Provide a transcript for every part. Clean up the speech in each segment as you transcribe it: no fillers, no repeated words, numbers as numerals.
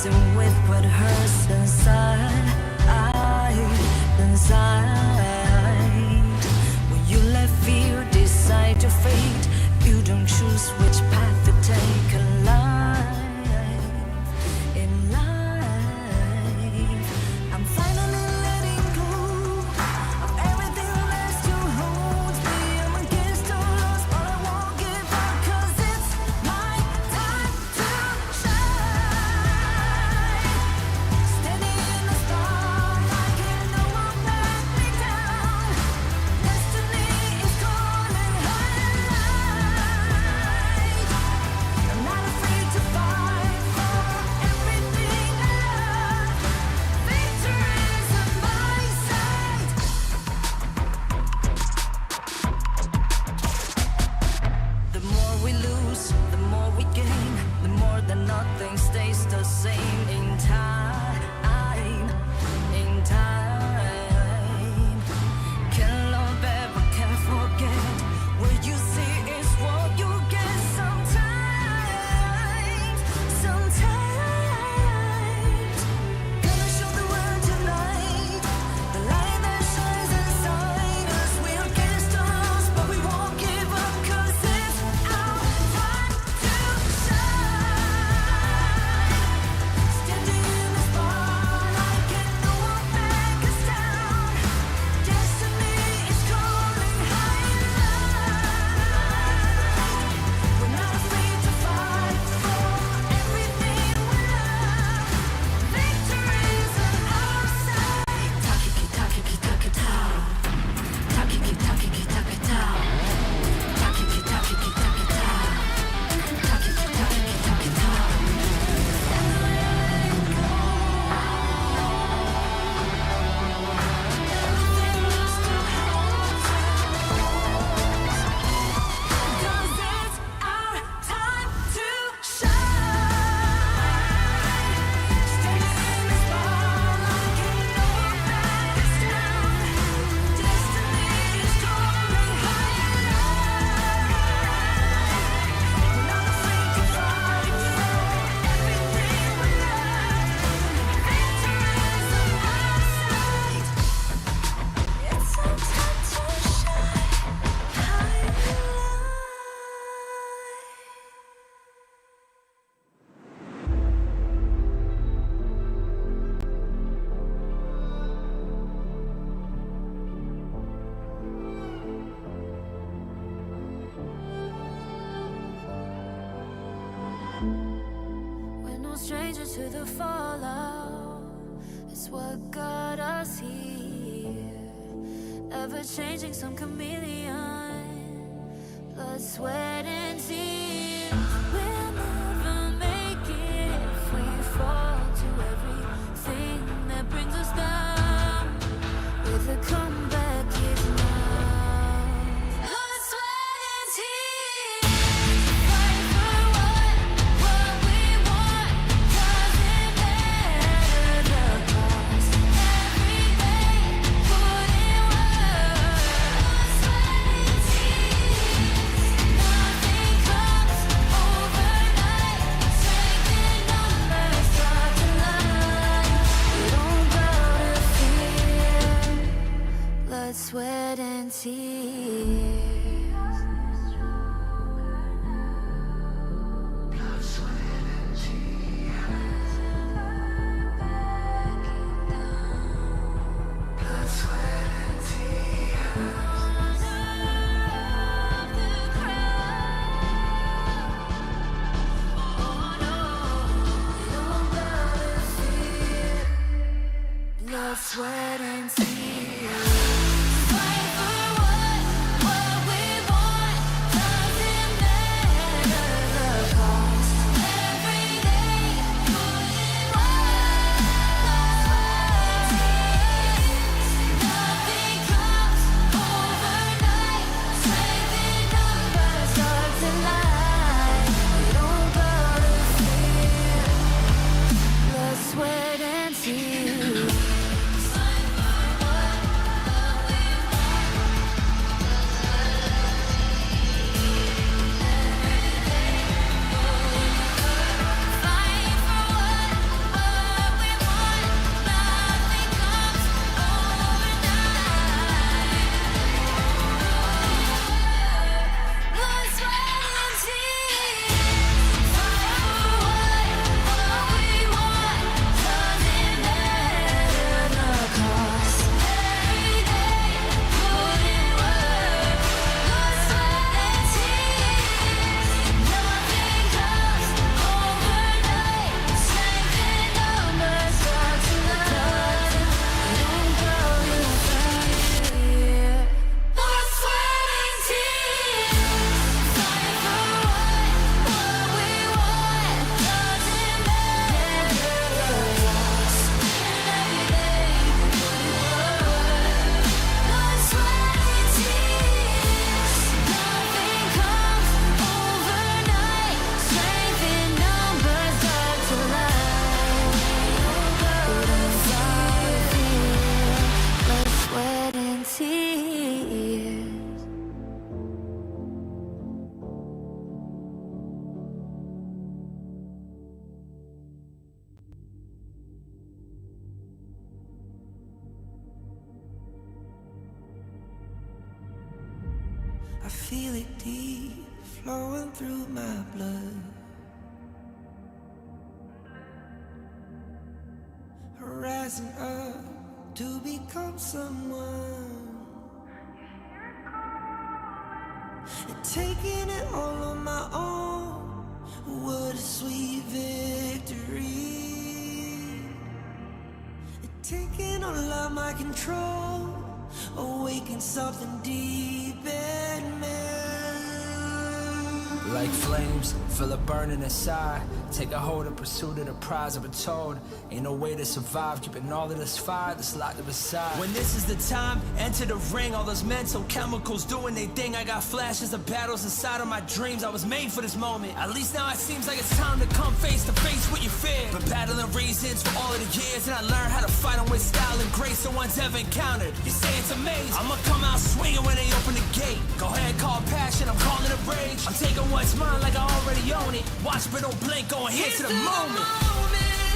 reason with what hurts inside. When you let fear decide your fate, you don't choose which path to take alive. In life, I'm finally letting go of everything that still holds me. I'm against all odds, but I won't give up, 'cause it's my time to shine. Standing in the starlight, can no one let me down. Destiny is calling highlight. I'm not afraid to fight for everything I love. Victory is on my side. The more we lose, the more we gain. The more that nothing stays the same. In time, in time. Can't love ever, can't forget. What you see is what you get. Sometimes gonna show the world tonight the light that shines inside us. We're against the odds, but we won't give up, 'cause it's our time to shine. Standing in the spotlight, can no one back us down. Destiny is calling highlight. We're not afraid to fight for everything we love. Victory is on our side. Takiki takiki takitao. Takiki takiki takitao. Takiki takiki takitao. Takiki takiki takitao. Everything still holds us. 'Cause it's our time to shine. Standing in the spotlight, can no one back us down. Destiny is calling highlight. We're not afraid to fight for everything we love. Victory is on our side. It's our time to shine. Highlight. We're no strangers to the fallout. It's what got us here. Ever changing, some chameleon. Blood, sweat, and tears. We'll never make it if we fall to everything that brings us down. With a comeback is now. Blood, sweat, and tears. Fight for what we want. Doesn't matter the cost. Every day, put in work. Blood, sweat, and tears. Nothing comes overnight. feel it deep flowing through my blood. Rising up to become someone, and taking it all on my own. What a sweet victory. And taking all of my control, awaken something deep in me. Like flames, feel it burning inside. Take a hold in pursuit of the prize. I've been told ain't no way to survive, keeping all of this fire that's locked up inside. When this is the time, enter the ring. All those mental chemicals doing their thing. I got flashes of battles inside of my dreams. I was made for this moment. At least now it seems like it's time to come face to face with your fear. Been battling reasons for all of the years, and I learned how to fight them with style and grace no one's ever encountered. You say it's amazing, I'ma come out swinging when they open the gate. Go ahead, call passion, I'm calling it rage. I'm taking what's mine like I already own it. Watch but don't blink, going here to the moment.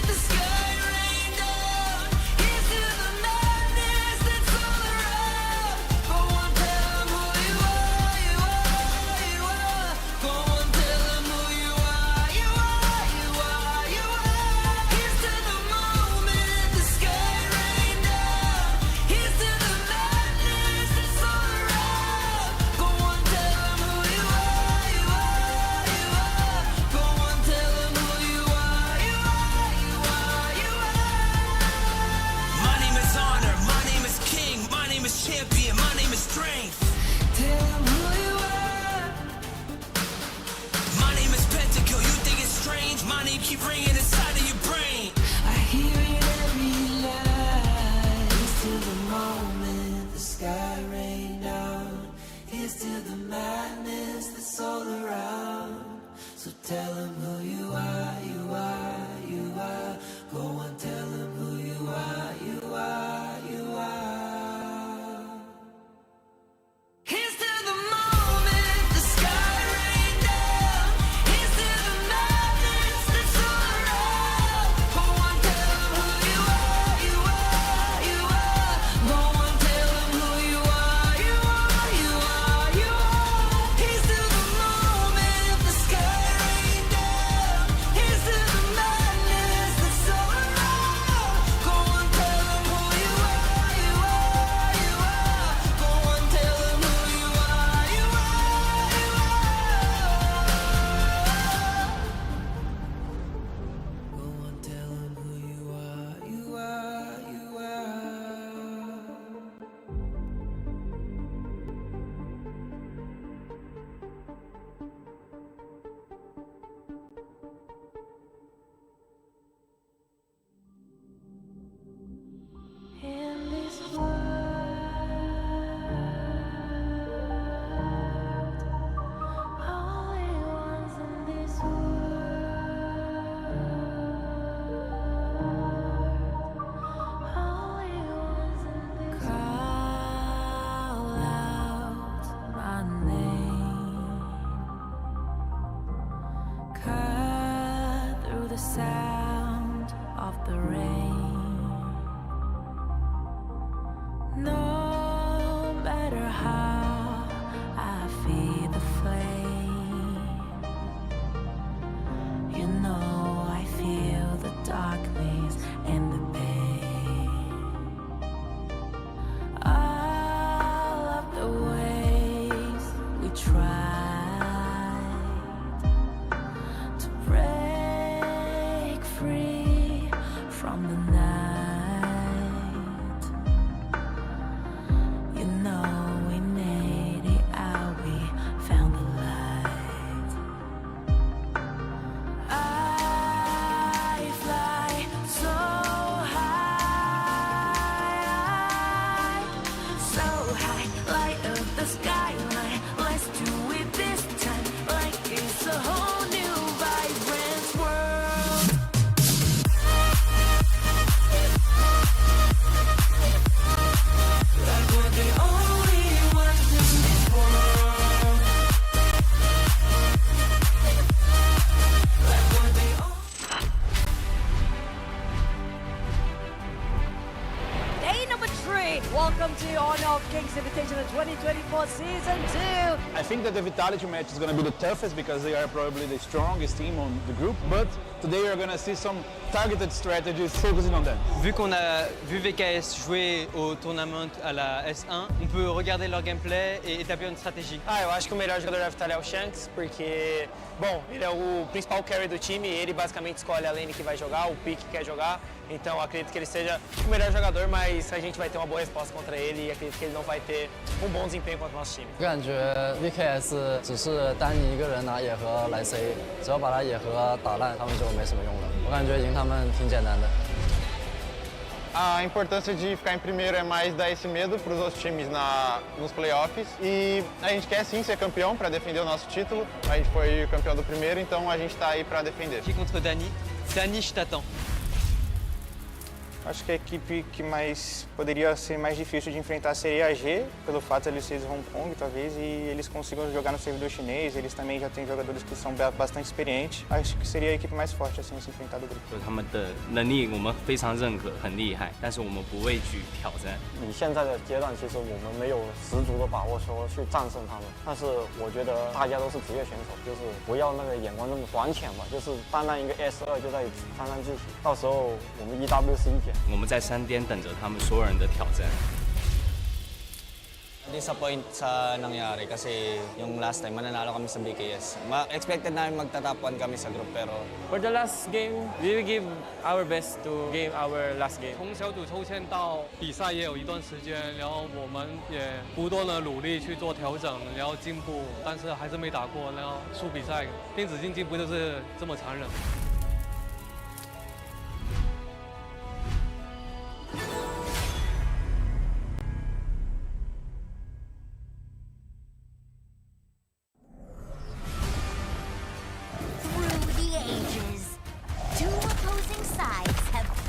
The sky rain down. Here's to the madness that's all around. Go on, tell them who you are, you are, you are. Go on, tell them who you are, you are, you are, you are. Here's to the moment, the sky rain down. Here's to the madness that's all around. Go on, tell them who you are, you are, you are. Go on, tell them who you are, you are, you are, you are. My name is honor, my name is king, my name is champion, my name is strength. Tell them who you are. My name is Pentakill, you think it's strange? My name keep ringing inside of your brain. I hear it every night. Here's to the moment the sky rain down. Here's to the madness that's all around. So tell them who you are, you are, you are. Go on, tell them who you are, you are, you are. Here's to the moment the sky rain down. Here's to the madness that's all around. Go on, tell them who you are, you are, you are. Go on, tell them who you are, you are, you are, you are. Here's to the moment the sky rain down. Here's to the madness that's all around. Go on, tell them who you are, you are, you are. Go on, tell them who you are, you are, you are. Go on, tell them who you are, you are, you are. In this world, only ones in this world, only ones in this call out my name, cut through the sound of the rain. No matter how I feed the flame, you know I feel the darkness and the pain. All of the ways we tried to break free from the night. You know we made it out, we found the light. I fly so high, light up the skyline. Let's do it this time, like it's a whole new vibrant world. Kings Invitational 2024 Season 2. I think that the Vitality match is going to be the toughest because they are probably the strongest team on the group, but today you're going to see some targeted strategies focusing on them. Vu qu'on a vu VKS jouer au tournament à la S1, on peut regarder leur gameplay et établir une stratégie. Eu acho que o melhor jogador da Vitality é o Shanks, porque, bom, ele é o principal carry do time e ele basicamente escolhe a lane que vai jogar, o pick que quer jogar. Então acredito que ele seja o melhor jogador, mas a gente vai ter uma boa resposta contra ele e acredito que ele não vai ter um bom desempenho contra o nosso time. 我感觉 VKS 只是单你一个人拿野盒来 C， 只要把他野盒打烂，他们就没什么用了。我感觉赢他们挺简单的。A importância de ficar em primeiro é mais dar esse medo para os outros times nos playoffs. E a gente quer sim ser campeão para defender o nosso título. A gente foi campeão do primeiro, então a gente está aí para defender. Qui contre Dani? Dani, je t'attends. Acho que a equipe que poderia ser mais difícil de enfrentar seria a G, pelo fato de eles serem Hong Kong, talvez, e eles consigam jogar no servidor chinês. Eles também já têm jogadores que são bastante experientes. Acho que seria a equipe mais forte assim se enfrentar do grupo. 他们的能力我们非常认可，很厉害，但是我们不畏惧挑战。以现在的阶段，其实我们没有十足的把握说去战胜他们，但是我觉得大家都是职业选手，就是不要那个眼光那么短浅吧，就是单单一个 S2就在沾沾自喜，到时候我们 EW11 减。我们在山巅等着他们所有人的挑战。Disappoint sa nangyari kasi yung last time mananalo kami sa BKS. Expected namin magta-top 1 kami sa group pero For the last game, we will give our best to game our last game. 从小组抽签到比赛也有一段时间，然后我们也不断的努力去做调整，然后进步，但是还是没打过，然后输比赛。电子竞技不就是这么残忍？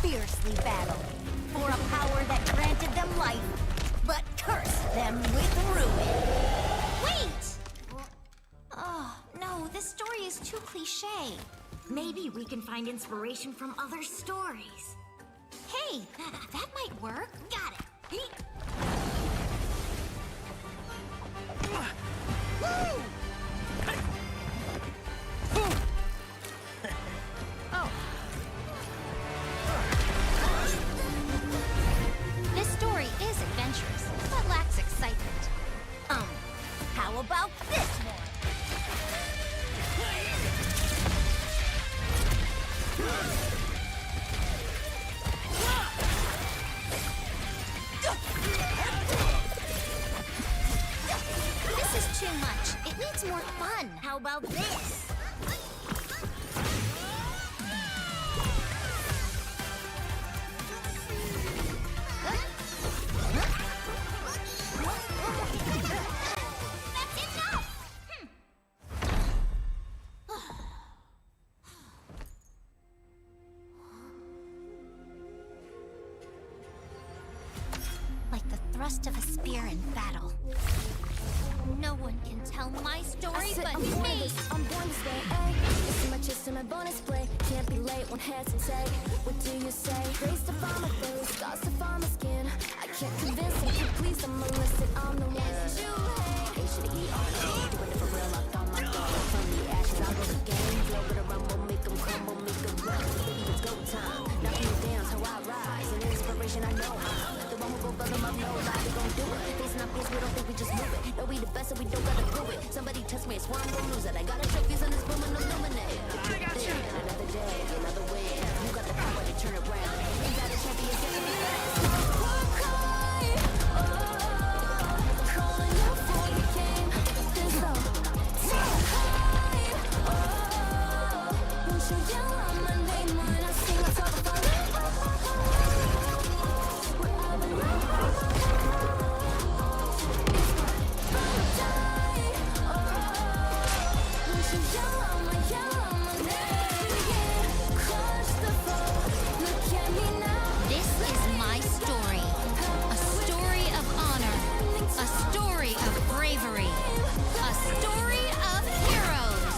Fiercely battled for a power that granted them life, but cursed them with ruin. Wait! Oh, no, this story is too cliche. Maybe we can find inspiration from other stories. Hey, that might work. Got it. Woo! Oh. This story is adventurous, but lacks excitement. How about this one? This is too much. It needs more fun. How about this? Like the thrust of a spear in battle. No one can tell my story but me. I'm born to stay, ayy. It's in my chest and my bonus play. Can't be late, won't hesitate. What do you say? Grace to find my face, scars to find my skin. I can't convince them, keep please, I'm illicit. I'm the one that you hate. They should eat all day, doing it for real. I found my daughter from the ashes. I go to game, flow with a rumble, make them crumble, make them run. Baby, it's go time. Now can you dance how I rise? An inspiration, I know how. The one who go bug them up, nobody gon' do it. Facing our peers, we don't think we just move it. No, we the best and we don't gotta prove it. Somebody test me, I swear I'm gon' lose it. I got a trophies on this room and illuminate. I got you. Another day, another way. You got the power to turn around. You got a champion, take me back. Calling out for the game. There's no so high. Won't you yell out my name when I sing a song of This is my story. A story of honor. A story of bravery. A story of heroes.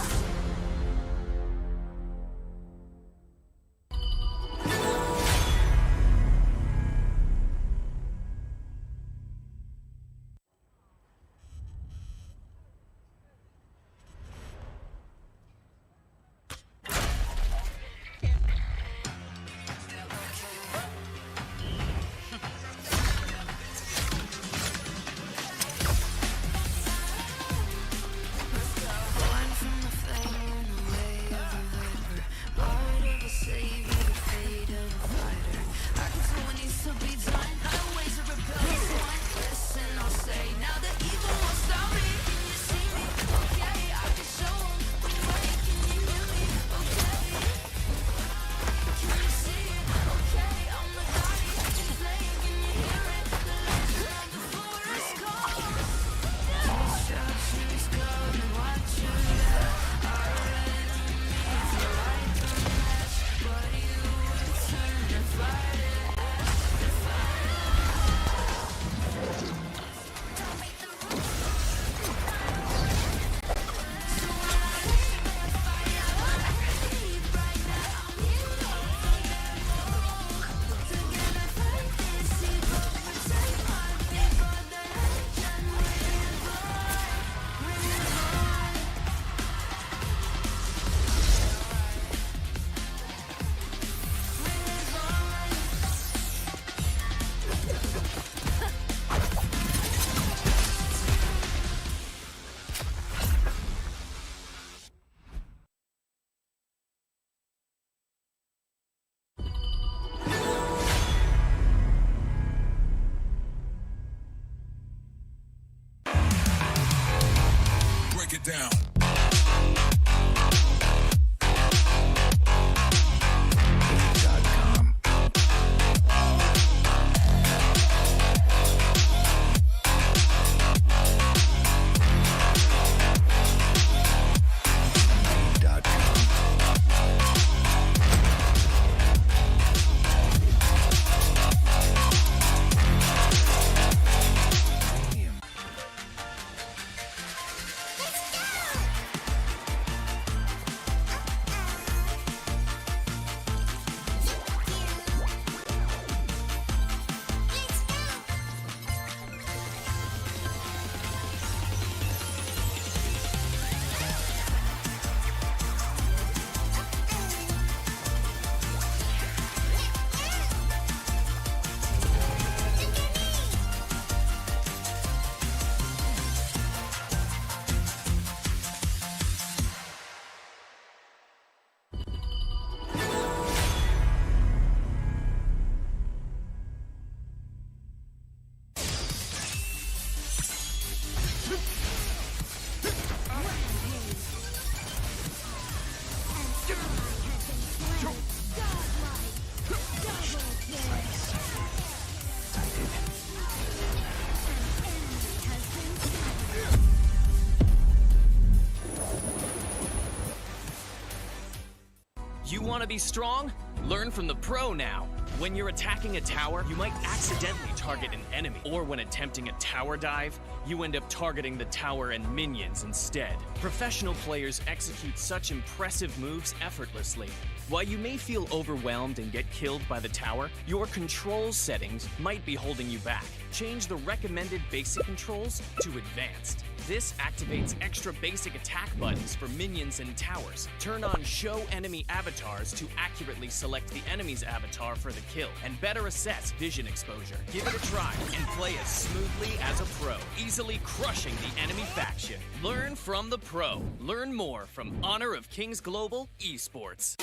You want to be strong? Learn from the pro now. When you're attacking a tower, you might accidentally target an enemy. Or when attempting a tower dive, you end up targeting the tower and minions instead. Professional players execute such impressive moves effortlessly. While you may feel overwhelmed and get killed by the tower, your control settings might be holding you back. Change the recommended basic controls to advanced. This activates extra basic attack buttons for minions and towers. Turn on Show Enemy Avatars to accurately select the enemy's avatar for the kill, and better assess vision exposure. Give it a try and play as smoothly as a pro, easily crushing the enemy faction. Learn from the pro. Learn more from Honor of Kings Global Esports.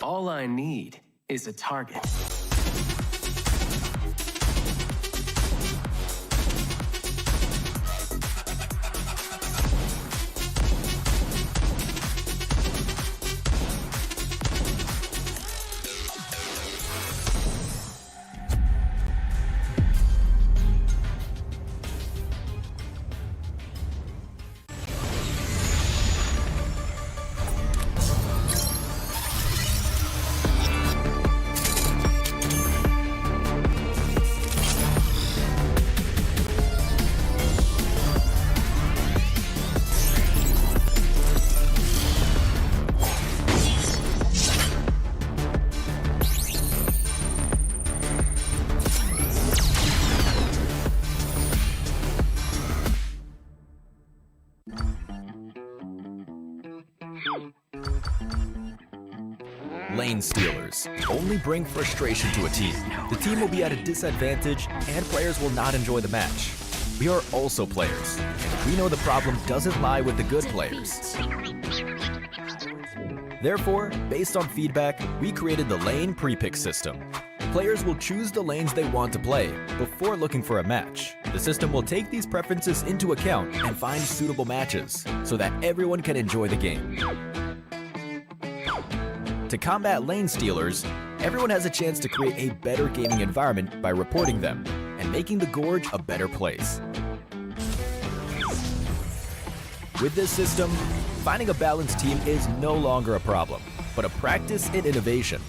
All I need is a target. Lane stealers only bring frustration to a team. The team will be at a disadvantage and players will not enjoy the match. We are also players, and we know the problem doesn't lie with the good players. Therefore, based on feedback, we created the lane pre-pick system. Players will choose the lanes they want to play before looking for a match. The system will take these preferences into account and find suitable matches so that everyone can enjoy the game. To combat lane stealers, everyone has a chance to create a better gaming environment by reporting them and making the Gorge a better place. With this system, finding a balanced team is no longer a problem, but a practice in innovation.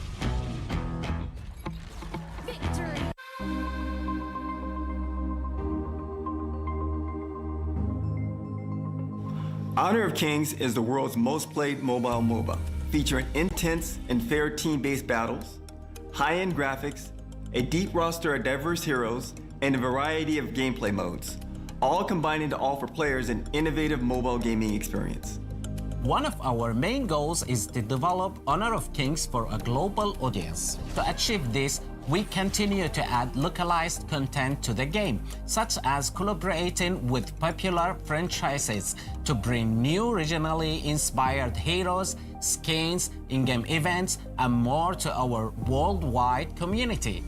Honor of Kings is the world's most played mobile MOBA, featuring intense and fair team-based battles, high-end graphics, a deep roster of diverse heroes, and a variety of gameplay modes, all combining to offer players an innovative mobile gaming experience. One of our main goals is to develop Honor of Kings for a global audience. To achieve this, we continue to add localized content to the game, such as collaborating with popular franchises to bring new regionally inspired heroes, skins, in-game events, and more to our worldwide community.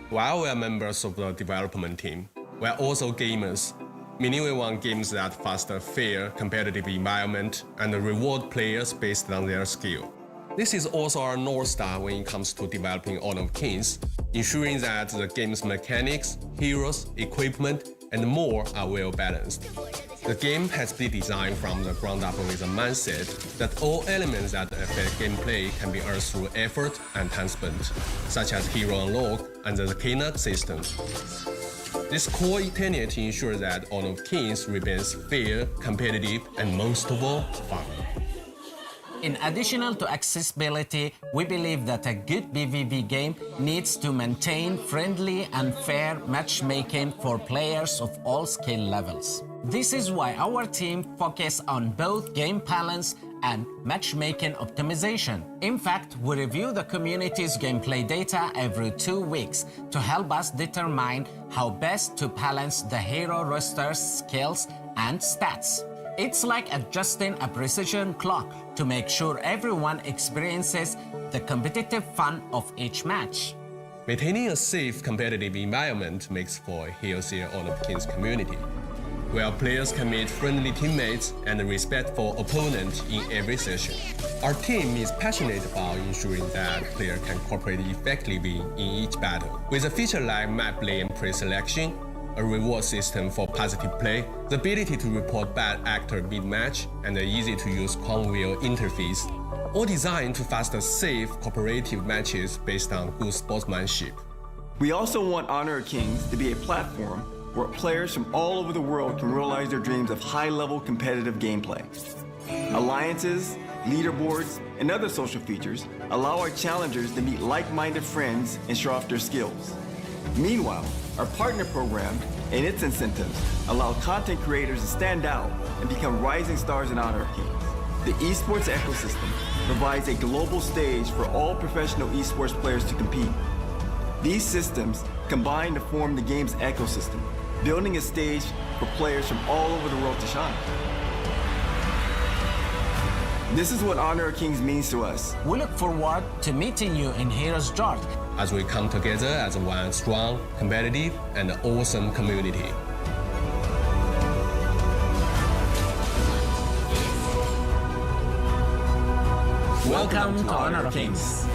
While we are members of the development team, we are also gamers, meaning we want games that foster fair, competitive environment and reward players based on their skill. This is also our North Star when it comes to developing Honor of Kings, ensuring that the game's mechanics, heroes, equipment, and more are well balanced. The game has been designed from the ground up with a mindset that all elements that affect gameplay can be earned through effort and time spent, such as hero unlock and the Kena system. This core tenet ensures that Honor of Kings remains fair, competitive, and most of all, fun. In addition to accessibility, we believe that a good PvP game needs to maintain friendly and fair matchmaking for players of all skill levels. This is why our team focuses on both game balance and matchmaking optimization. In fact, we review the community's gameplay data every 2 weeks to help us determine how best to balance the hero roster's skills and stats. It's like adjusting a precision clock to make sure everyone experiences the competitive fun of each match. Maintaining a safe, competitive environment makes for a healthier Honor of Kings community, where players can meet friendly teammates and respectful opponents in every session. Our team is passionate about ensuring that players can cooperate effectively in each battle. With a feature like map lane pre-selection, a reward system for positive play, the ability to report bad actor mid-match, and the easy-to-use Conwheel interface, all designed to foster safe, cooperative matches based on good sportsmanship. We also want Honor of Kings to be a platform where players from all over the world can realize their dreams of high-level competitive gameplay. Alliances, leaderboards, and other social features allow our challengers to meet like-minded friends and show off their skills. Meanwhile, our partner program and its incentives allow content creators to stand out and become rising stars in Honor of Kings. The esports ecosystem provides a global stage for all professional esports players to compete. These systems combine to form the game's ecosystem, building a stage for players from all over the world to shine. This is what Honor of Kings means to us. We look forward to meeting you in Heroes Dark as we come together as one strong, competitive, and awesome community. Welcome to Honor of Kings.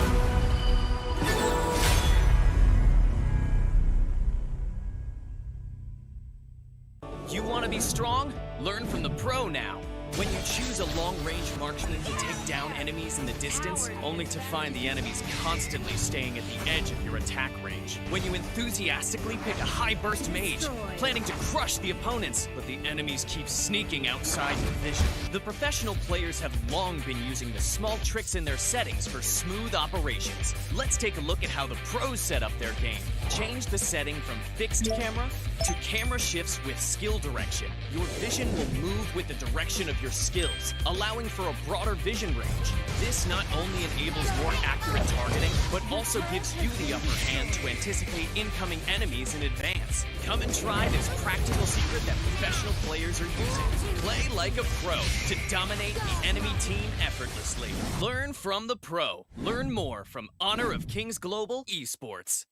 You want to be strong? Learn from the pro now. When you choose a long-range marksman to take down enemies in the distance, only to find the enemies constantly staying at the edge of your attack range. When you enthusiastically pick a high-burst mage, planning to crush the opponents, but the enemies keep sneaking outside your vision. The professional players have long been using the small tricks in their settings for smooth operations. Let's take a look at how the pros set up their game. Change the setting from fixed camera to camera shifts with skill direction. Your vision will move with the direction of your skills, allowing for a broader vision range. This not only enables more accurate targeting, but also gives you the upper hand to anticipate incoming enemies in advance. Come and try this practical secret that professional players are using. Play like a pro to dominate the enemy team effortlessly. Learn from the pro. Learn more from Honor of Kings Global Esports.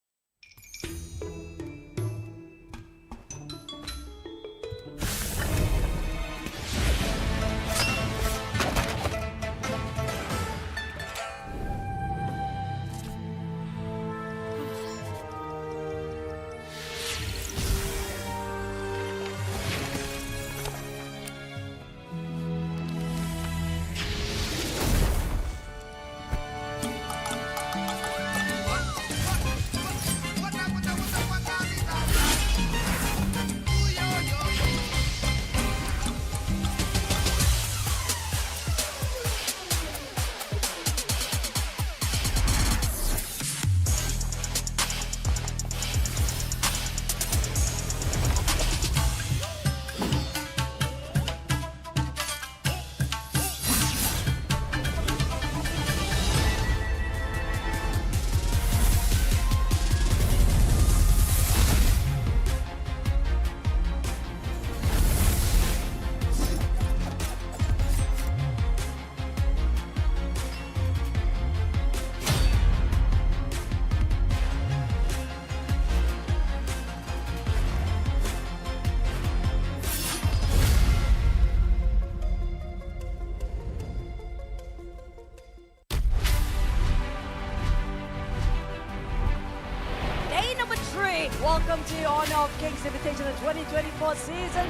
Welcome to Honor of Kings Invitational 2024 Season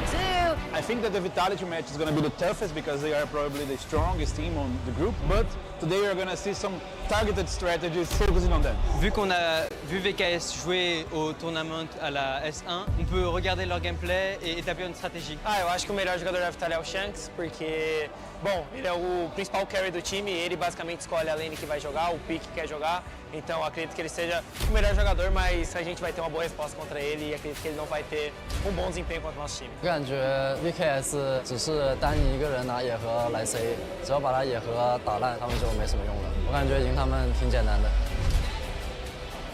2. I think that the Vitality match is going to be the toughest because they are probably the strongest team on the group, but today we're going to see some targeted strategies focusing on them. Vu qu'on a vu VKS jouer au tournament à la S1, on peut regarder leur gameplay et établir une stratégie. Eu acho que o melhor jogador da Vitality é o Shanks, porque, bom, ele é o principal carry do time, ele basicamente escolhe a lane que vai jogar, o pick que quer jogar, então eu acredito que ele seja o melhor jogador, mas a gente vai ter uma boa resposta contra ele e acredito que ele não vai ter um bom desempenho contra o nosso time. 我感觉 VKS 只是单你一个人拿野盒来 C， 只要把他野盒打烂，他们就没什么用了。我感觉赢他们挺简单的。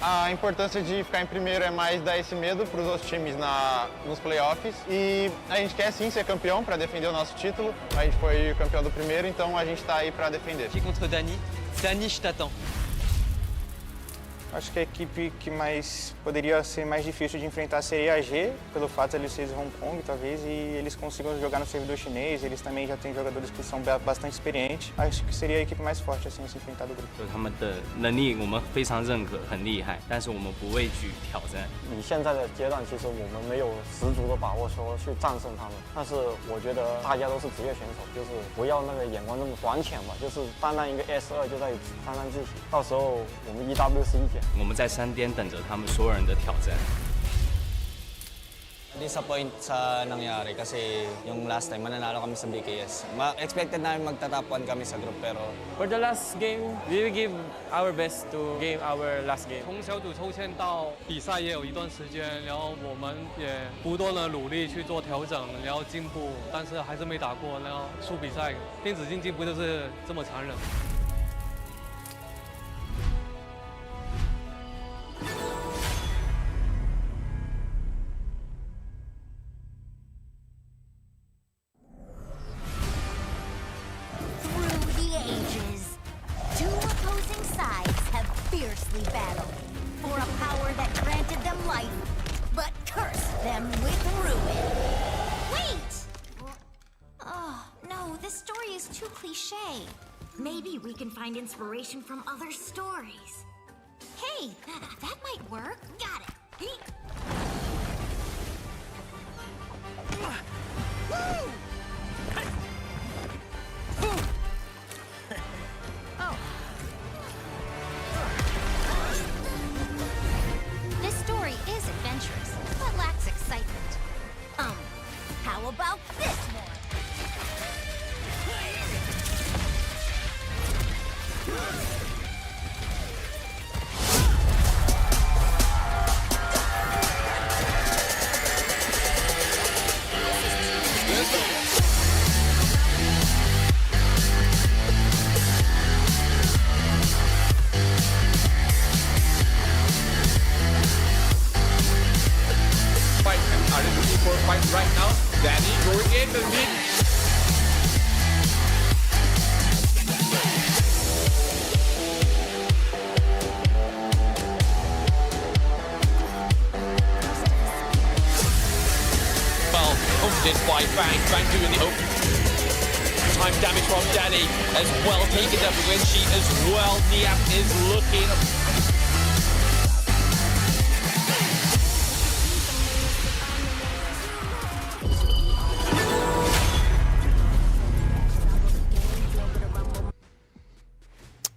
A importância de ficar em primeiro é mais dar esse medo para os outros times nos playoffs. E a gente quer sim ser campeão para defender o nosso título. A gente foi campeão do primeiro, então a gente está aí para defender. Qui contre Dani? Dani, je t'attends. Acho que a equipe que mais poderia ser mais difícil de enfrentar seria a G, pelo fato de eles serem de Hong Kong, talvez, e eles consigam jogar no servidor chinês. Eles também já têm jogadores que são bastante experientes. Acho que seria a equipe mais forte assim a se enfrentar do grupo. 就是他们的能力我们非常认可，很厉害，但是我们不畏惧挑战。以现在的阶段，其实我们没有十足的把握说去战胜他们，但是我觉得大家都是职业选手，就是不要那个眼光那么短浅吧，就是单单一个 S2就在沾沾自喜，到时候我们 EW 是一姐。我们在山巅等着他们所有人的挑战。Disappoint sa nangyari kasi yung last time mananalo kami sa BKS. Expected namin magta-top 1 kami sa group pero For the last game, we will give our best to game our last game. 从小组抽签到比赛也有一段时间，然后我们也不断的努力去做调整，然后进步，但是还是没打过，然后输比赛。电子竞技不就是这么残忍？ Fiercely battled for a power that granted them life, but cursed them with ruin. Wait! Oh, no, this story is too cliche. Maybe we can find inspiration from other stories. Hey, that might work. Got it. Woo! This story is adventurous, but lacks excitement. How about this one? Fight right now. Danny going in the lead. Well, opened in by Bang. Bang doing the open. Time damage from Danny as well taken up with Winchi as well. Niap is looking.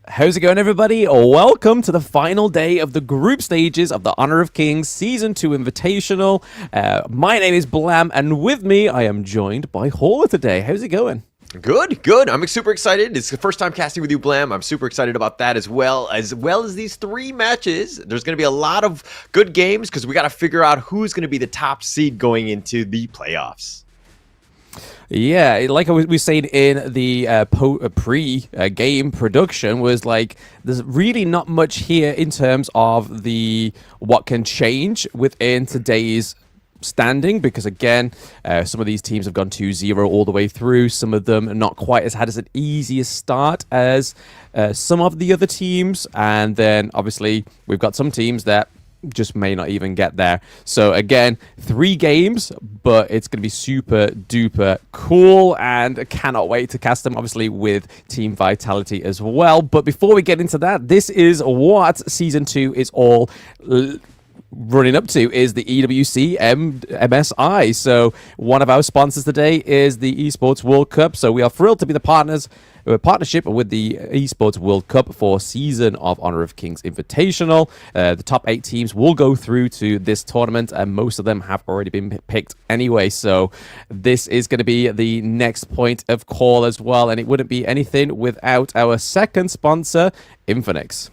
How's it going, everybody? Welcome to the final day of the group stages of the Honor of Kings Season 2 Invitational. My name is Blam, and with me, I am joined by Hauler today. How's it going? Good. I'm super excited. It's the first time casting with you, Blam. I'm super excited about that as well as these 3 matches. There's going to be a lot of good games because we got to figure out who's going to be the top seed going into the playoffs. Yeah, like we were saying in the pre-game production, was like there's really not much here in terms of what can change within today's standing, because again, some of these teams have gone 2-0 all the way through. Some of them are not quite as an easier start as some of the other teams, and then obviously we've got some teams that just may not even get there. So again, 3 games, but it's going to be super duper cool, and I cannot wait to cast them, obviously with Team Vitality as well. But before we get into that, this is what Season 2 is all running up to, is the EWC MSI. So one of our sponsors today is the Esports World Cup. So we are thrilled to be the partnership with the Esports World Cup for Season of Honor of Kings Invitational. The top 8 teams will go through to this tournament, and most of them have already been picked anyway. So this is going to be the next point of call as well, and it wouldn't be anything without our second sponsor, Infinix.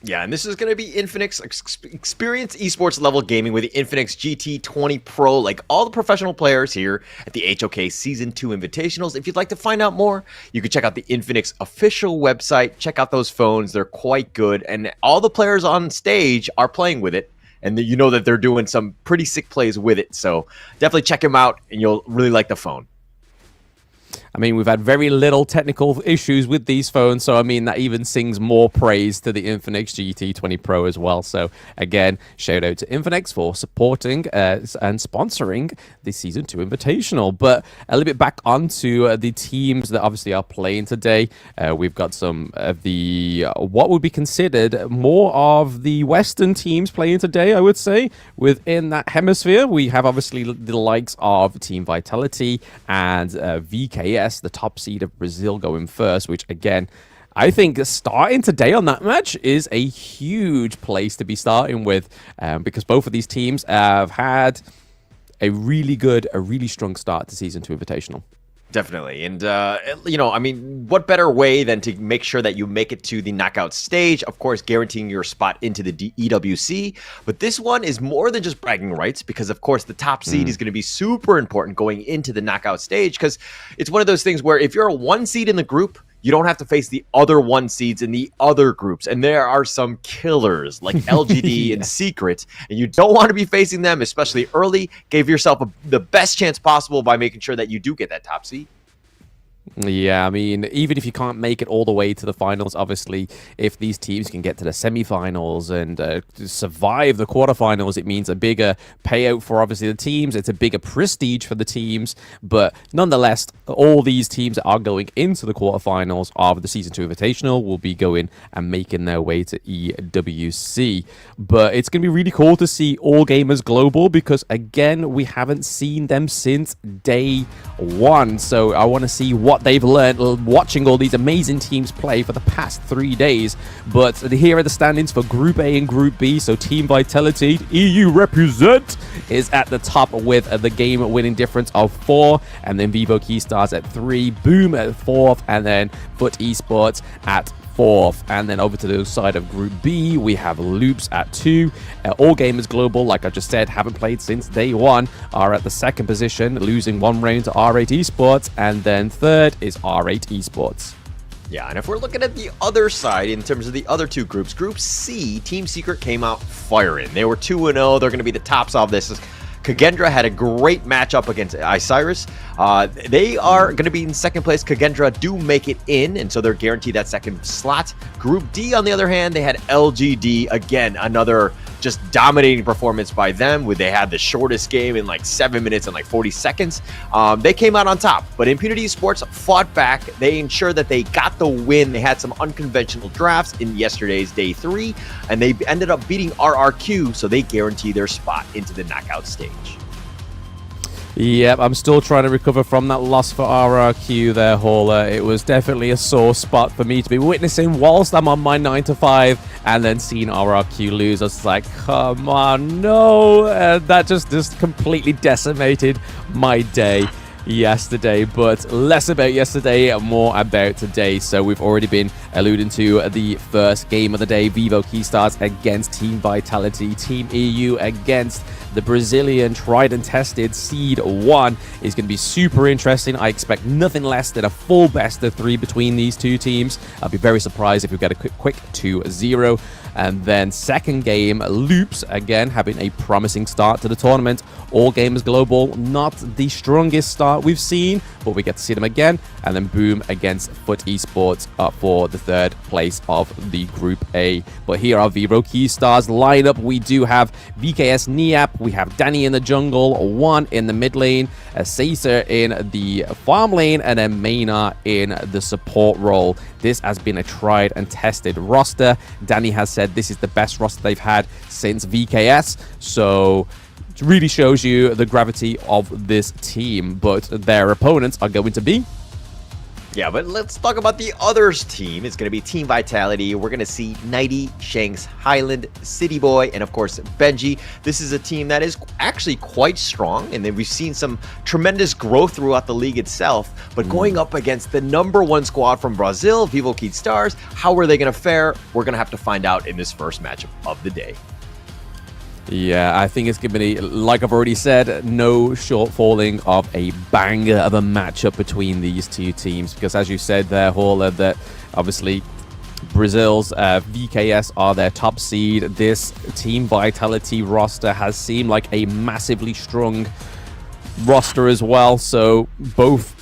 Yeah, and this is going to be Infinix. Experience esports level gaming with the Infinix GT20 Pro, like all the professional players here at the HOK Season 2 Invitationals. If you'd like to find out more, you can check out the Infinix official website. Check out those phones. They're quite good, and all the players on stage are playing with it, and you know that they're doing some pretty sick plays with it. So definitely check them out, and you'll really like the phone. I mean, we've had very little technical issues with these phones, so I mean, that even sings more praise to the Infinix GT20 Pro as well. So again, shout out to Infinix for supporting and sponsoring the Season 2 Invitational. But a little bit back onto the teams that obviously are playing today. We've got some of the, what would be considered more of the Western teams playing today, I would say. Within that hemisphere, we have obviously the likes of Team Vitality and VKS, the top seed of Brazil, going first, which again, I think starting today on that match is a huge place to be starting with, because both of these teams have had a really strong start to Season 2 Invitational. Definitely. And, you know, I mean, what better way than to make sure that you make it to the knockout stage, of course, guaranteeing your spot into the EWC. But this one is more than just bragging rights because, of course, the top seed is going to be super important going into the knockout stage because it's one of those things where if you're a 1 seed in the group, you don't have to face the other 1 seeds in the other groups. And there are some killers like LGD and Secret. And you don't want to be facing them, especially early. Give yourself the best chance possible by making sure that you do get that top seed. Yeah, I mean, even if you can't make it all the way to the finals, obviously, if these teams can get to the semifinals and survive the quarterfinals, it means a bigger payout for, obviously, the teams. It's a bigger prestige for the teams. But nonetheless, all these teams that are going into the quarterfinals of the Season 2 Invitational will be going and making their way to EWC. But it's going to be really cool to see All Gamers Global because, again, we haven't seen them since day 1. So I want to see what they've learned watching all these amazing teams play for the past 3 days. But here are the standings for Group A and Group B. So Team Vitality, EU represent, is at the top with the game-winning difference of 4. And then Vivo Keystars at 3, Boom at 4th, and then Foot Esports at 4th. And then over to the side of Group B, we have Loops at 2. All Gamers Global, like I just said, haven't played since day 1, are at the 2nd position, losing 1 round to R8 Esports. And then 3rd is R8 Esports. Yeah, and if we're looking at the other side in terms of the other 2 groups, Group C, Team Secret came out firing. They were 2-0. They're going to be the tops of this. Kagendra had a great matchup against Osiris. They are going to be in 2nd place. Kagendra do make it in, and so they're guaranteed that 2nd slot. Group D, on the other hand, they had LGD. Again, another just dominating performance by them. They had the shortest game in like 7 minutes and like 40 seconds. They came out on top, but Impunity Sports fought back. They ensured that they got the win. They had some unconventional drafts in yesterday's day 3, and they ended up beating RRQ, so they guarantee their spot into the knockout stage. Yep, I'm still trying to recover from that loss for RRQ there, Hauler. It was definitely a sore spot for me to be witnessing whilst I'm on my 9 to 5 and then seeing RRQ lose. I was like, come on, no. That just completely decimated my day yesterday, but less about yesterday, more about today. So we've already been alluding to the first game of the day, Vivo Keystars against Team Vitality. Team EU against the Brazilian tried and tested Seed 1 is going to be super interesting. I expect nothing less than a full best of 3 between these 2 teams. I'll be very surprised if we get a quick 2-0. And then 2nd game, Loops, again, having a promising start to the tournament. All Gamers Global, not the strongest start we've seen, but we get to see them again. And then Boom against Foot Esports for the 3rd place of the Group A. But here are Vivo Keystars lineup. We do have VKS Niap, we have Danny in the jungle, 1 in the mid lane, Caesar in the farm lane, and then Maynard in the support role. This has been a tried and tested roster. Danny has said this is the best roster they've had since VKS, so it really shows you the gravity of this team. But their opponents are going to be... Yeah, but let's talk about the others team. It's going to be Team Vitality. We're going to see Nighty, Shanks, Highland, City Boy, and of course, Benji. This is a team that is actually quite strong, and then we've seen some tremendous growth throughout the league itself. But going up against the #1 squad from Brazil, Vivo Keystars, how are they going to fare? We're going to have to find out in this first matchup of the day. Yeah, I think it's going to be, like I've already said, no shortfalling of a banger of a matchup between these 2 teams. Because as you said there, Hauler, that obviously Brazil's VKS are their top seed. This Team Vitality roster has seemed like a massively strong roster as well. So both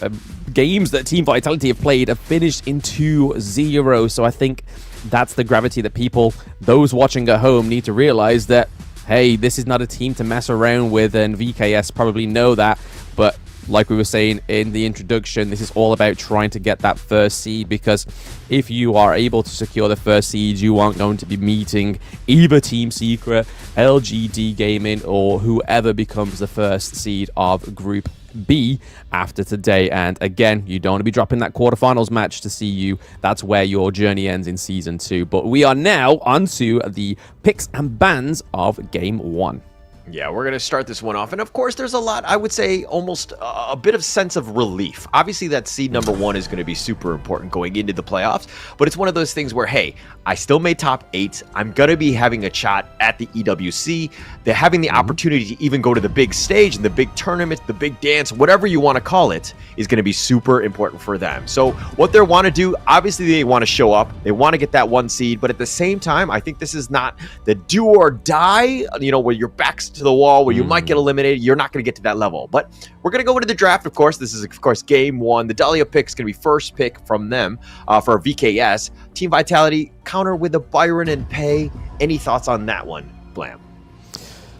games that Team Vitality have played have finished in 2-0. So I think that's the gravity that people, those watching at home, need to realize that, hey, this is not a team to mess around with, and VKS probably know that. But like we were saying in the introduction, this is all about trying to get that first seed, because if you are able to secure the first seed, you aren't going to be meeting either Team Secret, LGD Gaming, or whoever becomes the first seed of Group B after today. And again, you don't want to be dropping that quarterfinals match to see you. That's where your journey ends in Season 2. But we are now onto the picks and bans of Game 1. Yeah, we're going to start this one off. And of course, there's a lot, I would say, almost a bit of sense of relief. Obviously, that seed number 1 is going to be super important going into the playoffs. But it's one of those things where, hey, I still made top 8. I'm going to be having a shot at the EWC. They're having the opportunity to even go to the big stage and the big tournament, the big dance, whatever you want to call it, is going to be super important for them. So what they want to do, obviously, they want to show up. They want to get that 1 seed. But at the same time, I think this is not the do or die, where your back's to the wall, where you might get eliminated. You're not going to get to that level. But we're going to go into the draft, of course. This is, of course, Game 1. The Dahlia pick is going to be first pick from them for VKS. Team Vitality, counter with a Byron and Pay. Any thoughts on that one, Blam?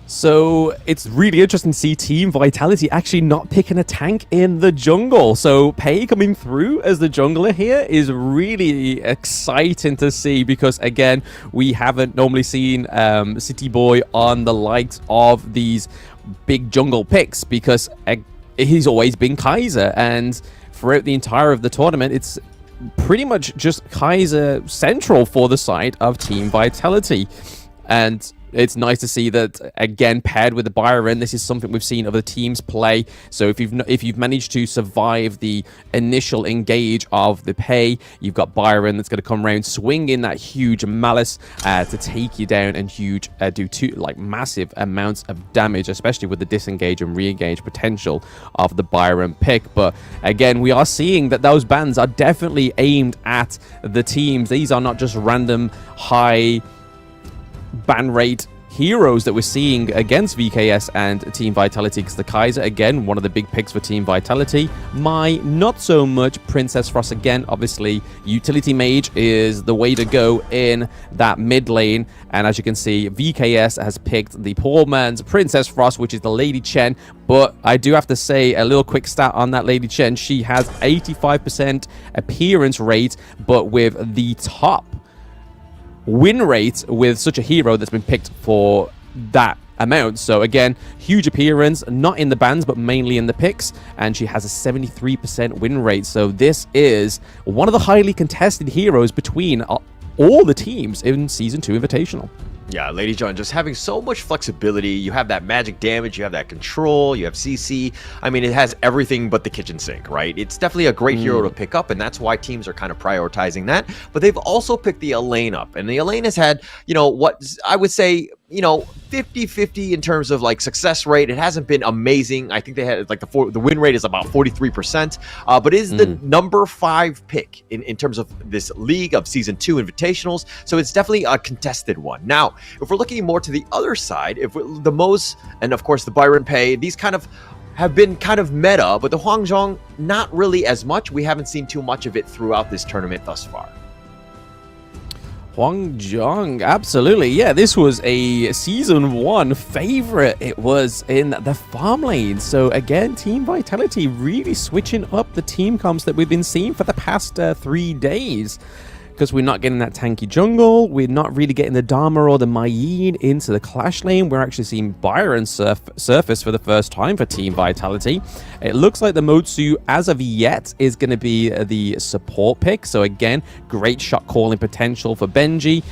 So it's really interesting to see Team Vitality actually not picking a tank in the jungle. So Pei coming through as the jungler here is really exciting to see, because again, we haven't normally seen City Boy on the likes of these big jungle picks, because he's always been Kaiser, and throughout the entire of the tournament, it's pretty much just Kaiser central for the side of Team Vitality. And it's nice to see that, again, paired with the Byron. This is something we've seen other teams play. So if you've managed to survive the initial engage of the Pei, you've got Byron that's going to come around, swing in that huge malice to take you down and do massive amounts of damage, especially with the disengage and re-engage potential of the Byron pick. But again, we are seeing that those bans are definitely aimed at the teams. These are not just random high ban rate heroes that we're seeing against VKS and Team Vitality, because the Kaiser, again, one of the big picks for Team Vitality. Not so much Princess Frost. Again, obviously, utility mage is the way to go in that mid lane. And as you can see, VKS has picked the poor man's Princess Frost, which is the Lady Chen. But I do have to say a little quick stat on that Lady Chen. She has 85% appearance rate, but with the top win rate with such a hero that's been picked for that amount. So again, huge appearance, not in the bans, but mainly in the picks. And she has a 73% win rate. So this is one of the highly contested heroes between all the teams in Season 2 Invitational. Yeah, Lady John, just having so much flexibility. You have that magic damage, you have that control, you have CC. I mean, it has everything but the kitchen sink, right? It's definitely a great hero to pick up, and that's why teams are kind of prioritizing that. But they've also picked the Elaine up, and the Elaine has had, what I would say, 50-50 in terms of success rate. It hasn't been amazing. I think they had the win rate is about 43%, but it is the number 5 pick in terms of this league of Season 2 Invitationals. So it's definitely a contested one. Now, if we're looking more to the other side, the Mo's and of course the Byron Pei, these kind of have been kind of meta, but the Huangzhong, not really as much. We haven't seen too much of it throughout this tournament thus far. Huangzhong, absolutely. Yeah, this was a Season 1 favorite. It was in the farm lane. So again, Team Vitality really switching up the team comps that we've been seeing for the past 3 days. Because we're not getting that tanky jungle, we're not really getting the Dharma or the Mayin into the clash lane. We're actually seeing Byron surface for the first time for Team Vitality. It looks like the Motsu, as of yet, is going to be the support pick. So again, great shot calling potential for Benji.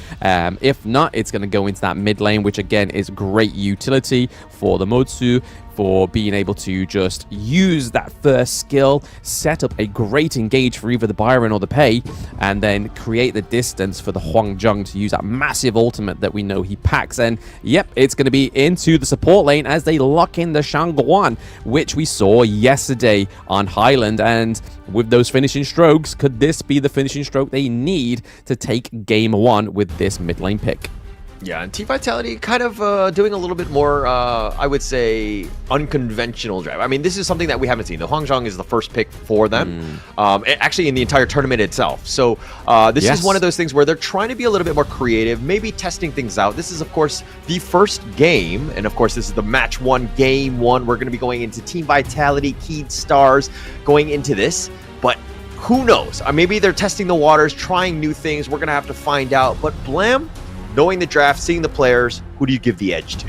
If not, it's going to go into that mid lane, which again is great utility for the Motsu, for being able to just use that first skill, set up a great engage for either the Byron or the Pei, and then create the distance for the Huangzhong to use that massive ultimate that we know he packs. And yep, it's going to be into the support lane as they lock in the Shangguan, which we saw yesterday on Highland. And with those finishing strokes, could this be the finishing stroke they need to take Game 1 with this mid lane pick? Yeah, and Team Vitality kind of doing a little bit more, I would say, unconventional draft. I mean, this is something that we haven't seen. The Huangjong is the first pick for them, actually in the entire tournament itself. So this is one of those things where they're trying to be a little bit more creative, maybe testing things out. This is, of course, the first game, and of course, this is the match 1, game 1. We're going to be going into Team Vitality, Keyed Stars, going into this, but who knows? Maybe they're testing the waters, trying new things. We're going to have to find out. But Blam, knowing the draft, seeing the players, who do you give the edge to?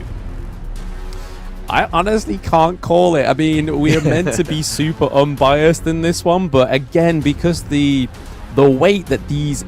I honestly can't call it. I mean, we are meant to be super unbiased in this one, but again, because the weight that these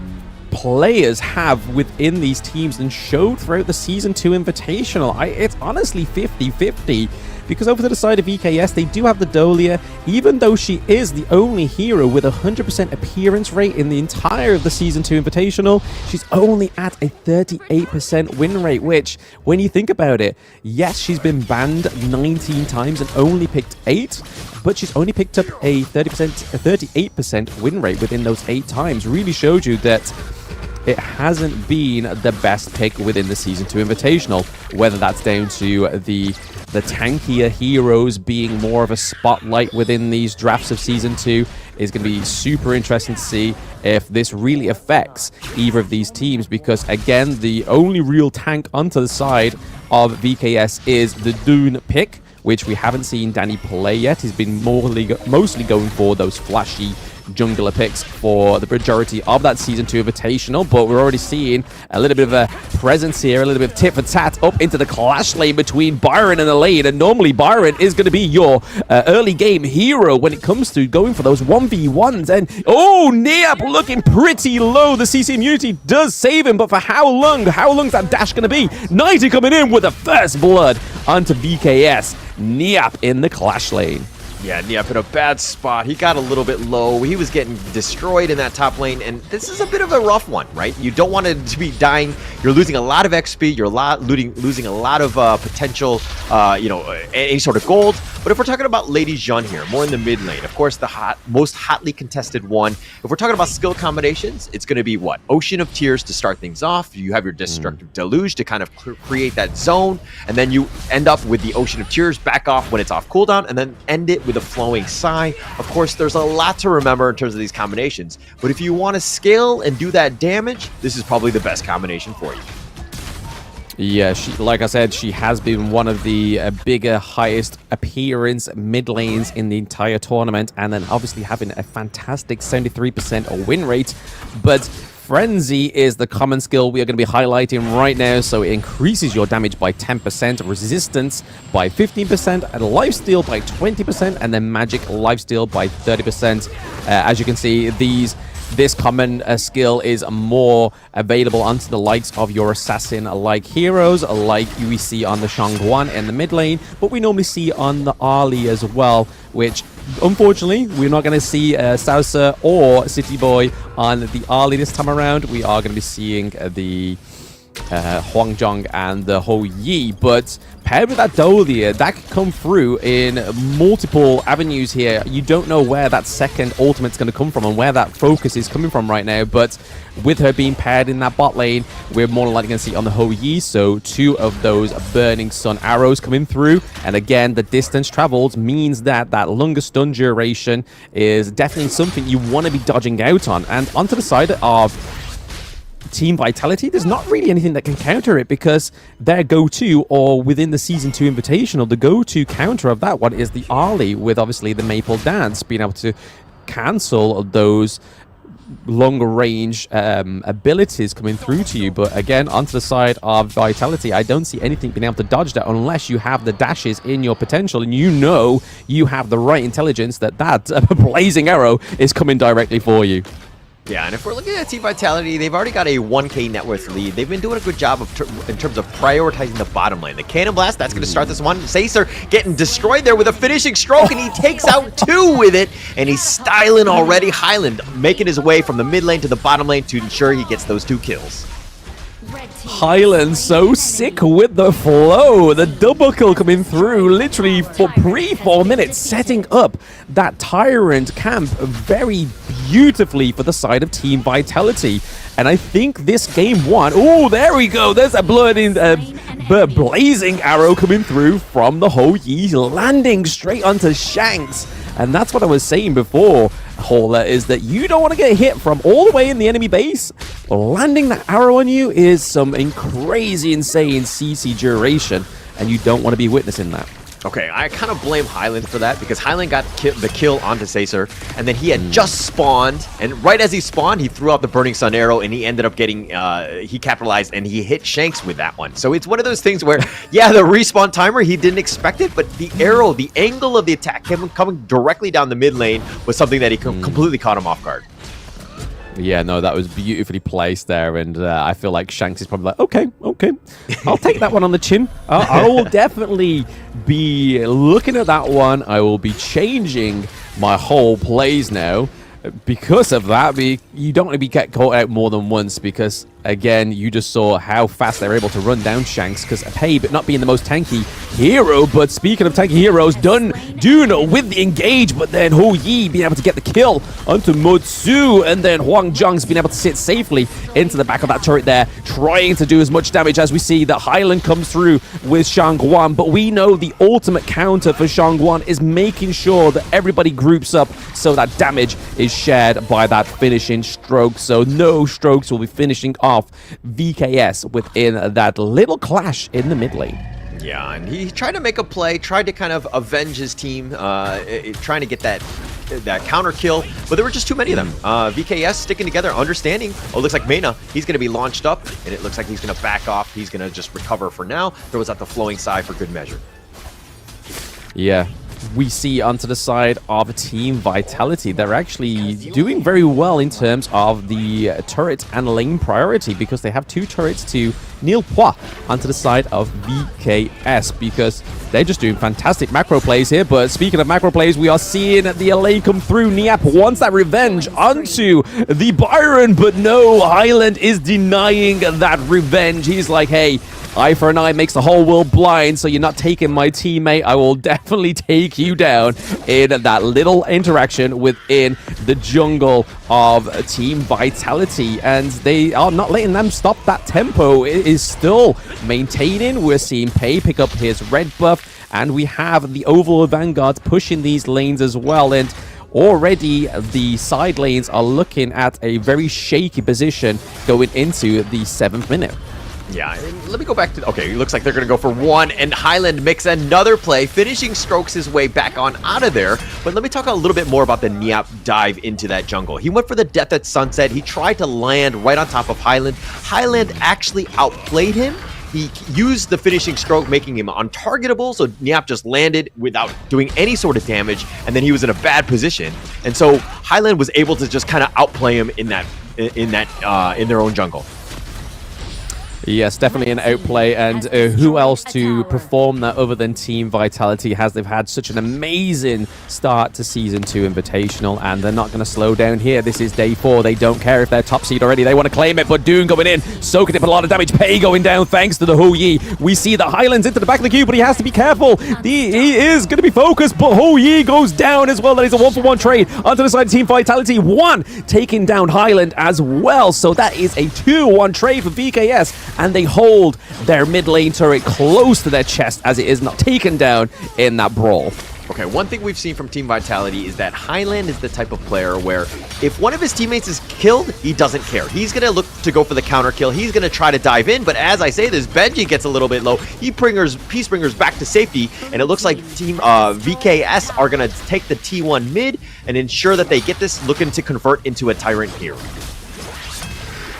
players have within these teams and showed throughout the Season 2 Invitational, it's honestly 50-50. Because over to the side of VKS, they do have the Dolia, even though she is the only hero with a 100% appearance rate in the entire of the Season 2 Invitational, she's only at a 38% win rate, which, when you think about it, yes, she's been banned 19 times and only picked 8, but she's only picked up a 38% win rate within those 8 times. Really showed you that it hasn't been the best pick within the Season 2 Invitational, whether that's down to the tankier heroes being more of a spotlight within these drafts of Season 2 is going to be super interesting to see if this really affects either of these teams, because again, the only real tank onto the side of VKS is the Dune pick, which we haven't seen Danny play yet. He's been mostly going for those flashy jungler picks for the majority of that Season 2 Invitational, but we're already seeing a little bit of a presence here, a little bit of tit for tat up into the clash lane between Byron and Elaine, and normally Byron is going to be your early game hero when it comes to going for those 1v1s, and Niap looking pretty low. The CC immunity does save him, but for how long? How long's that dash going to be? 90 coming in with the first blood onto VKS. Niap in the clash lane. Yeah, Niap in a bad spot. He got a little bit low. He was getting destroyed in that top lane, and this is a bit of a rough one, right? You don't want it to be dying. You're losing a lot of XP. You're losing a lot of potential, any sort of gold. But if we're talking about Lady Jeanne here, more in the mid lane, of course, the most hotly contested one. If we're talking about skill combinations, it's going to be what? Ocean of Tears to start things off. You have your Destructive Deluge to kind of create that zone, and then you end up with the Ocean of Tears back off when it's off cooldown, and then end it with a Flowing Sigh. Of course, there's a lot to remember in terms of these combinations, but if you want to scale and do that damage, this is probably the best combination for you. Yeah, like I said, she has been one of the bigger, highest appearance mid lanes in the entire tournament, and then obviously having a fantastic 73% win rate, but Frenzy is the common skill we are going to be highlighting right now, so it increases your damage by 10%, resistance by 15%, and lifesteal by 20%, and then magic lifesteal by 30%. As you can see, this common skill is more available onto the likes of your assassin-like heroes, like we see on the Shangguan in the mid lane, but we normally see on the Ali as well, which unfortunately we're not going to see Saucer or City Boy on the Ali this time around. We are going to be seeing the Huangjong and the Hou Yi, but paired with that Dolia, that could come through in multiple avenues here. You don't know where that second ultimate's going to come from and where that focus is coming from right now, but with her being paired in that bot lane, we're more than likely going to see on the Hou Yi, so 2 of those Burning Sun arrows coming through, and again, the distance traveled means that longer stun duration is definitely something you want to be dodging out on. And onto the side of Team Vitality, there's not really anything that can counter it, because their go-to, or within the Season 2 Invitational, the go-to counter of that one is the Ali, with obviously the Maple Dance being able to cancel those longer range abilities coming through to you. But again, onto the side of Vitality, I don't see anything being able to dodge that unless you have the dashes in your potential, and you have the right intelligence that blazing arrow is coming directly for you. Yeah, and if we're looking at Team Vitality, they've already got a 1k net worth lead. They've been doing a good job in terms of prioritizing the bottom lane. The Cannon Blast, that's going to start this one. Sacer getting destroyed there with a finishing stroke, and he takes out 2 with it, and he's styling already. Highland making his way from the mid lane to the bottom lane to ensure he gets those 2 kills. Highland so sick with the flow. The double kill coming through literally for 4 minutes, setting up that Tyrant camp very beautifully for the side of Team Vitality. And I think this game one, oh, there we go. There's a blazing arrow coming through from the Ho Yi, landing straight onto Shanks. And that's what I was saying before, Hola, is that you don't want to get hit from all the way in the enemy base. Landing that arrow on you is some crazy, insane CC duration, and you don't want to be witnessing that. Okay, I kind of blame Highland for that because Highland got the kill onto Sacer, and then he had just spawned, and right as he spawned, he threw out the Burning Sun arrow, and he ended up getting, he capitalized, and he hit Shanks with that one. So it's one of those things where, yeah, the respawn timer, he didn't expect it, but the arrow, the angle of the attack coming directly down the mid lane was something that he completely caught him off guard. Yeah, no, that was beautifully placed there, and I feel like Shanks is probably like, okay, I'll take that one on the chin. I will definitely be looking at that one. I will be changing my whole plays now because of that. You don't want to get caught out more than once because, again, you just saw how fast they were able to run down Shanks because Pabe not being the most tanky hero. But speaking of tanky heroes, Dune with the engage, but then Ho Yi being able to get the kill onto Motsu, and then Huang Zhang's being able to sit safely into the back of that turret there, trying to do as much damage as we see that Highland comes through with Shangguan. But we know the ultimate counter for Shangguan is making sure that everybody groups up so that damage is shared by that finishing stroke. So no strokes will be finishing off VKS within that little clash in the mid lane. Yeah, and he tried to make a play, tried to kind of avenge his team, trying to get that counter kill, but there were just too many of them. VKS sticking together, understanding. Oh, it looks like Mena, he's going to be launched up, and it looks like he's going to back off. He's going to just recover for now. Throws out the flowing side for good measure. Yeah. We see onto the side of Team Vitality, they're actually doing very well in terms of the turret and lane priority because they have 2 turrets to Neil Pua onto the side of VKS because they're just doing fantastic macro plays here. But speaking of macro plays, we are seeing the LA come through. Niap wants that revenge onto the Byron, but no, Highland is denying that revenge. He's like, hey, eye for an eye makes the whole world blind, so you're not taking my teammate. I will definitely take you down in that little interaction within the jungle of Team Vitality. And they are not letting them stop that tempo. It is still maintaining. We're seeing Pei pick up his red buff, and we have the Overlord Vanguards pushing these lanes as well. And already the side lanes are looking at a very shaky position going into the 7th minute. Yeah, let me go back to... Okay, it looks like they're going to go for one, and Highland makes another play, finishing strokes his way back on out of there. But let me talk a little bit more about the Niap dive into that jungle. He went for the Death at Sunset. He tried to land right on top of Highland. Highland actually outplayed him. He used the finishing stroke, making him untargetable, so Niap just landed without doing any sort of damage, and then he was in a bad position. And so Highland was able to just kind of outplay him in their own jungle. Yes, definitely an outplay, and who else to perform that other than Team Vitality as they've had such an amazing start to Season 2 Invitational, and they're not going to slow down here. This is day 4. They don't care if they're top seed already. They want to claim it, but Dune going in, soaking it with a lot of damage. Pei going down thanks to the Ho Yi. We see the Highlands into the back of the queue, but he has to be careful. He is going to be focused, but Ho Yi goes down as well. That is a 1-for-1 trade onto the side of Team Vitality. One taking down Highland as well, so that is a 2-1 trade for VKS. And they hold their mid lane turret close to their chest as it is not taken down in that brawl. Okay, one thing we've seen from Team Vitality is that Highland is the type of player where if one of his teammates is killed, he doesn't care. He's going to look to go for the counter kill. He's going to try to dive in, but as I say this, Benji gets a little bit low. He brings Peacebringers back to safety, and it looks like Team VKS are going to take the T1 mid and ensure that they get this, looking to convert into a Tyrant hero.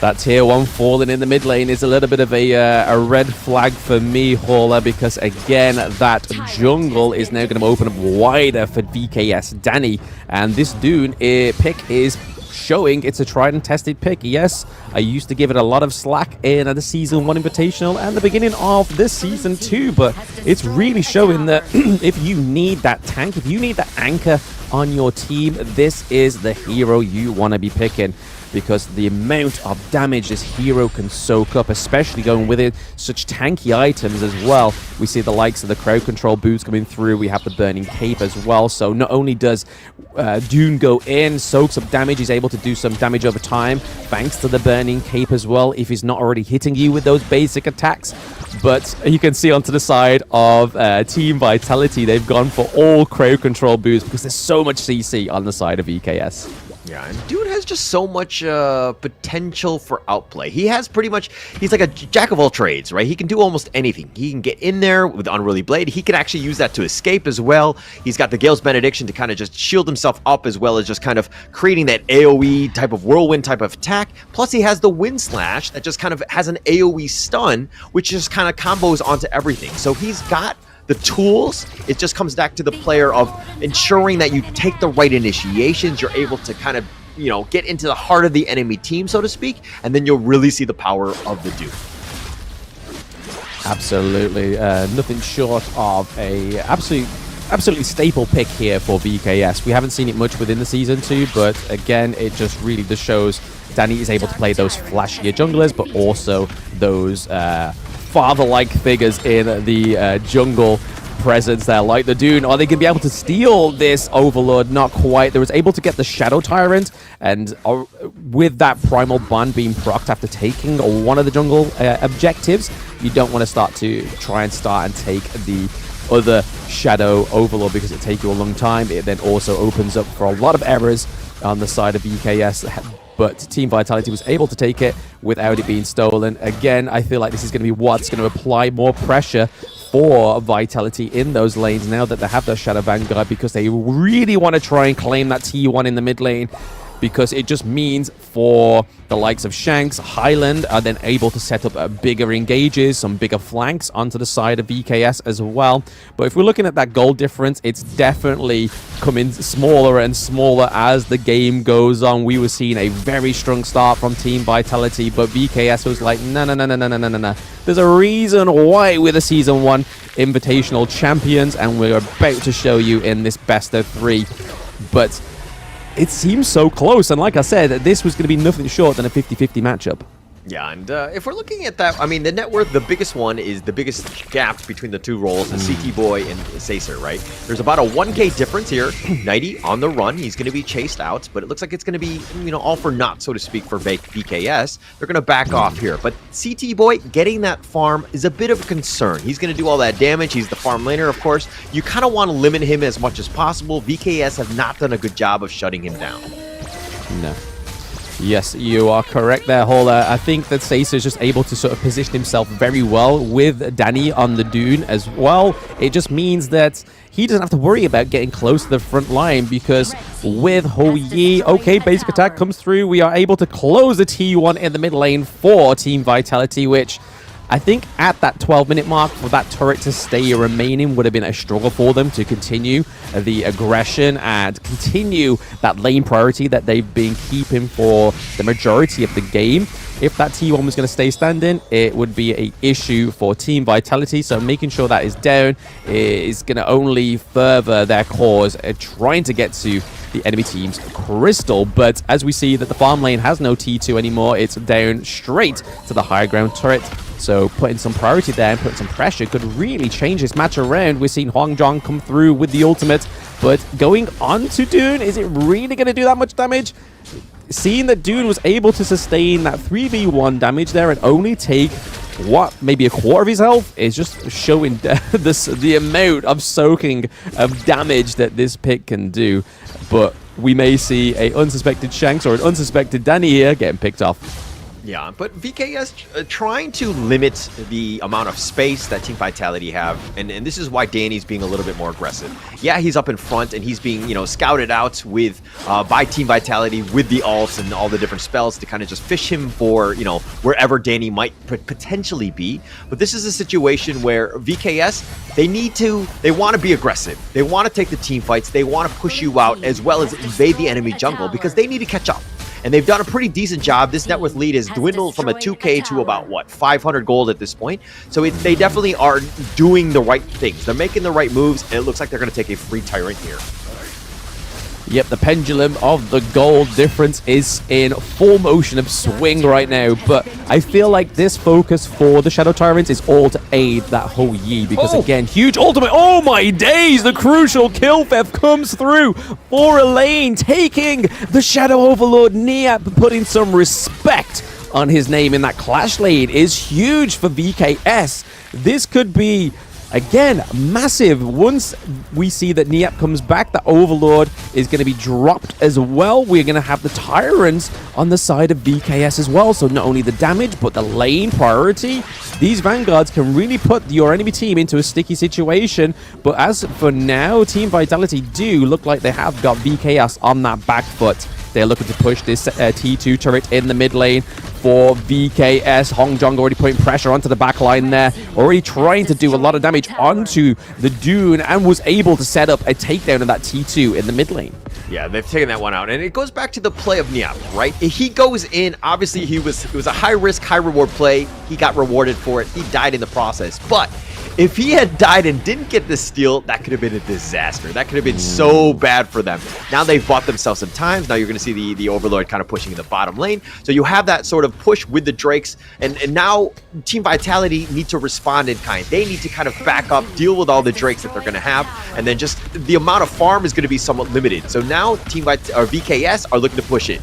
That tier 1 falling in the mid lane is a little bit of a red flag for me, Hauler, because again, that jungle is now going to open up wider for VKS Danny. And this Dune pick is showing it's a tried and tested pick. Yes, I used to give it a lot of slack in the Season 1 Invitational and the beginning of this Season 2, but it's really showing that if you need that tank, if you need that anchor on your team, this is the hero you want to be picking. because the amount of damage this hero can soak up, especially going with it such tanky items as well. We see the likes of the crowd control boots coming through. We have the burning cape as well. So not only does Dune go in, soaks up damage, he's able to do some damage over time thanks to the burning cape as well, if he's not already hitting you with those basic attacks. But you can see onto the side of Team Vitality, they've gone for all crowd control boots because there's so much CC on the side of VKS. Yeah, and Dude has just so much potential for outplay. He has pretty much, he's like a jack of all trades, right? He can do almost anything. He can get in there with the Unruly Blade. He can actually use that to escape as well. He's got the Gale's Benediction to kind of just shield himself up, as well as just kind of creating that AoE type of whirlwind type of attack. Plus he has the Wind Slash that just kind of has an AoE stun, which just kind of combos onto everything. So he's got the tools. It just comes back to the player of ensuring that you take the right initiations. You're able to kind of, you know, get into the heart of the enemy team, so to speak, and then you'll really see the power of the Duke. Absolutely. Nothing short of a absolutely staple pick here for VKS. We haven't seen it much within the Season 2, but again, it just really just shows Danny is able to play those flashier junglers, but also those father-like figures in the jungle presence there, like the Dune. Are they going to be able to steal this Overlord? Not quite. They was able to get the Shadow Tyrant, and with that Primal Bond being procced after taking one of the jungle objectives, you don't want to try and take the other Shadow Overlord because it takes you a long time. It then also opens up for a lot of errors on the side of VKS. But Team Vitality was able to take it without it being stolen. Again, I feel like this is going to be what's going to apply more pressure for Vitality in those lanes now that they have their Shadow Vanguard, because they really want to try and claim that T1 in the mid lane, because it just means for the likes of Shanks, Highland are then able to set up bigger engages, some bigger flanks onto the side of VKS as well. But if we're looking at that goal difference, it's definitely coming smaller and smaller as the game goes on. We were seeing a very strong start from Team Vitality, but VKS was like, no. There's a reason why we're the Season 1 Invitational champions, and we're about to show you in this best of 3. But it seems so close, and like I said, this was going to be nothing short than a 50-50 matchup. Yeah, and if we're looking at that, I mean, the net worth, the biggest one is the biggest gap between the two roles, the CT Boy and Sacer, right? There's about a 1k difference here. Nighty on the run. He's going to be chased out, but it looks like it's going to be, you know, all for naught, so to speak, for VKS. They're going to back off here, but CT Boy getting that farm is a bit of a concern. He's going to do all that damage. He's the farm laner, of course. You kind of want to limit him as much as possible. VKS have not done a good job of shutting him down. No. Yes, you are correct there, Holler. I think that Sacer is just able to sort of position himself very well with Danny on the Dune as well. It just means that he doesn't have to worry about getting close to the front line, because with Ho Yi, okay, basic attack comes through. We are able to close the T1 in the mid lane for Team Vitality, which I think at that 12-minute mark, for that turret to stay remaining would have been a struggle for them to continue the aggression and continue that lane priority that they've been keeping for the majority of the game. If that T1 was going to stay standing, it would be an issue for Team Vitality. So making sure that is down is going to only further their cause trying to get to the enemy team's crystal. But as we see that the farm lane has no T2 anymore, it's down straight to the high ground turret. So putting some priority there and putting some pressure could really change this match around. We're seeing Huang Zhong come through with the ultimate, but going on to Dune, is it really going to do that much damage? Seeing that Dune was able to sustain that 3v1 damage there and only take, what, maybe a quarter of his health, is just showing the amount of soaking of damage that this pick can do. But we may see a unsuspected Shanks or an unsuspected Danny here getting picked off. Yeah, but VKS trying to limit the amount of space that Team Vitality have, and this is why Danny's being a little bit more aggressive. Yeah, he's up in front, and he's being, you know, scouted out with by Team Vitality with the ults and all the different spells to kind of just fish him for, you know, wherever Danny might potentially be. But this is a situation where VKS, they want to be aggressive. They want to take the team fights. They want to push you out as well as invade the enemy jungle, because they need to catch up. And they've done a pretty decent job. This net worth lead has dwindled from a 2k to about, what, 500 gold at this point. So they definitely are doing the right things. They're making the right moves, and it looks like they're going to take a free Tyrant here. Yep, the pendulum of the gold difference is in full motion of swing right now, but I feel like this focus for the Shadow Tyrants is all to aid that whole Yi, because again, huge ultimate. Oh my days, the crucial kill theft comes through for Elaine, taking the Shadow Overlord. Niap putting some respect on his name in that clash lane is huge for VKS. This could be, again, massive. Once we see that Niap comes back, the Overlord is going to be dropped as well. We're going to have the Tyrants on the side of VKS as well. So not only the damage, but the lane priority. These Vanguards can really put your enemy team into a sticky situation. But as for now, Team Vitality do look like they have got VKS on that back foot. They're looking to push this T2 turret in the mid lane for VKS. Hong Jong already putting pressure onto the back line there. Already trying to do a lot of damage onto the Dune and was able to set up a takedown of that T2 in the mid lane. Yeah, they've taken that one out. And it goes back to the play of Niap, right? He goes in. Obviously, it was a high-risk, high-reward play. He got rewarded for it. He died in the process. But if he had died and didn't get the steal, that could have been a disaster. That could have been so bad for them. Now they've bought themselves some time. Now you're going to see the Overlord kind of pushing in the bottom lane. So you have that sort of push with the Drakes. And now Team Vitality need to respond in kind. They need to kind of back up, deal with all the Drakes that they're going to have. And then just the amount of farm is going to be somewhat limited. So now VKS are looking to push it.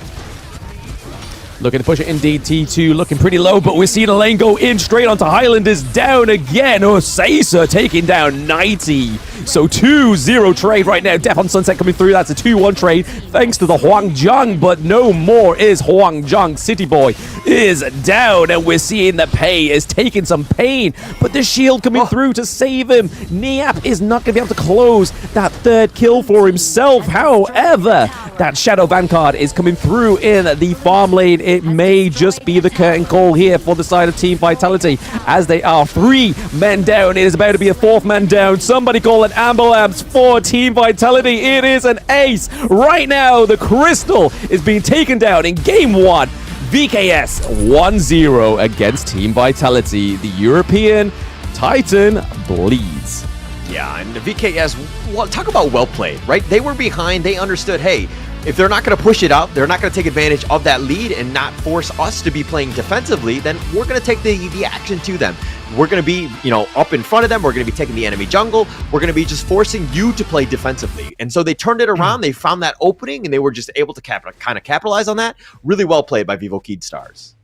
Looking to push it indeed. T2 looking pretty low, but we're seeing a lane go in straight onto Highlanders. Down again. Osasa taking down 90. So 2-0 trade right now. Death on Sunset coming through. That's a 2-1 trade thanks to the Huangjong, but no more is Huangjong. City Boy is down, and we're seeing that Pei is taking some pain, but the shield coming through to save him. Niap is not going to be able to close that third kill for himself. However, that Shadow Vanguard is coming through in the farm lane. It may just be the curtain call here for the side of Team Vitality, as they are 3 men down. It is about to be a 4th man down. Somebody call an ambulance for Team Vitality. It is an ace. Right now, the Crystal is being taken down in Game 1. VKS 1-0 against Team Vitality. The European Titan bleeds. Yeah, and the VKS, well, talk about well played, right? They were behind. They understood, hey, if they're not going to push it out, they're not going to take advantage of that lead and not force us to be playing defensively, then we're going to take the action to them. We're going to be, up in front of them. We're going to be taking the enemy jungle. We're going to be just forcing you to play defensively. And so they turned it around. They found that opening, and they were just able to kind of capitalize on that. Really well played by Vivo Kid Stars.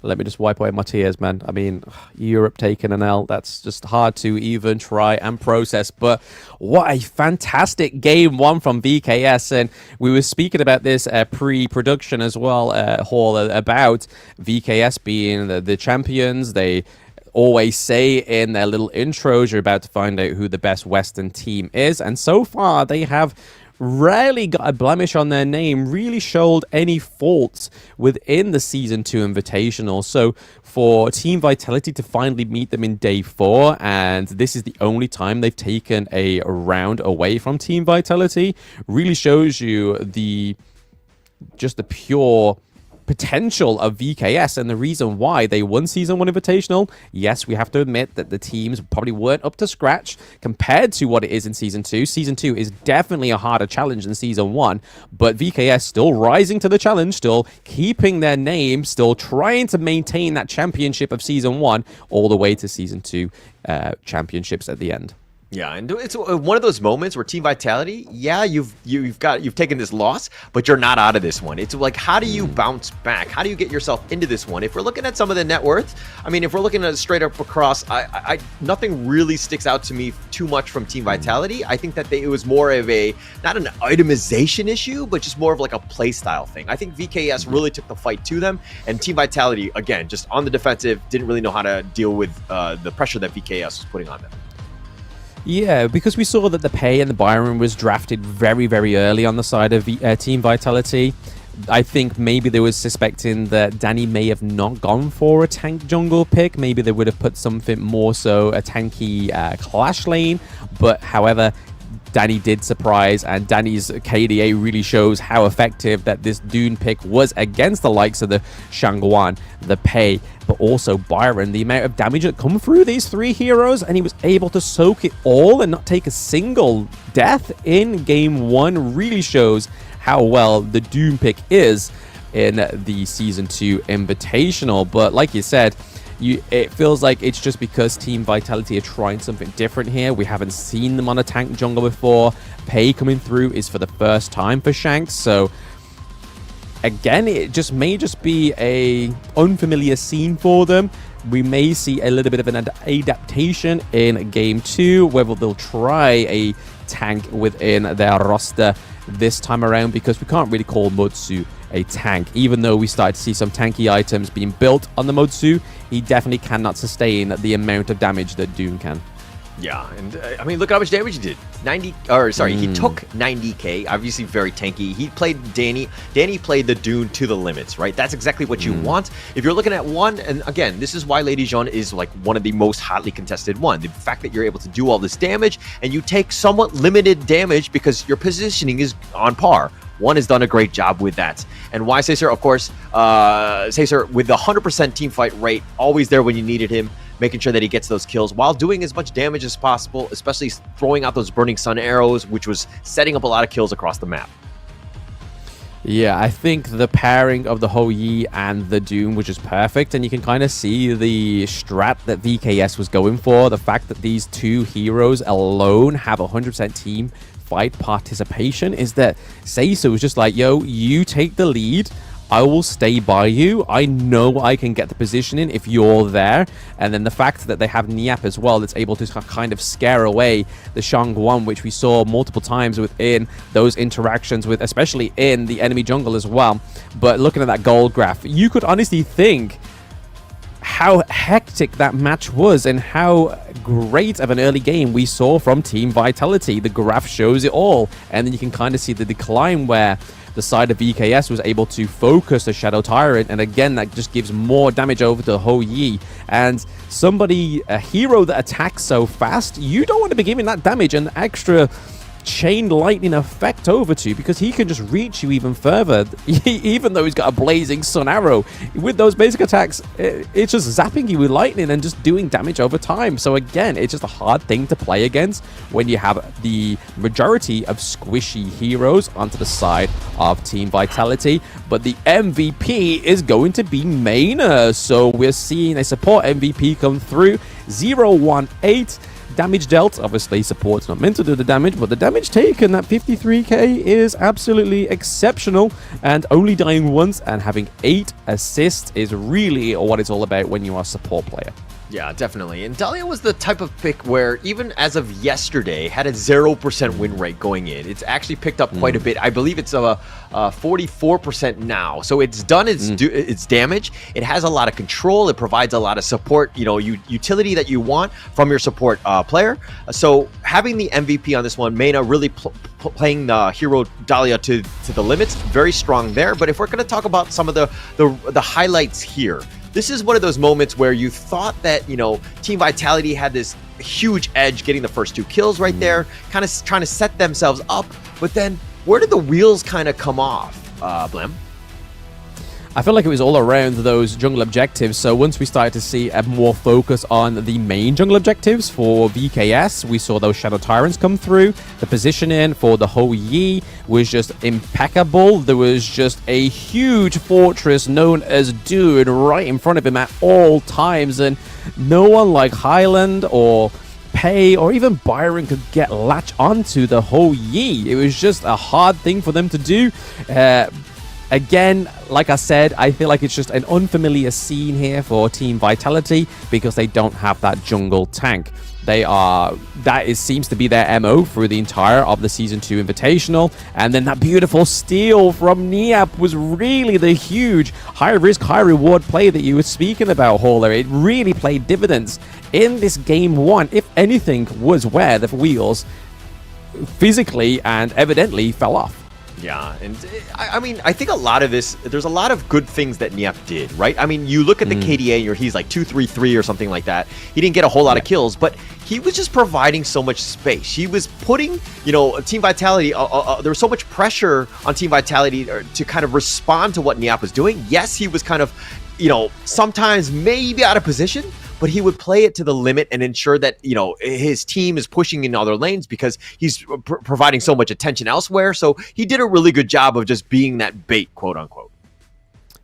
Let me just wipe away my tears, man. I mean, Europe taking an L. That's just hard to even try and process. But what a fantastic Game 1 from VKS. And we were speaking about this pre-production as well, Hall, about VKS being the champions. They always say in their little intros, you're about to find out who the best Western team is. And so far, they have rarely got a blemish on their name, really showed any faults within the Season 2 Invitational. So for Team Vitality to finally meet them in Day 4, and this is the only time they've taken a round away from Team Vitality, really shows you just the pure potential of VKS and the reason why they won Season 1 Invitational. Yes, we have to admit that the teams probably weren't up to scratch compared to what it is in Season 2. Season 2 is definitely a harder challenge than Season 1, but VKS still rising to the challenge, still keeping their name, still trying to maintain that championship of Season 1 all the way to Season 2 championships at the end. Yeah, and it's one of those moments where Team Vitality, yeah, you've taken this loss, but you're not out of this one. It's like, how do you bounce back? How do you get yourself into this one? If we're looking at some of the net worth, I mean, if we're looking at it straight up across, nothing really sticks out to me too much from Team Vitality. I think that it was more of not an itemization issue, but just more of like a play style thing. I think VKS really took the fight to them, and Team Vitality, again, just on the defensive, didn't really know how to deal with the pressure that VKS was putting on them. Yeah, because we saw that the Pei and the Byron was drafted very, very early on the side of Team Vitality. I think maybe they were suspecting that Danny may have not gone for a tank jungle pick. Maybe they would have put something more so a tanky clash lane. But however, Danny did surprise, and Danny's KDA really shows how effective that this Dune pick was against the likes of the Shangguan, the Pei, but also Byron. The amount of damage that come through these three heroes, and he was able to soak it all and not take a single death in game 1 really shows how well the Dune pick is in the Season 2 Invitational. But like you said, it feels like it's just because Team Vitality are trying something different here. We haven't seen them on a tank jungle before. Pei coming through is for the first time for Shanks, so again, it may just be a unfamiliar scene for them. We may see a little bit of an adaptation in game 2, whether they'll try a tank within their roster this time around, because we can't really call Motsu a tank. Even though we started to see some tanky items being built on the Motsu, he definitely cannot sustain the amount of damage that Dune can. Yeah, and I mean, look at how much damage he did. He took 90k, obviously very tanky. He played Danny. Danny played the Dune to the limits, right? That's exactly what you want. If you're looking at one, and again, this is why Lady Jeanne is like one of the most hotly contested one. The fact that you're able to do all this damage, and you take somewhat limited damage because your positioning is on par. One has done a great job with that. And why Caesar, of course, Caesar with the 100% team fight rate, always there when you needed him, making sure that he gets those kills while doing as much damage as possible, especially throwing out those burning sun arrows, which was setting up a lot of kills across the map. Yeah, I think the pairing of the Hou Yi and the Doom was just perfect, and you can kind of see the strat that VKS was going for. The fact that these two heroes alone have 100% team fight participation is that Seisu was just like, yo, you take the lead, I will stay by you. I know I can get the positioning if you're there. And then the fact that they have Niap as well, that's able to kind of scare away the Shangguan, which we saw multiple times within those interactions with, especially in the enemy jungle as well. But looking at that gold graph, you could honestly think how hectic that match was and how great of an early game we saw from Team Vitality. The graph shows it all. And then you can kind of see the decline where the side of VKS was able to focus the Shadow Tyrant, and again, that just gives more damage over to Hou Yi. And a hero that attacks so fast, you don't want to be giving that damage an extra chain lightning effect over to, because he can just reach you even further, even though he's got a blazing sun arrow. With those basic attacks, it's just zapping you with lightning and just doing damage over time. So again, it's just a hard thing to play against when you have the majority of squishy heroes onto the side of Team Vitality. But the MVP is going to be Maina, so we're seeing a support MVP come through. 018 damage dealt. Obviously, support's not meant to do the damage, but the damage taken, that 53k, is absolutely exceptional. And only dying once and having 8 assists is really what it's all about when you are a support player. Yeah, definitely. And Dahlia was the type of pick where, even as of yesterday, had a 0% win rate going in. It's actually picked up quite a bit. I believe it's a 44% now. So it's done its damage. It has a lot of control. It provides a lot of support, utility that you want from your support player. So having the MVP on this one, Maina really playing the hero Dahlia to the limits, very strong there. But if we're going to talk about some of the highlights here, this is one of those moments where you thought that, Team Vitality had this huge edge getting the first 2 kills right there, kind of trying to set themselves up. But then where did the wheels kind of come off, Blem? I feel like it was all around those jungle objectives. So once we started to see a more focus on the main jungle objectives for VKS, we saw those Shadow Tyrants come through. The positioning for the Hou Yi was just impeccable. There was just a huge fortress known as Dune right in front of him at all times. And no one like Highland or Pei or even Byron could latch onto the Hou Yi. It was just a hard thing for them to do. Again, like I said, I feel like it's just an unfamiliar scene here for Team Vitality because they don't have that jungle tank. Seems to be their MO through the entire of the Season 2 Invitational. And then that beautiful steal from Niap was really the huge high-risk, high-reward play that you were speaking about, Hauler. It really played dividends in this Game 1, if anything, was where the wheels physically and evidently fell off. Yeah, and I mean, I think a lot of this, there's a lot of good things that Niap did, right? I mean, you look at the KDA, he's like 2-3-3 or something like that. He didn't get a whole lot of kills, but he was just providing so much space. He was putting, Team Vitality, there was so much pressure on Team Vitality to kind of respond to what Niap was doing. Yes, he was kind of, sometimes maybe out of position, but he would play it to the limit and ensure that, his team is pushing in other lanes because he's providing so much attention elsewhere. So he did a really good job of just being that bait, quote unquote.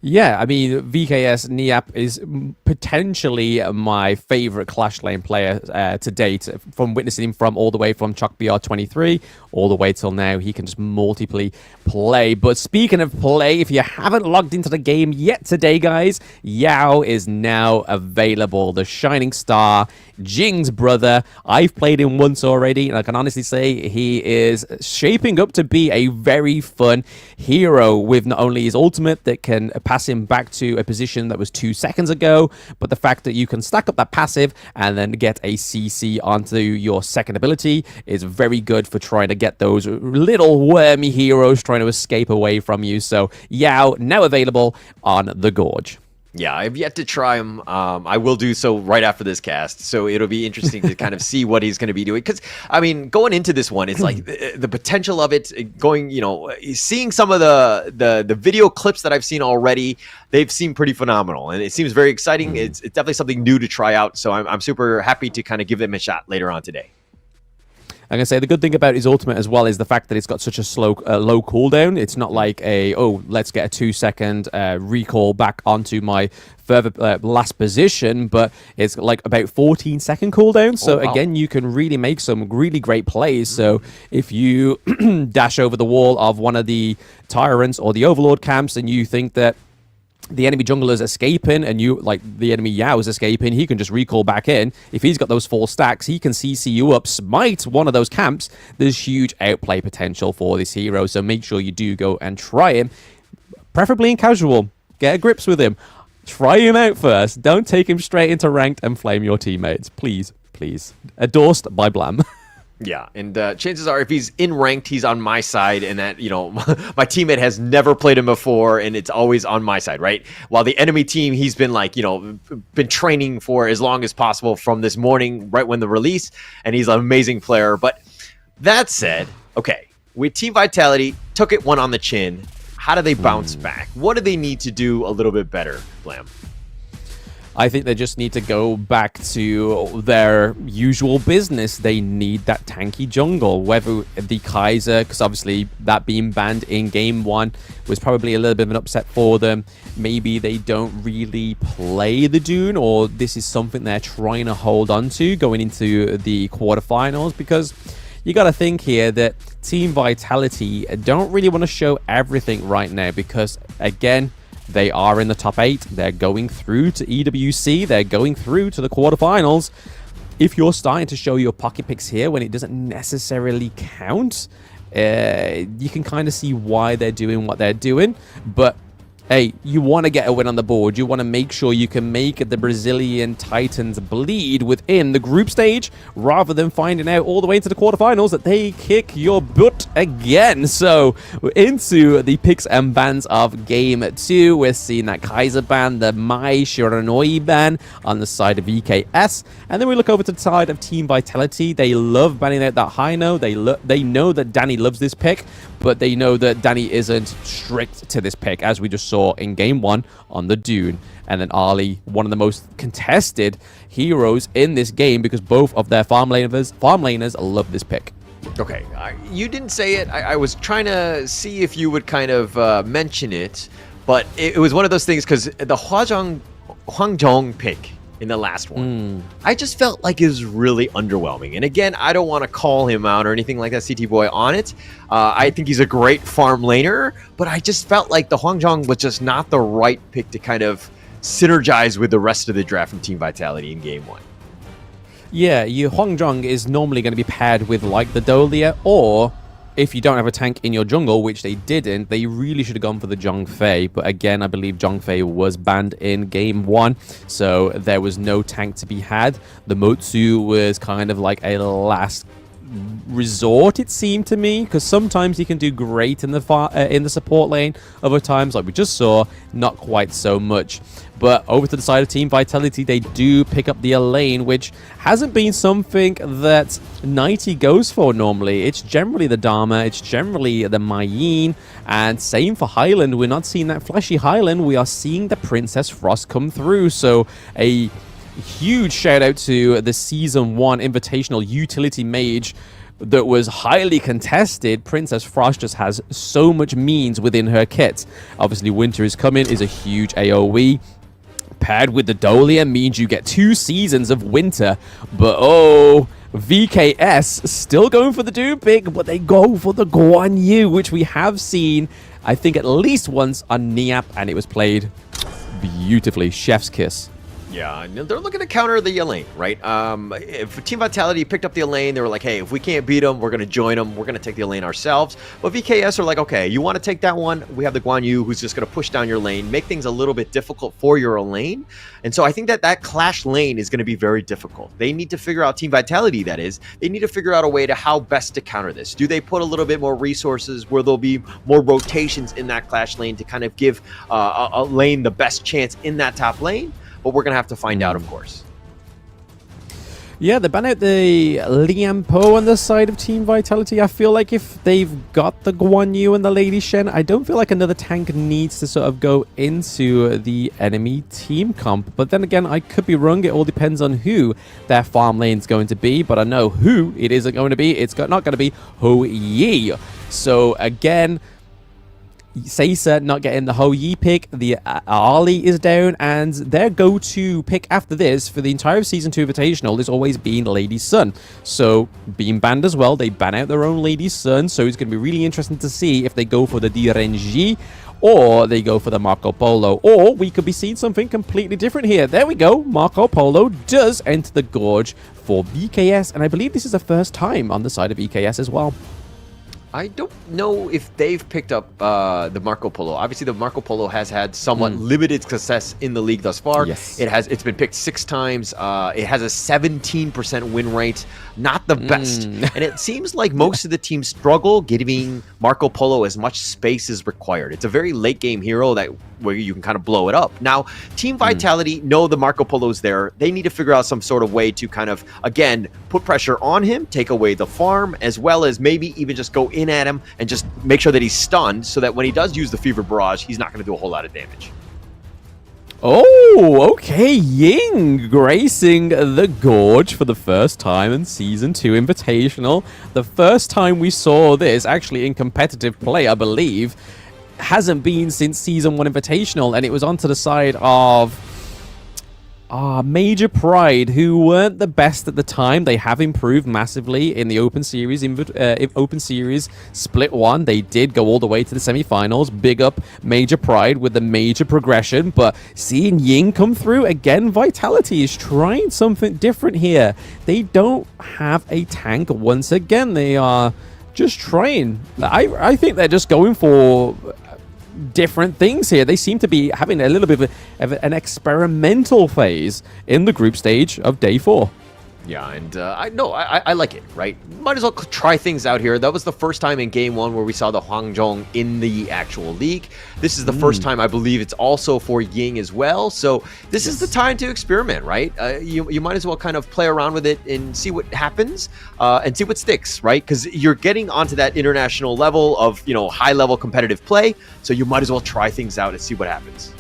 Yeah, I mean, VKS Niap is potentially my favorite Clash Lane player to date, from witnessing him from all the way from Chuck BR23 all the way till now. He can just multiply play. But speaking of play, if you haven't logged into the game yet today, guys, Yao is now available. The Shining Star, Jing's brother. I've played him once already, and I can honestly say he is shaping up to be a very fun hero with not only his ultimate that can pass him back to a position that was 2 seconds ago, but the fact that you can stack up that passive and then get a CC onto your second ability is very good for trying to get those little wormy heroes trying to escape away from you. So Yao now available on the Gorge. Yeah, I've yet to try him. I will do so right after this cast. So it'll be interesting to kind of see what he's going to be doing. Because, I mean, going into this one, it's like the potential of it going, seeing some of the video clips that I've seen already, they've seemed pretty phenomenal. And it seems very exciting. It's definitely something new to try out. So I'm super happy to kind of give them a shot later on today. I'm going to say the good thing about his ultimate as well is the fact that it's got such a low cooldown. It's not like let's get a 2 second recall back onto my further last position, but it's like about 14-second cooldown. So again, you can really make some really great plays. So if you dash over the wall of one of the tyrants or the overlord camps and you think that the enemy jungler is escaping and the enemy Yao is escaping, he can just recall back in. If he's got those 4 stacks, he can CC you up, smite one of those camps. There's huge outplay potential for this hero, so make sure you do go and try him, preferably in casual. Get a grips with him. Try him out first. Don't take him straight into ranked and flame your teammates. Please, please. Endorsed by Blam. Yeah, and chances are if he's in ranked, he's on my side, and that, my teammate has never played him before, and it's always on my side, right? While the enemy team, he's been been training for as long as possible from this morning, right when the release, and he's an amazing player. But that said, okay, with Team Vitality, took it one on the chin. How do they bounce back? What do they need to do a little bit better, Blam? I think they just need to go back to their usual business. They need that tanky jungle, whether the Kaiser, because obviously that being banned in game 1 was probably a little bit of an upset for them. Maybe they don't really play the Dune, or this is something they're trying to hold on to going into the quarterfinals, because you got to think here that Team Vitality don't really want to show everything right now, because again, they are in the top 8. They're going through to EWC. They're going through to the quarterfinals. If you're starting to show your pocket picks here when it doesn't necessarily count, you can kind of see why they're doing what they're doing. But hey, you want to get a win on the board. You want to make sure you can make the Brazilian Titans bleed within the group stage, rather than finding out all the way into the quarterfinals that they kick your butt again. So we're into the picks and bans of game 2. We're seeing that Kaiser ban, the Mai Shiranoi ban on the side of VKS. And then we look over to the side of Team Vitality. They love banning out that Hino. They know that Danny loves this pick, but they know that Danny isn't strict to this pick, as we just saw in game 1 on the Dune. And then Ali, one of the most contested heroes in this game, because both of their farm laners love this pick. Okay, you didn't say it. I was trying to see if you would kind of mention it, but it was one of those things, because the Huangjong pick in the last one, I just felt like it was really underwhelming. And again, I don't want to call him out or anything like that, CT Boy, on it. I think he's a great farm laner, but I just felt like the Huangjong was just not the right pick to kind of synergize with the rest of the draft from Team Vitality in game 1. Yeah, your Huangjong is normally going to be paired with like the Dolia, or if you don't have a tank in your jungle, which they didn't, they really should have gone for the Zhongfei. But again, I believe Zhongfei was banned in game 1, so there was no tank to be had. The Motsu was kind of like a last resort, it seemed to me, because sometimes he can do great in the support lane. Other times, like we just saw, not quite so much. But over to the side of Team Vitality, they do pick up the lane, which hasn't been something that Nighty goes for normally. It's generally the Dharma, it's generally the Mayeen, and same for Highland. We're not seeing that flashy Highland, we are seeing the Princess Frost come through. So a huge shout out to the Season 1 Invitational Utility Mage that was highly contested. Princess Frost just has so much means within her kit. Obviously, Winter is Coming is a huge AoE. Paired with the Dolia means you get 2 seasons of Winter. But oh, VKS still going for the Doom pick, but they go for the Guan Yu, which we have seen, I think, at least once on Niap, and it was played beautifully. Chef's kiss. Yeah, they're looking to counter the lane, right? If Team Vitality picked up the lane, they were like, hey, if we can't beat them, we're going to join them. We're going to take the lane ourselves. But VKS are like, okay, you want to take that one? We have the Guan Yu who's just going to push down your lane, make things a little bit difficult for your lane. And so I think that clash lane is going to be very difficult. They need to figure out, Team Vitality that is, they need to figure out a way to how best to counter this. Do they put a little bit more resources where there'll be more rotations in that clash lane to kind of give a lane the best chance in that top lane? But we're going to have to find out, of course. Yeah, they ban out the Liam Po on the side of Team Vitality. I feel like if they've got the Guan Yu and the Lady Shen, I don't feel like another tank needs to sort of go into the enemy team comp. But then again, I could be wrong. It all depends on who their farm lane's going to be. But I know who it isn't going to be. It's not going to be Ho Yi. So again, Seiza not getting the Ho Yi pick, the Ali is down, and their go-to pick after this for the entire Season 2 Invitational has always been Lady Sun. So, being banned as well, they ban out their own Lady Sun, so it's going to be really interesting to see if they go for the Direnji or they go for the Marco Polo, or we could be seeing something completely different here. There we go, Marco Polo does enter the Gorge for VKS, and I believe this is the first time on the side of VKS as well. I don't know if they've picked up the Marco Polo. Obviously, the Marco Polo has had somewhat limited success in the league thus far. Yes. It's been picked 6 times. It has a 17% win rate. Not the best. And it seems like most of the teams struggle giving Marco Polo as much space as required. It's a very late game hero where you can kind of blow it up. Now, Team Vitality know the Marco Polo's there. They need to figure out some sort of way to kind of, again, put pressure on him, take away the farm, as well as maybe even just go in at him and just make sure that he's stunned so that when he does use the Fever Barrage, he's not going to do a whole lot of damage. Oh, okay, Ying gracing the Gorge for the first time in Season 2 Invitational. The first time we saw this, actually in competitive play, I believe, hasn't been since Season 1 Invitational, and it was onto the side of Major Pride, who weren't the best at the time. They have improved massively in the Open Series. Open Series Split 1, they did go all the way to the semi-finals. Big up Major Pride with the major progression. But seeing Ying come through, again, Vitality is trying something different here. They don't have a tank once again. They are just trying. I think they're just going for different things here. They seem to be having a little bit of an experimental phase in the group stage of day 4. Yeah, and I like it, right? Might as well try things out here. That was the first time in Game 1 where we saw the Huangzhong in the actual league. This is the first time, I believe it's also for Ying as well. So this is the time to experiment, right? You might as well kind of play around with it and see what happens and see what sticks, right? Because you're getting onto that international level of, high-level competitive play. So you might as well try things out and see what happens.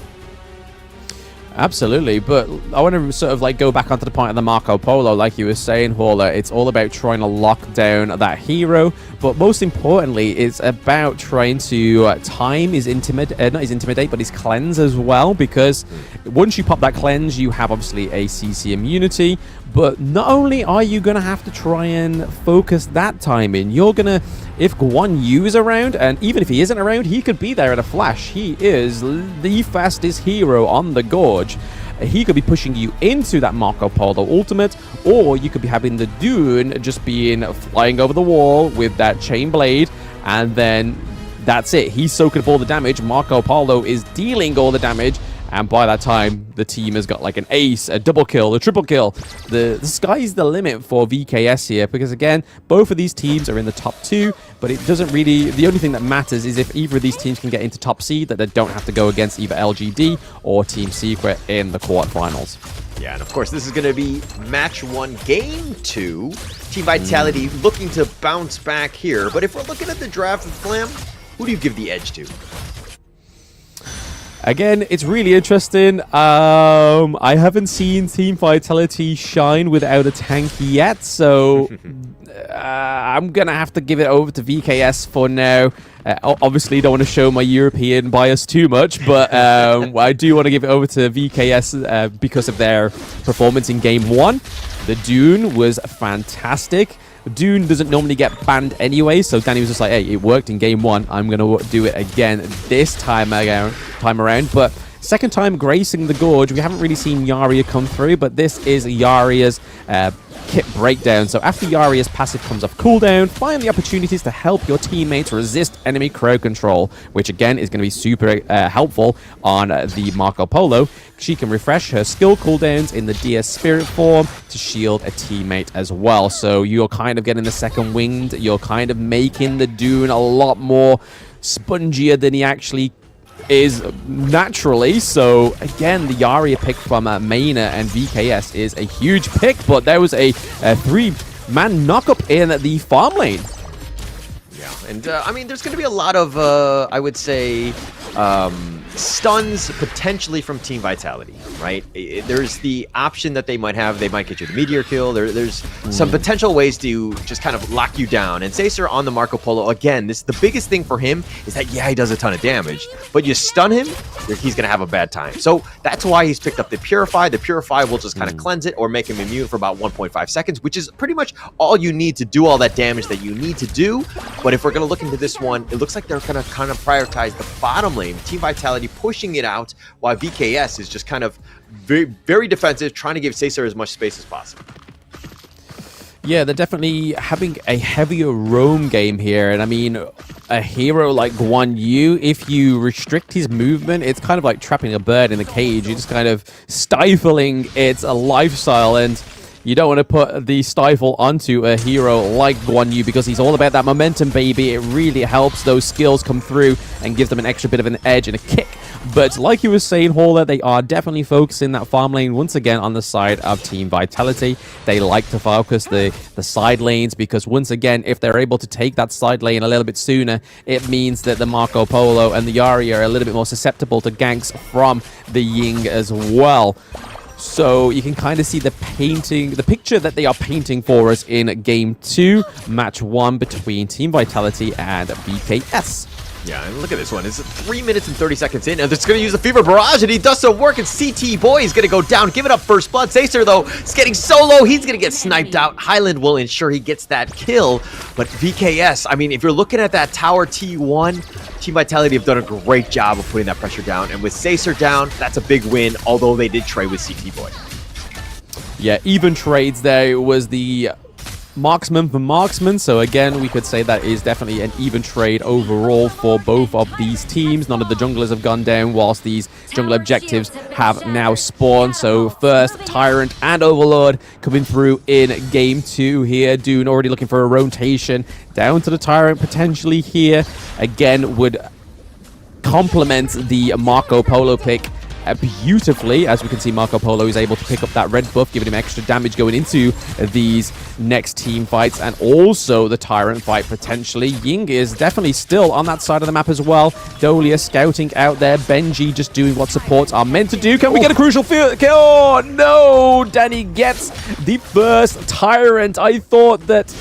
Absolutely, but I want to sort of go back onto the point of the Marco Polo, like you were saying, Hauler. It's all about trying to lock down that hero, but most importantly, it's about trying to time his not his intimidate, but his cleanse as well, because once you pop that cleanse, you have obviously a CC immunity, but not only are you going to have to try and focus that time in, you're going to, if Guan Yu is around, and even if he isn't around, he could be there at a flash. He is the fastest hero on the Gorge. He could be pushing you into that Marco Polo ultimate, or you could be having the Dune just flying over the wall with that chain blade, and then that's it. He's soaking up all the damage. Marco Polo is dealing all the damage, and by that time, the team has got like an ace, a double kill, a triple kill. The sky's the limit for VKS here, because again, both of these teams are in the top 2, but it doesn't really, the only thing that matters is if either of these teams can get into top seed, that they don't have to go against either LGD or Team Secret in the quarterfinals. Yeah, and of course, this is going to be match 1, game 2. Team Vitality looking to bounce back here. But if we're looking at the draft of Flam, who do you give the edge to? Again, it's really interesting. I haven't seen Team Vitality shine without a tank yet, so I'm going to have to give it over to VKS for now. Obviously, don't want to show my European bias too much, but I do want to give it over to VKS because of their performance in Game 1. The Dune was fantastic. Dune doesn't normally get banned anyway, so Danny was just like, hey, it worked in Game 1. I'm going to do it again this time around. But second time gracing the Gorge, we haven't really seen Yaria come through, but this is Yaria's kit breakdown. So after Yaria's passive comes off cooldown, find the opportunities to help your teammates resist enemy crow control, which again is going to be super helpful on the Marco Polo. She can refresh her skill cooldowns in the DS Spirit form to shield a teammate as well. So you're kind of getting the second winged. You're kind of making the Dune a lot more spongier than he actually is naturally. So again, the Yaria pick from Maina and VKS is a huge pick, but there was a 3-man knockup in the farm lane. Yeah, and I mean, there's going to be a lot of, I would say, stuns potentially from Team Vitality, right? There's the option that they might have. They might get you the meteor kill. There's some potential ways to just kind of lock you down. And Caesar on the Marco Polo, again, the biggest thing for him is that, yeah, he does a ton of damage, but you stun him, he's going to have a bad time. So that's why he's picked up the Purify. The Purify will just kind of cleanse it or make him immune for about 1.5 seconds, which is pretty much all you need to do all that damage that you need to do. But if we're going to look into this one, it looks like they're going to kind of prioritize the bottom lane. Team Vitality pushing it out, while VKS is just kind of very, very defensive, trying to give Caesar as much space as possible. Yeah, they're definitely having a heavier roam game here. And I mean, a hero like Guan Yu, if you restrict his movement, it's kind of like trapping a bird in a cage. You're just kind of stifling its lifestyle, and you don't want to put the stifle onto a hero like Guan Yu because he's all about that momentum, baby. It really helps those skills come through and gives them an extra bit of an edge and a kick. But like you were saying, Hauler, they are definitely focusing that farm lane once again on the side of Team Vitality. They like to focus the side lanes because once again, if they're able to take that side lane a little bit sooner, it means that the Marco Polo and the Yari are a little bit more susceptible to ganks from the Ying as well. So you can kind of see the picture that they are painting for us in Game 2, Match 1 between Team Vitality and VKS. Yeah, and look at this one. It's 3 minutes and 30 seconds in, and it's going to use the Fever Barrage, and he does some work, and CT Boy is going to go down, giving up first blood. Caesar, though, is getting so low, he's going to get sniped out. Highland will ensure he gets that kill, but VKS, I mean, if you're looking at that tower T1, Team Vitality have done a great job of putting that pressure down, and with Caesar down, that's a big win, although they did trade with CT Boy. Yeah, even trades there. Was the marksman for marksman, so again we could say that is definitely an even trade overall for both of these teams. None of the junglers have gone down whilst these jungle objectives have now spawned. So first Tyrant and Overlord coming through in Game 2 here. Dune already looking for a rotation down to the Tyrant potentially here. Again would complement the Marco Polo pick beautifully. As we can see, Marco Polo is able to pick up that red buff, giving him extra damage going into these next team fights, and also the Tyrant fight potentially. Ying is definitely still on that side of the map as well. Dolia scouting out there. Benji just doing what supports are meant to do. Can we get a crucial kill? Oh, no! Danny gets the first Tyrant. I thought that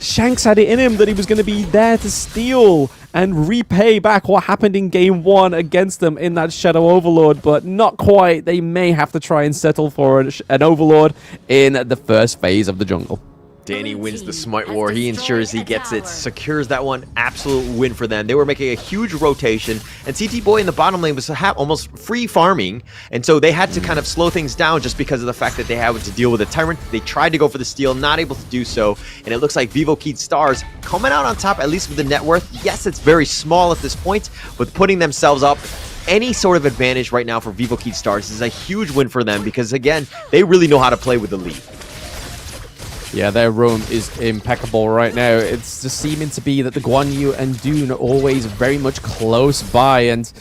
Shanks had it in him, that he was going to be there to steal and repay back what happened in Game 1 against them in that Shadow Overlord, but not quite. They may have to try and settle for an Overlord in the first phase of the jungle. Danny wins the Smite War. He ensures he gets it, secures that one. Absolute win for them. They were making a huge rotation, and CT Boy in the bottom lane was almost free farming, and so they had to kind of slow things down just because of the fact that they had to deal with a Tyrant. They tried to go for the steal, not able to do so, and it looks like Vivo Keyed Stars coming out on top, at least with the net worth. Yes, it's very small at this point, but putting themselves up any sort of advantage right now for Vivo Kid Stars is a huge win for them because, again, they really know how to play with the lead. Yeah, their roam is impeccable right now. It's just seeming to be that the Guan Yu and Dune are always very much close by, and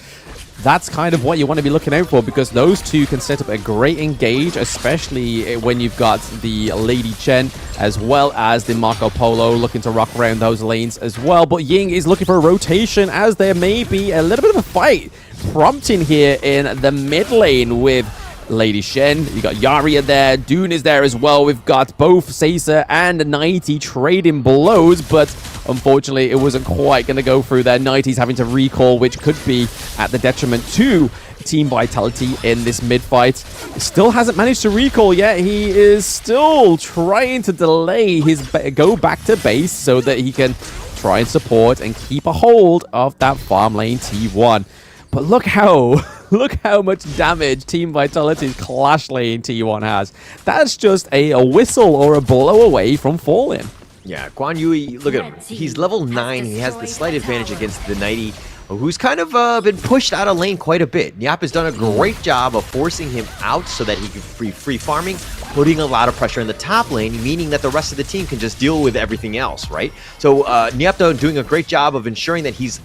that's kind of what you want to be looking out for because those two can set up a great engage, especially when you've got the Lady Chen as well as the Marco Polo looking to rock around those lanes as well. But Ying is looking for a rotation as there may be a little bit of a fight prompting here in the mid lane with Lady Shen. You got Yaria there. Dune is there as well. We've got both Seiza and Nighty trading blows, but unfortunately it wasn't quite going to go through there. Nighty's having to recall, which could be at the detriment to Team Vitality in this mid fight. Still hasn't managed to recall yet. He is still trying to delay his go back to base so that he can try and support and keep a hold of that farm lane T1. But look how much damage Team Vitality's Clash Lane T1 has. That's just a whistle or a blow away from falling. Yeah, Guan Yu, look at him. He's level 9. He has the slight advantage against the Nighty, who's kind of been pushed out of lane quite a bit. Nyap has done a great job of forcing him out so that he can free farming, putting a lot of pressure in the top lane, meaning that the rest of the team can just deal with everything else, right? So Nyap doing a great job of ensuring that he's,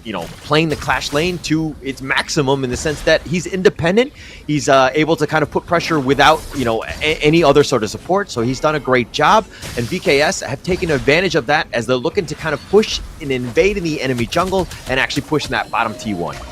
playing the Clash lane to its maximum in the sense that he's independent. He's able to kind of put pressure without, any other sort of support. So he's done a great job. And VKS have taken advantage of that as they're looking to kind of push and invade in the enemy jungle and actually push that bottom T1.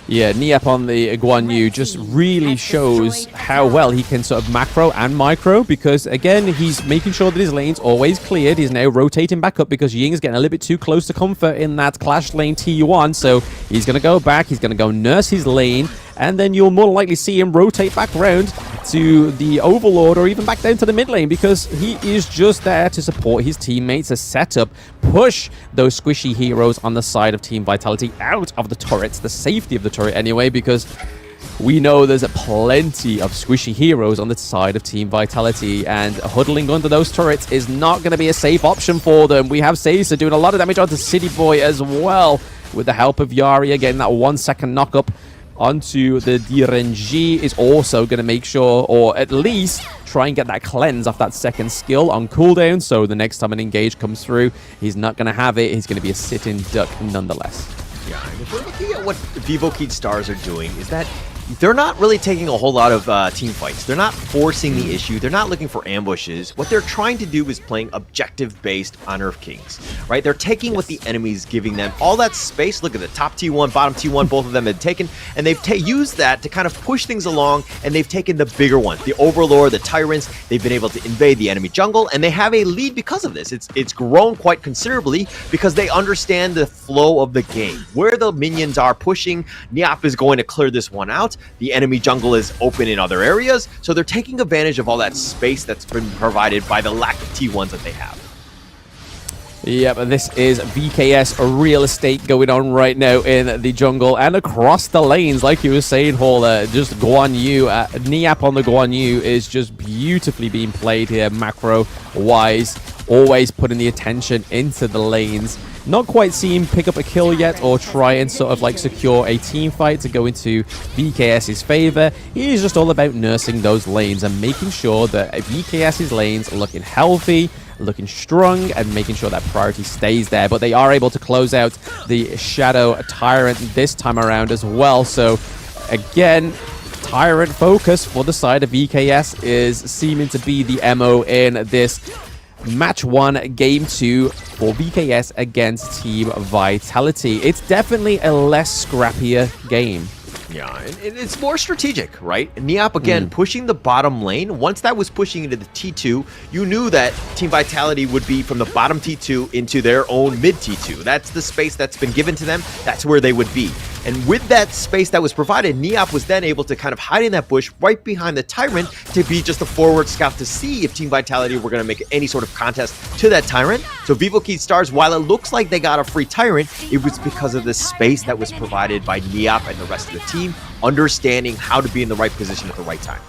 Yeah, Niap on the Guan Yu just really shows how well he can sort of macro and micro because, again, he's making sure that his lane's always cleared. He's now rotating back up because Ying's getting a little bit too close to comfort in that Clash lane T1. So he's going to go back. He's going to go nurse his lane. And then you'll more likely see him rotate back around to the Overlord or even back down to the mid lane because he is just there to support his teammates, to set up, push those squishy heroes on the side of Team Vitality out of the turrets, the safety of the turret anyway, because we know there's plenty of squishy heroes on the side of Team Vitality, and huddling under those turrets is not going to be a safe option for them. We have Seiza doing a lot of damage onto City Boy as well with the help of Yari getting that 1 second knock-up onto the DRNG is also going to make sure, or at least try and get that cleanse off that second skill on cooldown, so the next time an engage comes through, he's not going to have it. He's going to be a sitting duck nonetheless. Yeah, and if we're looking at what Vivo Kid Stars are doing, is that they're not really taking a whole lot of team fights. They're not forcing the issue. They're not looking for ambushes. What they're trying to do is playing objective-based Honor of Kings, right? They're taking what the enemy's giving them. All that space, look at the top T1, bottom T1, both of them had taken, and they've used that to kind of push things along, and they've taken the bigger ones, the Overlord, the Tyrants. They've been able to invade the enemy jungle, and they have a lead because of this. It's grown quite considerably because they understand the flow of the game. Where the minions are pushing, Nyap is going to clear this one out. The enemy jungle is open in other areas, so they're taking advantage of all that space that's been provided by the lack of T1s that they have. Yep, and this is VKS real estate going on right now in the jungle and across the lanes, like you were saying, Hauler. Just Guan Yu, Niap on the Guan Yu is just beautifully being played here, macro-wise, always putting the attention into the lanes. Not quite seen him pick up a kill yet or try and sort of like secure a team fight to go into VKS's favor. He is just all about nursing those lanes and making sure that VKS's lanes are looking healthy, looking strong, and making sure that priority stays there. But they are able to close out the Shadow Tyrant this time around as well. So again, Tyrant focus for the side of VKS is seeming to be the MO in this Match 1, Game 2 for VKS against Team Vitality. It's definitely a less scrappier game. Yeah, and it's more strategic, right? Niap, again, pushing the bottom lane. Once that was pushing into the T2, you knew that Team Vitality would be from the bottom T2 into their own mid T2. That's the space that's been given to them. That's where they would be. And with that space that was provided, Niap was then able to kind of hide in that bush right behind the Tyrant to be just a forward scout to see if Team Vitality were going to make any sort of contest to that Tyrant. So Vivo Kid Stars, while it looks like they got a free Tyrant, it was because of the space that was provided by Niap and the rest of the team, understanding how to be in the right position at the right time.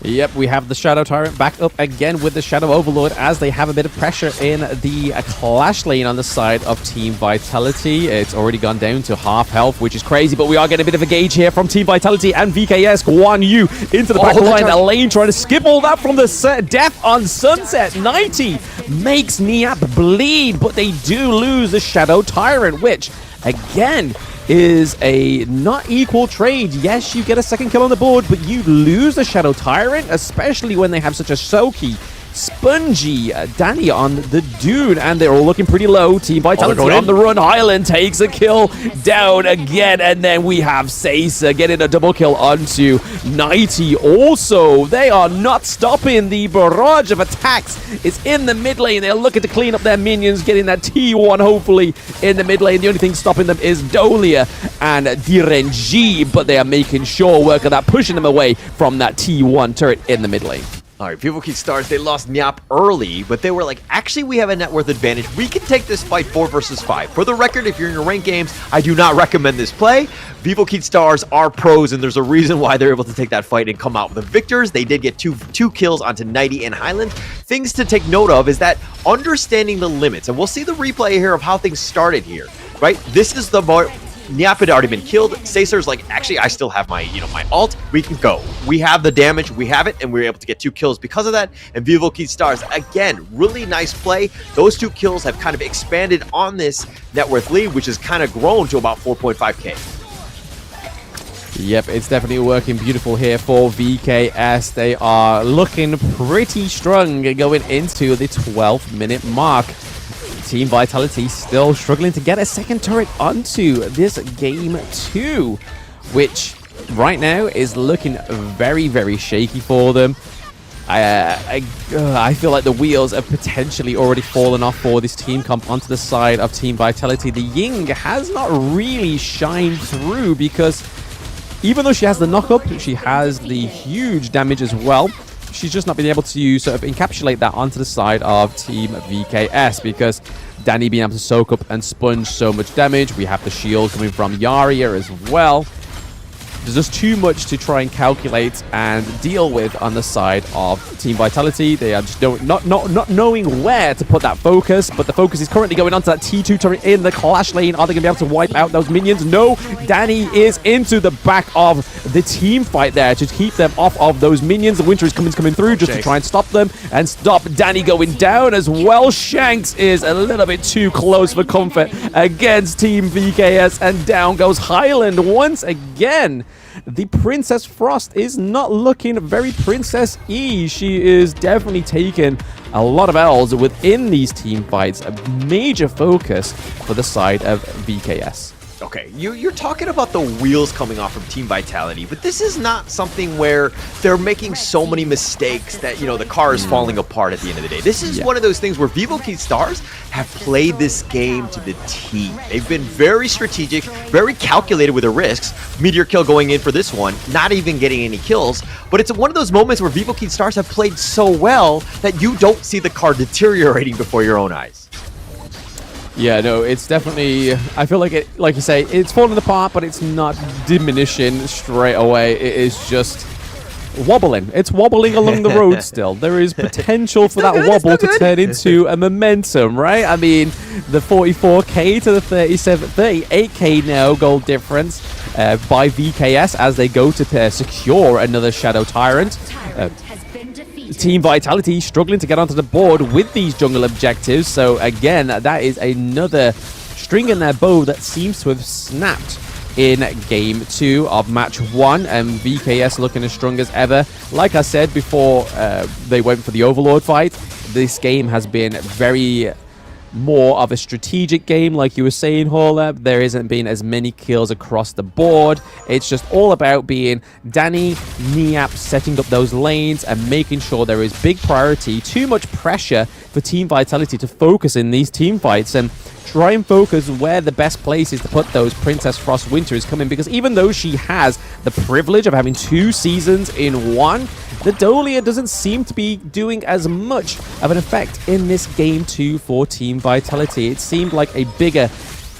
Yep, we have the Shadow Tyrant back up again with the Shadow Overlord as they have a bit of pressure in the clash lane on the side of Team Vitality. It's already gone down to half health, which is crazy, but we are getting a bit of a gauge here from Team Vitality and VKS. Guan Yu into the back line. The lane trying to skip all that from the Death on Sunset. 90 makes Niap bleed, but they do lose the Shadow Tyrant, which, again, is a not equal trade. Yes, you get a second kill on the board, but you lose the Shadow Tyrant, especially when they have such a Soaky, spongy Danny on the Dune, and they're all looking pretty low. Team Vitality on the run. Highland takes a kill down again, and then we have Seiza getting a double kill onto 90. Also, they are not stopping. The barrage of attacks is in the mid lane. They're looking to clean up their minions, getting that T1 hopefully in the mid lane. The only thing stopping them is Dolia and Direnji, but they are making sure work of that, pushing them away from that T1 turret in the mid lane. All right, Vivo Key Stars, they lost Nyap early, but they were like, actually, we have a net worth advantage. We can take this fight 4 versus 5. For the record, if you're in your ranked games, I do not recommend this play. Vivo Key Stars are pros, and there's a reason why they're able to take that fight and come out with the victors. They did get two kills onto Nighty and Highland. Things to take note of is that understanding the limits, and we'll see the replay here of how things started here, right? This is the part. Nyap had already been killed. Sacer's like, actually, I still have my, my ult. We can go. We have the damage. We have it, and we were able to get 2 kills because of that. And Vivo Key Stars, again, really nice play. Those 2 kills have kind of expanded on this net worth lead, which has kind of grown to about 4.5k. Yep, it's definitely working beautiful here for VKS. They are looking pretty strong going into the 12-minute mark. Team Vitality still struggling to get a second turret onto this game 2, which right now is looking very, very shaky for them. I feel like the wheels have potentially already fallen off for this team comp onto the side of Team Vitality. The Ying has not really shined through because even though she has the knock-up, she has the huge damage as well. She's just not been able to sort of encapsulate that onto the side of Team VKS because Danny being able to soak up and sponge so much damage. We have the shield coming from Yaria as well. There's just too much to try and calculate and deal with on the side of Team Vitality. They are just not knowing where to put that focus, but the focus is currently going onto that T2 turret in the clash lane. Are they going to be able to wipe out those minions? No. Danny is into the back of the team fight there to keep them off of those minions. The Winter is coming through just to try and stop them and stop Danny going down as well. Shanks is a little bit too close for comfort against Team VKS, and down goes Highland once again. The Princess Frost is not looking very Princess-y. She is definitely taking a lot of L's within these team fights. A major focus for the side of VKS. Okay, you're talking about the wheels coming off from Team Vitality, but this is not something where they're making so many mistakes that, the car is falling apart at the end of the day. This is one of those things where Vivo Key Stars have played this game to the T. They've been very strategic, very calculated with their risks. Meteor kill going in for this one, not even getting any kills, but it's one of those moments where Vivo Key Stars have played so well that you don't see the car deteriorating before your own eyes. Yeah, no, it's definitely, I feel like it, like you say, it's falling apart, but it's not diminishing straight away. It is just wobbling. It's wobbling along the road still. There is potential for that wobble to turn into a momentum, right? I mean, the 44k to the 38k now goal difference by VKS as they go to secure another Shadow Tyrant. Team Vitality struggling to get onto the board with these jungle objectives. So again, that is another string in their bow that seems to have snapped in game 2 of match 1, and VKS looking as strong as ever. Like I said before they went for the Overlord fight, this game has been very more of a strategic game, like you were saying, Horla. There isn't been as many kills across the board. It's just all about being Danny, Niap setting up those lanes and making sure there is big priority, too much pressure for Team Vitality to focus in these team fights and try and focus where the best place is to put those Princess Frost Winters coming, because even though she has the privilege of having 2 seasons in 1, the Dolia doesn't seem to be doing as much of an effect in this game 2 for Team Vitality. It seemed like a bigger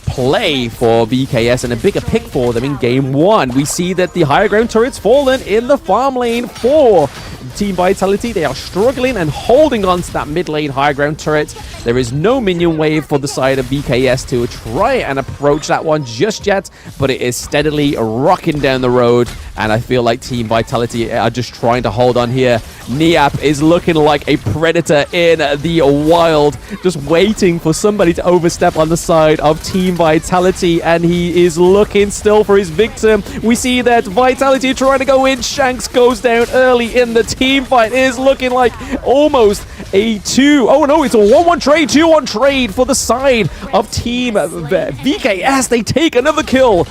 play for VKS and a bigger pick for them in game 1. We see that the higher ground turret's fallen in the farm lane for Team Vitality, they are struggling and holding on to that mid lane high ground turret. There is no minion wave for the side of BKS to try and approach that one just yet, but it is steadily rocking down the road, and I feel like Team Vitality are just trying to hold on here. Niap is looking like a predator in the wild, just waiting for somebody to overstep on the side of Team Vitality, and he is looking still for his victim. We see that Vitality trying to go in. Shanks goes down early in the team fight. It is looking like almost a 2. Oh no, it's a 1-1 trade, 2-1 trade for the side of Team VKS. They take another kill.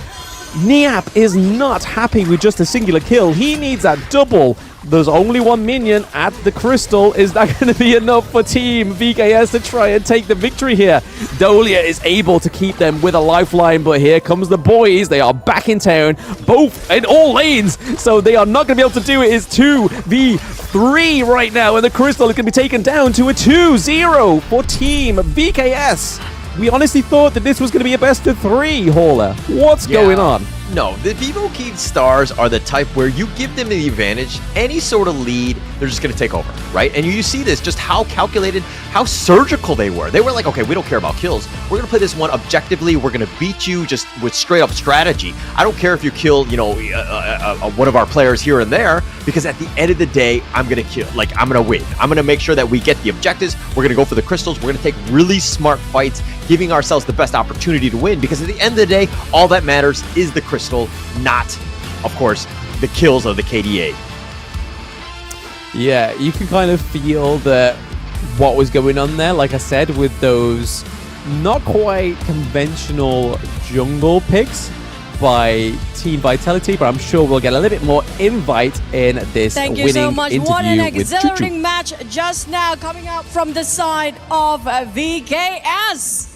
Niap is not happy with just a singular kill. He needs that double. There's only one minion at the crystal. Is that going to be enough for Team VKS to try and take the victory here? Dolia is able to keep them with a lifeline, but here comes the boys. They are back in town, both in all lanes, so they are not going to be able to do it. It's 2v3 right now, and the crystal is going to be taken down to a 2-0 for Team VKS. We honestly thought that this was going to be a best of 3, Hauler. What's going on? No, the Vivo Key stars are the type where you give them the advantage, any sort of lead, they're just going to take over, right? And you see this, just how calculated, how surgical they were. They were like, okay, we don't care about kills. We're going to play this one objectively. We're going to beat you just with straight up strategy. I don't care if you kill, you know, one of our players here and there, because at the end of the day, I'm going to kill, like, I'm going to win. I'm going to make sure that we get the objectives. We're going to go for the crystals. We're going to take really smart fights, giving ourselves the best opportunity to win, because at the end of the day, all that matters is the crystal, not, of course, the kills of the KDA. Yeah, you can kind of feel that what was going on there, like I said, with those not quite conventional jungle picks by Team Vitality, but I'm sure we'll get a little bit more invite in this Thank winning you so much. interview What an with exhilarating Chuchu. match just now coming out from the side of VKS.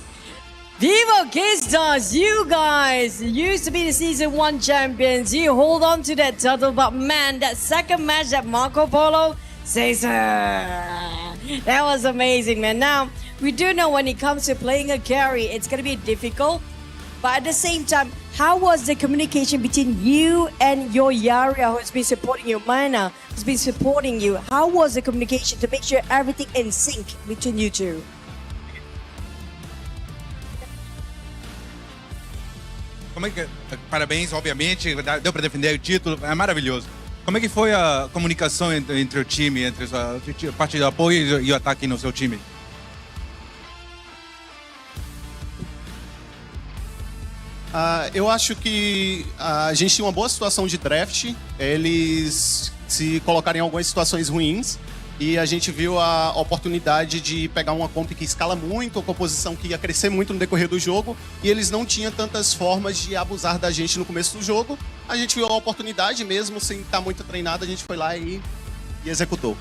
Vivo Keystars, you guys used to be the Season 1 champions. You hold on to that title, but man, that second match that Marco Polo says, that was amazing, man. Now, we do know when it comes to playing a carry, it's going to be difficult. But at the same time, how was the communication between you and your Yaria, who's been supporting you, Mana, who's been supporting you? How was the communication to make sure everything in sync between you two? Como é que, parabéns, obviamente, deu para defender o título, é maravilhoso. Como é que foi a comunicação entre o time, entre a parte do apoio e o ataque no seu time? Eu acho que a gente tinha uma boa situação de draft. Eles se colocaram em algumas situações ruins e a gente viu a oportunidade de pegar uma comp que escala muito, a composição que ia crescer muito no decorrer do jogo, e eles não tinham tantas formas de abusar da gente no começo do jogo. A gente viu a oportunidade mesmo, sem estar muito treinado, a gente foi lá e executou.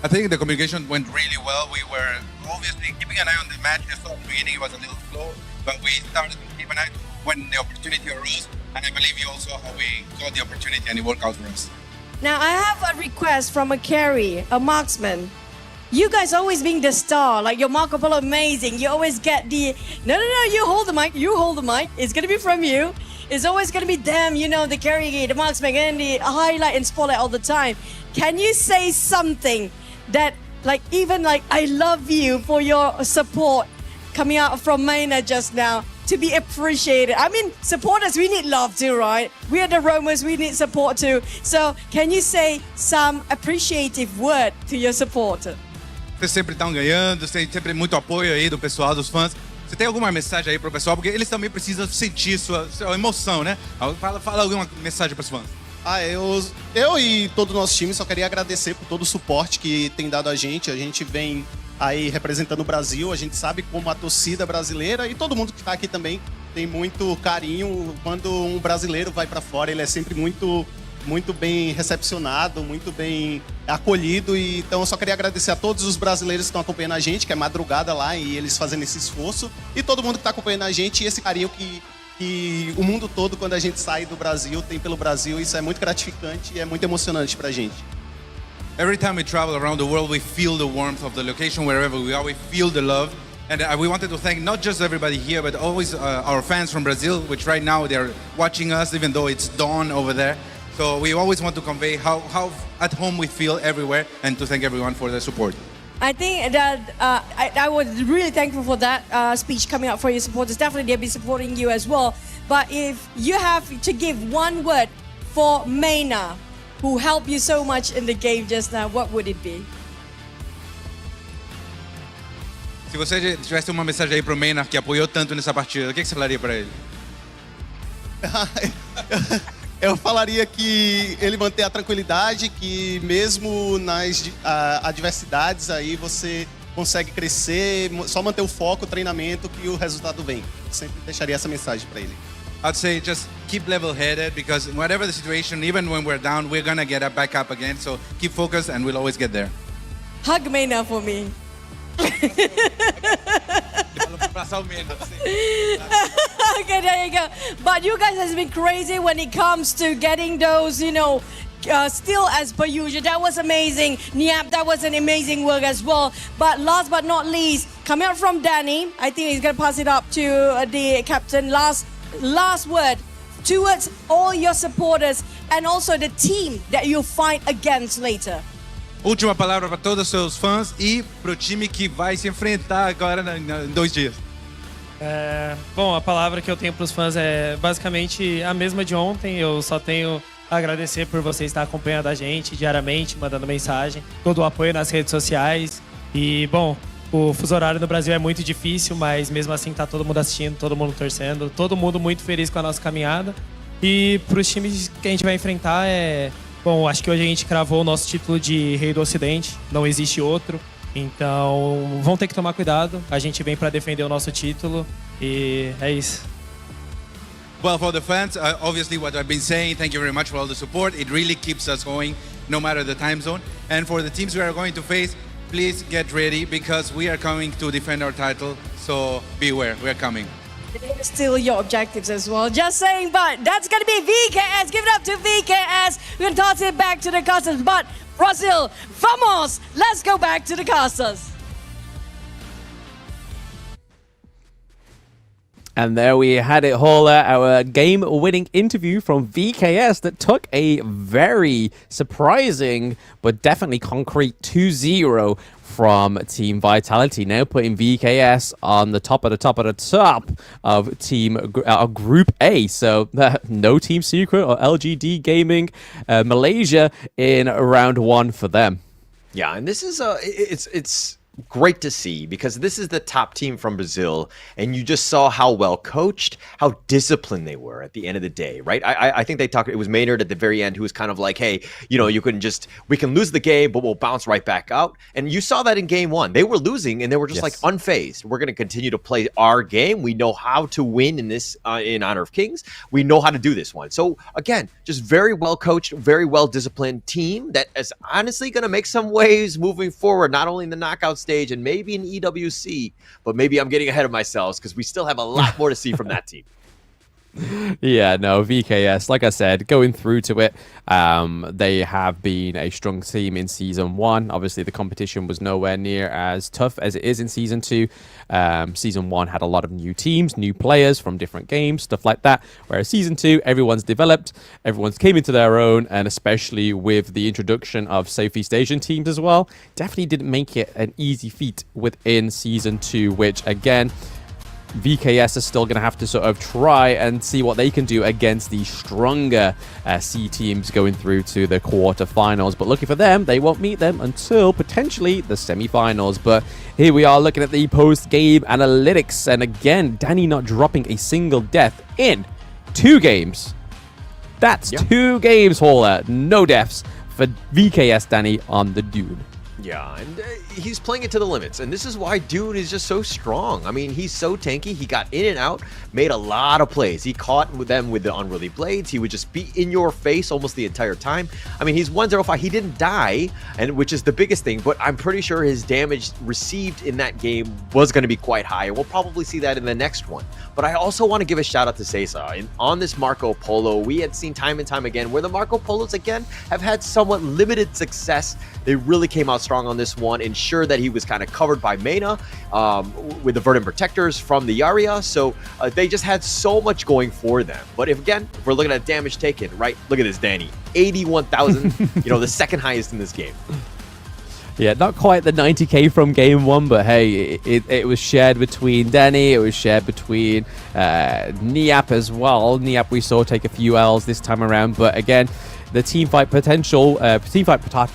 I think the communication went really well. We were obviously keeping an eye on the match. Just at the beginning it was a little slow, but we started to keep an eye when the opportunity arose, and I believe you also how we got the opportunity and it worked out for us. Now, I have a request from a carry, a marksman. You guys always being the star, like your Marco Polo amazing. You always get the, no, you hold the mic, It's gonna be from you. It's always gonna be them, you know, the carry, the marksman, and the highlight and spotlight all the time. Can you say something that, like, even like, I love you for your support coming out from Maina just now, to be appreciated? I mean, supporters, we need love too, right? We are the Romans, we need support too. So, can you say some appreciative word to your supporter? Vocês sempre estão ganhando, tem sempre muito apoio aí do pessoal, dos fãs. Você tem alguma mensagem aí pro pessoal? Porque eles também precisam sentir sua emoção, né? Fala alguma mensagem para os fãs. Eu e todo o nosso time só queria agradecer por todo o suporte que tem dado a gente. A gente vem aí representando o Brasil, a gente sabe como a torcida brasileira e todo mundo que está aqui também tem muito carinho. Quando um brasileiro vai para fora, ele é sempre muito bem recepcionado, muito bem acolhido. E então eu só queria agradecer a todos os brasileiros que estão acompanhando a gente, que é madrugada lá e eles fazendo esse esforço, e todo mundo que está acompanhando a gente, e esse carinho que o mundo todo, quando a gente sai do Brasil, tem pelo Brasil. Isso é muito gratificante e é muito emocionante pra gente. Every time we travel around the world, we feel the warmth of the location wherever we are. We feel the love. And we wanted to thank not just everybody here, but always our fans from Brazil, which right now they're watching us, even though it's dawn over there. So we always want to convey how at home we feel everywhere, and to thank everyone for the support. I think that I was really thankful for that speech coming out for your supporters. Definitely they'll be supporting you as well. But if you have to give one word for Maina, who helped you so much in the game just now, what would it be? Se você tivesse uma mensagem aí pro Maynard que apoiou tanto nessa partida, o que você falaria para ele? Eu falaria que ele manter a tranquilidade, que mesmo nas adversidades aí você consegue crescer, só manter o foco, o treinamento, que o resultado vem. Sempre deixaria essa mensagem para ele. I'd say just keep level-headed, because whatever the situation, even when we're down, we're gonna get back up again. So keep focused, and we'll always get there. Hug Maina for me. Okay, there you go. But you guys has been crazy when it comes to getting those, still as per usual. That was amazing. Niap, that was an amazing work as well. But last but not least, coming out from Danny, I think he's going to pass it up to the captain. Last word towards all your supporters and also the team that you'll fight against later. Última palavra para todos os seus fãs e pro time que vai se enfrentar agora em 2 dias. Bom, a palavra que eu tenho para os fãs é basicamente a mesma de ontem. Eu só tenho a agradecer por vocês estar acompanhando a gente diariamente, mandando mensagem, todo o apoio nas redes sociais. E, bom, o fuso horário no Brasil é muito difícil, mas mesmo assim tá todo mundo assistindo, todo mundo torcendo, todo mundo muito feliz com a nossa caminhada. E para os times que a gente vai enfrentar bom, acho que hoje a gente cravou o nosso título de Rei do Ocidente, não existe outro. Então, vão ter que tomar cuidado. A gente vem para defender o nosso título e é isso. Well, for the fans, obviously what I've been saying, thank you very much for all the support. It really keeps us going, no matter the time zone. And for the teams we are going to face, please get ready, because we are coming to defend our title. So beware, we are coming. Still your objectives as well. Just saying, but that's going to be VKS. Give it up to VKS. We're going to toss it back to the casters. But Brazil, vamos! Let's go back to the casters. And there we had it, Holler, our game-winning interview from VKS that took a very surprising but definitely concrete 2-0 from Team Vitality, now putting VKS on the top of Group A. So no Team Secret or LGD Gaming Malaysia in round 1 for them. Yeah, and this is it's great to see, because this is the top team from Brazil, and you just saw how well coached, how disciplined they were at the end of the day, right? I think they talked, it was Maynard at the very end who was kind of like, hey, we can lose the game, but we'll bounce right back out. And you saw that in game 1. They were losing and they were just like unfazed. We're going to continue to play our game. We know how to win in this, in Honor of Kings. We know how to do this one. So again, just very well coached, very well disciplined team that is honestly going to make some waves moving forward, not only in the knockout stage and maybe in EWC, but maybe I'm getting ahead of myself, because we still have a lot more to see from that team. Yeah, no, VKS, like I said, going through to it, they have been a strong team in Season 1. Obviously, the competition was nowhere near as tough as it is in Season 2. Season 1 had a lot of new teams, new players from different games, stuff like that. Whereas Season 2, everyone's developed, everyone's came into their own, and especially with the introduction of Southeast Asian teams as well, definitely didn't make it an easy feat within Season 2, which, again, VKS is still going to have to sort of try and see what they can do against the stronger C teams going through to the quarterfinals. But lucky for them, they won't meet them until potentially the semifinals. But here we are looking at the post-game analytics. And again, Danny not dropping a single death in 2 games. That's 2 games, Holler. No deaths for VKS Danny on the Dune. Yeah, and he's playing it to the limits, and this is why Dune is just so strong. I mean, he's so tanky. He got in and out, made a lot of plays. He caught them with the unruly blades. He would just be in your face almost the entire time. I mean, he's 105. He didn't die, and which is the biggest thing, but I'm pretty sure his damage received in that game was going to be quite high. We'll probably see that in the next one. But I also want to give a shout out to Sesa. On this Marco Polo, we had seen time and time again where the Marco Polos, again, have had somewhat limited success. They really came out strong on this one, ensured that he was kind of covered by Mena with the Verdant Protectors from the Yarria. So they just had so much going for them. But if we're looking at damage taken, right? Look at this, Danny. 81,000, the second highest in this game. Yeah, not quite the 90k from game one, but hey, it was shared between Danny, it was shared between Niap as well. Niap we saw take a few L's this time around, but again, the teamfight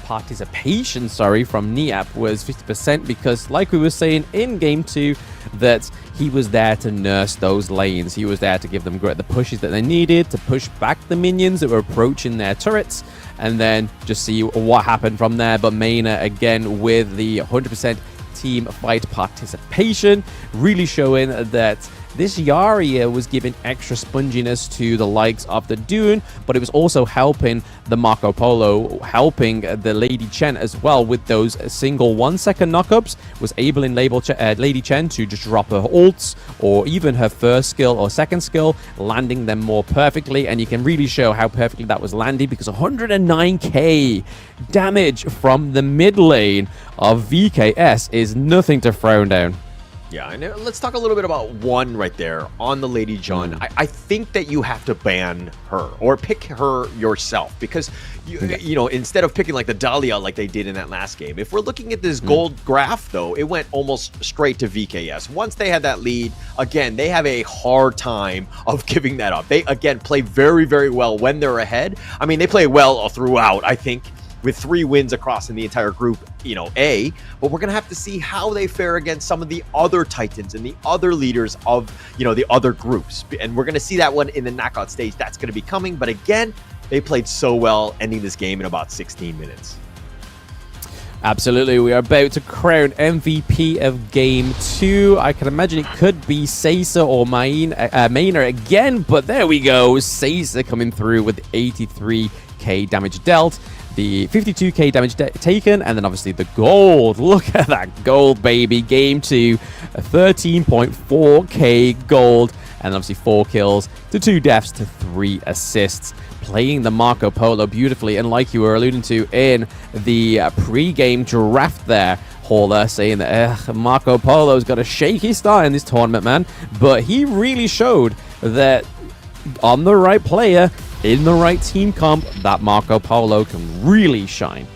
participation, from Niap was 50% because, like we were saying in game 2, that he was there to nurse those lanes. He was there to give them the pushes that they needed, to push back the minions that were approaching their turrets, and then just see what happened from there. But Mena, again, with the 100% team fight participation, really showing that this Yarria was giving extra sponginess to the likes of the Dune, but it was also helping the Marco Polo, helping the Lady Chen as well with those single 1-second knockups, was able in Lady Chen to just drop her ults or even her first skill or second skill, landing them more perfectly, and you can really show how perfectly that was landed because 109k damage from the mid lane of VKS is nothing to frown down. Yeah, and let's talk a little bit about one right there on the Lady Jun. I think that you have to ban her or pick her yourself because, instead of picking like the Dahlia like they did in that last game, if we're looking at this gold graph, though, it went almost straight to VKS. Once they had that lead, again, they have a hard time of giving that up. They, again, play very, very well when they're ahead. I mean, they play well throughout, I think, with 3 wins across in the entire group, A, but we're going to have to see how they fare against some of the other Titans and the other leaders of, the other groups. And we're going to see that one in the knockout stage. That's going to be coming. But again, they played so well, ending this game in about 16 minutes. Absolutely, we are about to crown MVP of Game 2. I can imagine it could be Seiza or Mena again, but there we go. Seiza coming through with 83k damage dealt, the 52k damage taken, and then obviously the gold. Look at that gold, baby. Game 2, 13.4k gold, and obviously 4 kills to 2 deaths to 3 assists. Playing the Marco Polo beautifully, and like you were alluding to in the pre-game draft there, Hauler saying that Marco Polo's got a shaky start in this tournament, man, but he really showed that on the right player, in the right team comp, that Marco Polo can really shine.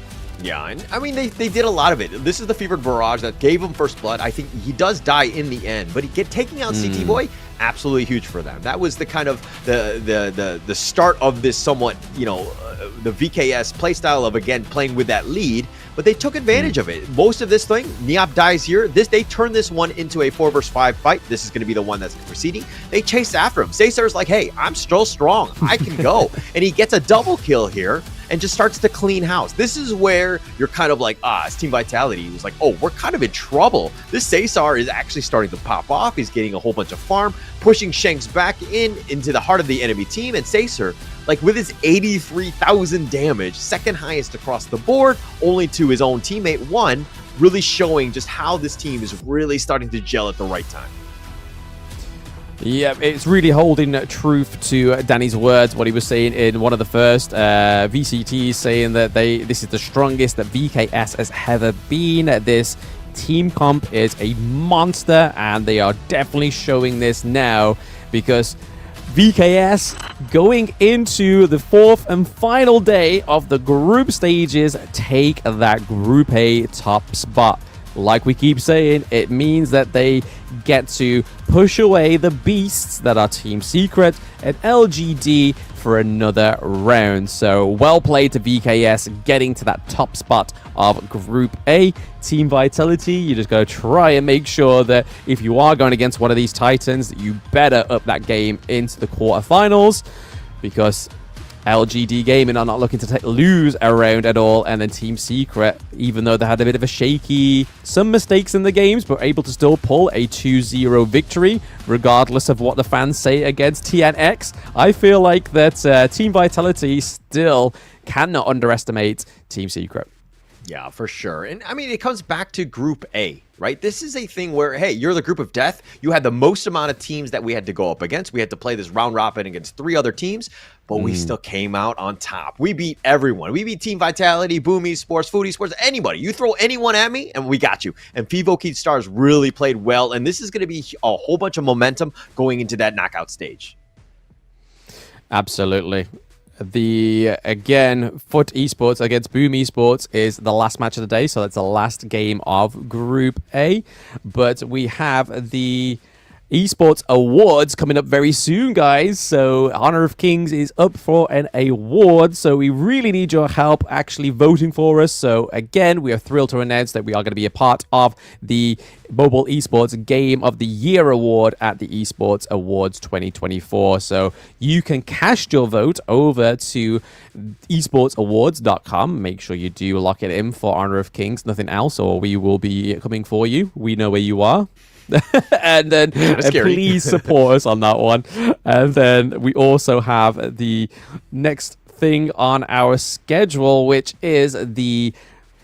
Yeah, and I mean, they did a lot of it. This is the Fevered Barrage that gave him first blood. I think he does die in the end, but taking out CT Boy, absolutely huge for them. That was the kind of the start of this somewhat, the VKS playstyle of, again, playing with that lead, but they took advantage of it. Most of this thing, Niap dies here. They turn this one into a 4 versus 5 fight. This is going to be the one that's proceeding. They chase after him. Cesar's like, hey, I'm still strong. I can go. And he gets a double kill here and just starts to clean house. This is where you're kind of like, it's Team Vitality. He was like, oh, we're kind of in trouble. This Cesar is actually starting to pop off. He's getting a whole bunch of farm, pushing Shanks back into the heart of the enemy team. And Cesar, like with his 83,000 damage, second highest across the board, only to his own teammate, 1, really showing just how this team is really starting to gel at the right time. Yeah, it's really holding truth to Danny's words, what he was saying in one of the first VCTs, saying that this is the strongest that VKS has ever been. This team comp is a monster, and they are definitely showing this now because VKS going into the 4th and final day of the group stages take that Group A top spot. Like we keep saying, it means that they get to push away the beasts that are Team Secret and LGD for another round. So well played to VKS getting to that top spot of Group A. Team Vitality, you just got to try and make sure that if you are going against one of these Titans, that you better up that game into the quarterfinals, because LGD Gaming are not looking to lose a round at all, and then Team Secret, even though they had a bit of some mistakes in the games, but able to still pull a 2-0 victory, regardless of what the fans say against TNX. I feel like that Team Vitality still cannot underestimate Team Secret. Yeah, for sure. And I mean, it comes back to Group A, right? This is a thing where, hey, you're the group of death. You had the most amount of teams that we had to go up against. We had to play this round robin against 3 other teams, but we still came out on top. We beat everyone. We beat Team Vitality, Boom Esports, Food Esports, anybody. You throw anyone at me, and we got you. And Fivo Key Stars really played well, and this is going to be a whole bunch of momentum going into that knockout stage. Absolutely. Again, Foot Esports against Boom Esports is the last match of the day, so that's the last game of Group A. But we have the Esports Awards coming up very soon, guys. So Honor of Kings is up for an award, so we really need your help actually voting for us. So again, we are thrilled to announce that we are going to be a part of the Mobile Esports Game of the Year Award at the Esports Awards 2024. So you can cast your vote over to esportsawards.com. Make sure you do lock it in for Honor of Kings, nothing else, or we will be coming for you. We know where you are. And then please support us on that one. And then we also have the next thing on our schedule, which is the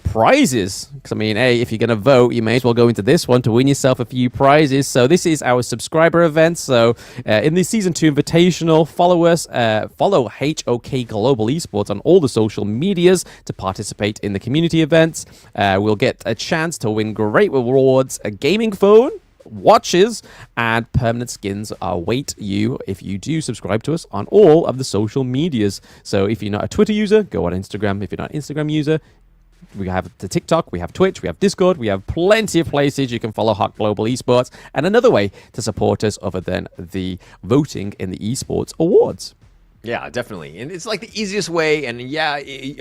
prizes. Because I mean, hey, if you're going to vote, you may as well go into this one to win yourself a few prizes. So this is our subscriber event. So in the Season 2 Invitational, follow us, follow HOK Global Esports on all the social medias to participate in the community events. We'll get a chance to win great rewards, a gaming phone, watches, and permanent skins await you if you do subscribe to us on all of the social medias. So if you're not a Twitter user, go on Instagram. If you're not an Instagram user, we have the TikTok, we have Twitch, we have Discord, we have plenty of places you can follow HOK Global Esports, and another way to support us other than the voting in the Esports Awards. Yeah, definitely. And it's like the easiest way. And yeah,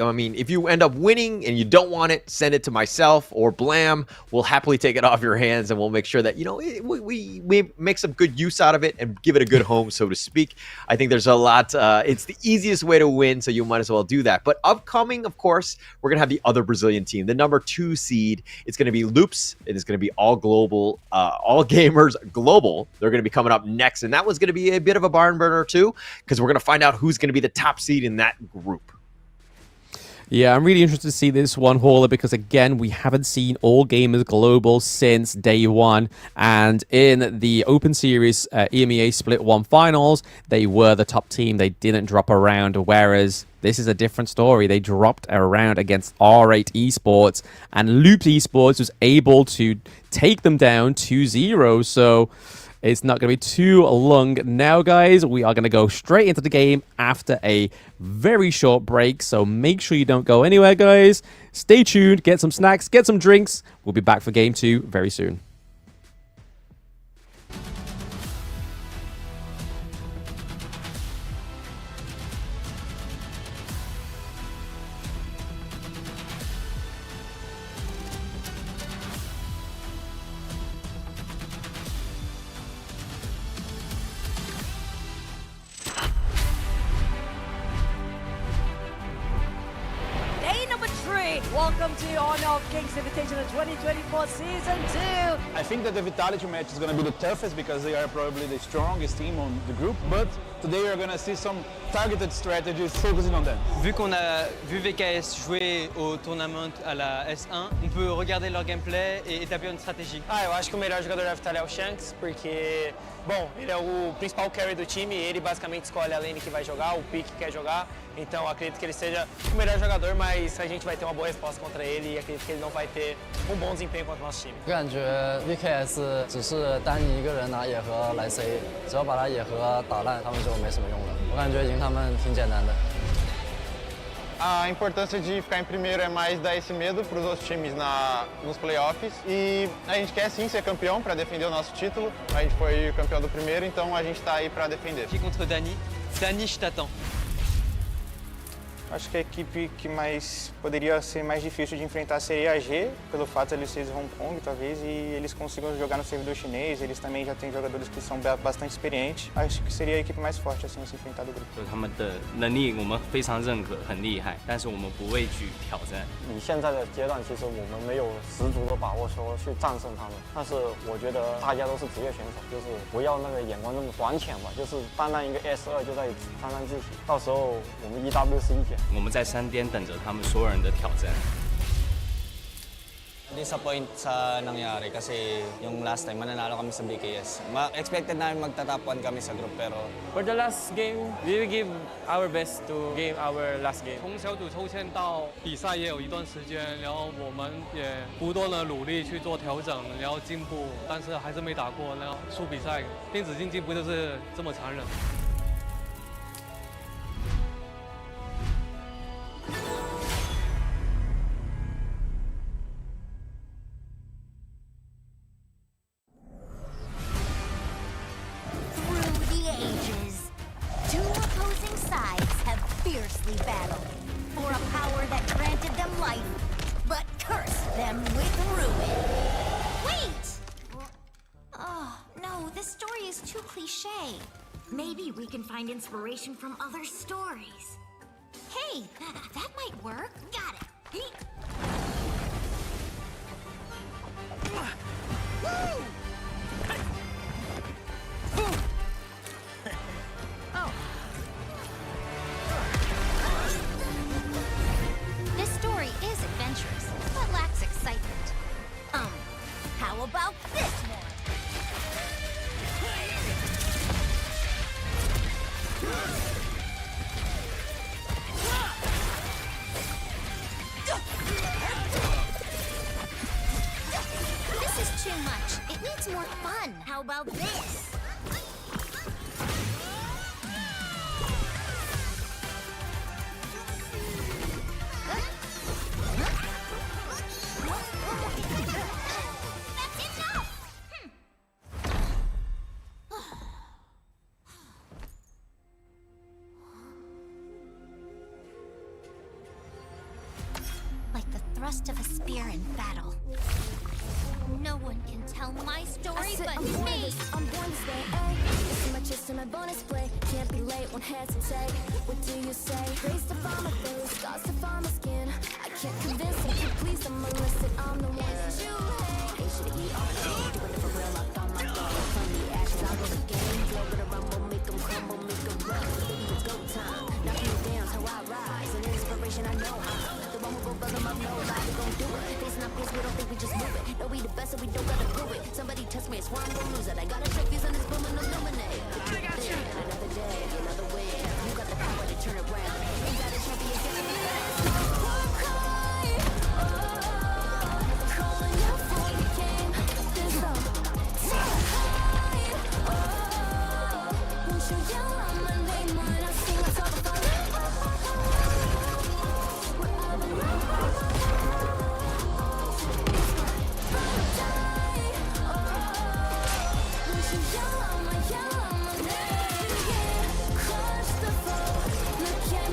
I mean, if you end up winning and you don't want it, send it to myself or Blam. We'll happily take it off your hands, and we'll make sure that, you know, we make some good use out of it and give it a good home, so to speak. I think there's a lot. It's the easiest way to win, so you might as well do that. But upcoming, of course, we're going to have the other Brazilian team, the number 2 seed. It's going to be Loops. It is going to be all global, all gamers global. They're going to be coming up next. And that was going to be a bit of a barn burner, too, because we're going to find out who's going to be the top seed in that group. Yeah, I'm really interested to see this one, Hauler, because again, we haven't seen All Gamers Global since day one. And in the Open Series EMEA Split 1 finals, they were the top team. They didn't drop around, whereas this is a different story. They dropped around against R8 Esports, and Loop Esports was able to take them down 2-0. So it's not going to be too long now, guys. We are going to go straight into the game after a very short break. So make sure you don't go anywhere, guys. Stay tuned, get some snacks, get some drinks. We'll be back for Game 2 very soon. Welcome to Honor of Kings Invitational 2024 Season 2. I think that the Vitality match is going to be the toughest because they are probably the strongest team on the group, but today we are going to see some targeted strategies focusing on them. Vu qu'on a vu VKS jouer au tournament à la S1, on peut regarder leur gameplay et établir une stratégie. Eu acho que o melhor jogador da Vitality é o Shanks, porque, bom, ele é o principal carry do time, ele basicamente escolhe a lane que vai jogar, o pick que quer jogar, então acredito que ele seja o melhor jogador, mas a gente vai ter uma boa resposta contra ele e acredito que ele não vai ter bom desempenho contra o nosso time. 我感觉 VKS 只是单你一个人拿野盒来 C， 只要把他野盒打烂，他们就没什么用了。我感觉赢他们挺简单的。A importância de ficar em primeiro é mais dar esse medo para os outros times nos playoffs. E a gente quer sim ser campeão para defender o nosso título. A gente foi campeão do primeiro, então a gente está aí para defender. Aqui contra Dani. Dani, je t'attends. Acho que a equipe que mais poderia ser mais difícil de enfrentar seria a G, pelo fato de eles serem Hong Kong, talvez, e eles consigam jogar no servidor chinês. Eles também já têm jogadores que são bastante experientes. Acho que seria a equipe mais forte assim a se enfrentar do grupo. 他们的能力我们非常认可，很厉害，但是我们不畏惧挑战。以现在的阶段，其实我们没有十足的把握说去战胜他们，但是我觉得大家都是职业选手，就是不要那个眼光那么短浅吧，就是单单一个 S2就在沾沾自喜，到时候我们 EW 是一姐。 我们在山巅等着他们所有人的挑战。disappoint sa nangyari kasi yung last time mananalo kami sa BKS. Expected namin magta-top 1 kami sa group pero For the last game, we will give our best to game our last game. 从小组抽签到比赛也有一段时间，然后我们也不断的努力去做调整，然后进步，但是还是没打过，然后输比赛。电子竞技不就是这么残忍？ Fiercely battled for a power that granted them life, but cursed them with ruin. Wait! Oh, no, this story is too cliche. Maybe we can find inspiration from other stories. Hey, that might work. Got it. Woo! Oh. This story is adventurous, but lacks excitement. How about this one? This is too much. It needs more fun. How about this? Like the thrust of a spear in battle. No one can tell my story but me! I'm born to stay, ayy. This is my chest and my bonus play. Can't be late, won't hesitate. What do you say? Grace to find my face, scars to find my skin. I can't convince them, keep please, I'm illicit. I'm the one that you hate. H-E-E-R-A, doing it for real, I found my goal. From the ashes, I'll go the game. Blow it around, we'll make them crumble, make them run. Baby, it's go time. Knock me down, so I rise. An inspiration, I know how. The one who go bug them up, nobody gon' do it. Facing our peers, we don't think we just move it. No, we the best, so we don't gotta prove it. Somebody test me, I swear I'm gon' lose it. I gotta check these on this boom and illuminate. I got you. Another day, another way. You got the power to turn around. You got a champion, get me. Calling out for the game. There's a won't you yell out my name when I sing a song about it? Yell out my name, yeah. Crush the foe. Look at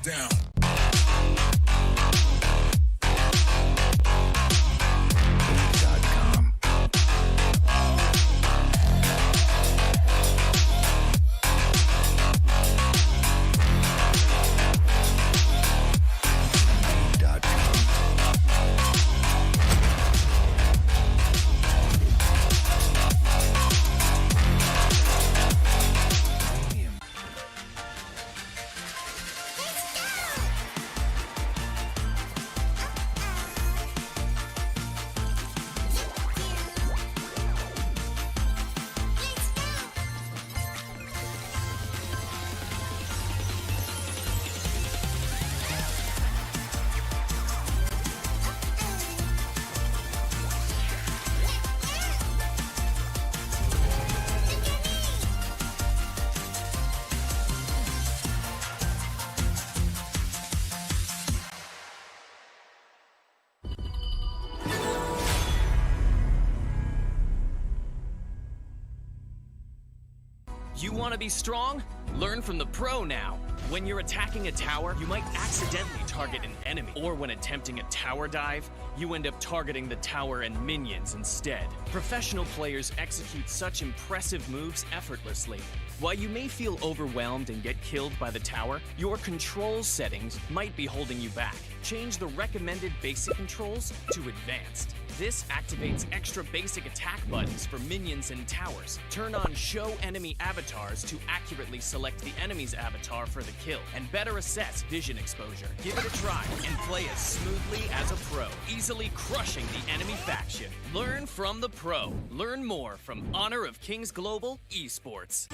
down. You want to be strong? Learn from the pro now. When you're attacking a tower, you might accidentally target an enemy. Or when attempting a tower dive, you end up targeting the tower and minions instead. Professional players execute such impressive moves effortlessly. While you may feel overwhelmed and get killed by the tower, your controls settings might be holding you back. Change the recommended basic controls to advanced. This activates extra basic attack buttons for minions and towers. Turn on show enemy avatars to accurately select the enemy's avatar for the kill and better assess vision exposure. Give it a try and play as smoothly as a pro, easily crushing the enemy faction. Learn from the pro. Learn more from Honor of Kings Global Esports.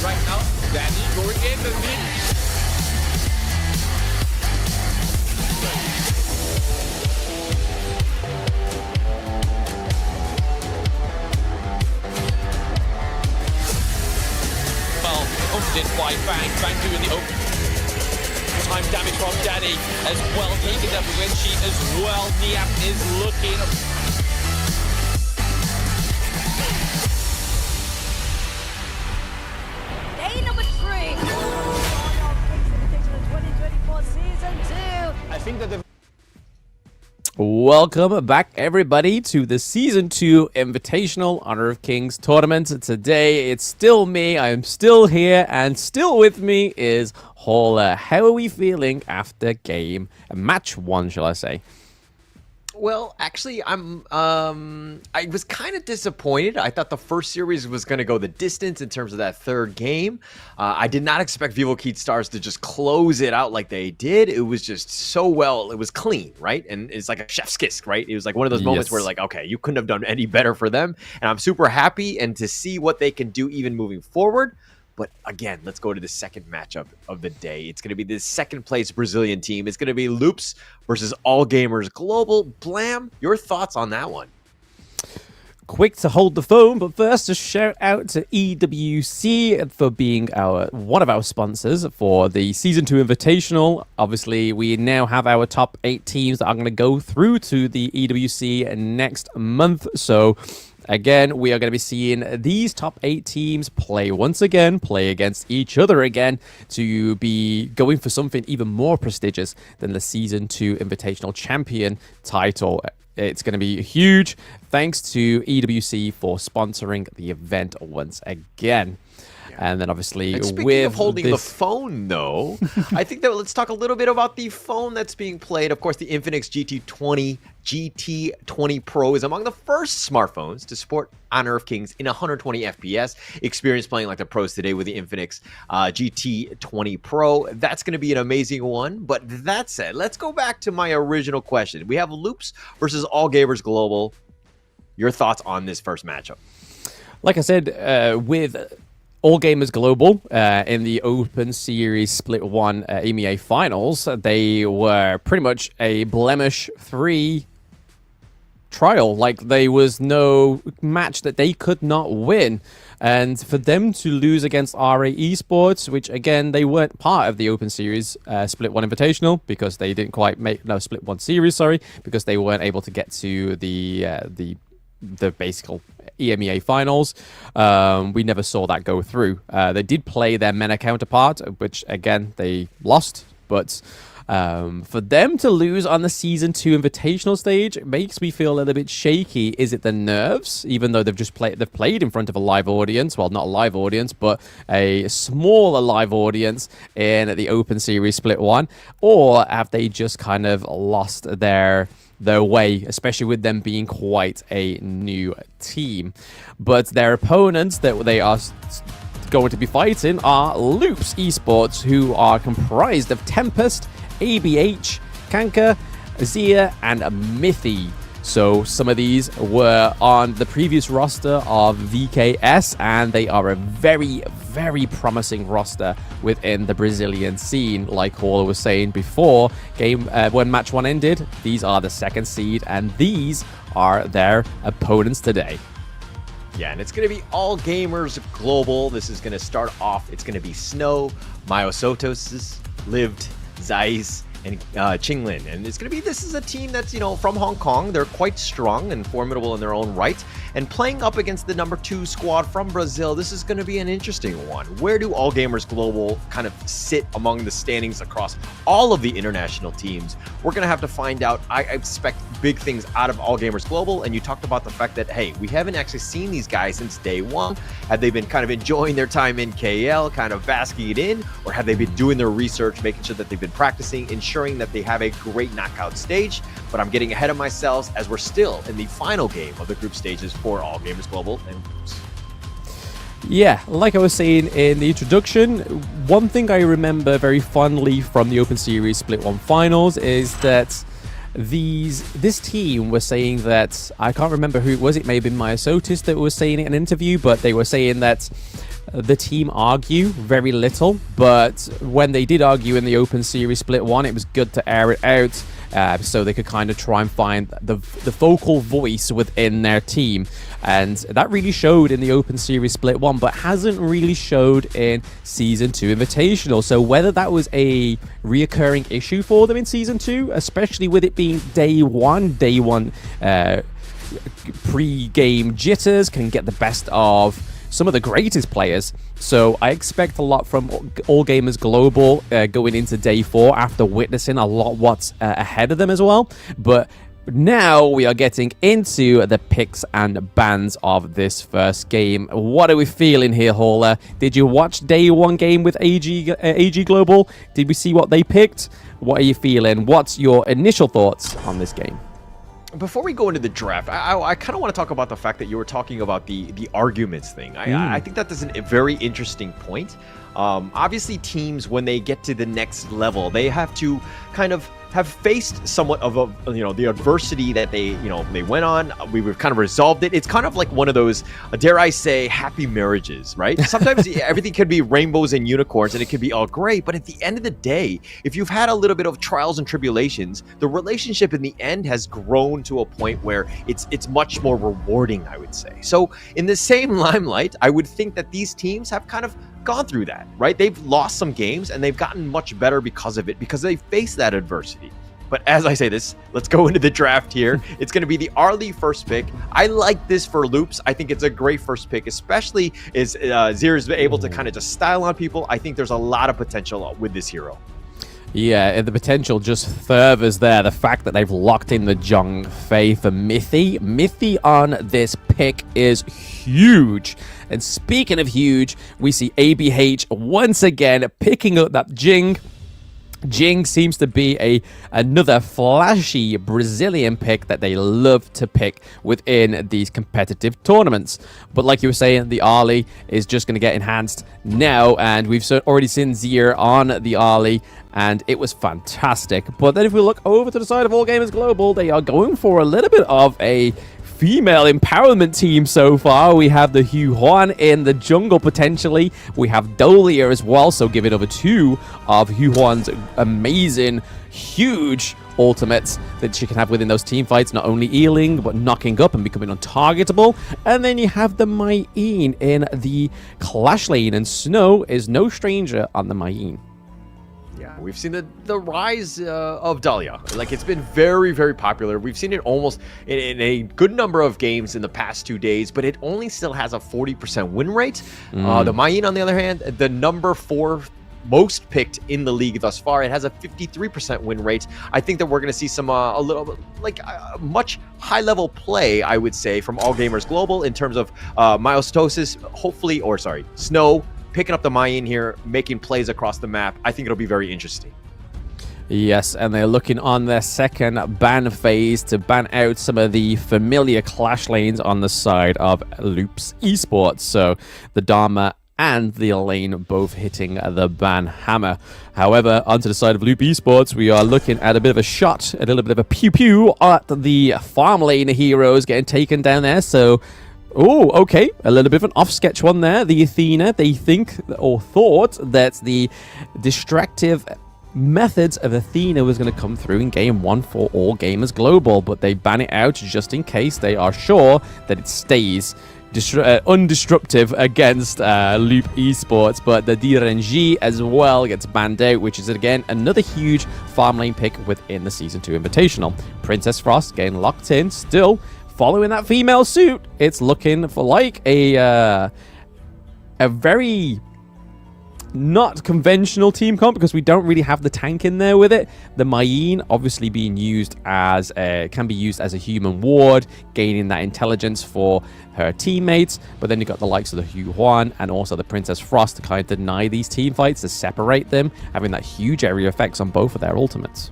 Right now, Danny going in the lead. Well, opened it by Bang doing the open. Time damage from Danny as well taken up when she as well. Niap is looking. Day number 3. Kings Invitational 2024 Season 2. I think that the Welcome back, everybody, to the Season 2 Invitational Honor of Kings tournament. Today, it's still me. I'm still here, and still with me is Holler. How are we feeling after match 1, shall I say? Well, actually, I was kind of disappointed. I thought the first series was going to go the distance in terms of that third game. I did not expect Vivo Keat Stars to just close it out like they did. It was just so well. It was clean, right? And it's like a chef's kiss, right? It was like one of those moments where, like, okay, you couldn't have done any better for them. And I'm super happy and to see what they can do even moving forward. But again, let's go to the second matchup of the day. It's going to be the second place Brazilian team. It's going to be Loops versus All Gamers Global. Blam, your thoughts on that one? quick to hold the phone, but first a shout out to EWC for being one of our sponsors for the Season 2 Invitational. Obviously, we now have our top 8 teams that are going to go through to the EWC next month. So again, we are going to be seeing these top 8 teams play once again, play against each other again to be going for something even more prestigious than the Season 2 Invitational Champion title. It's going to be huge. Thanks to EWC for sponsoring the event once again. And then obviously, and speaking with of holding this... the phone, though, I think that let's talk a little bit about the phone that's being played. Of course, the Infinix GT20 Pro is among the first smartphones to support Honor of Kings in 120 FPS. Experience playing like the pros today with the Infinix GT20 Pro. That's going to be an amazing one. But that said, let's go back to my original question. We have Loops versus All Gamers Global. Your thoughts on this first matchup? Like I said, with All Gamers Global in the Open Series Split 1 EMEA Finals, they were pretty much a blemish-free trial. Like, there was no match that they could not win. And for them to lose against RA Esports, which, again, they weren't part of the Open Series Split 1 Invitational because they didn't quite make... No, Split 1 Series, sorry, because they weren't able to get to the basic EMEA finals. We never saw that go through. They did play their MENA counterpart, which again they lost, but for them to lose on the Season 2 Invitational stage, it makes me feel a little bit shaky. Is it the nerves, even though they've played in front of a live audience? Well, not a live audience, but a smaller live audience in the Open Series Split 1, or have they just kind of lost their way, especially with them being quite a new team? But their opponents that they are going to be fighting are Loops Esports, who are comprised of Tempest, ABH, Kanka, Zia, and Mithy. So some of these were on the previous roster of VKS, and they are a very, very promising roster within the Brazilian scene. Like Hall was saying before, when match 1 ended, these are the 2nd seed, and these are their opponents today. Yeah, and it's going to be All Gamers Global. This is going to start off. It's going to be Snow, Myosotos, Lived, Zeiss, and Qinglin. And it's going to be, this is a team that's, from Hong Kong. They're quite strong and formidable in their own right. And playing up against the number 2 squad from Brazil, this is going to be an interesting one. Where do All Gamers Global kind of sit among the standings across all of the international teams? We're going to have to find out. I expect big things out of All Gamers Global. And you talked about the fact that, hey, we haven't actually seen these guys since day 1. Have they been kind of enjoying their time in KL, kind of basking it in? Or have they been doing their research, making sure that they've been practicing, ensuring that they have a great knockout stage? But I'm getting ahead of myself as we're still in the final game of the group stages for All Gamers Global and Loops. Yeah, like I was saying in the introduction, one thing I remember very fondly from the Open Series Split 1 finals is that this team was saying that, I can't remember who it was, it may have been Myosotis that was saying it in an interview, but they were saying that the team argue very little, but when they did argue in the Open Series Split 1, it was good to air it out so they could kind of try and find the vocal voice within their team. And that really showed in the Open Series Split 1, but hasn't really showed in Season 2 Invitational. So whether that was a reoccurring issue for them in Season 2, especially with it being day one pre-game jitters can get the best of some of the greatest players. So I expect a lot from All Gamers Global going into day 4 after witnessing a lot what's ahead of them as well. But now we are getting into the picks and bans of this first game. What are we feeling here, Hauler? Did you watch day 1 game with AG Global? Did we see what they picked? What are you feeling? What's your initial thoughts on this game? Before we go into the draft, I kind of want to talk about the fact that you were talking about the arguments thing. I think that is a very interesting point. Obviously, teams, when they get to the next level, they have to kind of have faced somewhat of the adversity that they went on. We've kind of resolved it. It's kind of like one of those, dare I say, happy marriages, right? Sometimes everything could be rainbows and unicorns and it could be all great, but at the end of the day, if you've had a little bit of trials and tribulations, the relationship in the end has grown to a point where it's much more rewarding, I would say. So in the same limelight, I would think that these teams have kind of gone through that, right? They've lost some games and they've gotten much better because of it, because they faced that adversity. But as I say this, let's go into the draft here. It's going to be the Arlie first pick. I like this for Loops. I think it's a great first pick, especially as Zir is able to kind of just style on people. I think there's a lot of potential with this hero. Yeah, and the potential just furthers there. The fact that they've locked in the Zhong Fei for Mithy. Mithy on this pick is huge. And speaking of huge, we see ABH once again picking up that Jing. Jing seems to be another flashy Brazilian pick that they love to pick within these competitive tournaments. But like you were saying, the Arlie is just going to get enhanced now, and we've already seen Zir on the Arlie, and it was fantastic. But then if we look over to the side of All Gamers Global, they are going for a little bit of a female empowerment team so far. We have the Hu Huan in the jungle potentially. We have Dolia as well, so giving over 2 of Hu Huan's amazing, huge ultimates that she can have within those team fights, not only healing, but knocking up and becoming untargetable. And then you have the Mai Yin in the Clash lane, and Snow is no stranger on the Mai Yin. Yeah, we've seen the rise of Dahlia. Like, it's been very, very popular. We've seen it almost in a good number of games in the past 2 days, but it only still has a 40% win rate. The Mai Yin, on the other hand, the number 4 most picked in the league thus far, it has a 53% win rate. I think that we're going to see some much high-level play, I would say, from All Gamers Global in terms of Myostosis, Snow, picking up the Mai Yin here, making plays across the map. I think it'll be very interesting. Yes, and they're looking on their second ban phase to ban out some of the familiar Clash lanes on the side of Loops Esports. So the Dharma and the Elaine both hitting the ban hammer. However, onto the side of Loop Esports, we are looking at a bit of a shot, a little bit of a pew-pew at the farm lane heroes getting taken down there. So oh, okay. A little bit of an off-sketch one there. The Athena, they think or thought that the distractive methods of Athena was going to come through in Game 1 for All Gamers Global, but they ban it out just in case they are sure that it stays undestructive against Loop Esports. But the DRNG as well gets banned out, which is again another huge farm lane pick within the Season 2 Invitational. Princess Frost getting locked in still. Following that female suit, it's looking for like a very not conventional team comp, because we don't really have the tank in there with it. The Mai Yin obviously being used as can be used as a human ward, gaining that intelligence for her teammates. But then you got the likes of the Hu Huan and also the Princess Frost to kind of deny these team fights, to separate them, having that huge area effects on both of their ultimates.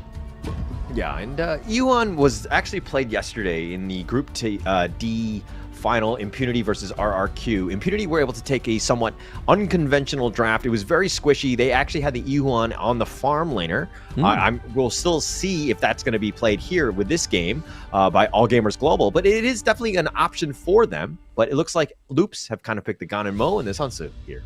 Yeah, and Yuan was actually played yesterday in the Group D final, Impunity versus RRQ. Impunity were able to take a somewhat unconventional draft. It was very squishy. They actually had the Yuan on the farm laner. We'll still see if that's going to be played here with this game by All Gamers Global, but it is definitely an option for them. But it looks like Loops have kind of picked the Gan and Mo and this Hansu here.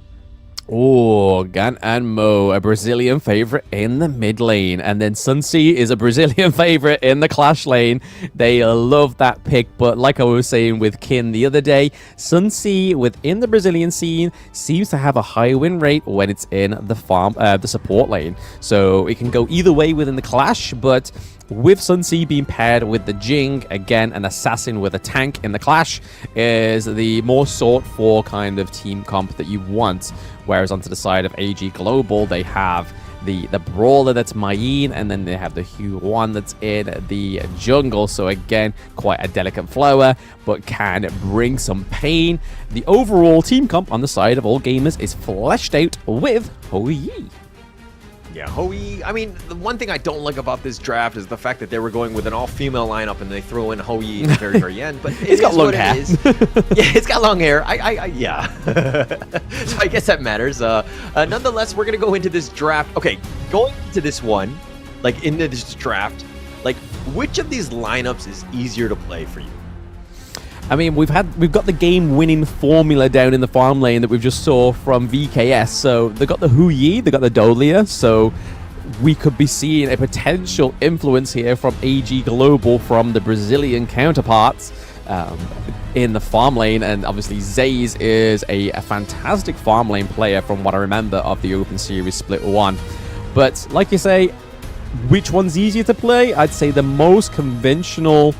Oh, Gan and Mo, a Brazilian favorite in the mid lane. And then Sunsi is a Brazilian favorite in the Clash lane. They love that pick. But like I was saying with Kin the other day, Sunsi within the Brazilian scene seems to have a high win rate when it's in the support lane. So it can go either way within the Clash, but with Sunsi being paired with the Jing, again, an assassin with a tank in the Clash is the more sought for kind of team comp that you want. Whereas onto the side of AG Global, they have the Brawler that's Mai Yin, and then they have the Hu Huan that's in the jungle. So again, quite a delicate flower, but can bring some pain. The overall team comp on the side of All Gamers is fleshed out with Hou-Yi. Yeah, Hou-Yi, I mean, the one thing I don't like about this draft is the fact that they were going with an all-female lineup and they throw in Hou-Yi at the very, very end. But it's got long hair. Yeah, it's got long hair. Yeah. So I guess that matters. Nonetheless, we're going to go into this draft. Okay, going into this one, like in this draft, like which of these lineups is easier to play for you? I mean, we've got the game-winning formula down in the farm lane that we've just saw from VKS. So they got the Hu Yi, they got the Dolia. So we could be seeing a potential influence here from AG Global from the Brazilian counterparts in the farm lane. And obviously, Zaze is a fantastic farm lane player from what I remember of the Open Series Split 1. But like you say, which one's easier to play? I'd say the most conventional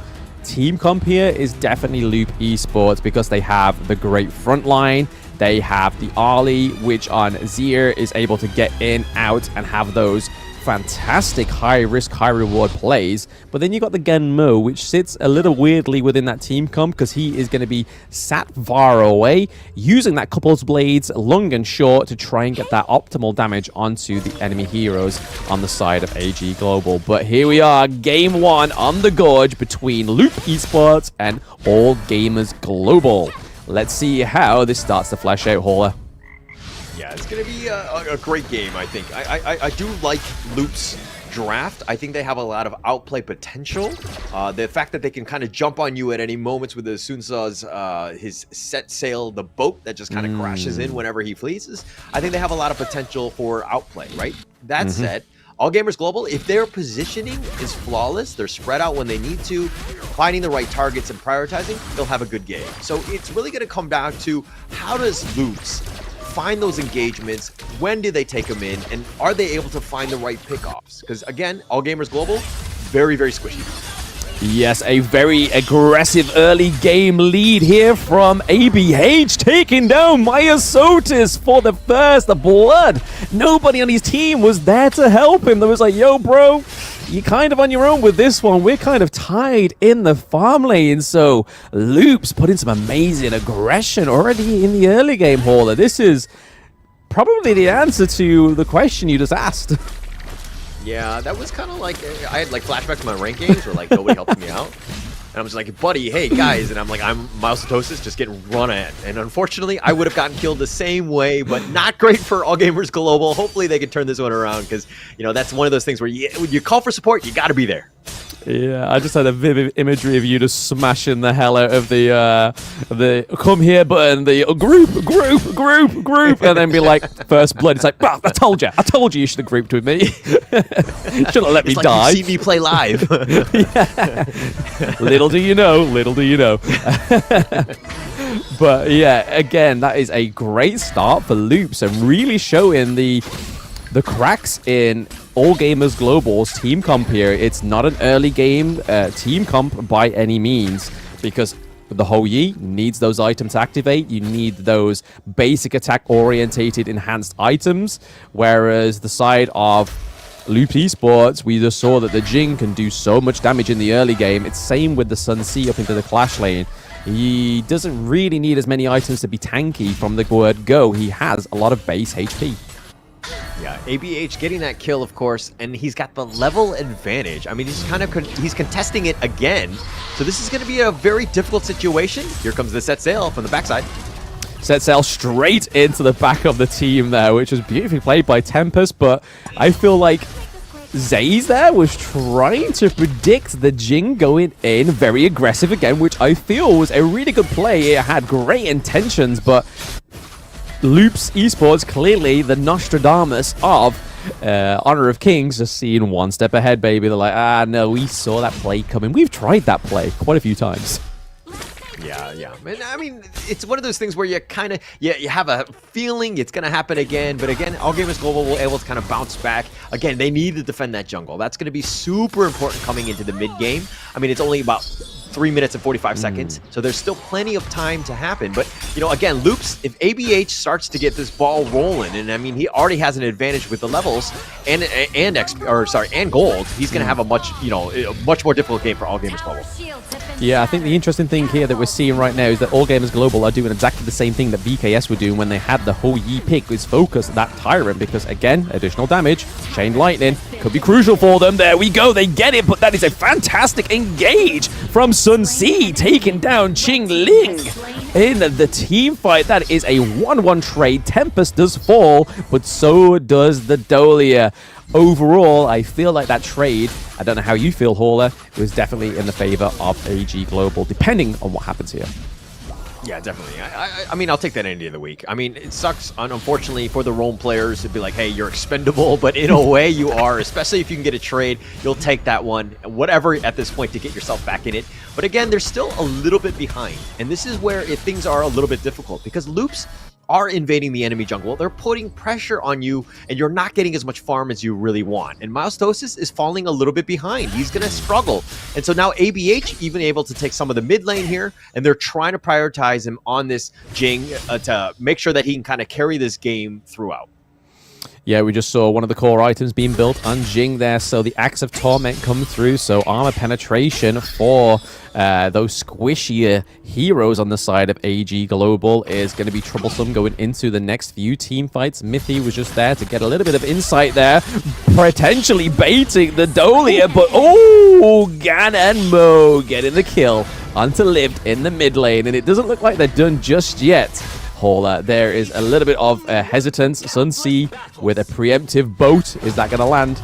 team comp here is definitely Loop Esports because they have the great front line. They have the Ali, which on Zier is able to get in, out, and have those fantastic high-risk, high-reward plays. But then you got the Genmo, which sits a little weirdly within that team comp because he is going to be sat far away, using that couples blades long and short to try and get that optimal damage onto the enemy heroes on the side of AG Global. But here we are, game one on the Gorge between Loop Esports and All Gamers Global. Let's see how this starts to flesh out, Hauler. Yeah, it's going to be a great game, I think. I do like Loop's draft. I think they have a lot of outplay potential. The fact that they can kind of jump on you at any moments with the Sunsa's his set sail, the boat that just kind of crashes in whenever he flees. I think they have a lot of potential for outplay, right? That said, All Gamers Global, if their positioning is flawless, they're spread out when they need to, finding the right targets and prioritizing, they'll have a good game. So it's really going to come down to how does Loops find those engagements, when do they take them in, and are they able to find the right pickoffs? Because again, All Gamers Global, very, very squishy. Yes, a very aggressive early game lead here from ABH, taking down Myosotis for the first blood. Nobody on his team was there to help him. There was like, yo, bro, you're kind of on your own with this one. We're kind of tied in the farm lane. So Loops put in some amazing aggression already in the early game, Hauler. This is probably the answer to the question you just asked. Yeah, that was kind of like, I had like flashbacks to my rankings where like nobody helped me out. And I was like, buddy, hey guys, and I'm like, I'm Myosotis just getting run at. And unfortunately, I would have gotten killed the same way, but not great for All Gamers Global. Hopefully they can turn this one around because, you know, that's one of those things where when you call for support, you got to be there. Yeah, I just had a vivid imagery of you just smashing the hell out of the come here button, the group, and then be like, first blood. It's like, I told you should have grouped with me. Shouldn't have let me die. You see me play live. Little do you know. But yeah, again, that is a great start for Loops and really showing the cracks in All Gamers Global's team comp here. It's not an early game team comp by any means because the Ho Yi needs those items to activate. You need those basic attack orientated enhanced items, whereas the side of Loop Esports, we just saw that the Jing can do so much damage in the early game. It's same with the Sun C up into the Clash lane. He doesn't really need as many items to be tanky from the word go. He has a lot of base HP. Yeah, ABH getting that kill, of course, and he's got the level advantage. I mean, he's contesting it again. So this is going to be a very difficult situation. Here comes the set sail from the backside. Set sail straight into the back of the team there, which was beautifully played by Tempest, but I feel like Zaze there was trying to predict the Jing going in very aggressive again, which I feel was a really good play. It had great intentions, but Loops Esports, clearly the Nostradamus of Honor of Kings, just seeing one step ahead, baby. They're like, no, we saw that play coming. We've tried that play quite a few times. Yeah. And I mean, it's one of those things where you kind of, you have a feeling it's going to happen again. But again, All Gamers Global will able to kind of bounce back. Again, they need to defend that jungle. That's going to be super important coming into the mid game. I mean, it's only about 3 minutes and 45 seconds, so there's still plenty of time to happen. But, you know, again, Loops, if ABH starts to get this ball rolling, and I mean, he already has an advantage with the levels and gold, he's going to have a much more difficult game for All Gamers Global. Yeah, I think the interesting thing here that we're seeing right now is that All Gamers Global are doing exactly the same thing that VKS were doing when they had the Ho Yi pick, is focus that Tyrant, because again, additional damage, Chain Lightning, could be crucial for them. There we go, they get it, but that is a fantastic engage from Sun Si taking down Qing Ling in the team fight. That is a 1-1 trade. Tempest does fall, but so does the Dolia. Overall, I feel like that trade, I don't know how you feel, Hauler, was definitely in the favor of AG Global, depending on what happens here. Yeah, definitely. I mean, I'll take that any day of the week. I mean, it sucks, unfortunately, for the Rome players to be like, hey, you're expendable, but in a way you are, especially if you can get a trade, you'll take that one, whatever at this point to get yourself back in it. But again, they're still a little bit behind, and this is where things are a little bit difficult, because Loops are invading the enemy jungle. They're putting pressure on you, and you're not getting as much farm as you really want. And Milestosis is falling a little bit behind. He's going to struggle. And so now ABH even able to take some of the mid lane here, and they're trying to prioritize him on this Jing to make sure that he can kind of carry this game throughout. Yeah, we just saw one of the core items being built on Jing there, so the Axe of Torment come through, so armor penetration for those squishier heroes on the side of AG Global is going to be troublesome going into the next few team fights. Mithy was just there to get a little bit of insight there, potentially baiting the Dolia, but Gan and Mo getting the kill onto Lived in the mid lane, and it doesn't look like they're done just yet. There is a little bit of hesitance. Sun Si with a preemptive boat. Is that going to land?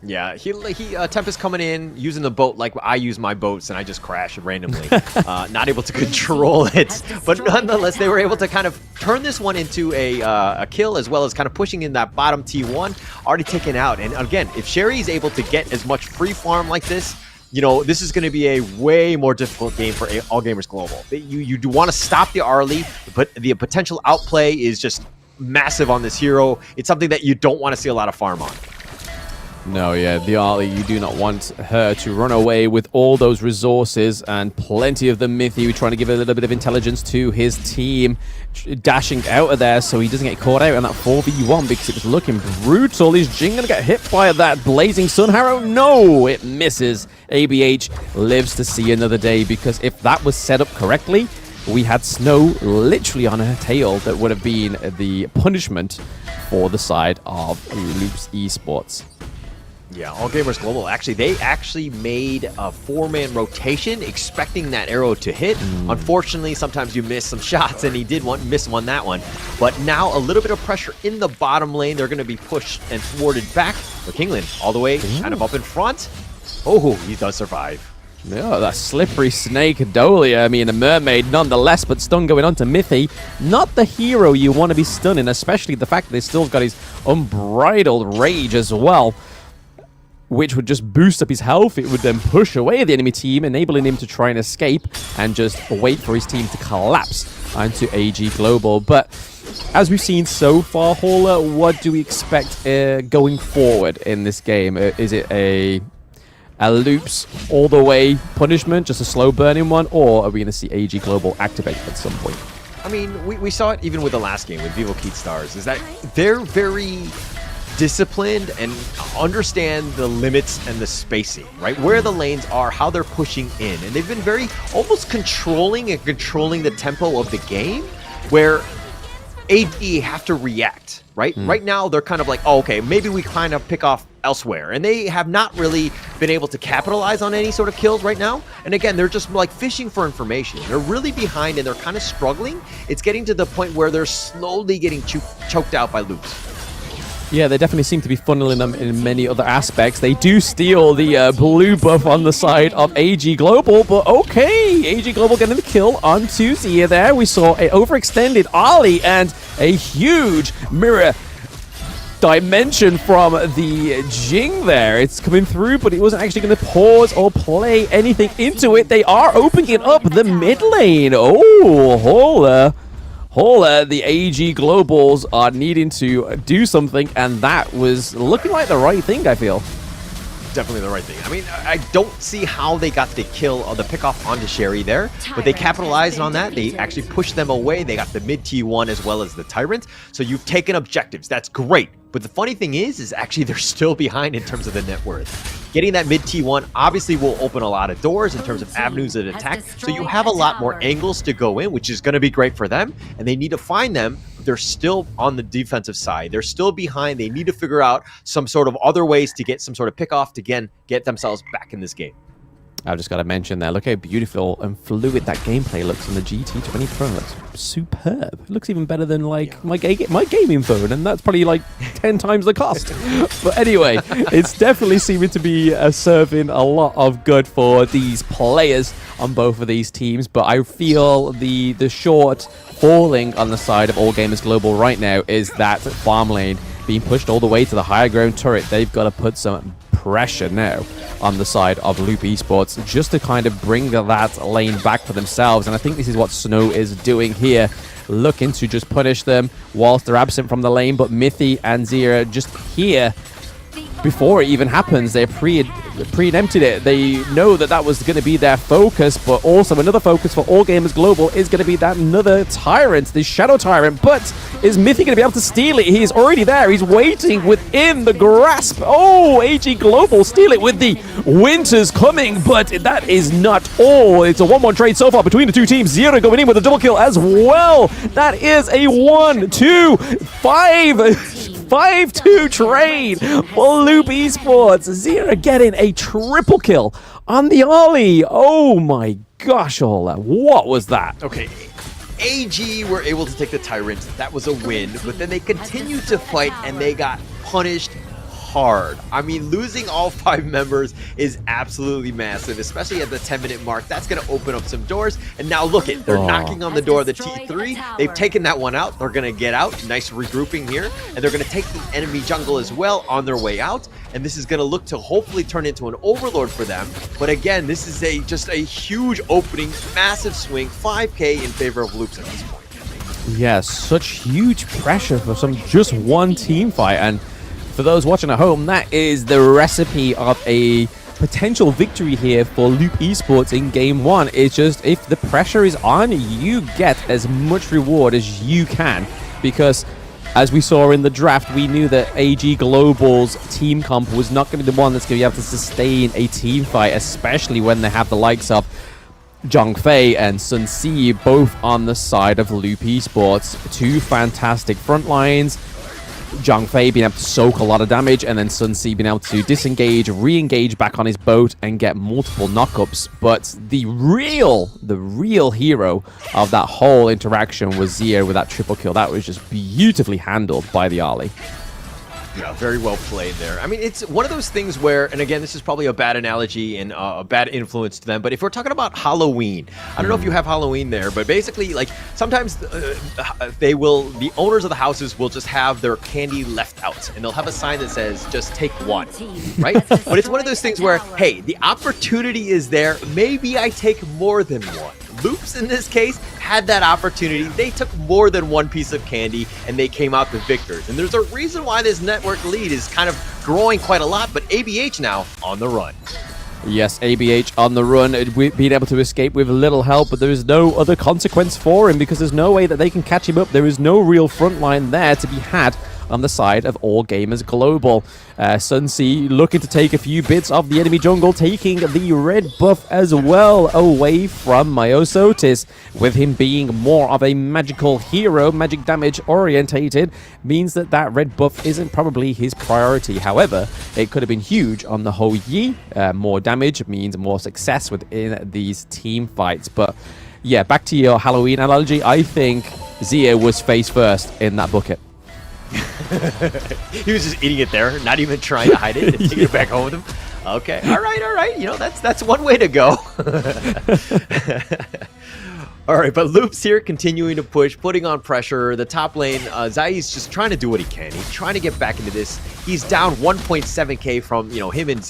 Yeah, Tempest coming in, using the boat like I use my boats, and I just crash randomly. Not able to control it. But nonetheless, they were able to kind of turn this one into a kill, as well as kind of pushing in that bottom T1, already taken out. And again, if Sherry is able to get as much free farm like this, you know, this is going to be a way more difficult game for All Gamers Global. You do want to stop the early, but the potential outplay is just massive on this hero. It's something that you don't want to see a lot of farm on. No, yeah, the Arlie, you do not want her to run away with all those resources and plenty of them. Mithy trying to give a little bit of intelligence to his team, dashing out of there so he doesn't get caught out in that 4v1 because it was looking brutal. Is Jing going to get hit by that blazing sun arrow? No, it misses. ABH lives to see another day, because if that was set up correctly, we had snow literally on her tail that would have been the punishment for the side of Loops Esports. Yeah, All Gamers Global, they actually made a 4-man rotation expecting that arrow to hit. Unfortunately, sometimes you miss some shots, and he did miss that one. But now a little bit of pressure in the bottom lane. They're going to be pushed and thwarted back. But Kingland all the way kind of up in front. Oh, he does survive. Yeah, that slippery snake Dolia. I mean, a mermaid nonetheless, but stun going on to Mithy. Not the hero you want to be stunning, especially the fact that they still got his unbridled rage as well, which would just boost up his health. It would then push away the enemy team, enabling him to try and escape and just wait for his team to collapse onto AG Global. But as we've seen so far, Hauler, what do we expect going forward in this game? Is it a Loops all the way punishment, just a slow burning one, or are we going to see AG Global activate at some point? I mean, we saw it even with the last game with Vivo Keat Stars, is that they're very disciplined and understand the limits and the spacing, right? Where the lanes are, how they're pushing in. And they've been very almost controlling the tempo of the game, where AD have to react, right? Right now, they're kind of like, oh, okay, maybe we kind of pick off elsewhere. And they have not really been able to capitalize on any sort of kills right now. And again, they're just like fishing for information. They're really behind, and they're kind of struggling. It's getting to the point where they're slowly getting choked out by Loops. Yeah, they definitely seem to be funneling them in many other aspects. They do steal the blue buff on the side of AG Global, but okay, AG Global getting the kill on Tuesday there. We saw an overextended Ollie and a huge mirror dimension from the Jing there. It's coming through, but it wasn't actually going to pause or play anything into it. They are opening up the mid lane. Oh, Hauler, the AG Globals are needing to do something, and that was looking like the right thing, I feel. Definitely the right thing. I mean, I don't see how they got the kill or the pickoff onto Sherry there, but they capitalized on that. They actually pushed them away. They got the mid T1 as well as the Tyrant. So you've taken objectives. That's great. But the funny thing is actually they're still behind in terms of the net worth. Getting that mid T1 obviously will open a lot of doors in terms of avenues of attack. So you have a lot more angles to go in, which is going to be great for them. And they need to find them. They're still on the defensive side. They're still behind. They need to figure out some sort of other ways to get some sort of pick off to, again, get themselves back in this game. I've just got to mention there, look how beautiful and fluid that gameplay looks on the GT20 Pro. It looks superb. It looks even better than like my gaming phone, and that's probably like 10 times the cost. But anyway, it's definitely seeming to be serving a lot of good for these players on both of these teams. But I feel the short falling on the side of All Gamers Global right now is that farm lane being pushed all the way to the higher ground turret. They've got to put some pressure now on the side of Loop Esports just to kind of bring that lane back for themselves, and I think this is what Snow is doing here, looking to just punish them whilst they're absent from the lane. But Mithy and Zira just here before it even happens, they preempted it. They know that that was going to be their focus, but also another focus for All Gamers Global is going to be that another Tyrant, the Shadow Tyrant. But is Mithy going to be able to steal it? He's already there. He's waiting within the grasp. Oh, AG Global steal it with the Winters coming, but that is not all. It's a 1-1 trade so far between the two teams. Zero going in with a double kill as well. That is a 5-2 trade for Loop Esports. Zira getting a triple kill on the Ollie. Oh my gosh, Ola. What was that? Okay. AG were able to take the Tyrant. That was a win. But then they continued to fight and they got punished hard. I mean, losing all 5 members is absolutely massive, especially at the 10-minute mark. That's going to open up some doors. And now look it, they're knocking on the door of the T3. They've taken that one out. They're going to get out. Nice regrouping here. And they're going to take the enemy jungle as well on their way out. And this is going to look to hopefully turn into an overlord for them. But again, this is just a huge opening, massive swing, 5K in favor of Loops at this point. Yeah, such huge pressure for just one team fight. And for those watching at home, that is the recipe of a potential victory here for Loop Esports in Game 1. It's just, if the pressure is on, you get as much reward as you can. Because, as we saw in the draft, we knew that AG Global's team comp was not going to be the one that's going to be able to sustain a team fight, especially when they have the likes of Zhongfei and Sun Si both on the side of Loop Esports. Two fantastic front lines. Zhongfei being able to soak a lot of damage, and then Sun Si being able to disengage, re-engage back on his boat, and get multiple knockups. But the real hero of that whole interaction was Zia with that triple kill. That was just beautifully handled by the Ollie. Yeah, very well played there. I mean, it's one of those things where, and again, this is probably a bad analogy and a bad influence to them, but if we're talking about Halloween, I don't know if you have Halloween there, but basically, like, sometimes the owners of the houses will just have their candy left out, and they'll have a sign that says, just take one, right? But it's one of those things where, hey, the opportunity is there, maybe I take more than one. Loops, in this case, had that opportunity. They took more than one piece of candy, and they came out the victors. And there's a reason why this network lead is kind of growing quite a lot, but ABH now on the run. Yes, ABH on the run, being able to escape with little help, but there is no other consequence for him because there's no way that they can catch him up. There is no real front line there to be had on the side of All Gamers Global. Sun Si looking to take a few bits of the enemy jungle, taking the red buff as well away from Myosotis. With him being more of a magical hero, magic damage orientated, means that red buff isn't probably his priority. However, it could have been huge on the whole Yi. More damage means more success within these team fights. But yeah, back to your Halloween analogy, I think Zia was face first in that bucket. He was just eating it there, not even trying to hide it and taking it back home with him. Okay, all right. You know, that's one way to go. All right, but Loops here continuing to push, putting on pressure. The top lane, Zai's just trying to do what he can. He's trying to get back into this. He's down 1.7k from, him and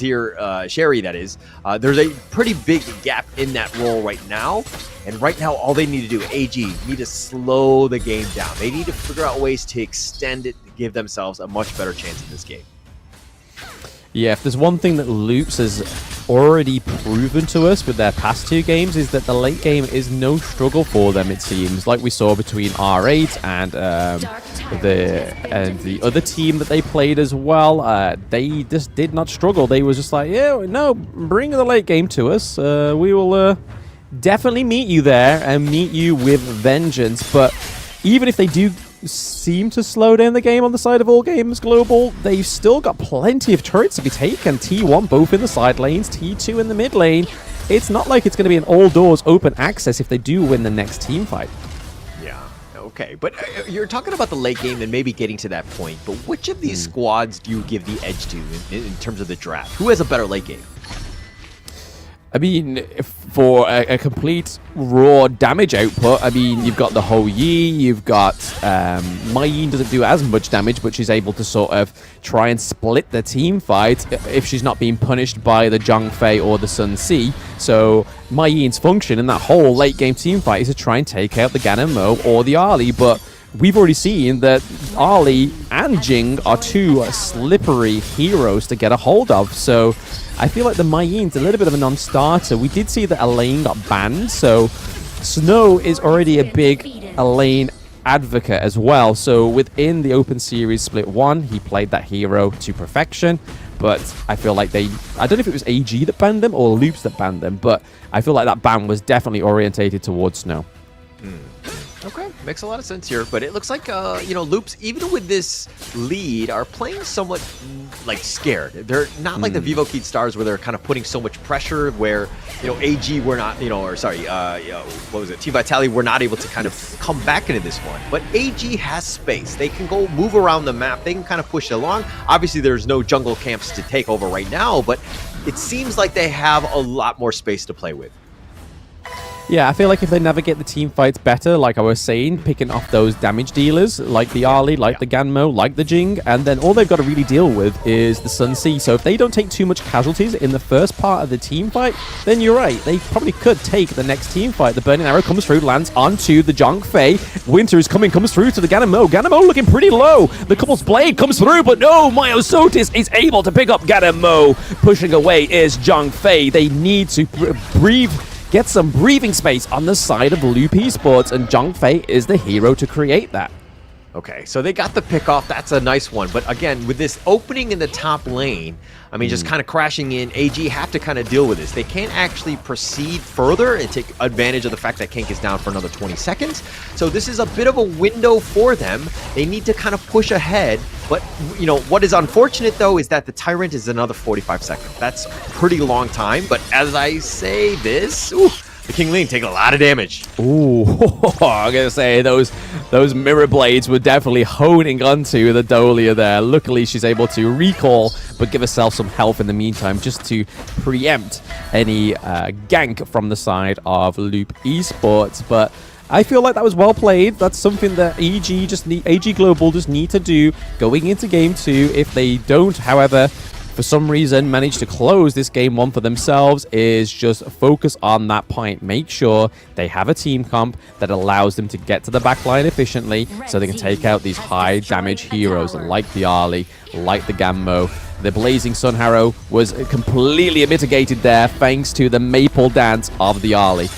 Sherry, that is. There's a pretty big gap in that role right now. And right now, all they need to do, AG, need to slow the game down. They need to figure out ways to extend it to give themselves a much better chance in this game. Yeah, if there's one thing that Loops has already proven to us with their past two games is that the late game is no struggle for them, it seems. Like we saw between R8 and the other team that they played as well. They just did not struggle. They were just like, yeah, no, bring the late game to us. We will definitely meet you there and meet you with vengeance. But even if they do seem to slow down the game on the side of All Gamers Global, they've still got plenty of turrets to be taken. T1 both in the side lanes, T2 in the mid lane. it's not like it's going to be an all-doors open access if they do win the next team fight. Yeah, okay. But you're talking about the late game and maybe getting to that point, but which of these squads do you give the edge to in terms of the draft? Who has a better late game? I mean, for a complete raw damage output, I mean, you've got the Ho Yi, you've got Mei Yin doesn't do as much damage, but she's able to sort of try and split the team fight if she's not being punished by the Zhang Fei or the Sun Si. So Mei Yin's function in that whole late game team fight is to try and take out the Gan Mo or the Ali, but we've already seen that Ali and Jing are two slippery heroes to get a hold of, so I feel like the Mei Yin's a little bit of a non-starter. We did see that Elaine got banned, so Snow is already a big Elaine advocate as well. So within the Open Series Split 1, he played that hero to perfection, but I feel like I don't know if it was AG that banned them or Loops that banned them, but I feel like that ban was definitely orientated towards Snow. Okay, makes a lot of sense here, but it looks like, Loops, even with this lead, are playing somewhat, scared. They're not like the Vivo Kid Stars where they're kind of putting so much pressure where, AG were not, what was it, Team Vitality were not able to kind of come back into this one. But AG has space. They can go move around the map. They can kind of push it along. Obviously, there's no jungle camps to take over right now, but it seems like they have a lot more space to play with. Yeah, I feel like if they navigate the team fights better, like I was saying, picking off those damage dealers, like the Ali, like the Ganmo, like the Jing, and then all they've got to really deal with is the Sun Si. So if they don't take too much casualties in the first part of the team fight, then you're right, they probably could take the next team fight. The Burning Arrow comes through, lands onto the Zhang Fei. Winter is coming, comes through to the Ganmo. Ganmo looking pretty low. The Couple's Blade comes through, but no, Myosotis is able to pick up Ganmo. Pushing away is Zhang Fei. They need to breathe. Get some breathing space on the side of Loop Esports, and Zhang Fei is the hero to create that. Okay, so they got the pick off. That's a nice one. But again, with this opening in the top lane, I mean, just kind of crashing in, AG have to kind of deal with this. They can't actually proceed further and take advantage of the fact that Kink is down for another 20 seconds. So this is a bit of a window for them. They need to kind of push ahead. But, what is unfortunate, though, is that the Tyrant is another 45 seconds. That's a pretty long time. But as I say this, the King Lean taking a lot of damage. Ooh, I'm gonna say those mirror blades were definitely honing onto the Dolia there. Luckily, she's able to recall, but give herself some health in the meantime, just to preempt any gank from the side of Loop Esports. But I feel like that was well played. That's something that AG Global just need to do going into Game 2. If they don't, however, for some reason manage to close this Game 1 for themselves, is just focus on that point. Make sure they have a team comp that allows them to get to the backline efficiently so they can take out these high damage heroes like the Ali, like the Gammo. The Blazing Sun Harrow was completely mitigated there thanks to the Maple Dance of the Ali.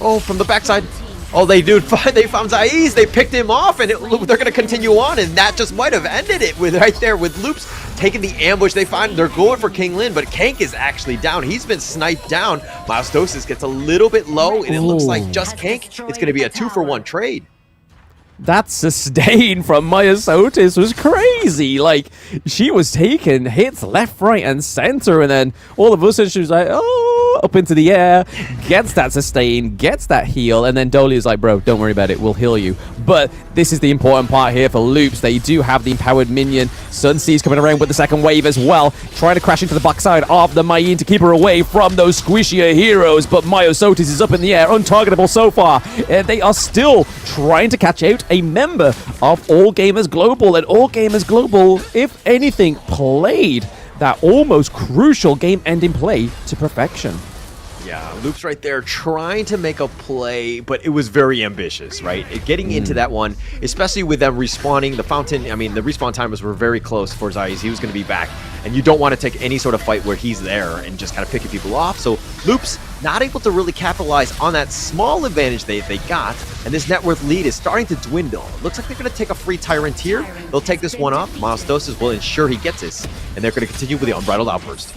Oh, from the backside. Oh, they found Zaiz. They picked him off, and they're going to continue on, and that just might have ended it with right there with Loops taking the ambush. They're going for King Lin, but Kank is actually down. He's been sniped down. Myosotis gets a little bit low, and it looks like just Kank. It's going to be a 2-for-1 trade. That sustain from Myosotis was crazy. Like, she was taking hits left, right, and center, and then all of a sudden she was like, up into the air, gets that sustain, gets that heal, and then Dolly is like, bro, don't worry about it, we'll heal you. But this is the important part here for Loops. They do have the empowered minion. Sun Sea's coming around with the second wave as well, trying to crash into the backside of the Mei Yin to keep her away from those squishier heroes, but Myosotis is up in the air, untargetable so far. They are still trying to catch out a member of All Gamers Global, and All Gamers Global, if anything, played that almost crucial game-ending play to perfection. Yeah, Loops right there trying to make a play, but it was very ambitious, right? Getting into that one, especially with them respawning, the fountain, I mean, the respawn timers were very close for Zaiz. He was going to be back, and you don't want to take any sort of fight where he's there and just kind of picking people off. So Loops not able to really capitalize on that small advantage they got, and this net worth lead is starting to dwindle. It looks like they're going to take a free Tyrant here. They'll take this one off. Myosotis will ensure he gets this, and they're going to continue with the Unbridled Outburst.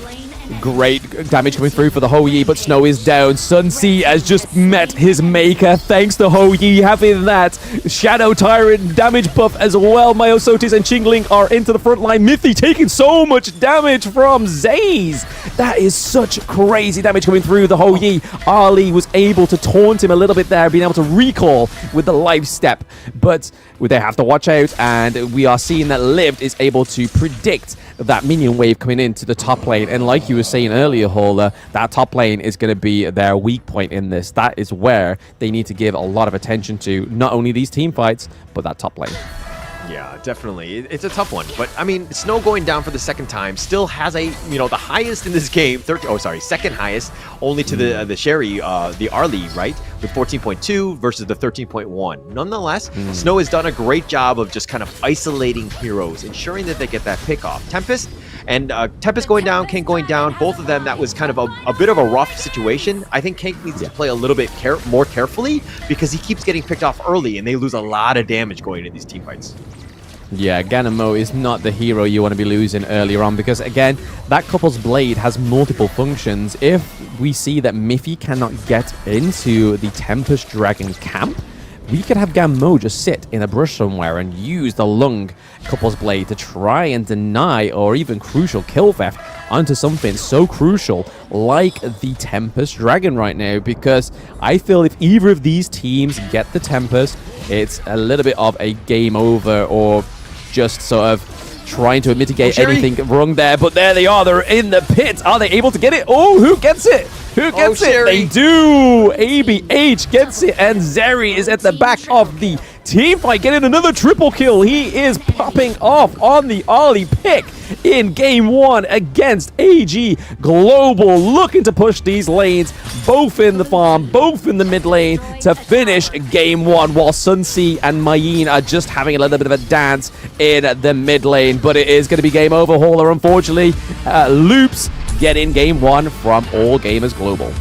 Great damage coming through for the Ho Yi, but Snow is down. Sun Si has just met his maker thanks to Ho Yi having that Shadow Tyrant damage buff as well. Myosotis and Qingling are into the front line. Mythy taking so much damage from Zaiz. That is such crazy damage coming through the whole Yi. Ali was able to taunt him a little bit there, being able to recall with the life step. But they have to watch out, and we are seeing that Lived is able to predict that minion wave coming into the top lane. And like you were saying earlier, Hola, that top lane is going to be their weak point in this. That is where they need to give a lot of attention to, not only these team fights, but that top lane. Yeah, definitely. It's a tough one. But, I mean, Snow going down for the second time still has a, the highest in this game. Second highest, only to the Sherry, the Arlie, right? With 14.2 versus the 13.1. Nonetheless, Snow has done a great job of just kind of isolating heroes, ensuring that they get that pick off. Tempest going down, King going down, both of them, that was kind of a bit of a rough situation. I think King needs to play a little bit more carefully because he keeps getting picked off early and they lose a lot of damage going into these team fights. Yeah, Ganamo is not the hero you want to be losing earlier on because, again, that couple's blade has multiple functions. If we see that Miffy cannot get into the Tempest Dragon camp, we could have Gammo just sit in a brush somewhere and use the Lung couple's blade to try and deny or even crucial kill theft onto something so crucial like the Tempest Dragon right now, because I feel if either of these teams get the Tempest, it's a little bit of a game over or just sort of trying to mitigate anything wrong there. But there they are. They're in the pit. Are they able to get it? Oh, who gets it? Who gets it? They do. ABH gets it. And Zeri is at the back of the team fight, getting another triple kill. He is popping off on the Ollie pick in game one against AG Global, looking to push these lanes, both in the farm, both in the mid lane, to finish game one, while Sunsea and Mayin are just having a little bit of a dance in the mid lane. But it is going to be game over, Hauler, unfortunately. Loops getting game one from All Gamers Global.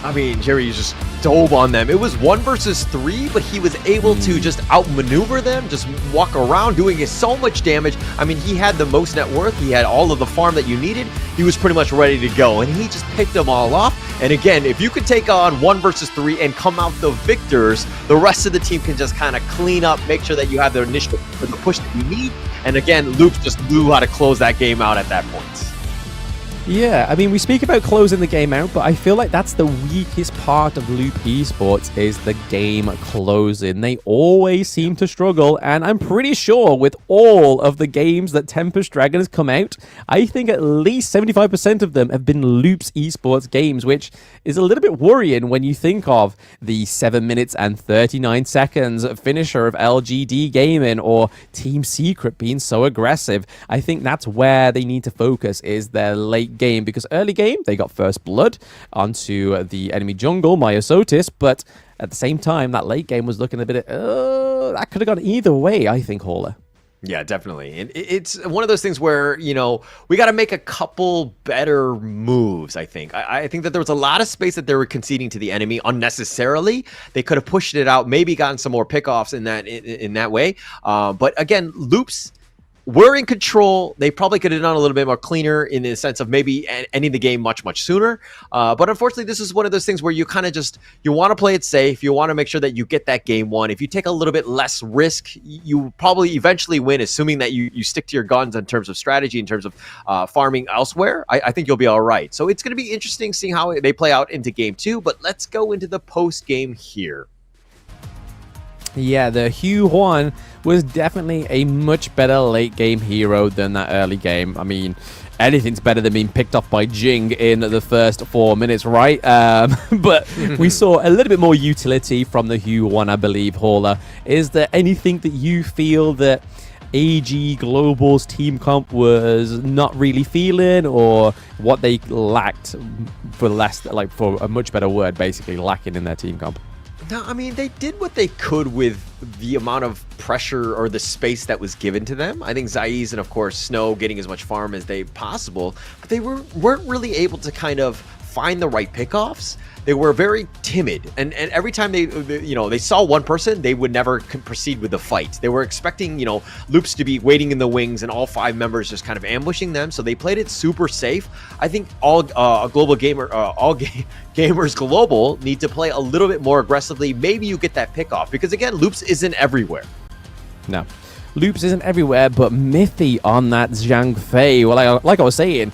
I mean, Jerry just dove on them. It was 1 versus 3, but he was able to just outmaneuver them, just walk around doing so much damage. I mean, he had the most net worth. He had all of the farm that you needed. He was pretty much ready to go, and he just picked them all off. And again, if you could take on 1 versus 3 and come out the victors, the rest of the team can just kind of clean up, make sure that you have the initiative for the push that you need. And again, Luke just knew how to close that game out at that point. Yeah, I mean, we speak about closing the game out, but I feel like that's the weakest part of Loop Esports is the game closing. They always seem to struggle, and I'm pretty sure with all of the games that Tempest Dragon has come out, I think at least 75% of them have been Loops Esports games, which is a little bit worrying when you think of the 7 minutes and 39 seconds finisher of LGD Gaming or Team Secret being so aggressive. I think that's where they need to focus, is their late game, because early game they got first blood onto the enemy jungle, Myosotis, but at the same time that late game was looking a bit that could have gone either way, I think, Hauler. Yeah, definitely. And it's one of those things where, we got to make a couple better moves, I think. I think that there was a lot of space that they were conceding to the enemy unnecessarily. They could have pushed it out, maybe gotten some more pickoffs in that way. But again, Loops were in control. They probably could have done a little bit more cleaner in the sense of maybe ending the game much, much sooner. But unfortunately, this is one of those things where you kind of just, you want to play it safe. You want to make sure that you get that game one. If you take a little bit less risk, you probably eventually win, assuming that you stick to your guns in terms of strategy, in terms of farming elsewhere. I think you'll be all right. So it's going to be interesting seeing how they play out into game two. But let's go into the post game here. Yeah, the Hugh Huan was definitely a much better late game hero than that early game. I mean, anything's better than being picked off by Jing in the first 4 minutes, right? But we saw a little bit more utility from the Hugh Huan, I believe, Hauler. Is there anything that you feel that AG Global's team comp was not really feeling, or what they lacked, for a much better word, basically lacking in their team comp? No, I mean, they did what they could with the amount of pressure or the space that was given to them. I think Zaiz and, of course, Snow getting as much farm as they possible, but they weren't really able to kind of find the right pickoffs. They were very timid, and every time they saw one person, they would never proceed with the fight. They were expecting, Loops to be waiting in the wings and all 5 members just kind of ambushing them. So they played it super safe. I think all gamers global need to play a little bit more aggressively. Maybe you get that pick off, because again, Loops isn't everywhere. No. Loops isn't everywhere, but Mithy on that Zhang Fei. Well, like I was saying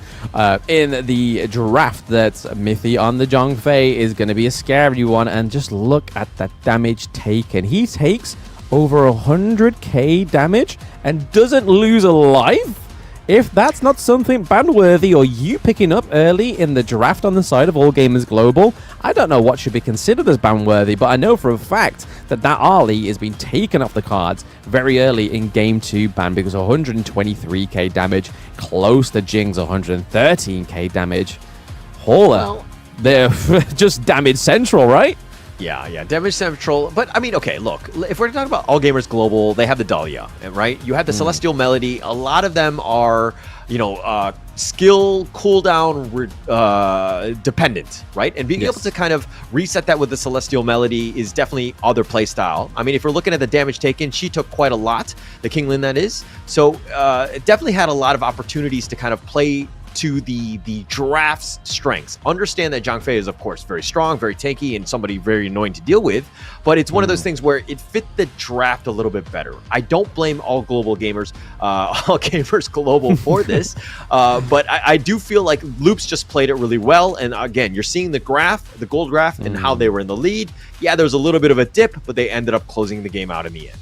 in the draft, that Mithy on the Zhang Fei is going to be a scary one. And just look at that damage taken. He takes over 100k damage and doesn't lose a life. If that's not something ban-worthy or you picking up early in the draft on the side of All Gamers Global, I don't know what should be considered as ban-worthy, but I know for a fact that Ali has been taken off the cards very early in Game 2 ban because 123k damage, close to Jing's 113k damage. Hola, they're just damage central, right? Yeah, Damage Central. But, I mean, okay, look. If we're talking about All Gamers Global, they have the Dahlia, right? You have the Celestial Melody. A lot of them are, skill cooldown dependent, right? And being able to kind of reset that with the Celestial Melody is definitely other play style. I mean, if we're looking at the damage taken, she took quite a lot, the Kinglin that is. So, it definitely had a lot of opportunities to kind of play to the draft's strengths. Understand that Zhang Fei is, of course, very strong, very tanky, and somebody very annoying to deal with, but it's one of those things where it fit the draft a little bit better. I don't blame all gamers global for this, but I do feel like Loops just played it really well, and again, you're seeing the graph, the gold graph, and how they were in the lead. Yeah, there was a little bit of a dip, but they ended up closing the game out in the end.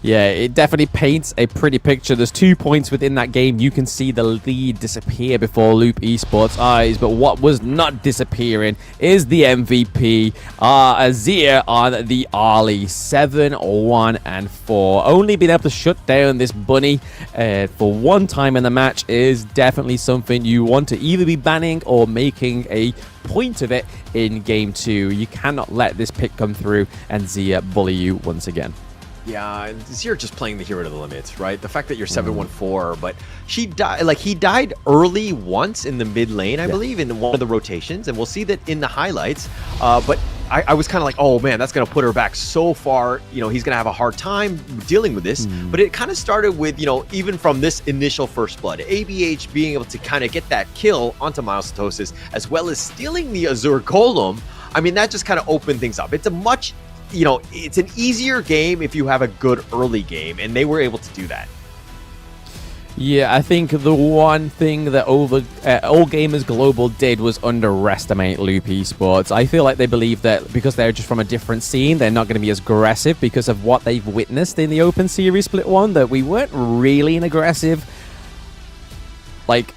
Yeah, it definitely paints a pretty picture. There's 2 points within that game. You can see the lead disappear before Loop Esports' eyes. But what was not disappearing is the MVP, Azir on the Ali. 7-1-4. Only being able to shut down this bunny for one time in the match is definitely something you want to either be banning or making a point of it in Game 2. You cannot let this pick come through and Zia bully you once again. Yeah, Zir just playing the hero to the limits, right? The fact that you're 7-1-4, but he died early once in the mid lane, I believe, in one of the rotations, and we'll see that in the highlights. But I was kind of like, oh man, that's going to put her back so far. He's going to have a hard time dealing with this. But it kind of started with, even from this initial first blood, ABH being able to kind of get that kill onto Milesatosis, as well as stealing the Azure Golem. I mean, that just kind of opened things up. It's a much it's an easier game if you have a good early game, and they were able to do that. Yeah, I think the one thing that All Gamers Global did was underestimate Loop Esports. I feel like they believe that because they're just from a different scene, they're not going to be as aggressive because of what they've witnessed in the Open Series Split 1, that we weren't really an aggressive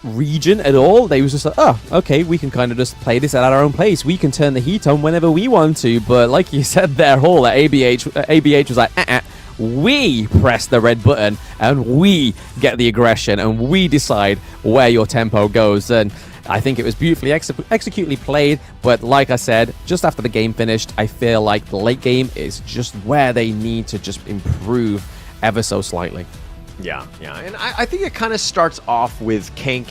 region at all. They was just like, oh, okay, we can kind of just play this at our own pace. We can turn the heat on whenever we want to. But like you said there, Hall, at ABH was like, we press the red button and we get the aggression and we decide where your tempo goes. And I think it was beautifully executedly played. But like I said, just after the game finished, I feel like the late game is just where they need to just improve ever so slightly. Yeah, and I think it kind of starts off with Kank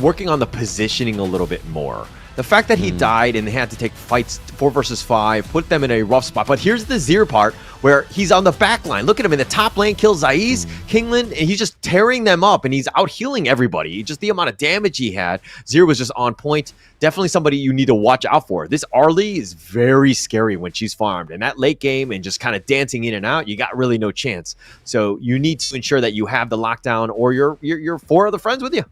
working on the positioning a little bit more. The fact that he died and they had to take fights 4 versus 5 put them in a rough spot. But here's the Zir part where he's on the back line. Look at him in the top lane, kills Zaiz, Kinglin, and he's just tearing them up and he's out healing everybody. Just the amount of damage he had. Zir was just on point. Definitely somebody you need to watch out for. This Arlie is very scary when she's farmed. And that late game and just kind of dancing in and out, you got really no chance. So you need to ensure that you have the lockdown or your 4 other friends with you.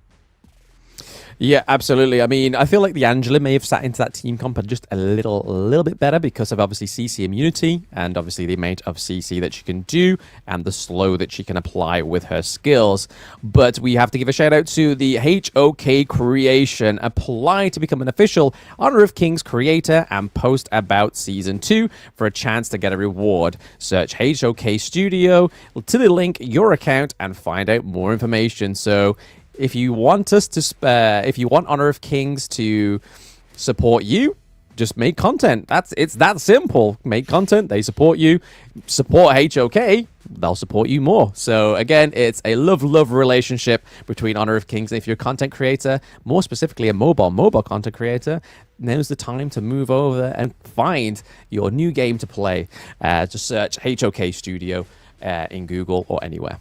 Yeah, absolutely. I mean, I feel like the Angela may have sat into that team comp just a little bit better because of obviously CC immunity and obviously the amount of CC that she can do and the slow that she can apply with her skills. But we have to give a shout out to the HOK creation. Apply to become an official Honor of Kings creator and post about Season 2 for a chance to get a reward. Search HOK Studio to the link your account and find out more information. So if you want if you want Honor of Kings to support you, just make content. It's that simple. Make content, they support you. Support HOK, they'll support you more. So again, it's a love relationship between Honor of Kings. If you're a content creator, more specifically a mobile content creator, now's the time to move over and find your new game to play. Just search HOK Studio in Google or anywhere.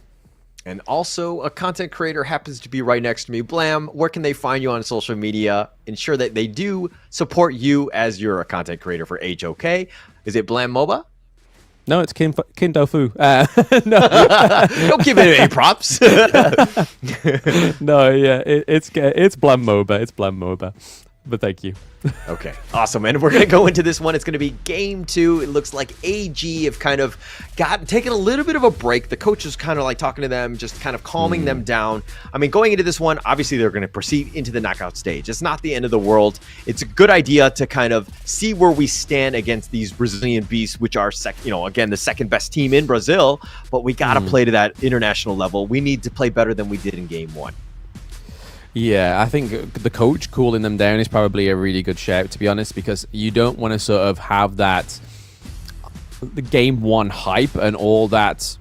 And also, a content creator happens to be right next to me. Blam, where can they find you on social media? Ensure that they do support you as you're a content creator for HOK. Is it Blam MOBA? No, it's Kin Tofu. No. Don't give it any props. No, yeah, it's Blam MOBA. It's Blam MOBA. But thank you. Okay, awesome. And we're going to go into this one. It's going to be game 2. It looks like AG have kind of taken a little bit of a break. The coach is kind of like talking to them, just kind of calming them down. I mean, going into this one, obviously they're going to proceed into the knockout stage. It's not the end of the world. It's a good idea to kind of see where we stand against these Brazilian beasts, which are, again, the second best team in Brazil. But we got to play to that international level. We need to play better than we did in game 1. Yeah, I think the coach cooling them down is probably a really good shout, to be honest, because you don't want to sort of have that the game 1 hype and all those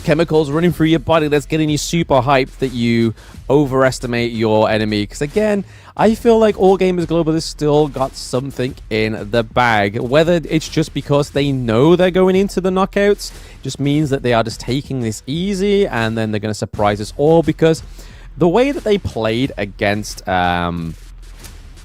chemicals running through your body that's getting you super hyped that you overestimate your enemy. Because again, I feel like all gamers global has still got something in the bag. Whether it's just because they know they're going into the knockouts, just means that they are just taking this easy and then they're going to surprise us all, because the way that they played against the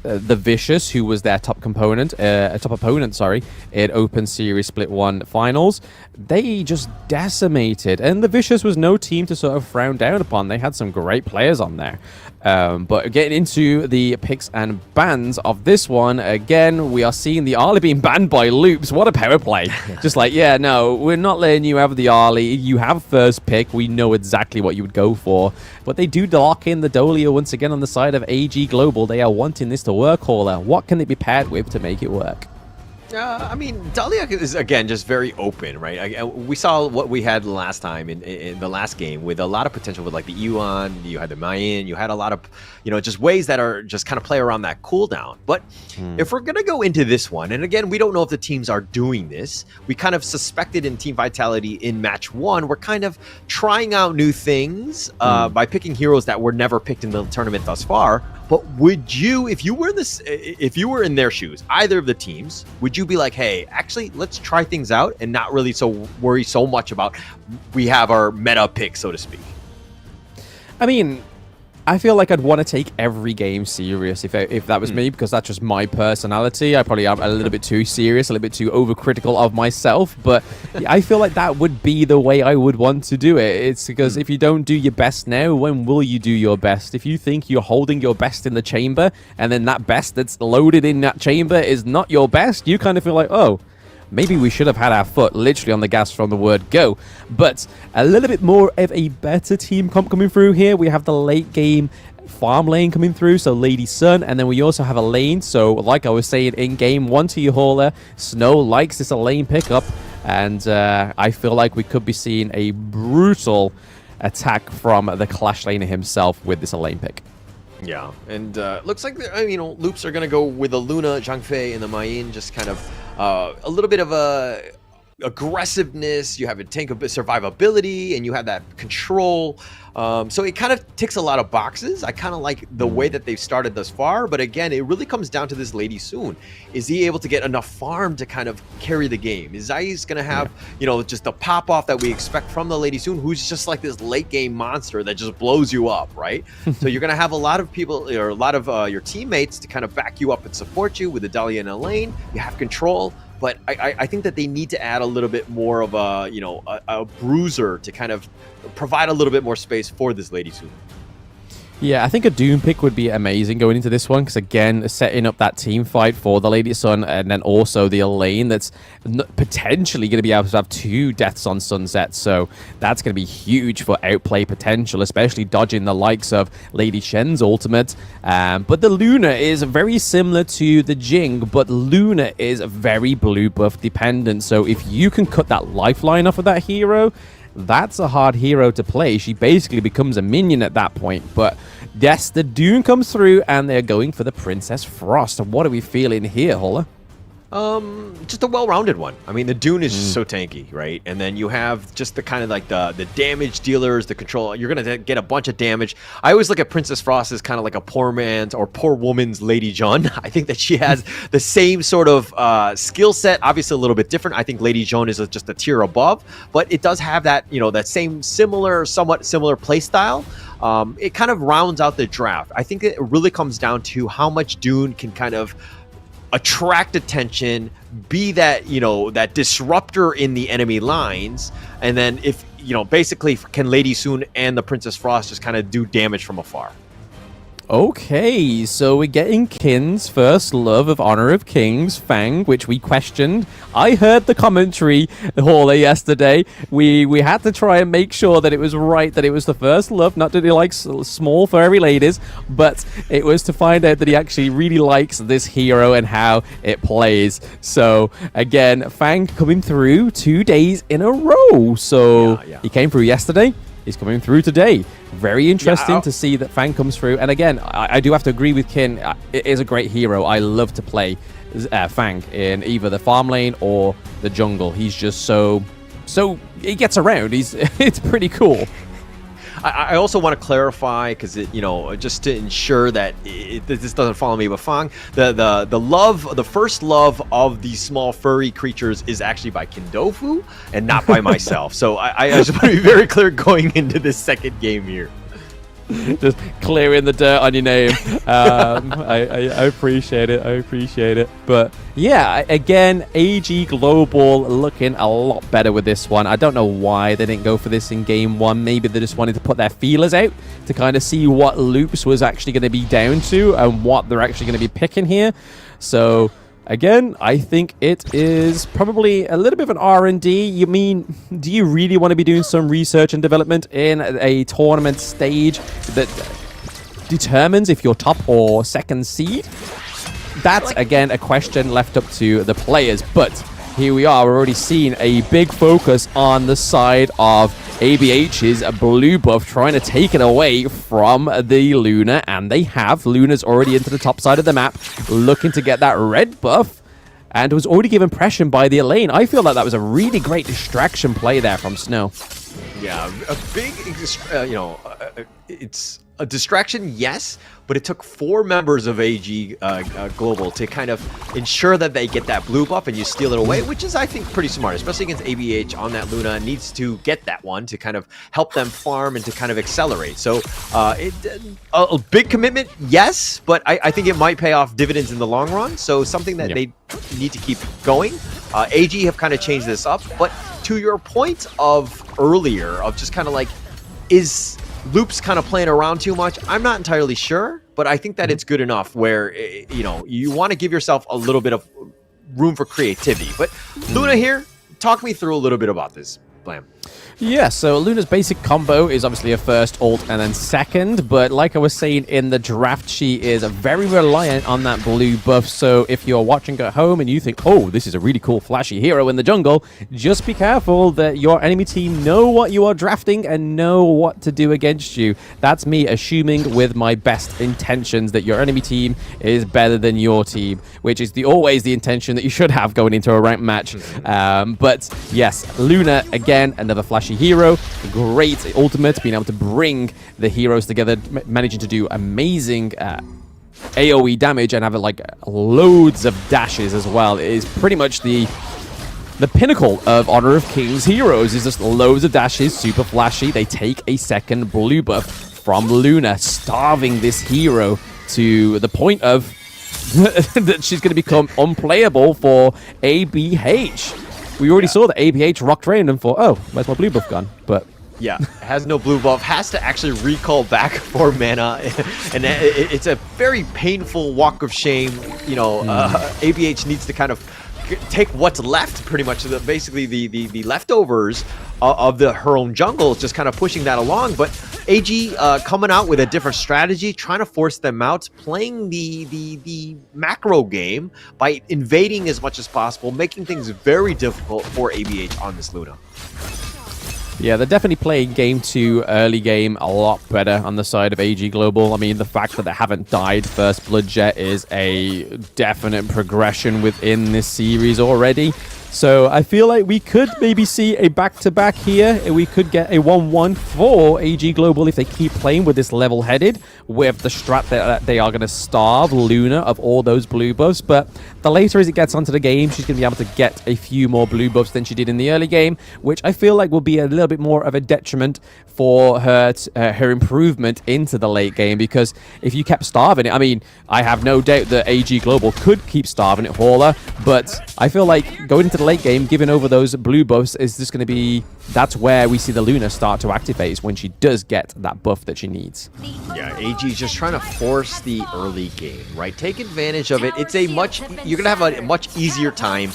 Vicious, who was their top opponent, in Open Series Split 1 finals, they just decimated. And the Vicious was no team to sort of frown down upon. They had some great players on there. But getting into the picks and bans of this one, again, we are seeing the Arlie being banned by Loops. What a power play. Just like, yeah, no, we're not letting you have the Arlie. You have first pick. We know exactly what you would go for. But they do lock in the Dolia once again on the side of AG Global. They are wanting this to work, Hauler. What can it be paired with to make it work? I mean, Dahlia is, again, just very open, right? We saw what we had last time in the last game with a lot of potential with like the Yuan, you had the Mayan, you had a lot of, just ways that are just kind of play around that cooldown. But if we're going to go into this one, and again, we don't know if the teams are doing this. We kind of suspected in Team Vitality in match 1, we're kind of trying out new things by picking heroes that were never picked in the tournament thus far. But would you, if you were in their shoes, either of the teams, would you be like, hey, actually, let's try things out and not really worry so much about we have our meta pick, so to speak? I mean, I feel like I'd want to take every game serious if that was me, because that's just my personality. I probably am a little bit too serious, a little bit too overcritical of myself, but I feel like that would be the way I would want to do it. It's because if you don't do your best now, when will you do your best? If you think you're holding your best in the chamber, and then that best that's loaded in that chamber is not your best, you kind of feel like, oh, maybe we should have had our foot literally on the gas from the word go. But a little bit more of a better team comp coming through here. We have the late game farm lane coming through, so Lady Sun, and then we also have a lane. So like I was saying in game 1 to you, Hauler, Snow likes this lane pickup, and I feel like we could be seeing a brutal attack from the Clash laner himself with this lane pick. Yeah, and looks like Loops are going to go with the Luna, Zhang Fei, and the Mayin, just kind of a little bit of aggressiveness. You have a tank of survivability, and you have that control. So it kind of ticks a lot of boxes. I kind of like the way that they've started thus far, but again, it really comes down to this Lady Soon. Is he able to get enough farm to kind of carry the game? Is Zai's going to have, just the pop off that we expect from the Lady Soon, who's just like this late game monster that just blows you up, right? So you're going to have a lot of people, or a lot of your teammates to kind of back you up and support you with the Dahlia in a lane. You have control. But I think that they need to add a little bit more of a bruiser to kind of provide a little bit more space for this Lady Soon. Yeah, I think a Doom pick would be amazing going into this one, because again, setting up that team fight for the Lady Sun, and then also the lane that's potentially going to be able to have 2 deaths on Sunset, so that's going to be huge for outplay potential, especially dodging the likes of Lady Shen's ultimate. But the Luna is very similar to the Jing, but Luna is very blue buff dependent, so if you can cut that lifeline off of that hero, that's a hard hero to play. She basically becomes a minion at that point. But yes, the Dune comes through, and they're going for the Princess Frost. What are we feeling here, Hauler? Just a well-rounded one. I mean, the Dune is so tanky, right? And then you have just the kind of like the damage dealers, the control. You're going to get a bunch of damage. I always look at Princess Frost as kind of like a poor man's or poor woman's Lady Jeanne. I think that she has the same sort of skill set, obviously a little bit different. I think Lady Jeanne is just a tier above, but it does have that, that same somewhat similar play style. It kind of rounds out the draft. I think it really comes down to how much Dune can kind of attract attention, be that, that disruptor in the enemy lines, and then if, basically can Lady Soon and the Princess Frost just kind of do damage from afar. Okay, so we're getting Kin's first love of Honor of Kings, Fang, which we questioned. I heard the commentary hauler yesterday. We had to try and make sure that it was right, that it was the first love, not that he likes small furry ladies, but it was to find out that he actually really likes this hero and how it plays. So again, Fang coming through 2 days in a row. So he came through yesterday. He's coming through today. Very interesting to see that Fang comes through. And again, I do have to agree with Kin. It is a great hero. I love to play Fang in either the farm lane or the jungle. He's just so he gets around. It's pretty cool. I also want to clarify, because just to ensure that this doesn't follow me, but Fang, the first love of these small furry creatures is actually by Kindofu and not by myself. So I just want to be very clear going into this second game here. Just clearing the dirt on your name. I appreciate it. I appreciate it. But yeah, again, AG Global looking a lot better with this one. I don't know why they didn't go for this in game one. Maybe they just wanted to put their feelers out to kind of see what loops was actually going to be down to and what they're actually going to be picking here. So again, I think it is probably a little bit of an R&D. You mean, do you really want to be doing some research and development in a tournament stage that determines if you're top or second seed? That's, again, a question left up to the players. But here we are. We're already seeing a big focus on the side of ABH's blue buff, trying to take it away from the Luna, and they have. Luna's already into the top side of the map, looking to get that red buff, and was already given pressure by the Elaine. I feel like that was a really great distraction play there from Snow. Yeah, a big, it's a distraction, yes, but it took 4 members of AG Global to kind of ensure that they get that blue buff and you steal it away, which is, I think, pretty smart, especially against ABH on that Luna. Needs to get that one to kind of help them farm and to kind of accelerate. So a big commitment, yes, but I think it might pay off dividends in the long run. So something that they need to keep going. AG have kind of changed this up, but to your point of earlier, of just kind of like, is Loops kind of playing around too much? I'm not entirely sure, but I think that it's good enough where, you want to give yourself a little bit of room for creativity. But Luna here, talk me through a little bit about this, Blam. Yeah, so Luna's basic combo is obviously a first ult and then second, but like I was saying in the draft, she is very reliant on that blue buff. So if you're watching at home and you think, oh, this is a really cool flashy hero in the jungle, just be careful that your enemy team know what you are drafting and know what to do against you. That's me assuming with my best intentions that your enemy team is better than your team, which is always the intention that you should have going into a ranked match. But yes, Luna, again, another flashy hero, great ultimate, being able to bring the heroes together, managing to do amazing AoE damage and have like loads of dashes as well. It is pretty much the pinnacle of Honor of Kings heroes, is just loads of dashes, super flashy. They take a second blue buff from Luna, starving this hero to the point of that she's going to become unplayable for ABH. We already saw that ABH rocked around and thought, oh, where's my blue buff gone? But yeah, has no blue buff, has to actually recall back for mana, and it's a very painful walk of shame. ABH needs to kind of take what's left, pretty much, basically the leftovers of her own jungle, just kind of pushing that along. But AG coming out with a different strategy, trying to force them out, playing the macro game by invading as much as possible, making things very difficult for ABH on this Luna. Yeah, they're definitely playing game 2 early game a lot better on the side of AG Global. I mean, the fact that they haven't died first blood yet is a definite progression within this series already. So I feel like we could maybe see a back-to-back here. We could get a 1-1 for AG Global if they keep playing with this level-headed, with the strat that they are going to starve Luna of all those blue buffs. But the later as it gets onto the game, she's going to be able to get a few more blue buffs than she did in the early game, which I feel like will be a little bit more of a detriment for her her improvement into the late game. Because if you kept starving it, I mean, I have no doubt that AG Global could keep starving it for her, but I feel like going into the late game, giving over those blue buffs is just going to be, that's where we see the Luna start to activate, when she does get that buff that she needs. Yeah, AG is just trying to force the early game, right? Take advantage of it. It's a you're going to have a much easier time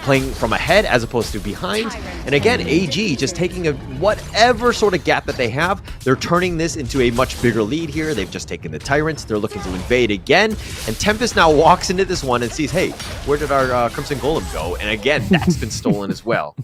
playing from ahead as opposed to behind. And again, AG just taking whatever sort of gap that they have, they're turning this into a much bigger lead here. They've just taken the Tyrants. They're looking to invade again. And Tempest now walks into this one and sees, hey, where did our Crimson Golem go? And again, that's been stolen as well.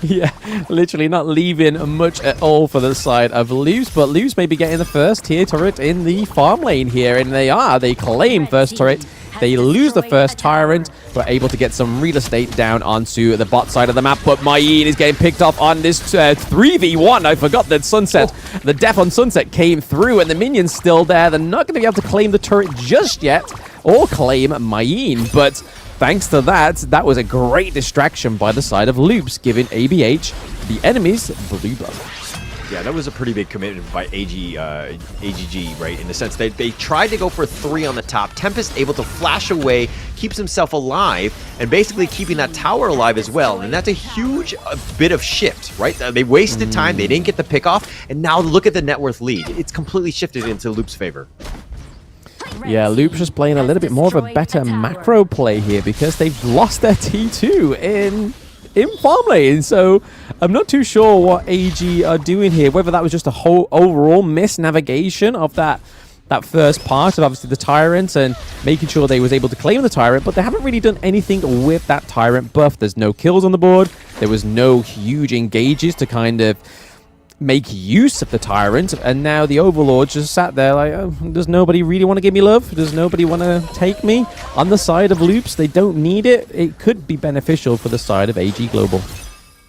Yeah, literally not leaving much at all for the side of Luz, but Luz may be getting the first tier turret in the farm lane here, and they claim first turret. They lose the first Tyrant, but able to get some real estate down onto the bot side of the map. But Mayin is getting picked off on this 3v1. I forgot that Sunset, the death on Sunset came through, and the minions still there. They're not going to be able to claim the turret just yet, or claim Mayin, but thanks to that, that was a great distraction by the side of Loops, giving ABH the enemy's blue buff. Yeah, that was a pretty big commitment by AGG, right? In the sense that they tried to go for 3 on the top. Tempest able to flash away, keeps himself alive, and basically keeping that tower alive as well. And that's a huge bit of shift, right? They wasted time, they didn't get the pick off, and now look at the net worth lead. It's completely shifted into Loop's favor. Yeah, Loop's just playing a little bit more of a better macro play here because they've lost their T2 in farm lane, so I'm not too sure what AG are doing here, whether that was just a whole overall misnavigation of that first part of obviously the Tyrant and making sure they was able to claim the Tyrant, but they haven't really done anything with that Tyrant buff. There's no kills on the board, there was no huge engages to kind of make use of the Tyrant, and now the Overlord just sat there like, oh, does nobody really want to give me love? Does nobody want to take me? On the side of Loops, they don't need it. It could be beneficial for the side of AG Global.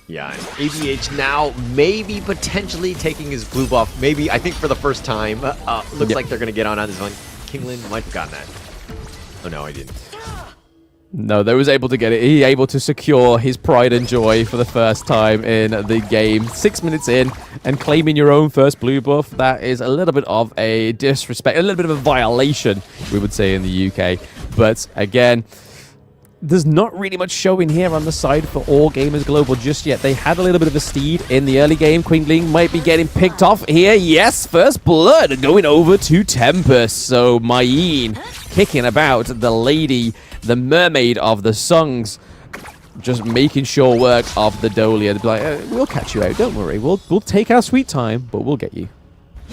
Yeah, and ABH now maybe potentially taking his blue buff, maybe, I think for the first time. Looks like they're going to get on this one. Kinglin might have gotten that. Oh no, I didn't. No, they was able to get it. He able to secure his pride and joy for the first time in the game. 6 minutes in and claiming your own first blue buff. That is a little bit of a disrespect, a little bit of a violation, we would say in the UK. But again, there's not really much showing here on the side for All Gamers Global just yet. They had a little bit of a steed in the early game. Quingling might be getting picked off here. Yes, first blood going over to Tempest. So Mayin kicking about the lady, the mermaid of the songs, just making sure work of the Dolia. They'll be like, we'll catch you out, don't worry. We'll take our sweet time, but we'll get you.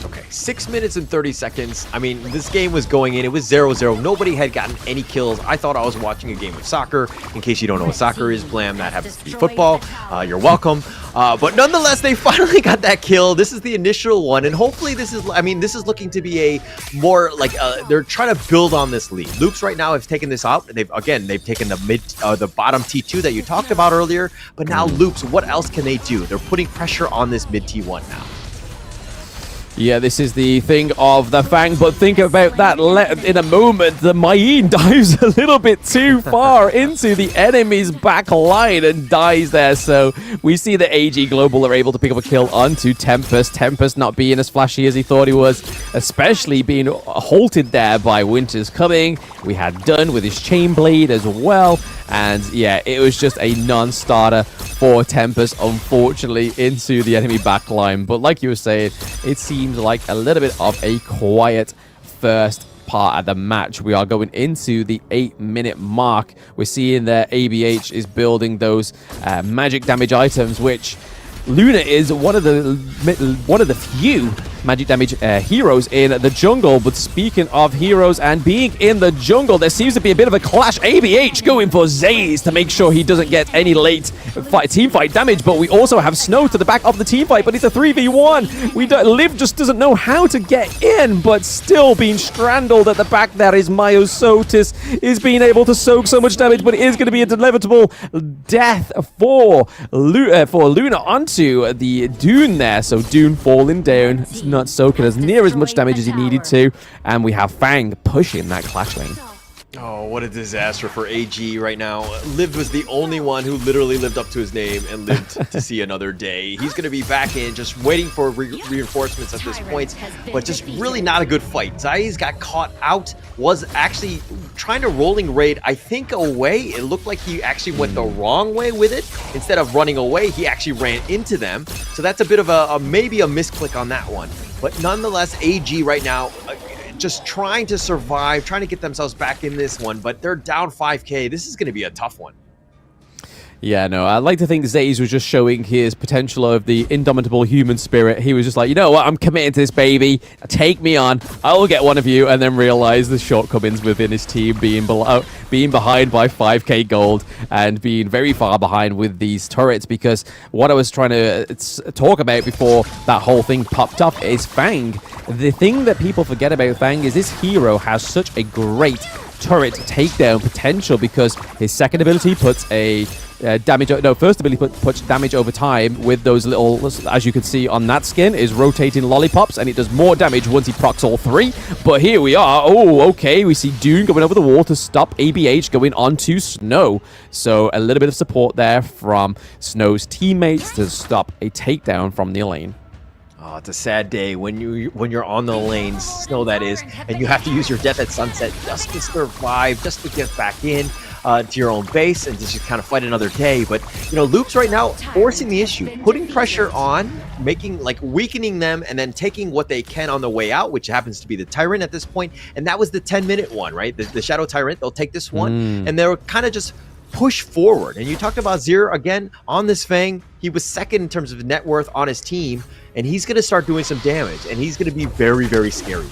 Okay, 6 minutes and 30 seconds. I mean, this game was going in. It was 0-0. Nobody had gotten any kills. I thought I was watching a game of soccer. In case you don't know what soccer is, Blam, that happens to be football. You're welcome. But nonetheless, they finally got that kill. This is the initial one, and hopefully this is, I mean, this is looking to be a more, like, they're trying to build on this lead. Loops right now have taken this out. They've taken the bottom T2 that you talked about earlier, but now Loops, what else can they do? They're putting pressure on this mid T1 now. Yeah, this is the thing of the Fang, but think about that in a moment. The Mayin dives a little bit too far into the enemy's back line and dies there. So we see that AG Global are able to pick up a kill onto Tempest. Tempest not being as flashy as he thought he was, especially being halted there by Winter's Coming. We had Dunn with his Chain Blade as well. And yeah, it was just a non-starter for Tempest, unfortunately, into the enemy backline. But like you were saying, it seems like a little bit of a quiet first part of the match. We are going into the 8-minute mark. We're seeing that ABH is building those magic damage items, which Luna is one of the few magic damage heroes in the jungle. But speaking of heroes and being in the jungle, there seems to be a bit of a clash. ABH going for Zaze to make sure he doesn't get any late team fight damage. But we also have Snow to the back of the team fight, but it's a 3v1. Liv just doesn't know how to get in, but still being strangled at the back. There is Myosotis is being able to soak so much damage, but it is going to be an inevitable death for Luna onto the Dune there. So Dune falling down, not soaking as near as much damage as he needed to, and we have Fang pushing that clash lane. Oh, what a disaster for AG right now. Liv was the only one who literally lived up to his name and lived to see another day. He's going to be back in, just waiting for reinforcements at this point, but just really not a good fight. Zai's got caught out, was actually trying to rolling raid, I think, away. It looked like he actually went the wrong way with it. Instead of running away, he actually ran into them. So that's a bit of maybe a misclick on that one. But nonetheless, AG right now, just trying to survive, trying to get themselves back in this one, but they're down 5k. This is going to be a tough one. Yeah, no, I'd like to think Zaze was just showing his potential of the indomitable human spirit. He was just like, you know what, I'm committed to this, baby. Take me on. I will get one of you, and then realize the shortcomings within his team, being behind by 5k gold and being very far behind with these turrets. Because what I was trying to talk about before that whole thing popped up is Fang. The thing that people forget about Fang is this hero has such a great turret takedown potential, because his second ability puts a first ability puts damage over time with those little, as you can see on that skin, is rotating lollipops, and it does more damage once he procs all three. But here we are. Oh, okay. We see Dune going over the wall to stop ABH going onto Snow. So a little bit of support there from Snow's teammates to stop a takedown from the lane. Oh, it's a sad day when you're on the lane, Snow that is, and you have to use your Death at Sunset just to survive, just to get back in to your own base and just kind of fight another day. But, you know, Loop's right now forcing the issue, putting pressure on, weakening them, and then taking what they can on the way out, which happens to be the Tyrant at this point. And that was the 10-minute one, right? The Shadow Tyrant, they'll take this one, and they're kind of just push forward. And you talked about Zir again on this Fang. He was second in terms of net worth on his team, and he's going to start doing some damage, and he's going to be very, very scary.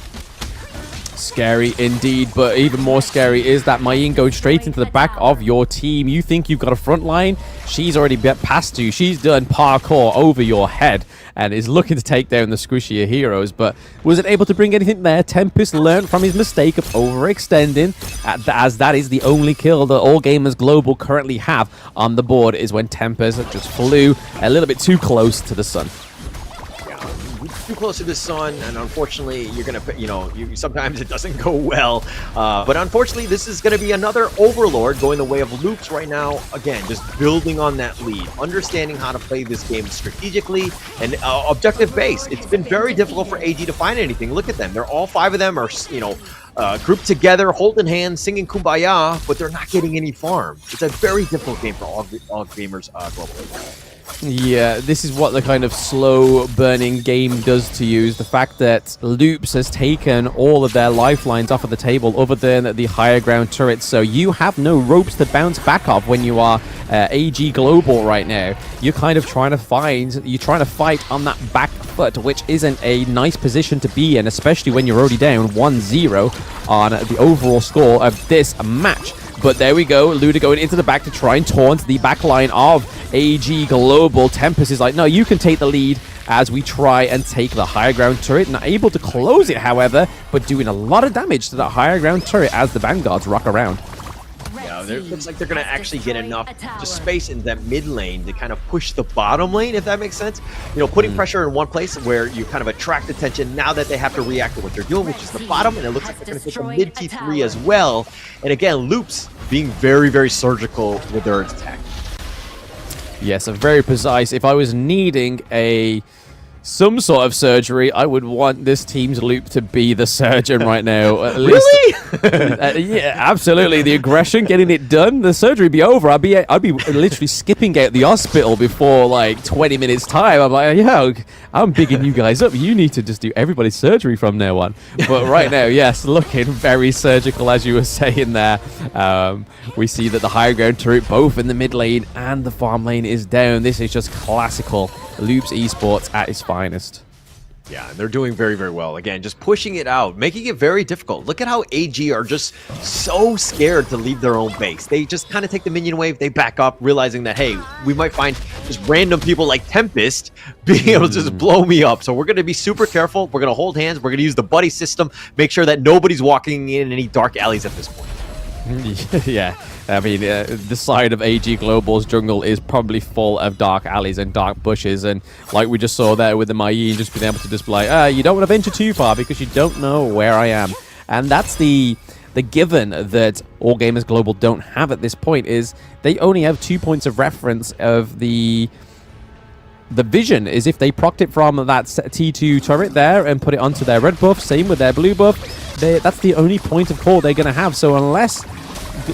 Scary indeed, but even more scary is that Maying going straight into the back of your team. You think you've got a front line? She's already past you. She's done parkour over your head and is looking to take down the squishier heroes, but wasn't able to bring anything there. Tempest learned from his mistake of overextending, as that is the only kill that All Gamers Global currently have on the board, is when Tempest just flew a little bit too close to the sun. Too close to the sun, and unfortunately you're gonna, sometimes it doesn't go well, but unfortunately this is gonna be another Overlord going the way of Loops right now. Again, just building on that lead, understanding how to play this game strategically and objective based. It's been very difficult for AG to find anything. Look at them, they're all five of them are grouped together, holding hands, singing Kumbaya, but they're not getting any farm. It's a very difficult game for all gamers globally. Yeah, this is what the kind of slow burning game does to you, is the fact that Loops has taken all of their lifelines off of the table other than the higher ground turrets, so you have no ropes to bounce back off when you are AG Global right now. You're kind of trying to fight on that back foot, which isn't a nice position to be in, especially when you're already down 1-0 on the overall score of this match. But there we go, Luda going into the back to try and taunt the back line of AG Global. Tempest is like, no, you can take the lead, as we try and take the higher ground turret. Not able to close it, however, but doing a lot of damage to that higher ground turret as the Vanguards rock around. Yeah, it looks like they're going to actually get enough just space in that mid lane to kind of push the bottom lane, if that makes sense. Putting pressure in one place where you kind of attract attention now that they have to react to what they're doing, which is the bottom, and it looks like they're going to take the mid T3 as well. And again, Loops being very, very surgical with their attack. Yes, very precise. If I was needing some sort of surgery, I would want this team's Loop to be the surgeon right now. At least, really? Yeah, absolutely. The aggression, getting it done, the surgery would be over. I'd be literally skipping out the hospital before like 20 minutes time. I'm like, yeah, I'm bigging you guys up. You need to just do everybody's surgery from now on. But right now, yes, looking very surgical, as you were saying there. We see that the higher ground turret, both in the mid lane and the farm lane, is down. This is just classical Loops esports at its finest. Yeah, and they're doing very, very well. Again, just pushing it out, making it very difficult. Look at how AG are just so scared to leave their own base. They just kind of take the minion wave, they back up, realizing that, hey, we might find just random people like Tempest being able to just blow me up. So we're going to be super careful. We're going to hold hands. We're going to use the buddy system, make sure that nobody's walking in any dark alleys at this point. Yeah, I mean, the side of AG Global's jungle is probably full of dark alleys and dark bushes, and like we just saw there with the Mai just being able to display, you don't want to venture too far because you don't know where I am. And that's the given that All Gamers Global don't have at this point, is they only have 2 points of reference of the vision is if they procced it from that T2 turret there and put it onto their red buff, same with their blue buff. That's the only point of call they're going to have. So unless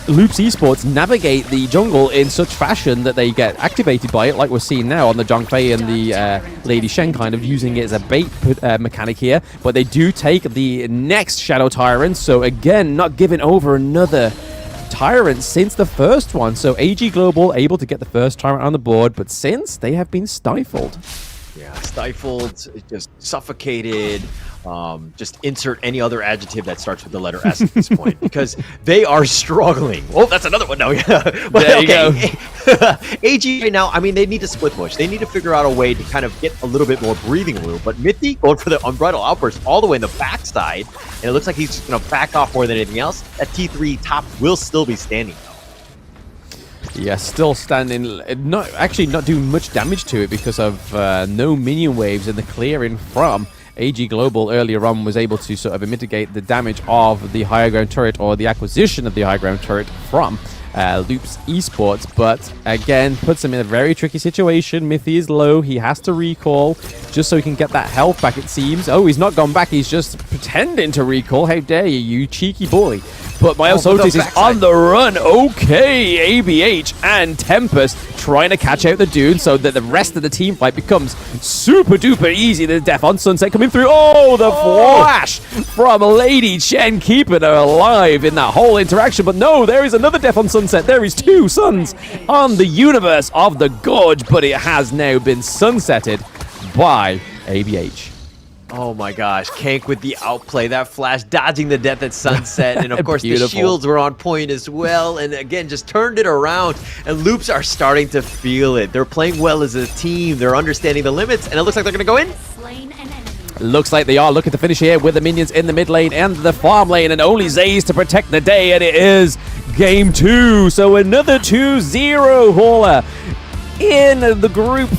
Loops Esports navigate the jungle in such fashion that they get activated by it, like we're seeing now on the Zhongfei and the Lady Shen, kind of using it as a bait mechanic here, but they do take the next Shadow Tyrant, so again, not giving over another Tyrant since the first one. So AG Global able to get the first Tyrant on the board, but since they have been stifled. Yeah, stifled, just suffocated, just insert any other adjective that starts with the letter S at this point, because they are struggling. Oh, that's another one. No, yeah. But, there you go. AG right now, I mean, they need to split push. They need to figure out a way to kind of get a little bit more breathing room. But Mithy going for the Unbridled Outburst all the way in the backside, and it looks like he's just going to back off more than anything else. That T3 top will still be standing, though. Yeah, still standing, not doing much damage to it because of no minion waves, and the clearing from AG Global earlier on was able to sort of mitigate the damage of the higher ground turret, or the acquisition of the high ground turret from Loops Esports, but again puts him in a very tricky situation. Mithy is low, he has to recall just so he can get that health back, it seems. Oh, he's not gone back, he's just pretending to recall. How dare you, you cheeky boy. But Miles Otis is on the run. Okay, ABH and Tempest trying to catch out the dude so that the rest of the team fight becomes super duper easy. The death on Sunset coming through. Oh, the flash from Lady Chen keeping her alive in that whole interaction. But no, there is another death on Sunset. There is two suns on the universe of the Gorge, but it has now been sunsetted by ABH. Oh my gosh, Kank with the outplay, that flash, dodging the death at Sunset, and of course Beautiful. The shields were on point as well, and again, just turned it around, and Loops are starting to feel it. They're playing well as a team, they're understanding the limits, and it looks like they're going to go in. Looks like they are looking to finish here with the minions in the mid lane and the farm lane, and only Zays to protect the day, and it is game 2. So another 2-0 hauler in the group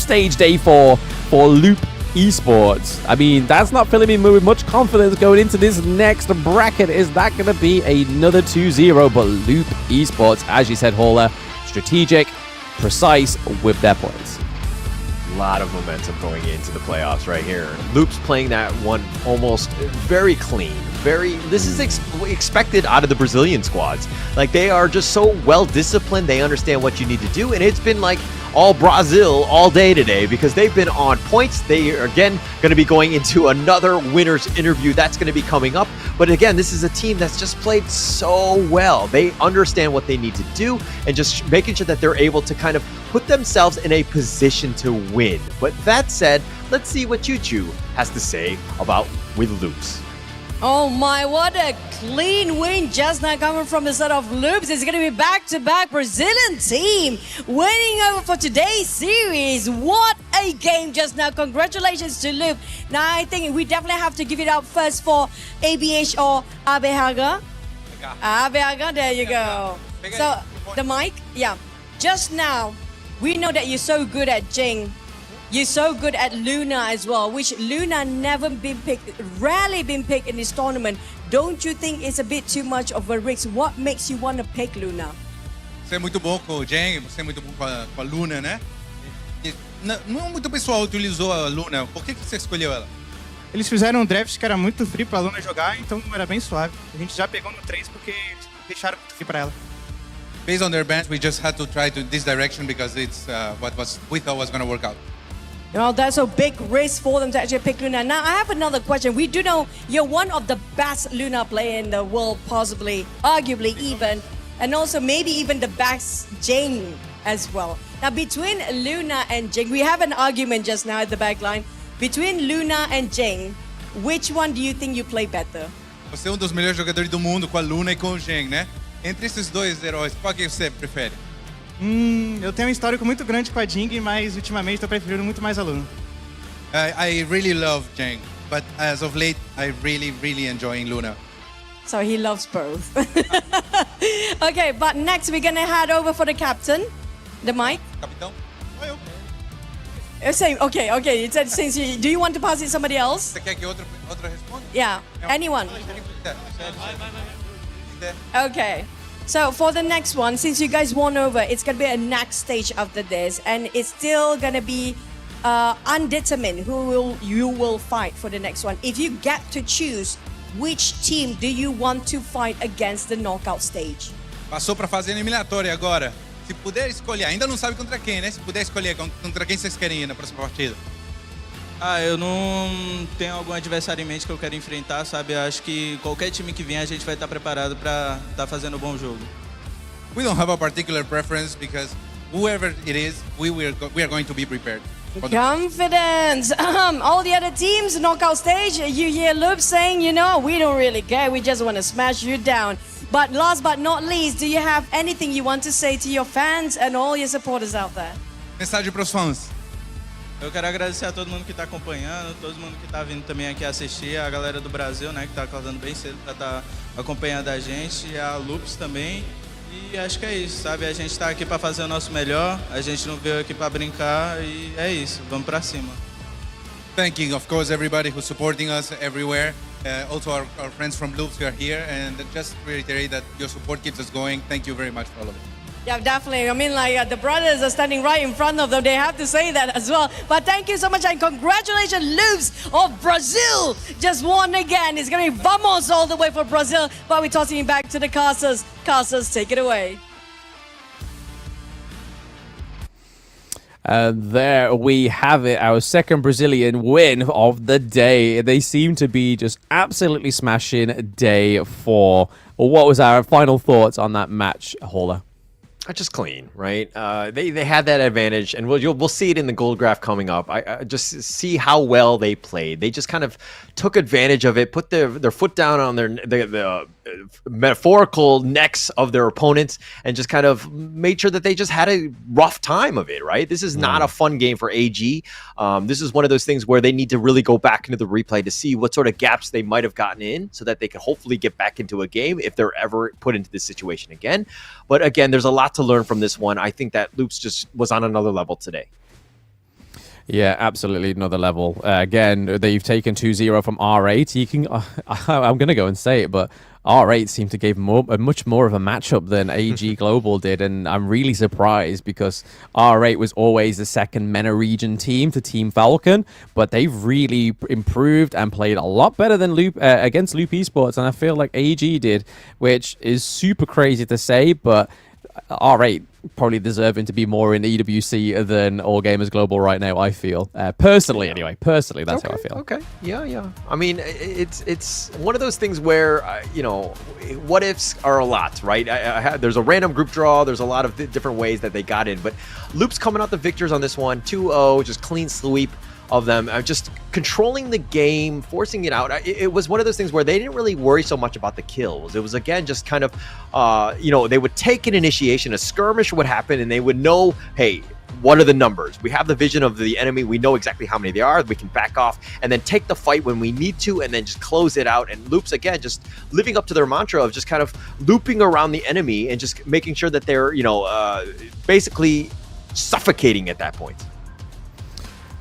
stage day 4 for Loop Esports. I mean, that's not filling me with much confidence going into this next bracket. Is that going to be another 2-0? But Loop Esports, as you said, Hauler, strategic, precise with their points. A lot of momentum going into the playoffs right here. Loops playing that one almost very clean. This is expected out of the Brazilian squads. Like, they are just so well disciplined. They understand what you need to do, and it's been like all Brazil all day today because they've been on points. They are again going to be going into another winner's interview that's going to be coming up. But again, this is a team that's just played so well. They understand what they need to do and just making sure that they're able to kind of put themselves in a position to win. But that said, let's see what Choo has to say about with Loops. Oh my, what a clean win just now coming from the side of Loops. It's going to be back-to-back Brazilian team winning over for today's series. What a game just now. Congratulations to Loop. Now, I think we definitely have to give it up first for ABH or Abehaga. Abehaga, there you go. So, the mic, yeah. Just now, we know that you're so good at Jing. You're so good at Luna as well, which Luna never been picked, rarely been picked in this tournament. Don't you think it's a bit too much of a risk? What makes you want to pick Luna? Você é muito bom com o Jang, você é muito bom com a Luna, né? E não muito pessoal utilizou a Luna. Por que você escolheu ela? Eles fizeram um draft que era muito free pra Luna jogar, então era bem suave. A gente já pegou no 3 porque deixaram muito free pra ela. Based on their bench, we just had to try to this direction because it's what we thought was going to work out. Well, that's a big risk for them to actually pick Luna. Now, I have another question. We do know you're one of the best Luna players in the world, possibly, arguably even, and also maybe even the best Jing as well. Now, between Luna and Jing, we have an argument just now at the back line. between Luna and Jing, which one do you think you play better? Você é dos melhores jogadores do mundo com a Luna e com o Jing, né? Entre esses dois heróis, qual que você prefere? Eu tenho um histórico muito grande com a Jing, mas ultimamente eu prefiro muito mais a Luna. I really love Jing, but as of late, I really enjoying Luna. So he loves both. Okay, but next we're gonna head over for the captain, the mic. Capitão? Same. Okay. It said since do you want to pass it to somebody else? Você quer que outra responda? Yeah. Anyone. Okay. So for the next one, since you guys won over, it's gonna be a next stage after this, and it's still gonna be undetermined who you will fight for the next one. If you get to choose, which team do you want to fight against the knockout stage? Passou para fase eliminatória agora. Se puder escolher, ainda não sabe contra quem, né? Se puder escolher contra quem vocês querem ir na próxima partida. Eu não tenho algum adversário em mente que eu quero enfrentar, sabe? Eu acho que qualquer time que vier a gente vai estar preparado para estar fazendo um bom jogo. We don't have a particular preference because whoever it is, we are going to be prepared. Confidence. All the other teams, knockout stage, you hear Loop saying, we don't really care, we just want to smash you down. But last but not least, do you have anything you want to say to your fans and all your supporters out there? Mensagem para os fãs. Eu quero agradecer a todo mundo que está acompanhando, todo mundo que está vindo também aqui assistir, a galera do Brasil, né, que está acordando bem cedo para estar acompanhando a gente, a Loops também. E acho que é isso, sabe? A gente está aqui para fazer o nosso melhor, a gente não veio aqui para brincar e é isso, vamos para cima. Thanking, of course, everybody who's supporting us everywhere. Also our friends from Loops who are here, and just to reiterate that your support keeps us going. Thank you very much for all of it. Yeah, definitely. I mean, the brothers are standing right in front of them. They have to say that as well. But thank you so much, and congratulations, Loops of Brazil just won again. It's going to be vamos all the way for Brazil. But we're tossing it back to the casters. Casters, take it away. There we have it, our second Brazilian win of the day. They seem to be just absolutely smashing day 4. What was our final thoughts on that match, Hola? Just clean, right? They had that advantage, and we'll see it in the gold graph coming up. I just see how well they played. They just kind of took advantage of it, put their foot down on the metaphorical necks of their opponents, and just kind of made sure that they just had a rough time of it, right? This is not a fun game for AG. This is one of those things where they need to really go back into the replay to see what sort of gaps they might have gotten in so that they can hopefully get back into a game if they're ever put into this situation again. But again, there's a lot to learn from this one. I think that Loops just was on another level today. Yeah, absolutely another level. Again, they've taken 2-0 from R8. You can, I'm going to go and say it, but R8 seemed to give much more of a matchup than AG Global did, and I'm really surprised because R8 was always the second MENA region team to Team Falcon, but they've really improved and played a lot better than against Loop Esports, and I feel like AG did, which is super crazy to say, but R8 probably deserving to be more in EWC than All Gamers Global right now, I feel. Personally, anyway. Personally, that's how I feel. Okay. Yeah. I mean, it's one of those things where, what ifs are a lot, right? There's a random group draw. There's a lot of different ways that they got in. But Loops coming out the victors on this one. 2-0, just clean sweep of them, just controlling the game, forcing it out. It was one of those things where they didn't really worry so much about the kills. It was, again, just kind of, they would take an initiation, a skirmish would happen, and they would know, hey, what are the numbers? We have the vision of the enemy. We know exactly how many they are. We can back off and then take the fight when we need to and then just close it out. And Loops, again, just living up to their mantra of just kind of looping around the enemy and just making sure that they're, basically suffocating at that point.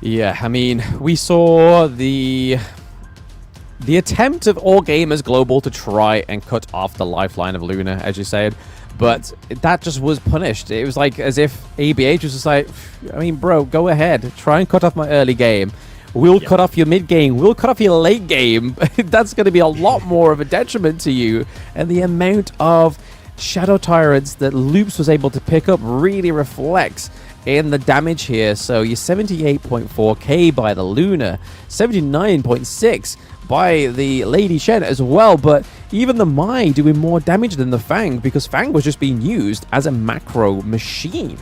Yeah, I mean, we saw the attempt of All Gamers Global to try and cut off the lifeline of Luna, as you said, but that just was punished. It was like as if ABH was just like, I mean, bro, go ahead, try and cut off my early game. We'll cut off your mid game. We'll cut off your late game. That's going to be a lot more of a detriment to you. And the amount of Shadow Tyrants that Loops was able to pick up really reflects in the damage here. So you're 78.4k by the Luna, 79.6 by the Lady Shen as well, but even the Mai doing more damage than the Fang because Fang was just being used as a macro machine.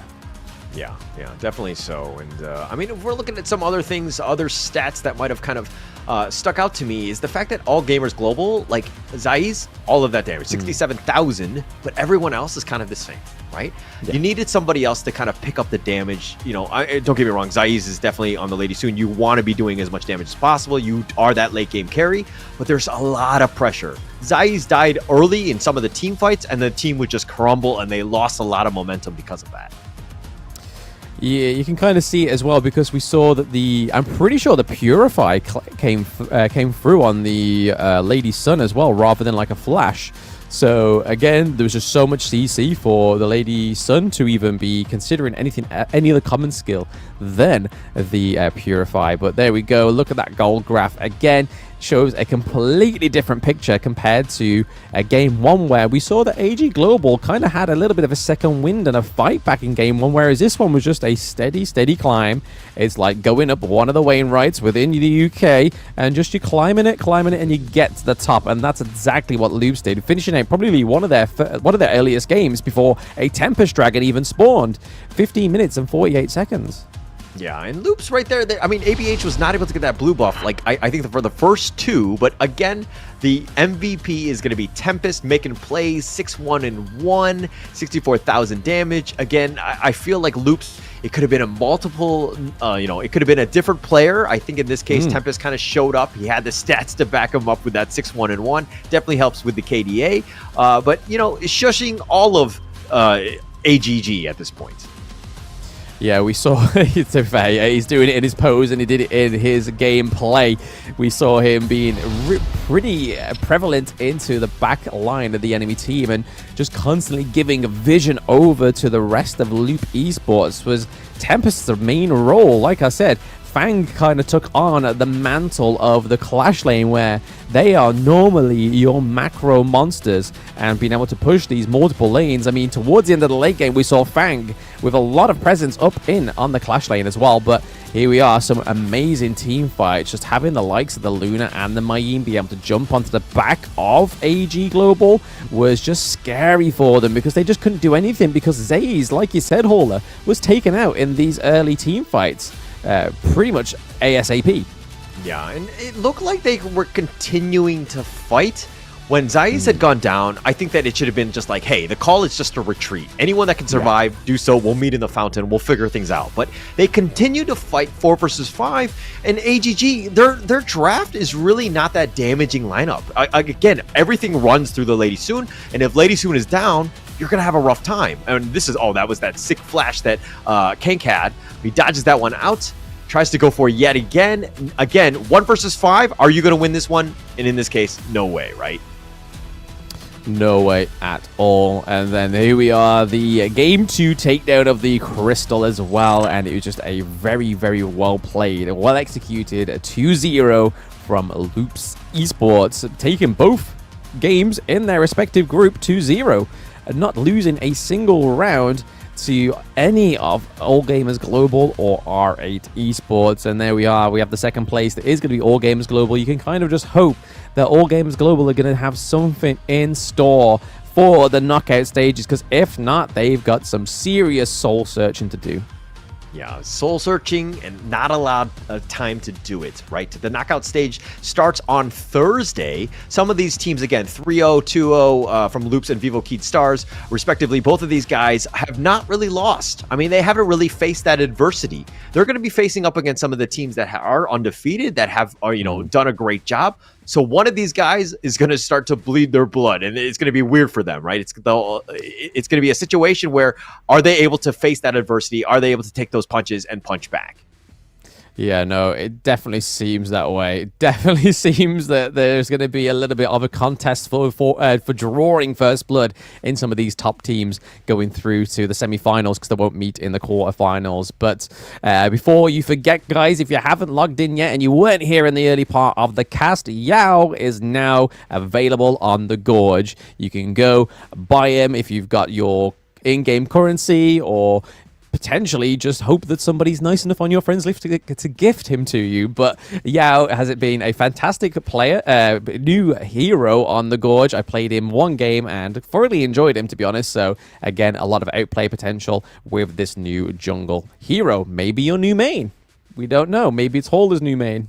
Yeah, definitely so. And I mean, if we're looking at some other things, other stats that might have kind of stuck out to me is the fact that all gamers global, like Zai's, all of that damage, 67,000, but everyone else is kind of the same, right? Yeah. You needed somebody else to kind of pick up the damage. You know, don't get me wrong, Zai's is definitely on the Lady Soon. You want to be doing as much damage as possible. You are that late game carry, but there's a lot of pressure. Zai's died early in some of the team fights, and the team would just crumble, and they lost a lot of momentum because of that. Yeah, you can kind of see it as well because we saw that I'm pretty sure the Purify came through on the Lady Sun as well, rather than like a flash. So again, there was just so much CC for the Lady Sun to even be considering any other common skill than the Purify. But there we go. Look at that gold graph again. Shows a completely different picture compared to game 1, where we saw that AG Global kind of had a little bit of a second wind and a fight back in game 1, whereas this one was just a steady climb. It's like going up one of the Wainwrights within the UK, and just you climbing it, and you get to the top, and that's exactly what Loops did, finishing out probably one of their earliest games before a Tempest Dragon even spawned. 15 minutes and 48 seconds. Yeah, and Loops right there, I mean, ABH was not able to get that blue buff, like, I think for the first 2, but again, the MVP is going to be Tempest, making plays, 6-1-1, 64,000 damage. Again, I feel like Loops, it could have been a multiple, it could have been a different player. I think in this case, Tempest kind of showed up. He had the stats to back him up with that 6-1-1. Definitely helps with the KDA, but, shushing all of AGG at this point. Yeah, we saw, to be fair, he's doing it in his pose and he did it in his gameplay. We saw him being pretty prevalent into the back line of the enemy team and just constantly giving vision over to the rest of Loop Esports. Was Tempest's main role. Like I said, Fang kind of took on the mantle of the Clash lane, where they are normally your macro monsters, and being able to push these multiple lanes. I mean, towards the end of the late game, we saw Fang with a lot of presence up in on the Clash lane as well. But here we are, some amazing team fights. Just having the likes of the Luna and the Mayim be able to jump onto the back of AG Global was just scary for them, because they just couldn't do anything, because Zaze, like you said, Hauler, was taken out in these early team fights. Pretty much ASAP. Yeah, and it looked like they were continuing to fight. When Zai's had gone down, I think that it should have been just like, hey, the call is just a retreat. Anyone that can survive, do so. We'll meet in the fountain. We'll figure things out. But they continue to fight 4 versus 5, and AGG, their draft is really not that damaging lineup. Again, everything runs through the Lady Soon, and if Lady Soon is down, you're going to have a rough time. And this is, that was that sick flash that Kank had. He dodges that one out, tries to go for it yet again. Again, 1 versus 5. Are you going to win this one? And in this case, no way, right? No way at all. And then here we are, the game 2 takedown of the Crystal as well. And it was just a very, very well played, well executed 2-0 from Loops Esports, taking both games in their respective group 2-0. And not losing a single round to any of All Gamers Global or R8 Esports. And there we are. We have the second place that is going to be All Gamers Global. You can kind of just hope that All Gamers Global are going to have something in store for the knockout stages, because if not, they've got some serious soul searching to do. Yeah, soul searching and not allowed time to do it, right? The knockout stage starts on Thursday. Some of these teams, again, 3-0, 2-0 from Loops and Vivo Keyed Stars, respectively. Both of these guys have not really lost. I mean, they haven't really faced that adversity. They're going to be facing up against some of the teams that are undefeated, that have, done a great job. So one of these guys is going to start to bleed their blood, and it's going to be weird for them, right? It's going to be a situation where, are they able to face that adversity? Are they able to take those punches and punch back? Yeah, no, it definitely seems that way. It definitely seems that there's going to be a little bit of a contest for drawing first blood in some of these top teams going through to the semi-finals, because they won't meet in the quarterfinals. But before you forget, guys, if you haven't logged in yet and you weren't here in the early part of the cast, Yao is now available on the Gorge. You can go buy him if you've got your in-game currency, or potentially just hope that somebody's nice enough on your friends list to gift him to you. But Yao has it been a fantastic player, new hero on the Gorge. I played him one game and thoroughly enjoyed him, to be honest. So again, a lot of outplay potential with this new jungle hero. Maybe your new main. We don't know. Maybe it's Holder's new main.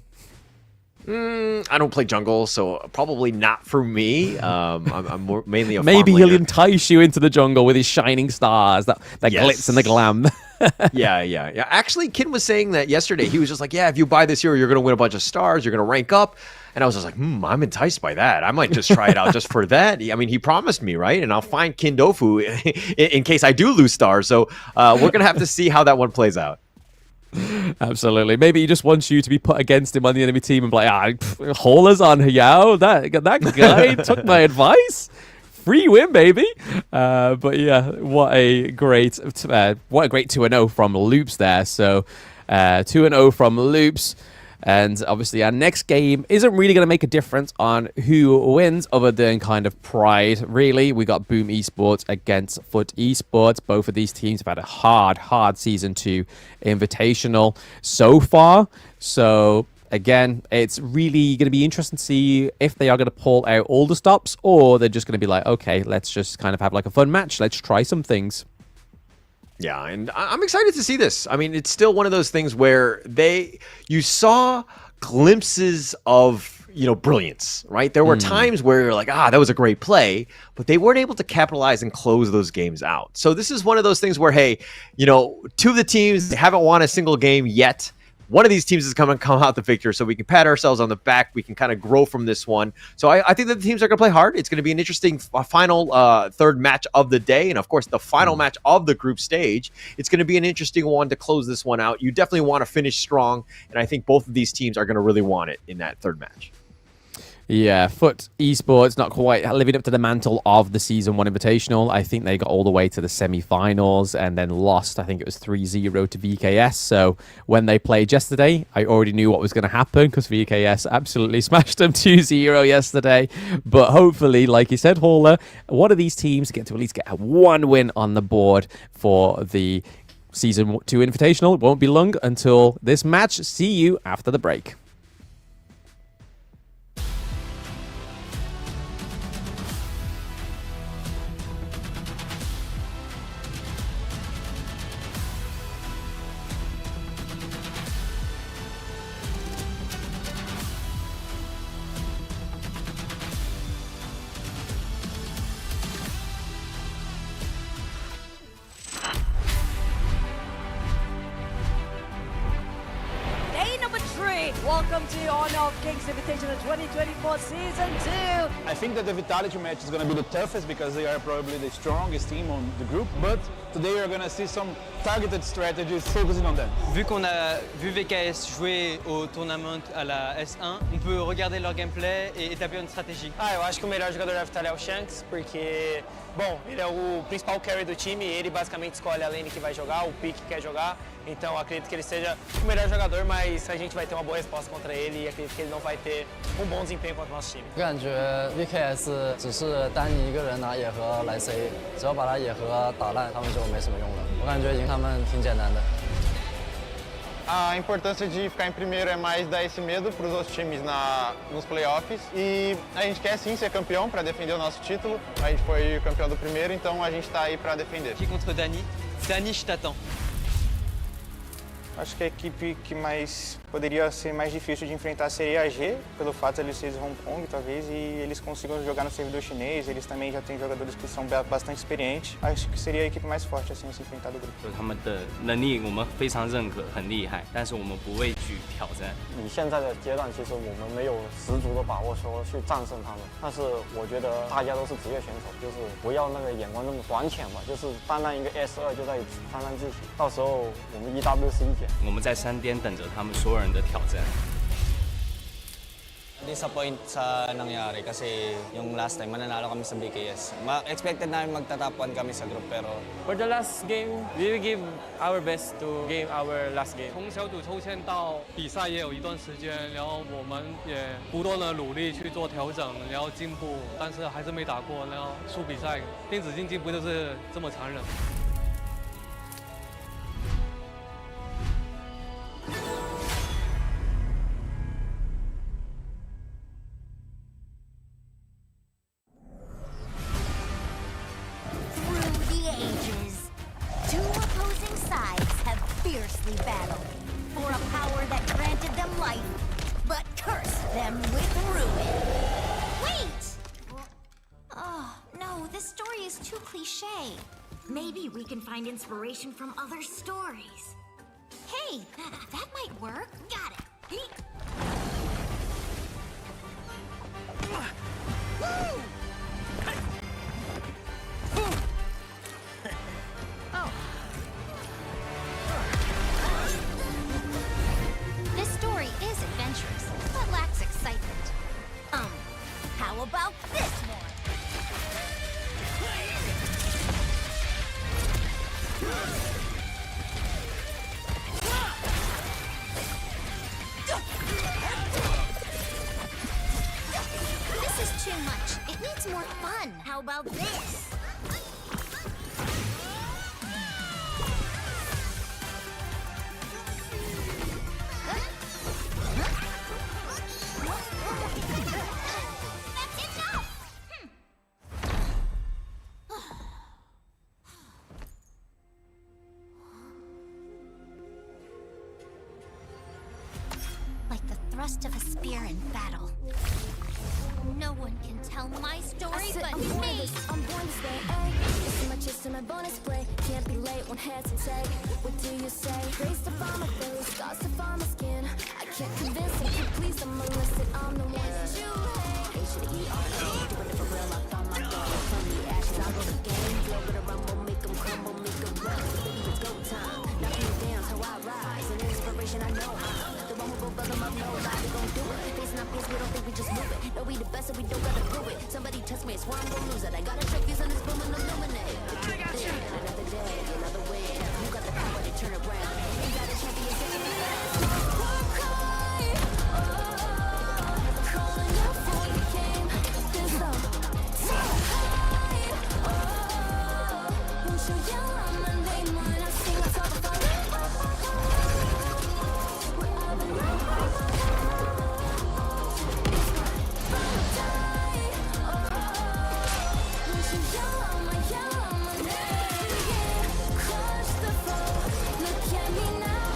I don't play jungle, so probably not for me. I'm more mainly a maybe farm he'll laner. entice you into the jungle with his shining stars, that glitz and the glam. Yeah. Actually, Kin was saying that yesterday. He was just like, yeah, if you buy this hero, you're going to win a bunch of stars. You're going to rank up. And I was just like, I'm enticed by that. I might just try it out just for that. I mean, he promised me, right? And I'll find Kin Dofu in case I do lose stars. So we're going to have to see how that one plays out. Absolutely. Maybe he just wants you to be put against him on the enemy team and be like, haulers on Yao. That guy took my advice. Free win, baby. But yeah, what a great 2-0 from Loops there. So 2-0 from Loops. And obviously our next game isn't really going to make a difference on who wins other than kind of pride, really. We got Boom Esports against Foot Esports. Both of these teams have had a hard Season 2 Invitational so far. So again, it's really going to be interesting to see if they are going to pull out all the stops or they're just going to be like, okay, let's just kind of have like a fun match. Let's try some things. Yeah, and I'm excited to see this. I mean, it's still one of those things where you saw glimpses of, brilliance, right? There were times where you're like, that was a great play, but they weren't able to capitalize and close those games out. So this is one of those things where, hey, two of the teams haven't won a single game yet. One of these teams is going to come out the victor, so we can pat ourselves on the back. We can kind of grow from this one. So I think that the teams are going to play hard. It's going to be an interesting final third match of the day. And, of course, the final match of the group stage. It's going to be an interesting one to close this one out. You definitely want to finish strong, and I think both of these teams are going to really want it in that third match. Yeah, Foot Esports not quite living up to the mantle of the Season 1 Invitational. I think they got all the way to the semi-finals and then lost, I think it was 3-0 to VKS. So when they played yesterday, I already knew what was going to happen because VKS absolutely smashed them 2-0 yesterday. But hopefully, like you said, Hauler, one of these teams get to at least get one win on the board for the Season 2 Invitational. It won't be long until this match. See you after the break. Welcome to Honor of Kings Invitational 2024 Season 2. I think that the Vitality match is going to be the toughest because they are probably the strongest team on the group. But today you're going to see some targeted strategies focusing on them. Vu qu'on a vu VKS jouer au tournament à la S1, on peut regarder leur gameplay et établir une stratégie. Eu acho que o melhor jogador da Vitality é o Shanks, porque, bom, ele é o principal carry do time e ele basicamente escolhe a lane que vai jogar, o pick que quer jogar. Então acredito que ele seja o melhor jogador, mas a gente vai ter uma boa resposta contra ele e acredito que ele não vai ter bom desempenho contra o nosso time. 我感觉 VKS 只是单你一个人拿野盒来 C， 只要把他野盒打烂，他们就没什么用了。我感觉赢他们挺简单的。A importância de ficar em primeiro é mais dar esse medo para os outros times nos playoffs. E a gente quer sim ser campeão para defender o nosso título. A gente foi campeão do primeiro, então a gente está aí para defender. Qui contre Dani? Dani, je t'attends. Acho que a equipe que poderia ser mais difícil de enfrentar seria a G, pelo fato de eles serem Hong Kong, talvez, e eles consigam jogar no servidor chinês. Eles também já têm jogadores que são bastante experientes. Acho que seria a equipe mais forte assim a se enfrentar do grupo. 他们的能力我们非常认可，很厉害，但是我们不畏惧挑战。以现在的阶段，其实我们没有十足的把握说去战胜他们，但是我觉得大家都是职业选手，就是不要那个眼光那么短浅吧，就是单单一个 S2就在沾沾自喜，到时候我们 EW 是一减。我们在山巅等着他们所有人的挑战。Disappoint sa nangyari kasi yung last time mananalo kami sa BKS. Expected namin magta-top 1 kami sa group pero For the last game, we will give our best to game our last game. 从小组抽签到比赛也有一段时间，然后我们也不断的努力去做调整，然后进步，但是还是没打过，然后输比赛。电子竞技不就是这么残忍？ cliche. Maybe we can find inspiration from other stories. Hey, that might work. Got it. This story is adventurous, but lacks excitement. How about this one? This is too much. It needs more fun. How about this? That's enough! Like the thrust of a spear in battle. No one can tell my story but me! I'm born to stay, ayy. My chest and my bonus play. Can't be late, won't hesitate. What do you say? Race to find my face, scars to find my skin. I can't convince them, can't please them unless that I'm the one that you hate. H-E-R-A, doing it for real, I found my goal. From the ashes, I go the game. Blow with a rumble, make them crumble, make them run. Baby, it's go time. Knock me down, how I rise. An inspiration, I know how. The one who go build them up, nobody gon' do it. Facing our peers, we don't think we just move it. No, we the best, so we don't gotta prove it. Somebody test me, I swear I'm gon' lose it. I got a check these on this boom and illuminate. Another day, another win. You got the power to turn around. Ain't got a champion sitting in the calling out for the game. There's no time. Won't you yell out my name when I sing? I talk about it. I've been Look at me now.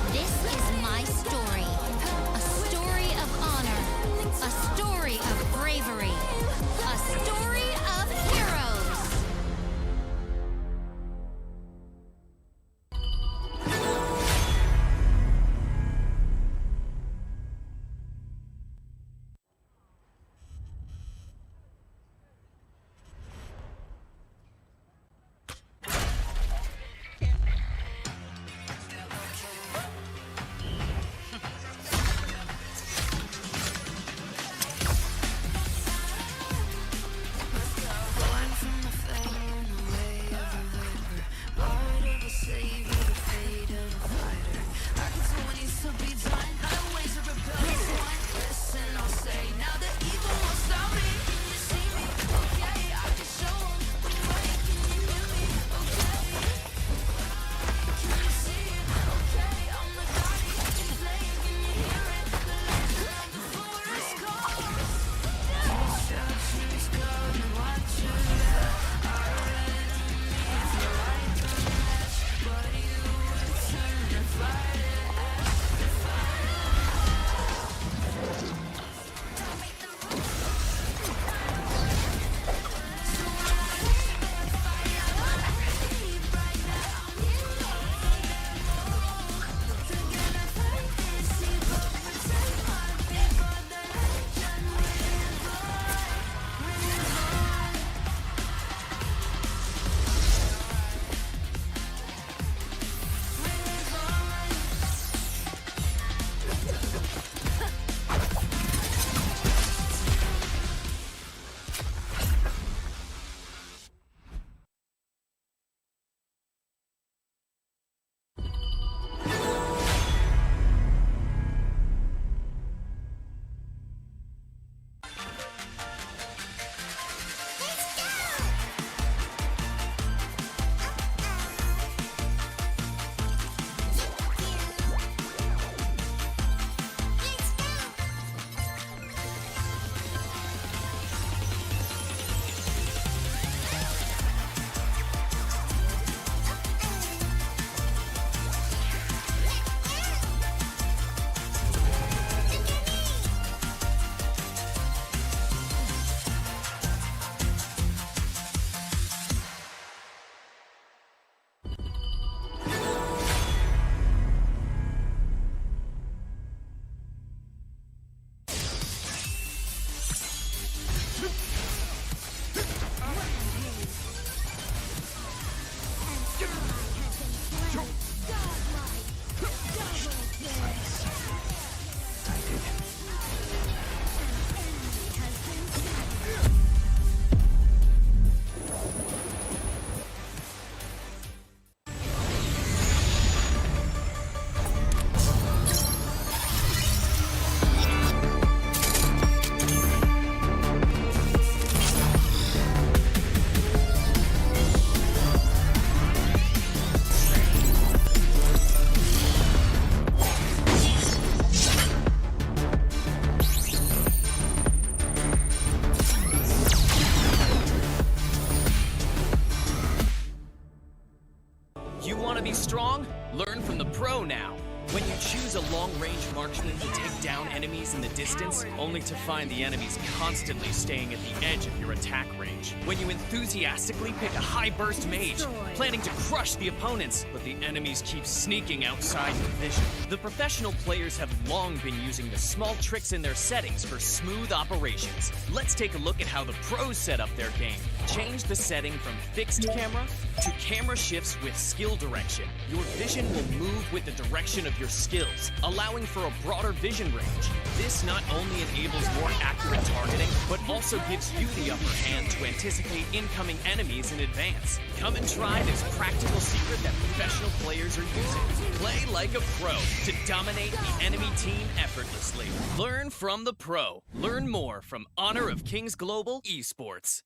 When you choose a long-range marksman to take down enemies in the distance, only to find the enemies constantly staying at the edge of your attack range. When you enthusiastically pick a high-burst mage, planning to crush the opponents, but the enemies keep sneaking outside your vision. The professional players have long been using the small tricks in their settings for smooth operations. Let's take a look at how the pros set up their game. Change the setting from fixed camera to camera shifts with skill direction. Your vision will move with the direction of your skills, allowing for a broader vision range. This not only enables more accurate targeting, but also gives you the upper hand to anticipate incoming enemies in advance. Come and try this practical secret that professional players are using. Play like a pro to dominate the enemy team effortlessly. Learn from the pro. Learn more from Honor of Kings Global Esports.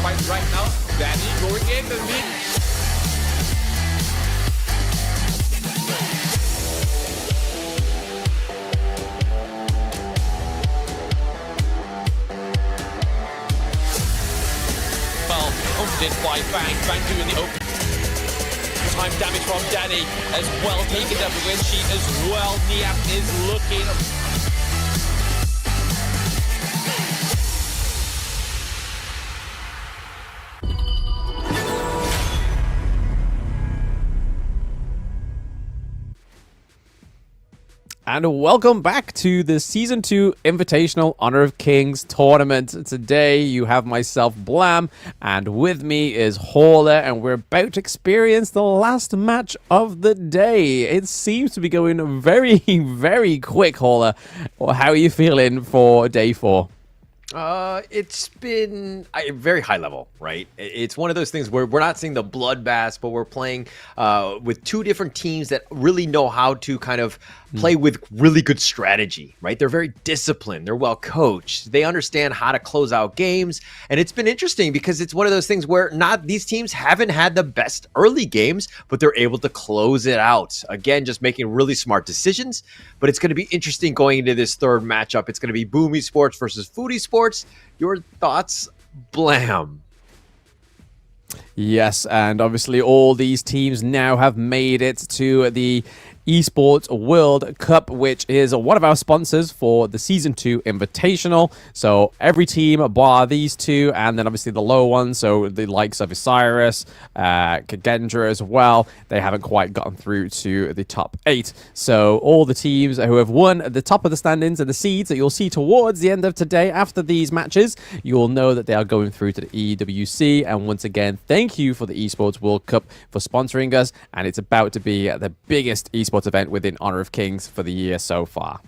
Fight right now. Danny going in the mid. Well, did by Bang. Bang doing the open. Time damage from Danny as well. Taking down the win sheet as well. Niap is looking. And welcome back to the Season 2 Invitational Honor of Kings tournament. Today you have myself, Blam, and with me is Hauler, and we're about to experience the last match of the day. It seems to be going very, very quick, Hauler. How are you feeling for day 4? It's been very high level, right? It's one of those things where we're not seeing the bloodbaths, but we're playing with two different teams that really know how to kind of play with really good strategy, right? They're very disciplined. They're well coached. They understand how to close out games. And it's been interesting because it's one of those things where these teams haven't had the best early games, but they're able to close it out. Again, just making really smart decisions. But it's going to be interesting going into this third matchup. It's going to be Boom Esports versus Food Esports. Your thoughts, Blam? Yes, and obviously all these teams now have made it to the Esports World Cup, which is one of our sponsors for the Season 2 Invitational. So every team bar these two, and then obviously the low ones, so the likes of Osiris, Kagendra as well, they haven't quite gotten through to the top 8. So all the teams who have won at the top of the standings and the seeds that you'll see towards the end of today after these matches, you will know that they are going through to the EWC. And once again, thank you for the Esports World Cup for sponsoring us, and it's about to be the biggest esports event within Honor of Kings for the year so far.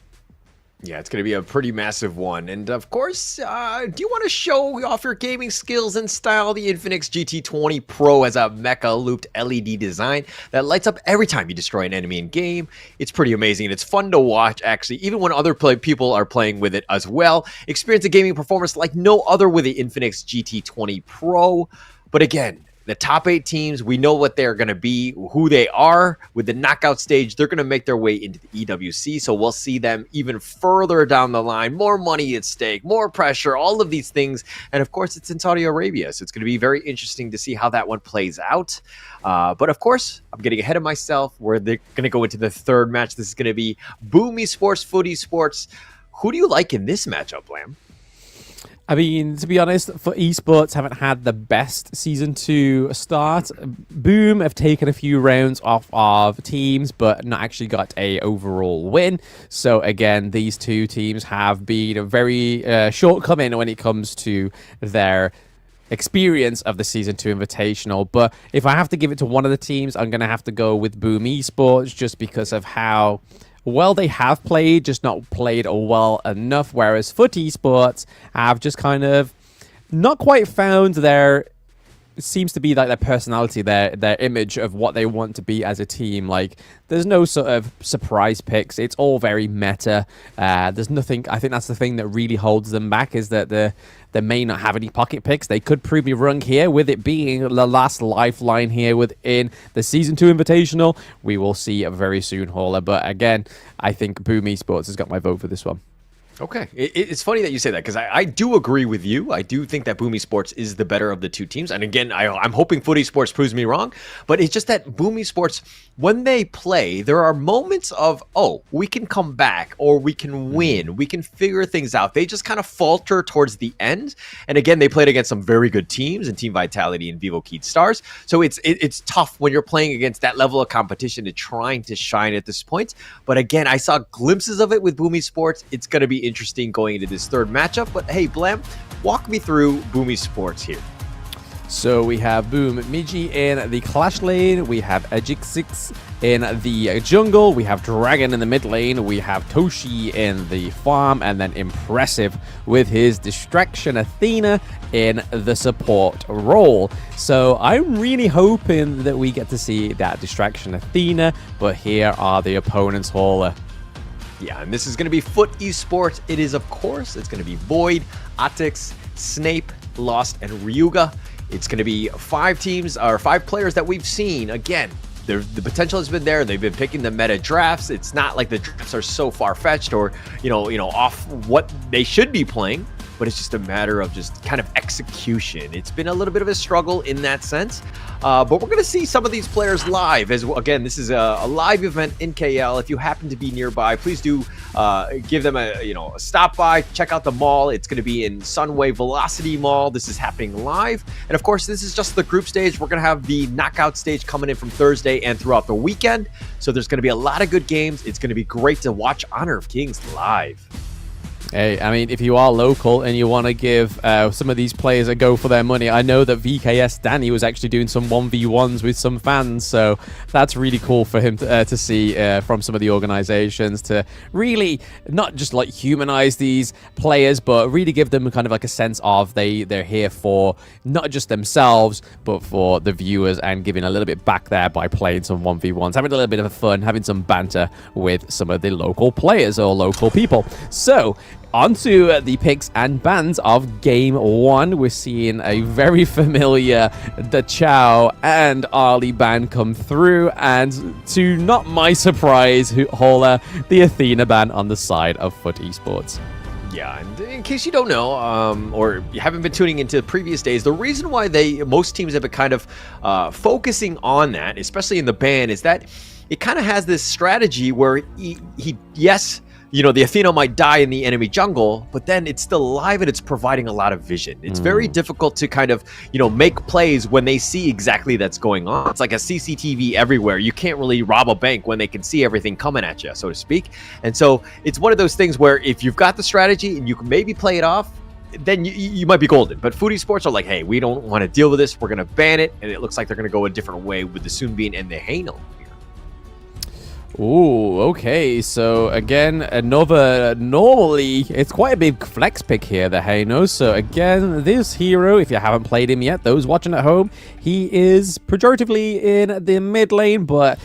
Yeah, it's going to be a pretty massive one. And of course, do you want to show off your gaming skills and style? The Infinix GT20 Pro has a mecha looped LED design that lights up every time you destroy an enemy in game. It's pretty amazing, and it's fun to watch, actually, even when other people are playing with it as well. Experience a gaming performance like no other with the Infinix GT20 Pro. But again, the top 8 teams, we know what they're going to be, who they are. With the knockout stage, they're going to make their way into the EWC, so we'll see them even further down the line. More money at stake, more pressure, all of these things. And of course, it's in Saudi Arabia, so it's going to be very interesting to see how that one plays out. But of course, I'm getting ahead of myself. We're going to go into the third match. This is going to be Boom Esports, Food Esports. Who do you like in this matchup, Lamb? I mean, to be honest, for esports haven't had the best season 2 start. Boom have taken a few rounds off of teams, but not actually got a overall win. So again, these two teams have been very shortcoming when it comes to their experience of the Season 2 Invitational. But if I have to give it to one of the teams, I'm going to have to go with Boom Esports just because of how well they have played, just not played well enough, whereas Foot Esports have just kind of not quite found their, it seems to be like their personality, their image of what they want to be as a team. Like, there's no sort of surprise picks. It's all very meta. There's nothing. I think that's the thing that really holds them back, is that they may not have any pocket picks. They could prove me wrong here, with it being the last lifeline here within the Season 2 Invitational. We will see very soon, Hauler. But again, I think Boom Esports has got my vote for this one. Okay. It's funny that you say that, because I do agree with you. I do think that Boom Esports is the better of the two teams. And again, I'm hoping Foot Esports proves me wrong. But it's just that Boom Esports, when they play, there are moments of, oh, we can come back, or we can win. We can figure things out. They just kind of falter towards the end. And again, they played against some very good teams in Team Vitality and Vivo Keed Stars. So it's tough when you're playing against that level of competition and trying to shine at this point. But again, I saw glimpses of it with Boom Esports. It's going to be interesting going into this third matchup. But hey, Blam, walk me through Boom Esports here. So we have Boom Miji in the Clash lane, we have Ejixix in the jungle, we have Dragon in the mid lane, we have Toshi in the farm, and then Impressive with his Distraction Athena in the support role. So I'm really hoping that we get to see that Distraction Athena, but here are the opponents, Hauler. Yeah, and this is going to be Foot Esports. It is, of course, it's going to be Void, Atix, Snape, Lost, and Ryuga. It's going to be 5 teams, or 5 players that we've seen. Again, the potential has been there. They've been picking the meta drafts. It's not like the drafts are so far-fetched or, you know, off what they should be playing, but it's just a matter of just kind of execution. It's been a little bit of a struggle in that sense. But we're going to see some of these players live. As well. Again, this is a live event in KL. If you happen to be nearby, please do give them a stop by. Check out the mall. It's going to be in Sunway Velocity Mall. This is happening live. And of course, this is just the group stage. We're going to have the knockout stage coming in from Thursday and throughout the weekend. So there's going to be a lot of good games. It's going to be great to watch Honor of Kings live. Hey, I mean, if you are local and you want to give some of these players a go for their money, I know that VKS Danny was actually doing some 1v1s with some fans, so that's really cool for him to see from some of the organizations, to really not just like humanize these players, but really give them kind of like a sense of they're here for not just themselves, but for the viewers, and giving a little bit back there by playing some 1v1s, having a little bit of fun, having some banter with some of the local players or local people. So onto the picks and bans of Game 1. We're seeing a very familiar Da Chao and Ali ban come through, and to not my surprise, Hauler, the Athena ban on the side of Foot Esports. Yeah, and in case you don't know, or you haven't been tuning into previous days, the reason why most teams have been kind of focusing on that, especially in the ban, is that it kind of has this strategy where yes, the Athena might die in the enemy jungle, but then it's still alive and it's providing a lot of vision. It's very difficult to kind of, make plays when they see exactly that's going on. It's like a CCTV everywhere. You can't really rob a bank when they can see everything coming at you, so to speak. And so it's one of those things where if you've got the strategy and you can maybe play it off, then you might be golden. But Foot Esports are like, hey, we don't want to deal with this. We're going to ban it. And it looks like they're going to go a different way with the Sunbeam and the Hainel. Ooh, okay. So again, another, normally it's quite a big flex pick here, the Haino. So again, this hero, if you haven't played him yet, those watching at home, he is pejoratively in the mid lane, but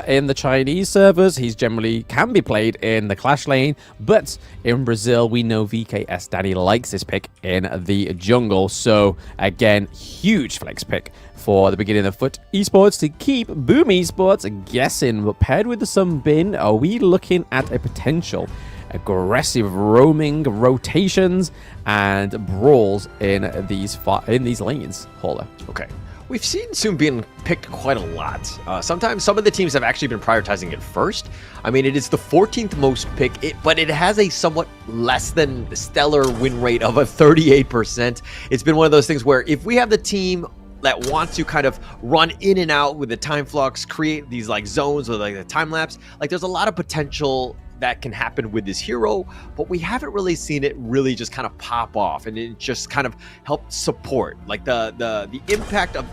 in the Chinese servers, he's generally can be played in the Clash lane. But in Brazil, we know VKS Danny likes this pick in the jungle. So again, huge flex pick for the beginning of Foot Esports to keep Boom Esports guessing. But paired with the Sunbin, are we looking at a potential aggressive roaming rotations and brawls in these lanes, Hauler? Okay. We've seen Soon being picked quite a lot. Sometimes some of the teams have actually been prioritizing it first. I mean, it is the 14th most pick, but it has a somewhat less than stellar win rate of a 38%. It's been one of those things where if we have the team that wants to kind of run in and out with the time flux, create these like zones or like the time lapse, like there's a lot of potential that can happen with this hero, but we haven't really seen it really just kind of pop off, and it just kind of helped support. Like the impact of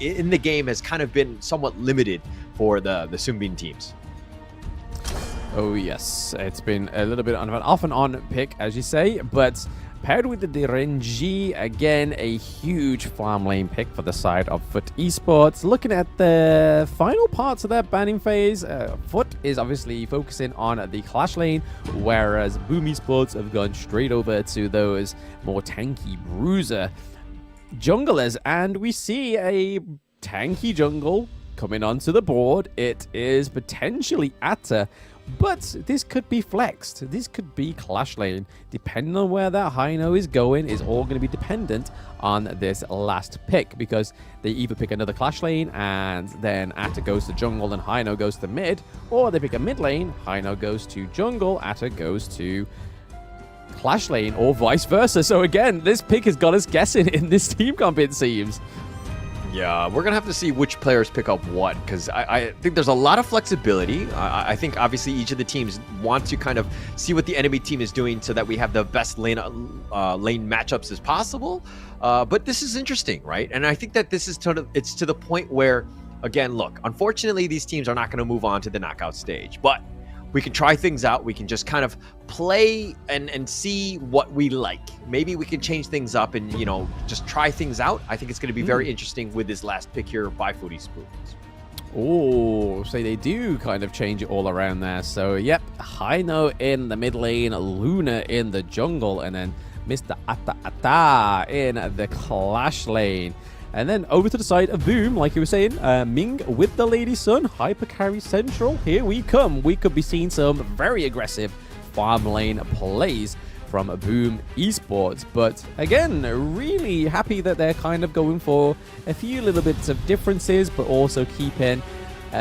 in the game has kind of been somewhat limited for the Sunbin teams. Oh yes, it's been a little bit off and on pick, as you say, but paired with the Renji, again, a huge farm lane pick for the side of Foot Esports. Looking at the final parts of their banning phase, Foot is obviously focusing on the Clash lane, whereas Boom Esports have gone straight over to those more tanky bruiser junglers, and we see a tanky jungle coming onto the board. It is potentially Atta, but this could be flexed. This could be Clash lane. Depending on where that Hino is going is all going to be dependent on this last pick, because they either pick another Clash lane and then Atta goes to jungle and Hino goes to mid, or they pick a mid lane, Hino goes to jungle, Atta goes to Clash lane, or vice versa. So again, this pick has got us guessing in this team comp, it seems. Yeah, we're going to have to see which players pick up what, because I think there's a lot of flexibility. I think obviously each of the teams want to kind of see what the enemy team is doing so that we have the best lane matchups as possible. But this is interesting, right? And I think that this is it's to the point where, again, look, unfortunately, these teams are not going to move on to the knockout stage. But we can try things out. We can just kind of play and see what we like. Maybe we can change things up and, you know, just try things out. I think it's going to be very interesting with this last pick here by Foodie Spoons. Oh, so they do kind of change it all around there. So, yep, Hino in the mid lane, Luna in the jungle, and then Mr. Ata in the Clash lane. And then over to the side of Boom, like you were saying, Ming with the Lady Sun, Hyper Carry Central. Here we come. We could be seeing some very aggressive farm lane plays from Boom Esports. But again, really happy that they're kind of going for a few little bits of differences, but also keeping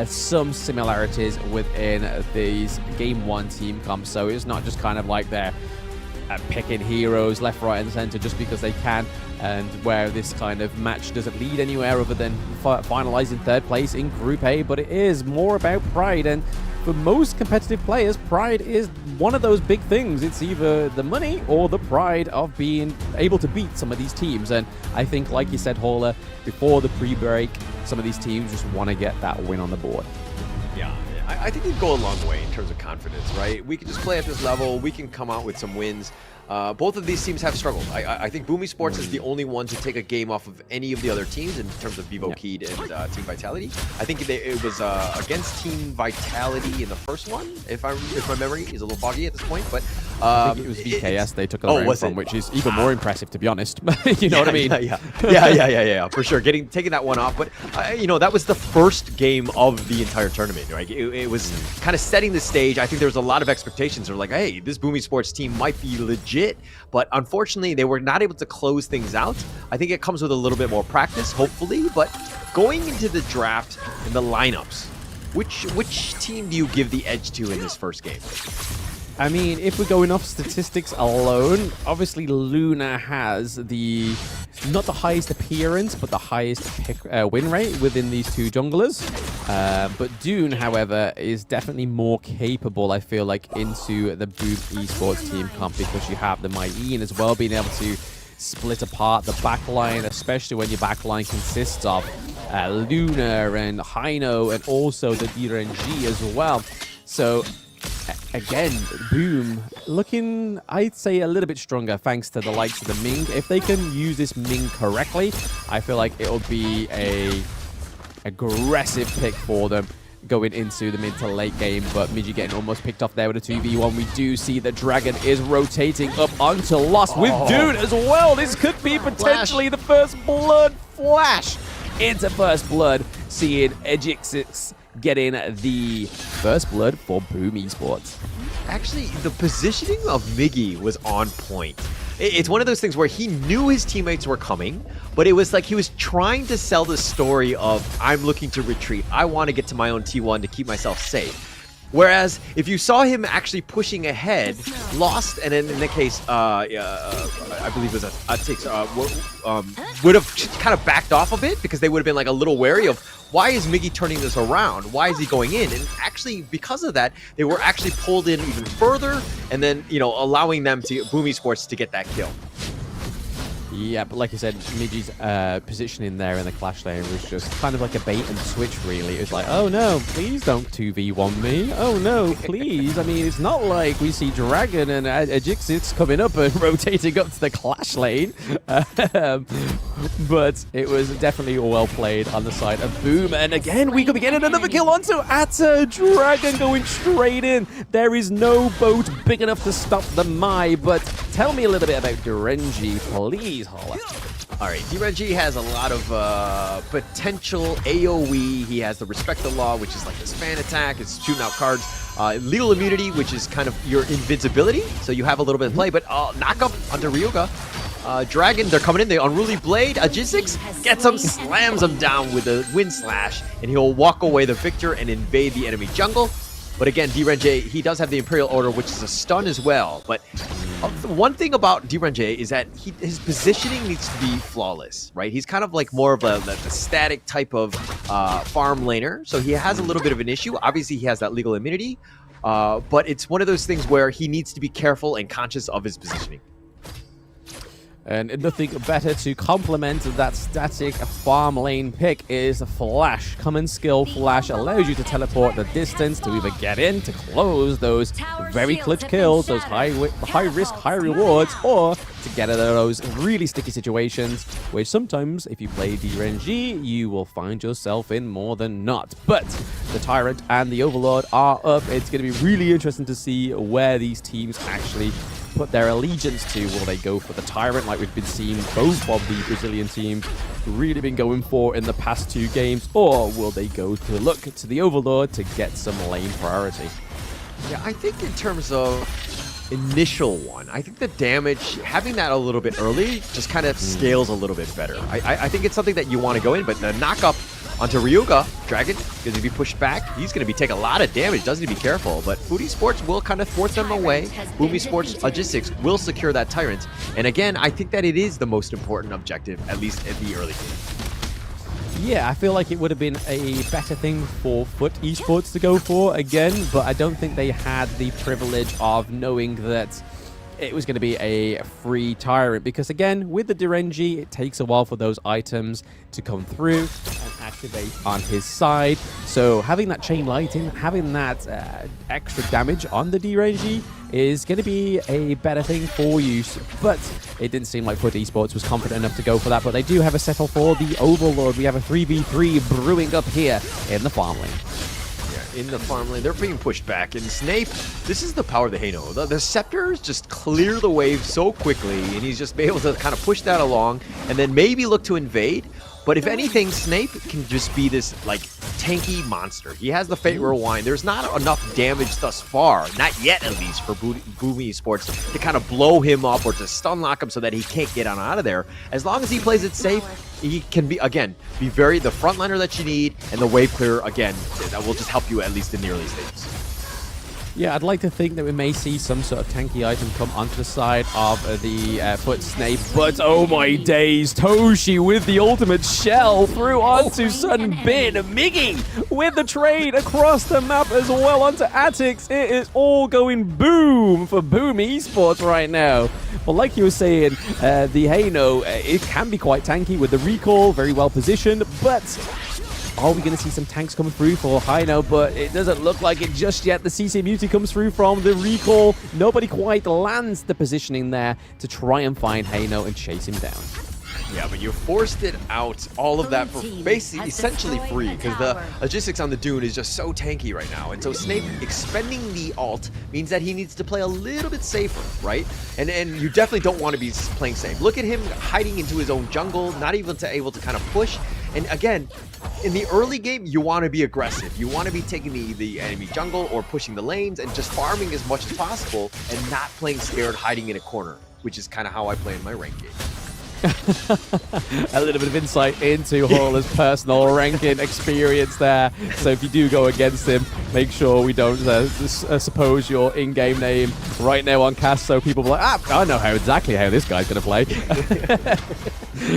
some similarities within these Game 1 team comps. So it's not just kind of like they're picking heroes left, right, and center just because they can, and where this kind of match doesn't lead anywhere other than finalizing third place in Group A, but it is more about pride. And for most competitive players, pride is one of those big things. It's either the money or the pride of being able to beat some of these teams. And I think, like you said, Holler, before the pre-break, some of these teams just want to get that win on the board. Yeah, I think it'd go a long way in terms of confidence, right? We can just play at this level. We can come out with some wins. Both of these teams have struggled. I think Boom Esports is the only one to take a game off of any of the other teams in terms of Vivo Keyed and Team Vitality. I think it was against Team Vitality in the first one, if my memory is a little foggy at this point. But I think it was VKS they took a round from, which is even more impressive, to be honest. You know what I mean? Yeah, for sure. Taking that one off. But, you know, that was the first game of the entire tournament, right? It was kind of setting the stage. I think there was a lot of expectations. They were like, hey, this Boom Esports team might be legit. But unfortunately, they were not able to close things out. I think it comes with a little bit more practice, hopefully. But going into the draft and the lineups, which team do you give the edge to in this first game? I mean, if we're going off statistics alone, obviously Luna has not the highest appearance, but the highest win rate within these two junglers. But Dune, however, is definitely more capable, I feel like, into the Boom Esports team comp, because you have the Maiyin as well, being able to split apart the backline, especially when your backline consists of Luna and Hino and also the DRNG as well. So again, Boom looking, I'd say, a little bit stronger thanks to the likes of the Ming. If they can use this Ming correctly, I feel like it'll be a aggressive pick for them going into the mid to late game. But Miji getting almost picked off there with a 2v1. We do see the Dragon is rotating up onto Lost with Dune as well. This could be potentially the first blood flash into first blood, seeing Ejixix getting the first blood for Boom Esports. Actually, the positioning of Miggy was on point. It's one of those things where he knew his teammates were coming, but it was like he was trying to sell the story of, I'm looking to retreat. I want to get to my own T1 to keep myself safe. Whereas if you saw him actually pushing ahead, Lost, and in the case, I believe it was Atix, would have kind of backed off a bit because they would have been like a little wary of, why is Miggy turning this around? Why is he going in? And actually, because of that, they were actually pulled in even further, and then, you know, allowing them to Boom Esports to get that kill. Yeah, but like you said, Miggy's positioning there in the clash lane was just kind of like a bait and switch, really. It was like, oh no, please don't 2v1 me. Oh no, please. I mean, it's not like we see Dragon and Ajixix coming up and rotating up to the clash lane. But it was definitely well played on the side of Boom. And again, we could be getting another kill onto Atta. Dragon going straight in. There is no boat big enough to stop the Mai. But tell me a little bit about Durenji, please. All right, DRNG has a lot of potential AoE. He has the Respect the Law, which is like this fan attack. It's shooting out cards. Legal Immunity, which is kind of your invincibility. So you have a little bit of play, but knock up onto Ryuga. Dragon, they're coming in. The Unruly Blade. Ajixix gets him, slams him down with a Wind Slash, and he'll walk away the victor and invade the enemy jungle. But again, DRNJ, he does have the Imperial Order, which is a stun as well. But one thing about DRNJ is that his positioning needs to be flawless, right? He's kind of like more of a static type of farm laner. So he has a little bit of an issue. Obviously, he has that legal immunity. But it's one of those things where he needs to be careful and conscious of his positioning. And nothing better to complement that static farm lane pick is Flash. Common skill Flash allows you to teleport the distance to either get in to close those very clutch kills, those high risk, high rewards, or to get out of those really sticky situations, which sometimes, if you play DRNG, you will find yourself in more than not. But the Tyrant and the Overlord are up. It's going to be really interesting to see where these teams actually put their allegiance to. Will they go for the Tyrant like we've been seeing both of the Brazilian teams really been going for in the past 2 games, or will they go to look to the Overlord to get some lane priority? Yeah, I think in terms of initial one, I think the damage, having that a little bit early just kind of scales a little bit better. I think it's something that you want to go in, but the knock up onto Ryuga, Dragon, because if he pushed back, he's going to be taking a lot of damage. Doesn't he be careful? But Foodie Sports will kind of thwart them away. Boomy Sports Logistics will secure that Tyrant. And again, I think that it is the most important objective, at least at the early game. Yeah, I feel like it would have been a better thing for Foot Esports to go for again, but I don't think they had the privilege of knowing that it was going to be a free Tyrant, because again, with the Durenji, it takes a while for those items to come through and activate on his side. So having that chain lighting, having that extra damage on the Durenji is going to be a better thing for you. But it didn't seem like Foot Esports was confident enough to go for that, but they do have a settle for the Overlord. We have a 3v3 brewing up here in the farm lane. In the farm lane, they're being pushed back, and Snape, this is the power of the Hano. The Scepters just clear the wave so quickly, and he's just able to kind of push that along, and then maybe look to invade. But if anything, Snape can just be this, like, tanky monster. He has the Fate Rewind. There's not enough damage thus far, not yet at least, for Boomy Sports to kind of blow him up or to stun lock him so that he can't get on out of there. As long as he plays it safe, he can be, again, be the frontliner that you need, and the wave clear, again, that will just help you at least in the early stages. Yeah, I'd like to think that we may see some sort of tanky item come onto the side of the Foot Snape, but oh my days, Toshi with the ultimate shell through onto Sunbin. Miggy with the trade across the map as well onto Atix. It is all going boom for Boom Esports right now. Well, like you were saying, the Hano, it can be quite tanky with the recall, very well positioned, but are we going to see some tanks coming through for Hino? But it doesn't look like it just yet. The CC Muti comes through from the recall. Nobody quite lands the positioning there to try and find Hino and chase him down. Yeah, but you forced it out, all of that for basically essentially free, because the logistics on the Dune is just so tanky right now. And so Snape expending the ult means that he needs to play a little bit safer, right? And you definitely don't want to be playing safe. Look at him hiding into his own jungle, not even able to kind of push. And again, in the early game, you want to be aggressive. You want to be taking the enemy jungle or pushing the lanes and just farming as much as possible and not playing scared, hiding in a corner. which is kind of how I play in my ranked game. A little bit of insight into Horler's personal ranking experience there. So if you do go against him, make sure we don't suppose your in-game name right now on cast, so people will be like, I know exactly how this guy's going to play.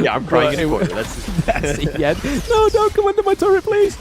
Yeah, I'm crying in a corner. That's the end. No, don't come under my turret, please.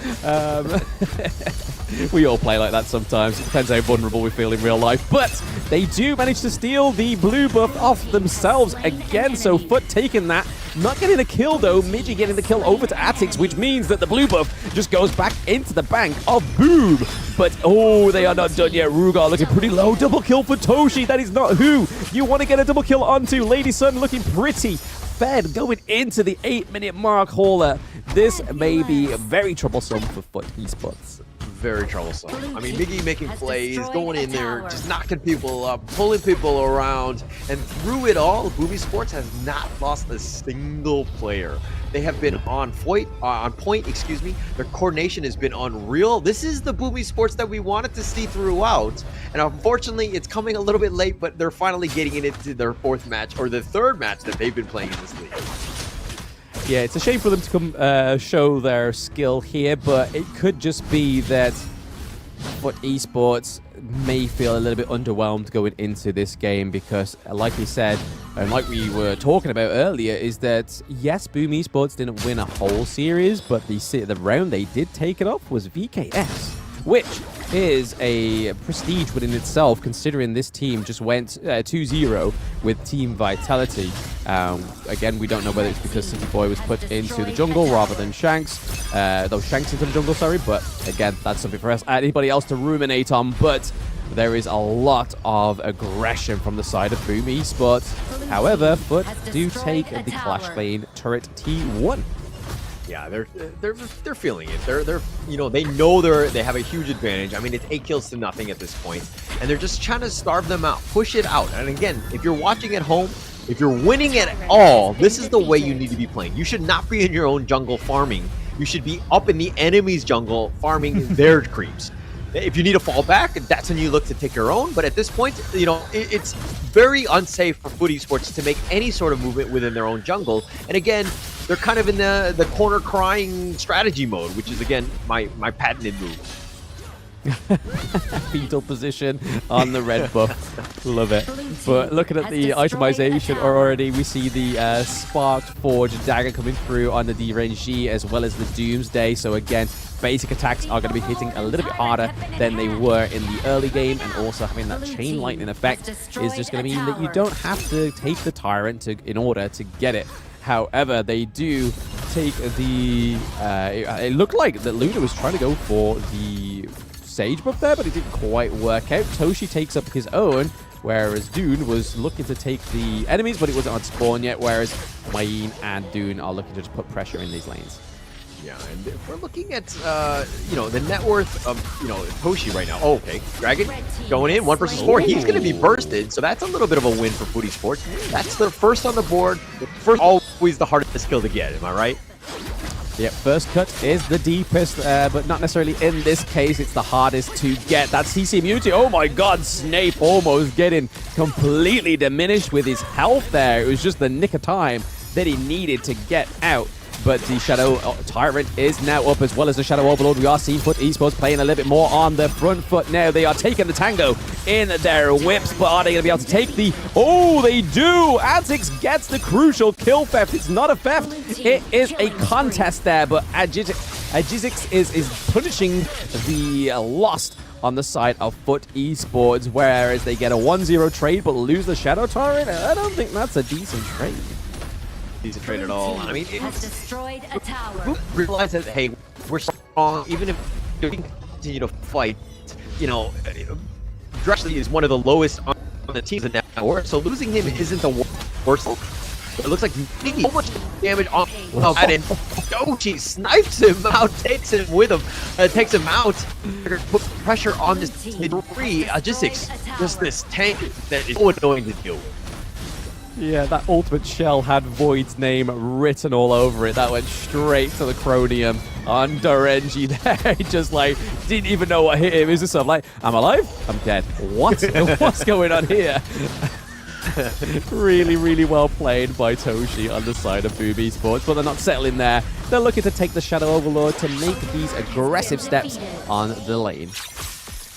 We all play like that sometimes. It depends how vulnerable we feel in real life. But they do manage to steal the blue buff off themselves again. So Foot taking that. Not getting a kill, though. Midgie getting the kill over to Atix, which means that the blue buff just goes back into the bank of Boom. But, oh, they are not done yet. Rugar looking pretty low. Double kill for Toshi. That is not who you want to get a double kill onto. Lady Sun looking pretty fed going into the 8-minute mark. Horler. This may be very troublesome for Foot Esports. Very troublesome. I mean, Miggy making plays, going in there, just knocking people up, pulling people around, and through it all, Boom Esports has not lost a single player. They have been on point, Their coordination has been unreal. This is the Boom Esports that we wanted to see throughout, and unfortunately, it's coming a little bit late, but they're finally getting it into their fourth match, or the third match that they've been playing in this league. Yeah, it's a shame for them to come show their skill here, but it could just be that Foot Esports may feel a little bit underwhelmed going into this game because, like we said, and like we were talking about earlier, is that, yes, Boom Esports didn't win a whole series, but the round they did take it off was VKS, which is a prestige within itself, considering this team just went 2-0 with Team Vitality. Again, we don't know whether it's because City Boy was put into the jungle rather than Shanks. Shanks into the jungle, sorry. But again, that's something for anybody else to ruminate on. But there is a lot of aggression from the side of Boom Esports. However, Foot do take the Clash Lane turret T1. Yeah, they're feeling it. They know they have a huge advantage. I mean, it's 8 kills to nothing at this point, and they're just trying to starve them out, push it out. And again, if you're watching at home, if you're winning at all, this is the way you need to be playing. You should not be in your own jungle farming. You should be up in the enemy's jungle farming their creeps. If you need to fall back, that's when you look to take your own. But at this point, it's very unsafe for Foot Esports to make any sort of movement within their own jungle. And again, they're kind of in the corner crying strategy mode, which is, again, my patented move. Fetal position on the red buff. Love it. But looking at the itemization already, we see the Sparked Forge dagger coming through on the D-Range as well as the Doomsday. So again, basic attacks are going to be hitting a little bit harder than they were in the early game, and also having that chain lightning effect is just going to mean that you don't have to take the Tyrant in order to get it. However, they do take the... it looked like that Luna was trying to go for the Sage buff there, but it didn't quite work out. Toshi takes up his own, whereas Dune was looking to take the enemies, but it wasn't on spawn yet, whereas Mayin and Dune are looking to just put pressure in these lanes. Yeah, and if we're looking at, the net worth of, Toshi right now. Oh, okay. Dragon going in, 1 versus 4. He's going to be bursted, so that's a little bit of a win for Foot Esports. That's the first on the board. First, always the hardest kill to get, am I right? Yep, first cut is the deepest, but not necessarily in this case. It's the hardest to get. That's CC immunity. Oh my god, Snape almost getting completely diminished with his health there. It was just the nick of time that he needed to get out. But the Shadow Tyrant is now up, as well as the Shadow Overlord. We are seeing Foot Esports playing a little bit more on the front foot now. They are taking the tango in their whips, but are they going to be able to take the... Oh, they do! Atix gets the crucial kill theft. It's not a theft. It is a contest there, but Agizix is punishing the lost on the side of Foot Esports, whereas they get a 1-0 trade but lose the Shadow Tyrant. I don't think that's a decent trade. Decent trade at all. I mean, realize that, hey, we're strong, even if we continue to fight. Drexley is one of the lowest on the teams in that network, so losing him isn't the worst. It looks like Miggy so much damage on that, and Dochi snipes him out, takes him with him, takes him out. Put pressure on this three. Agizix, just this tank that is so annoying to deal with. Yeah, that ultimate shell had Void's name written all over it. That went straight to the Cronium on Dorenji there. He just didn't even know what hit him. He's just like, I'm alive? I'm dead. What? What's going on here? Really, really well played by Toshi on the side of Boom Esports, but they're not settling there. They're looking to take the Shadow Overlord to make these aggressive steps on the lane.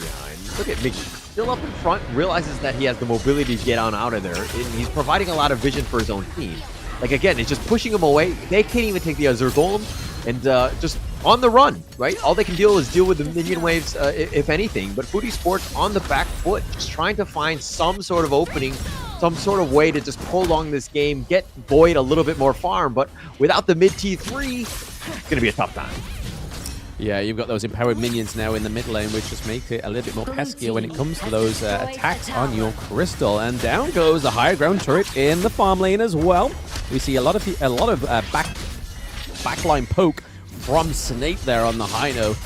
Yeah, and look at Mickey. Still up in front, realizes that he has the mobility to get on out of there. And he's providing a lot of vision for his own team. Like, again, it's just pushing him away. They can't even take the Azure Golem. And just on the run, right? All they can deal is deal with the minion waves, if anything. But Foodie Sports on the back foot, just trying to find some sort of opening, some sort of way to just prolong this game, get Void a little bit more farm. But without the mid T3, it's going to be a tough time. Yeah, you've got those empowered minions now in the mid lane, which just make it a little bit more peskier when it comes to those attacks on your Crystal. And down goes the higher ground turret in the farm lane as well. We see a lot of backline poke from Snape there on the high note,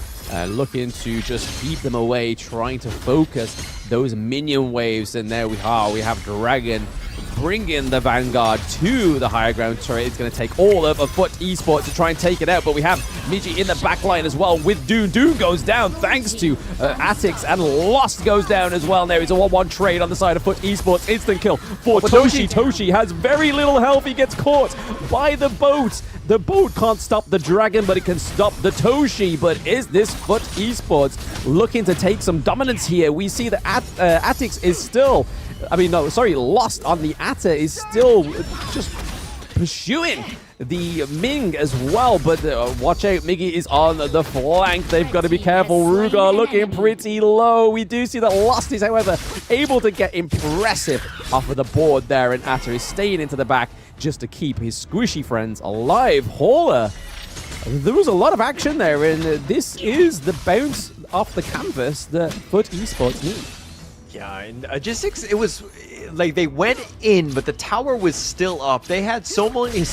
looking to just keep them away, trying to focus those minion waves. And there we are. We have Dragon bringing the Vanguard to the higher ground turret. It's going to take all of Foot Esports to try and take it out, but we have Miji in the back line as well with Doom. Doom goes down thanks to Atix, and Lost goes down as well. There is a 1-1 trade on the side of Foot Esports. Instant kill for Toshi. Toshi has very little health. He gets caught by the boat. The boat can't stop the Dragon, but it can stop the Toshi. But is this Foot Esports looking to take some dominance here? We see that Atix is still... Lost on the Atta is still just pursuing the Ming as well, but watch out, Miggy is on the flank. They've got to be careful. Rugar looking pretty low. We do see that Lost is, however, able to get impressive off of the board there, and Atta is staying into the back just to keep his squishy friends alive. Hauler, there was a lot of action there, and this is the bounce off the canvas that Foot Esports need. Yeah, and Logistics, it was like they went in, but the tower was still up. They had so many,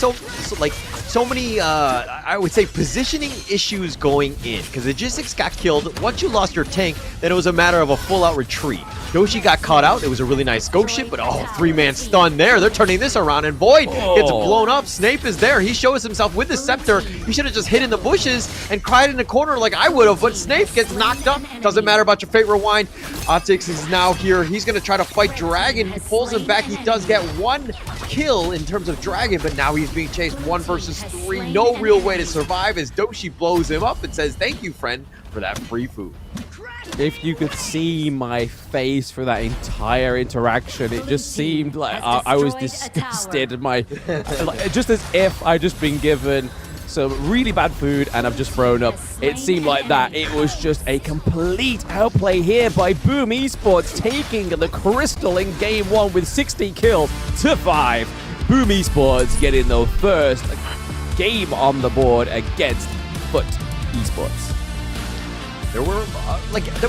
I would say, positioning issues going in, because Logistics got killed. Once you lost your tank, then it was a matter of a full-out retreat. Doshi got caught out. It was a really nice ghost ship, but three-man stun there. They're turning this around, and Void gets blown up. Snape is there. He shows himself with the scepter. He should have just hid in the bushes and cried in the corner like I would have, but Snape gets knocked up. Doesn't matter about your fate rewind. Optics is now here. He's going to try to fight Dragon. He pulls him back. He does get one kill in terms of Dragon, but now he's being chased 1 versus 3. No real way to survive as Doshi blows him up and says, "Thank you, friend, for that free food." If you could see my face for that entire interaction, it just seemed like I was disgusted. Just as if I'd just been given some really bad food and I've just thrown up. It seemed like that. It was just a complete outplay here by Boom Esports, taking the Crystal in game 1 with 60 kills to 5. Boom Esports getting the first game on the board against Foot Esports. There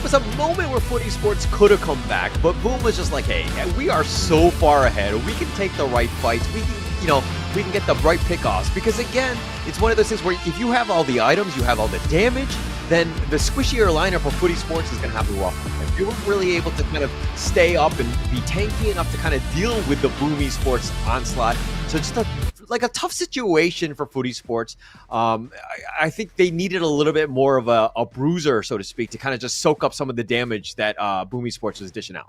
was a moment where Foot Esports could have come back, but Boom was just like, hey, we are so far ahead. We can take the right fights. We can get the right pickoffs. Because again, it's one of those things where if you have all the items, you have all the damage, then the squishier lineup for Foot Esports is going to have to rough. If you weren't really able to kind of stay up and be tanky enough to kind of deal with the Boom Esports onslaught, so just a tough situation for Foot Esports. I think they needed a little bit more of a bruiser, so to speak, to kind of just soak up some of the damage that Boom Esports was dishing out.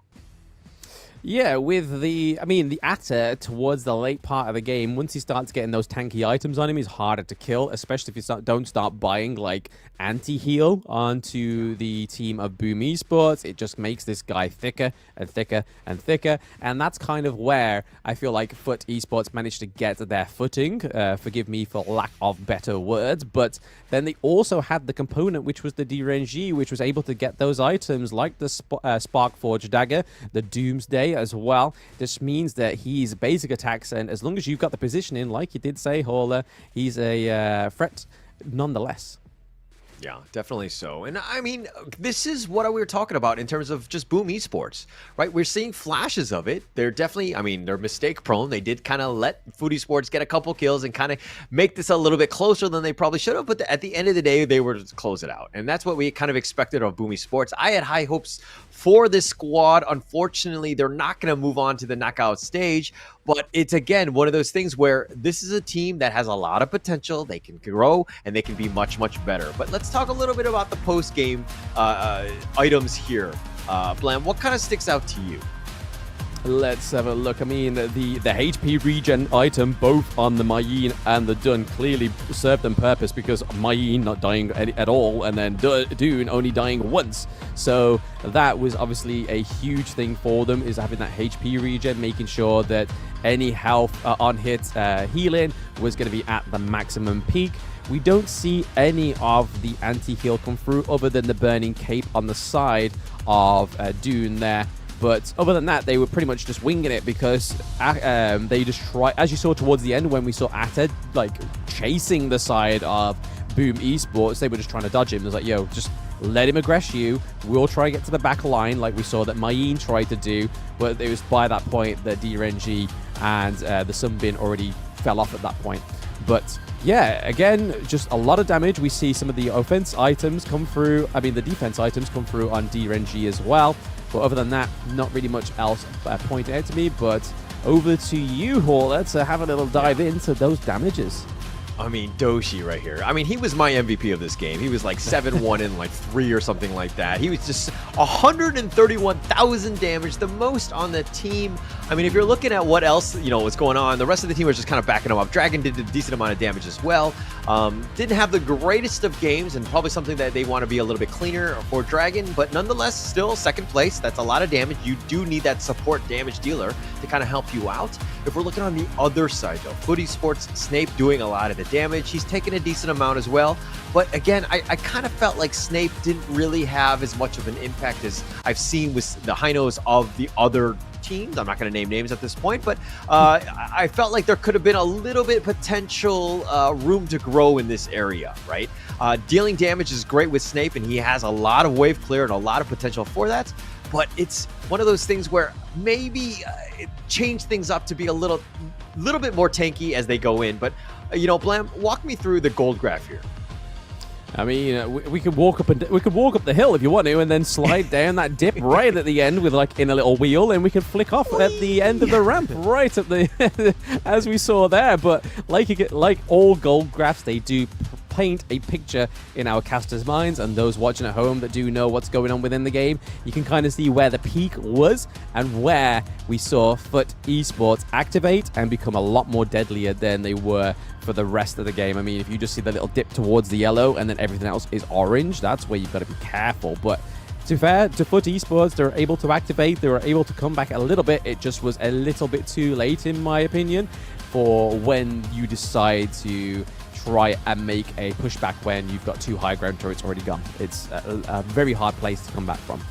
Yeah, with the Atta towards the late part of the game, once he starts getting those tanky items on him, he's harder to kill, especially if you don't start buying like anti-heal onto the team of Boom Esports. It just makes this guy thicker and thicker and thicker, and that's kind of where I feel like Foot Esports managed to get their footing, forgive me for lack of better words, but then they also had the component which was the DRNG, which was able to get those items like the Sparkforge Dagger, the Doomsday as well. This means that he's basic attacks, and as long as you've got the positioning, like you did say, Hauler, he's a threat nonetheless. Yeah, definitely so. And I mean, this is what we were talking about in terms of just Boom Esports, right? We're seeing flashes of it. They're definitely, they're mistake prone. They did kind of let Foot Esports get a couple kills and kind of make this a little bit closer than they probably should have. But at the end of the day, they were to close it out. And that's what we kind of expected of Boom Esports. I had high hopes for this squad. Unfortunately, they're not going to move on to the knockout stage. But it's, again, one of those things where this is a team that has a lot of potential. They can grow, and they can be much, much better. But let's talk a little bit about the post-game items here. Blam, what kind of sticks out to you? Let's have a look. I mean, the HP regen item, both on the Mayeen and the Dun, clearly served them purpose because Mayeen not dying at all, and then Dune only dying once. So that was obviously a huge thing for them, is having that HP regen, making sure that any health on hit healing was going to be at the maximum peak. We don't see any of the anti-heal come through other than the burning cape on the side of Dune there. But other than that, they were pretty much just winging it because they just try, as you saw towards the end when we saw Atta like chasing the side of Boom Esports, they were just trying to dodge him. It was like, yo, just let him aggress you. We'll try to get to the back line like we saw that Mayeen tried to do. But it was by that point that DRNG and the Sunbin already fell off at that point. But yeah, again, just a lot of damage. We see some of the offense items come through. I mean, the defense items come through on DRNG as well. But other than that, not really much else pointed out to me. But over to you, Hall. Let's have a little dive into those damages. I mean, Doshi right here. I mean, he was my MVP of this game. He was like 7-1 in like 3 or something like that. He was just 131,000 damage, the most on the team. I mean, if you're looking at what else, was going on, the rest of the team was just kind of backing him up. Dragon did a decent amount of damage as well. Didn't have the greatest of games, and probably something that they want to be a little bit cleaner for Dragon, but nonetheless, still second place. That's a lot of damage. You do need that support damage dealer to kind of help you out. If we're looking on the other side, though, Foot Esports, Snape doing a lot of the damage. He's taken a decent amount as well. But again, I kind of felt like Snape didn't really have as much of an impact as I've seen with the Hinos of the other teams. I'm not going to name names at this point, but I felt like there could have been a little bit potential room to grow in this area, right? Dealing damage is great with Snape, and he has a lot of wave clear and a lot of potential for that. But it's one of those things where maybe it changed things up to be a little bit more tanky as they go in. But Blam, walk me through the gold graph here. I mean, we could walk up the hill if you want to, and then slide down that dip right at the end with like in a little wheel, and we can flick off at the end of the ramp right at the as we saw there. But like all gold graphs, they do paint a picture in our casters' minds, and those watching at home that do know what's going on within the game, you can kind of see where the peak was and where we saw Foot Esports activate and become a lot more deadlier than they were for the rest of the game. I mean, if you just see the little dip towards the yellow and then everything else is orange, that's where you've got to be careful. But to be fair, to Foot Esports, they were able to activate, they were able to come back a little bit. It just was a little bit too late, in my opinion, for when you decide to try and make a pushback when you've got 2 high ground turrets already gone. It's a very hard place to come back from.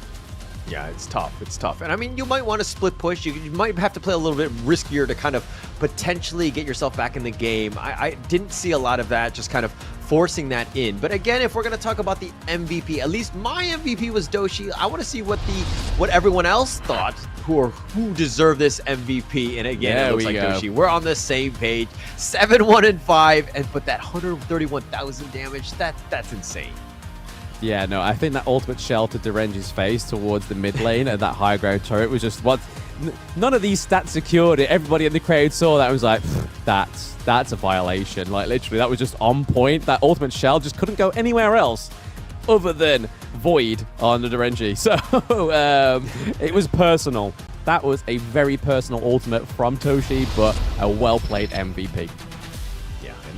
Yeah, it's tough. It's tough. And I mean, you might want to split push. You might have to play a little bit riskier to kind of potentially get yourself back in the game. I didn't see a lot of that, just kind of forcing that in. But again, if we're going to talk about the MVP, at least my MVP was Doshi. I want to see what everyone else thought who deserved this MVP. And again, it looks like Doshi. We're on the same page. 7-1-5, but that 131,000 damage, that's insane. Yeah, no, I think that ultimate shell to Derenji's face towards the mid lane and that high ground turret was just what. None of these stats secured it. Everybody in the crowd saw that and was like, that's a violation. Like, literally, that was just on point. That ultimate shell just couldn't go anywhere else other than Void on the Derenji. So, it was personal. That was a very personal ultimate from Toshi, but a well-played MVP.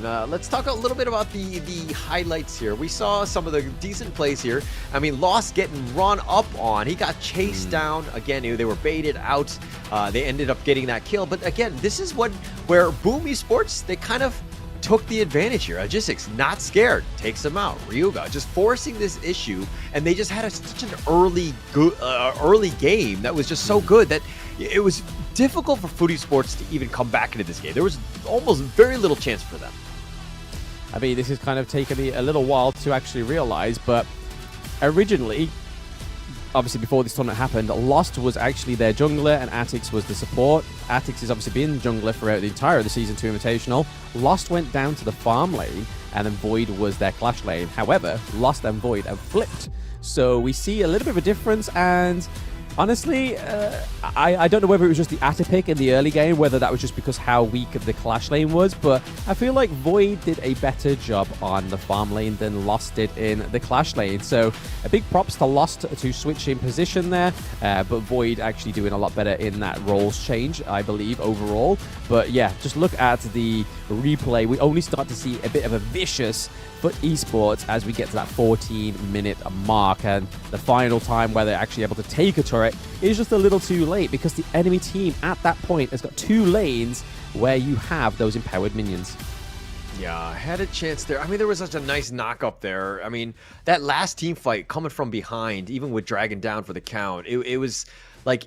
Let's talk a little bit about the highlights here. We saw some of the decent plays here. I mean, Lost getting run up on. He got chased down. Again, they were baited out. They ended up getting that kill. But again, this is where Boom Esports, they kind of took the advantage here. Logistics, not scared, takes them out. Ryuga just forcing this issue, and they just had such an early game that was just so good that it was difficult for Foot Esports to even come back into this game. There was almost very little chance for them. I mean, this has kind of taken me a little while to actually realize, but originally, obviously before this tournament happened, Lost was actually their jungler and Atix was the support. Atix has obviously been jungler throughout the entire of the Season 2 Invitational. Lost went down to the farm lane, and then Void was their clash lane. However, Lost and Void have flipped. So we see a little bit of a difference, and Honestly, I don't know whether it was just the Atta pick in the early game, whether that was just because how weak the Clash lane was, but I feel like Void did a better job on the farm lane than Lost did in the Clash lane. So a big props to Lost to switch in position there, but Void actually doing a lot better in that roles change, I believe, overall. But yeah, just look at the replay. We only start to see a bit of a vicious FUT Esports as we get to that 14-minute mark, and the final time where they're actually able to take a turret is just a little too late because the enemy team at that point has got 2 lanes where you have those empowered minions. Yeah, had a chance there. I mean, there was such a nice knock up there. I mean, that last team fight coming from behind, even with Dragon down for the count, it was like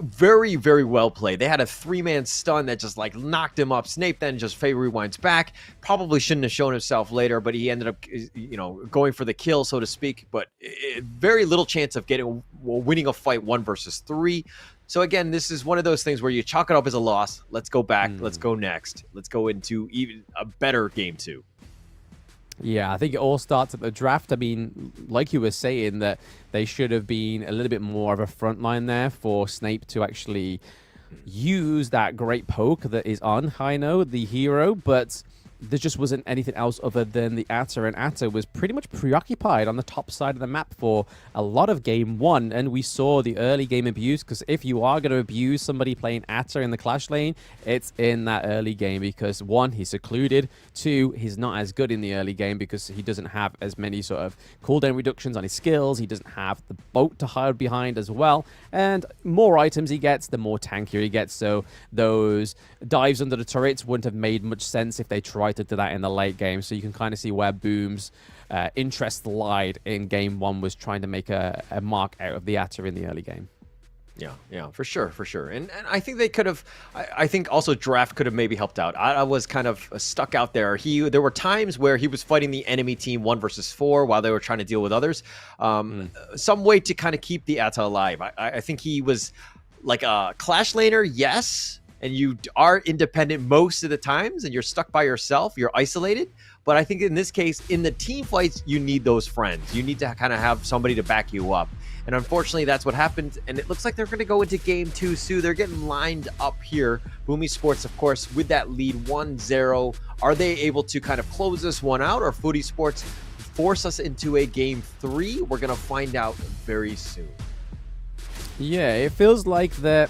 very, very well played. They had a 3-man stun that just like knocked him up. Snape then just rewinds back. Probably shouldn't have shown himself later, but he ended up, you know, going for the kill, so to speak. But very little chance of winning a fight 1 versus 3. So again, this is one of those things where you chalk it up as a loss. Let's go back. Let's go next. Let's go into even a better game 2. Yeah, I think it all starts at the draft. I mean, like you were saying, that they should have been a little bit more of a front line there for Snape to actually use that great poke that is on Hino, the hero, but there just wasn't anything else other than the Atta, and Atta was pretty much preoccupied on the top side of the map for a lot of game 1, and we saw the early game abuse, because if you are going to abuse somebody playing Atta in the Clash lane, it's in that early game, because 1, he's secluded, 2, he's not as good in the early game because he doesn't have as many sort of cooldown reductions on his skills, he doesn't have the boat to hide behind as well, and more items he gets, the more tankier he gets, so those dives under the turrets wouldn't have made much sense if they tried to do that in the late game. So you can kind of see where Boom's interest lied in game 1, was trying to make a mark out of the Atta in the early game. Yeah, for sure. And I think they could have, I think also Draft could have maybe helped out. I was kind of stuck out there. There were times where he was fighting the enemy team 1 versus 4 while they were trying to deal with others. Some way to kind of keep the Atta alive. I think he was like a Clash laner, yes, and you are independent most of the times, and you're stuck by yourself, you're isolated. But I think in this case, in the team fights, you need those friends. You need to kind of have somebody to back you up. And unfortunately, that's what happened. And it looks like they're going to go into game 2 soon. They're getting lined up here. Boomy Sports, of course, with that lead 1-0. Are they able to kind of close this one out, or FUT Esports force us into a game 3? We're going to find out very soon. Yeah, it feels like that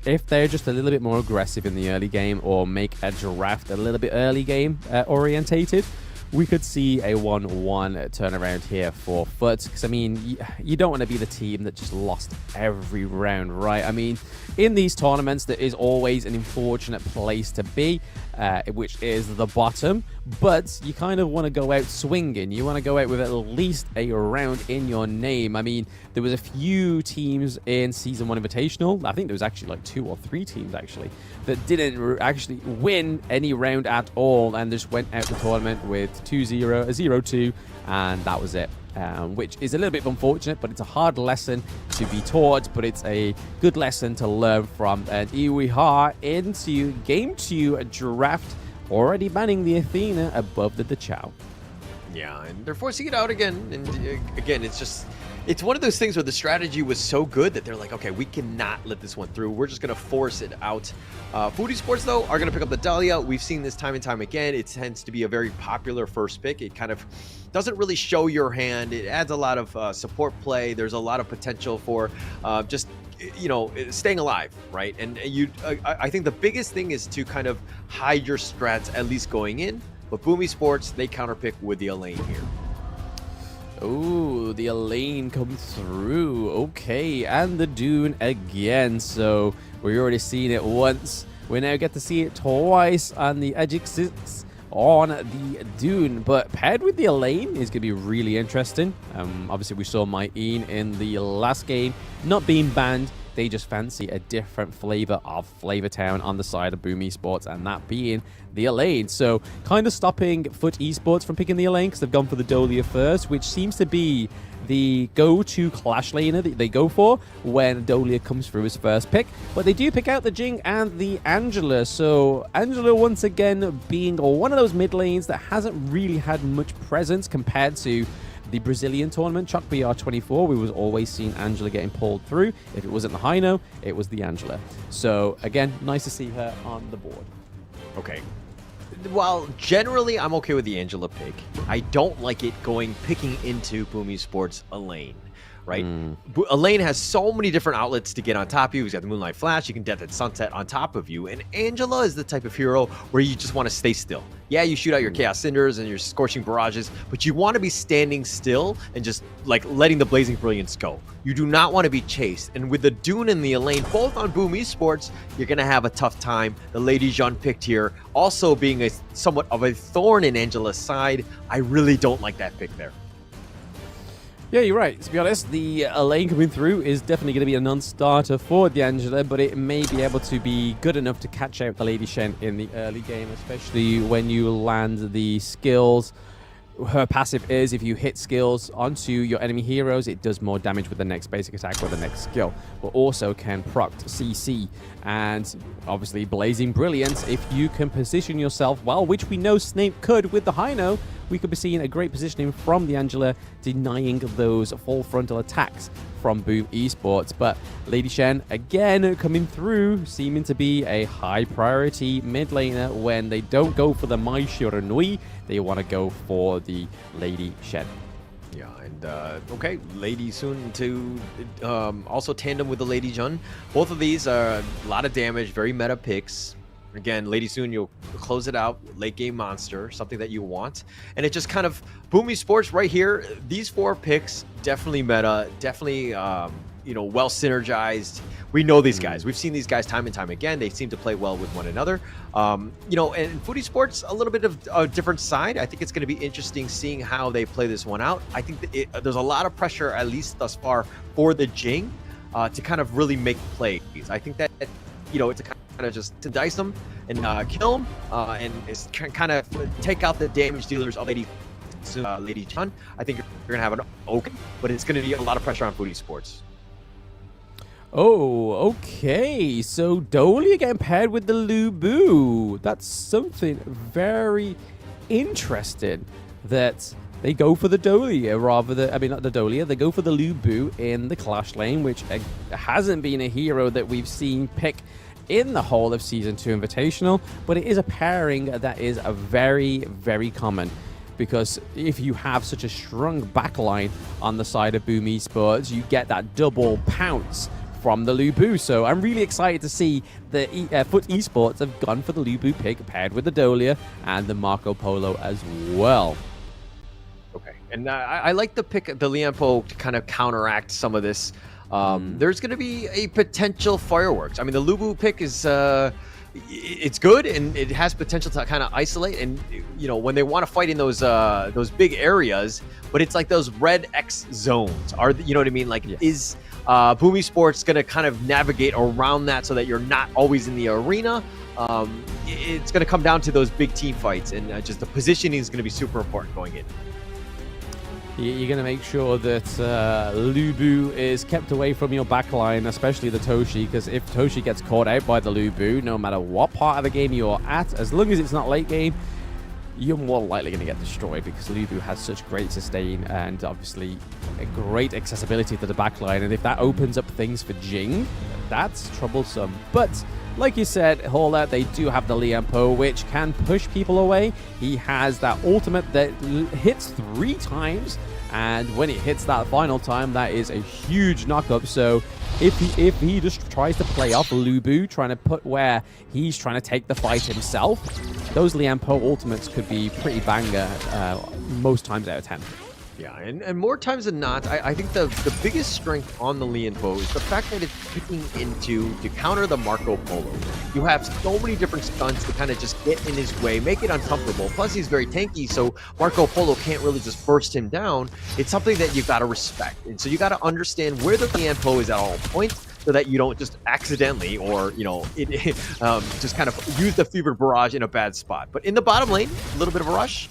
if they're just a little bit more aggressive in the early game, or make a draft a little bit early game orientated, we could see a 1-1 turnaround here for FUT. Because, I mean, you don't want to be the team that just lost every round, right? I mean, in these tournaments, there is always an unfortunate place to be, which is the bottom. But you kind of want to go out swinging. You want to go out with at least a round in your name. I mean, there was a few teams in Season 1 Invitational. I think there was actually like 2 or 3 teams, actually, that didn't actually win any round at all and just went out the tournament with 2-0, 0-2, and that was it. Which is a little bit unfortunate, but it's a hard lesson to be taught, but it's a good lesson to learn from. And here we are into game 2 draft, already banning the Athena above the Chao. Yeah, and they're forcing it out again. And again, it's one of those things where the strategy was so good that they're like, okay, we cannot let this one through. We're just going to force it out. FUT Esports, though, are going to pick up the Dahlia. We've seen this time and time again. It tends to be a very popular first pick. It kind of doesn't really show your hand. It adds a lot of support play. There's a lot of potential for just, you know, staying alive, right? And I think the biggest thing is to kind of hide your strats, at least going in. But Boomy Sports, they counterpick with the Elaine here. Oh, the Elaine comes through. Okay, and the Dune again. So we've already seen it once. We now get to see it twice on the Ajax on the Dune. But paired with the Elaine is going to be really interesting. Obviously, we saw Myene in the last game not being banned. They just fancy a different flavor of Flavor Town on the side of Boomy Sports, and that being the Elaine. So kind of stopping FUT Esports from picking the Elaine because they've gone for the Dahlia first, which seems to be the go-to Clash laner that they go for when Dahlia comes through as first pick. But they do pick out the Jing and the Angela. So Angela once again being one of those mid lanes that hasn't really had much presence compared to the Brazilian tournament, Chuck BR24, we was always seeing Angela getting pulled through. If it wasn't the Hino, it was the Angela. So again, nice to see her on the board. Okay. While generally I'm okay with the Angela pick, I don't like it picking into Boomy Sports Elaine. Right? Elaine has so many different outlets to get on top of you. He's got the Moonlight Flash. You can Death at Sunset on top of you. And Angela is the type of hero where you just want to stay still. Yeah, you shoot out your Chaos Cinders and your Scorching Barrages, but you want to be standing still and just like letting the Blazing Brilliance go. You do not want to be chased. And with the Dune and the Elaine both on Boom Esports, you're going to have a tough time. The Lady Jeanne picked here also being somewhat of a thorn in Angela's side. I really don't like that pick there. Yeah, you're right. To be honest, the Elaine coming through is definitely going to be a non-starter for the Angela, but it may be able to be good enough to catch out the Lady Shen in the early game, especially when you land the skills. Her passive is if you hit skills onto your enemy heroes, it does more damage with the next basic attack or the next skill, but also can proc CC and obviously Blazing Brilliance. If you can position yourself well, which we know Snape could with the Hino, we could be seeing a great positioning from the Angela, denying those full frontal attacks from Boom Esports. But Lady Shen, again, coming through, seeming to be a high priority mid laner when they don't go for the Mai Shiranui, they want to go for the Lady Shen. Yeah, and okay, Lady soon to also tandem with the Lady Jeanne. Both of these are a lot of damage, very meta picks. Again, Lady Soon, you'll close it out, late game monster, something that you want. And it just kind of, Boomy Sports right here, these 4 picks, definitely meta, definitely, well synergized. We know these guys. We've seen these guys time and time again. They seem to play well with one another. And Foodie Sports, a little bit of a different side. I think it's going to be interesting seeing how they play this one out. I think that there's a lot of pressure, at least thus far, for the Jing to kind of really make plays. I think that, it's a kind of just to dice them and kill them and kind of take out the damage dealers of Lady Jeanne. I think you're going to have an okay, but it's going to be a lot of pressure on Foodie Sports. Oh, okay. So Dolia getting paired with the Lubu. That's something very interesting that they go for the Dolia rather than, not the Dolia, they go for the Lubu in the Clash lane, which hasn't been a hero that we've seen pick in the whole of Season 2 Invitational, but it is a pairing that is a very, very common, because if you have such a strong backline on the side of Boom Esports, you get that double pounce from the Lubu. So I'm really excited to see the Foot Esports have gone for the Lubu pick paired with the Dolia and the Marco Polo as well. Okay, and I like the pick, the Lianpo, to kind of counteract some of this. There's going to be a potential fireworks. I mean, the Lubu pick is it's good and it has potential to kind of isolate. And when they want to fight in those big areas, but it's like those red X zones. You know what I mean? Like, is Boom Esports going to kind of navigate around that so that you're not always in the arena? It's going to come down to those big team fights, and just the positioning is going to be super important going in. You're going to make sure that Lubu is kept away from your backline, especially the Toshi, because if Toshi gets caught out by the Lubu, no matter what part of the game you're at, as long as it's not late game, you're more likely going to get destroyed, because Lubu has such great sustain and obviously a great accessibility to the backline. And if that opens up things for Jing, that's troublesome. But like you said, Hola, they do have the Lianpo, which can push people away. He has that ultimate that hits 3 times, and when it hits that final time, that is a huge knockup. So if he just tries to play off Lubu, trying to put where he's trying to take the fight himself, those Lianpo ultimates could be pretty banger most times out of 10. Yeah, and more times than not, I think the biggest strength on the Lianpo is the fact that it's picking into to counter the Marco Polo. You have so many different stunts to kind of just get in his way, make it uncomfortable. Plus, he's very tanky, so Marco Polo can't really just burst him down. It's something that you've got to respect. And so you got to understand where the Lianpo is at all points, so that you don't just accidentally or, just kind of use the Fevered Barrage in a bad spot. But in the bottom lane, a little bit of a rush.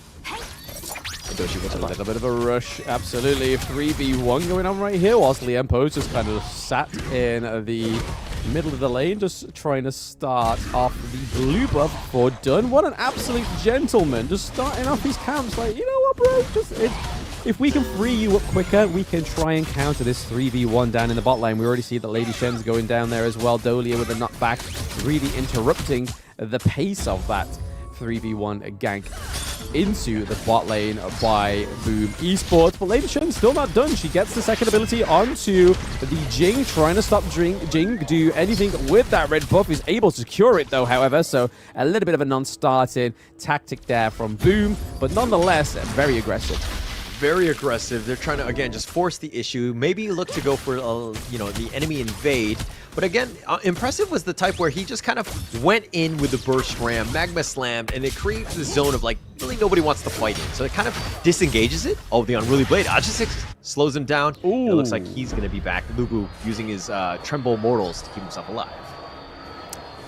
A little bit of a rush, absolutely. 3v1 going on right here, whilst Lianpo's just kind of sat in the middle of the lane, just trying to start off the blue buff for Dunn. What an absolute gentleman, just starting off his camps like, you know what, bro, if we can free you up quicker, we can try and counter this 3v1 down in the bot lane. We already see that Lady Shen's going down there as well. Dolia with a knockback, really interrupting the pace of that 3v1 gank into the bot lane by Boom Esports. But Lady Shen's still not done. She gets the second ability onto the Jing, trying to stop Jing do anything with that red buff. Is able to secure it though, however, so a little bit of a non-starting tactic there from Boom, but nonetheless very aggressive. Very aggressive. They're trying to, again, just force the issue. Maybe look to go for, the enemy invade. But again, Impressive was the type where he just kind of went in with the burst ram, magma slammed, and it creates the zone of, like, really nobody wants to fight in. So it kind of disengages it. Oh, the Unruly Blade. Ajisix slows him down. It looks like he's going to be back. Lubu using his Tremble Mortals to keep himself alive.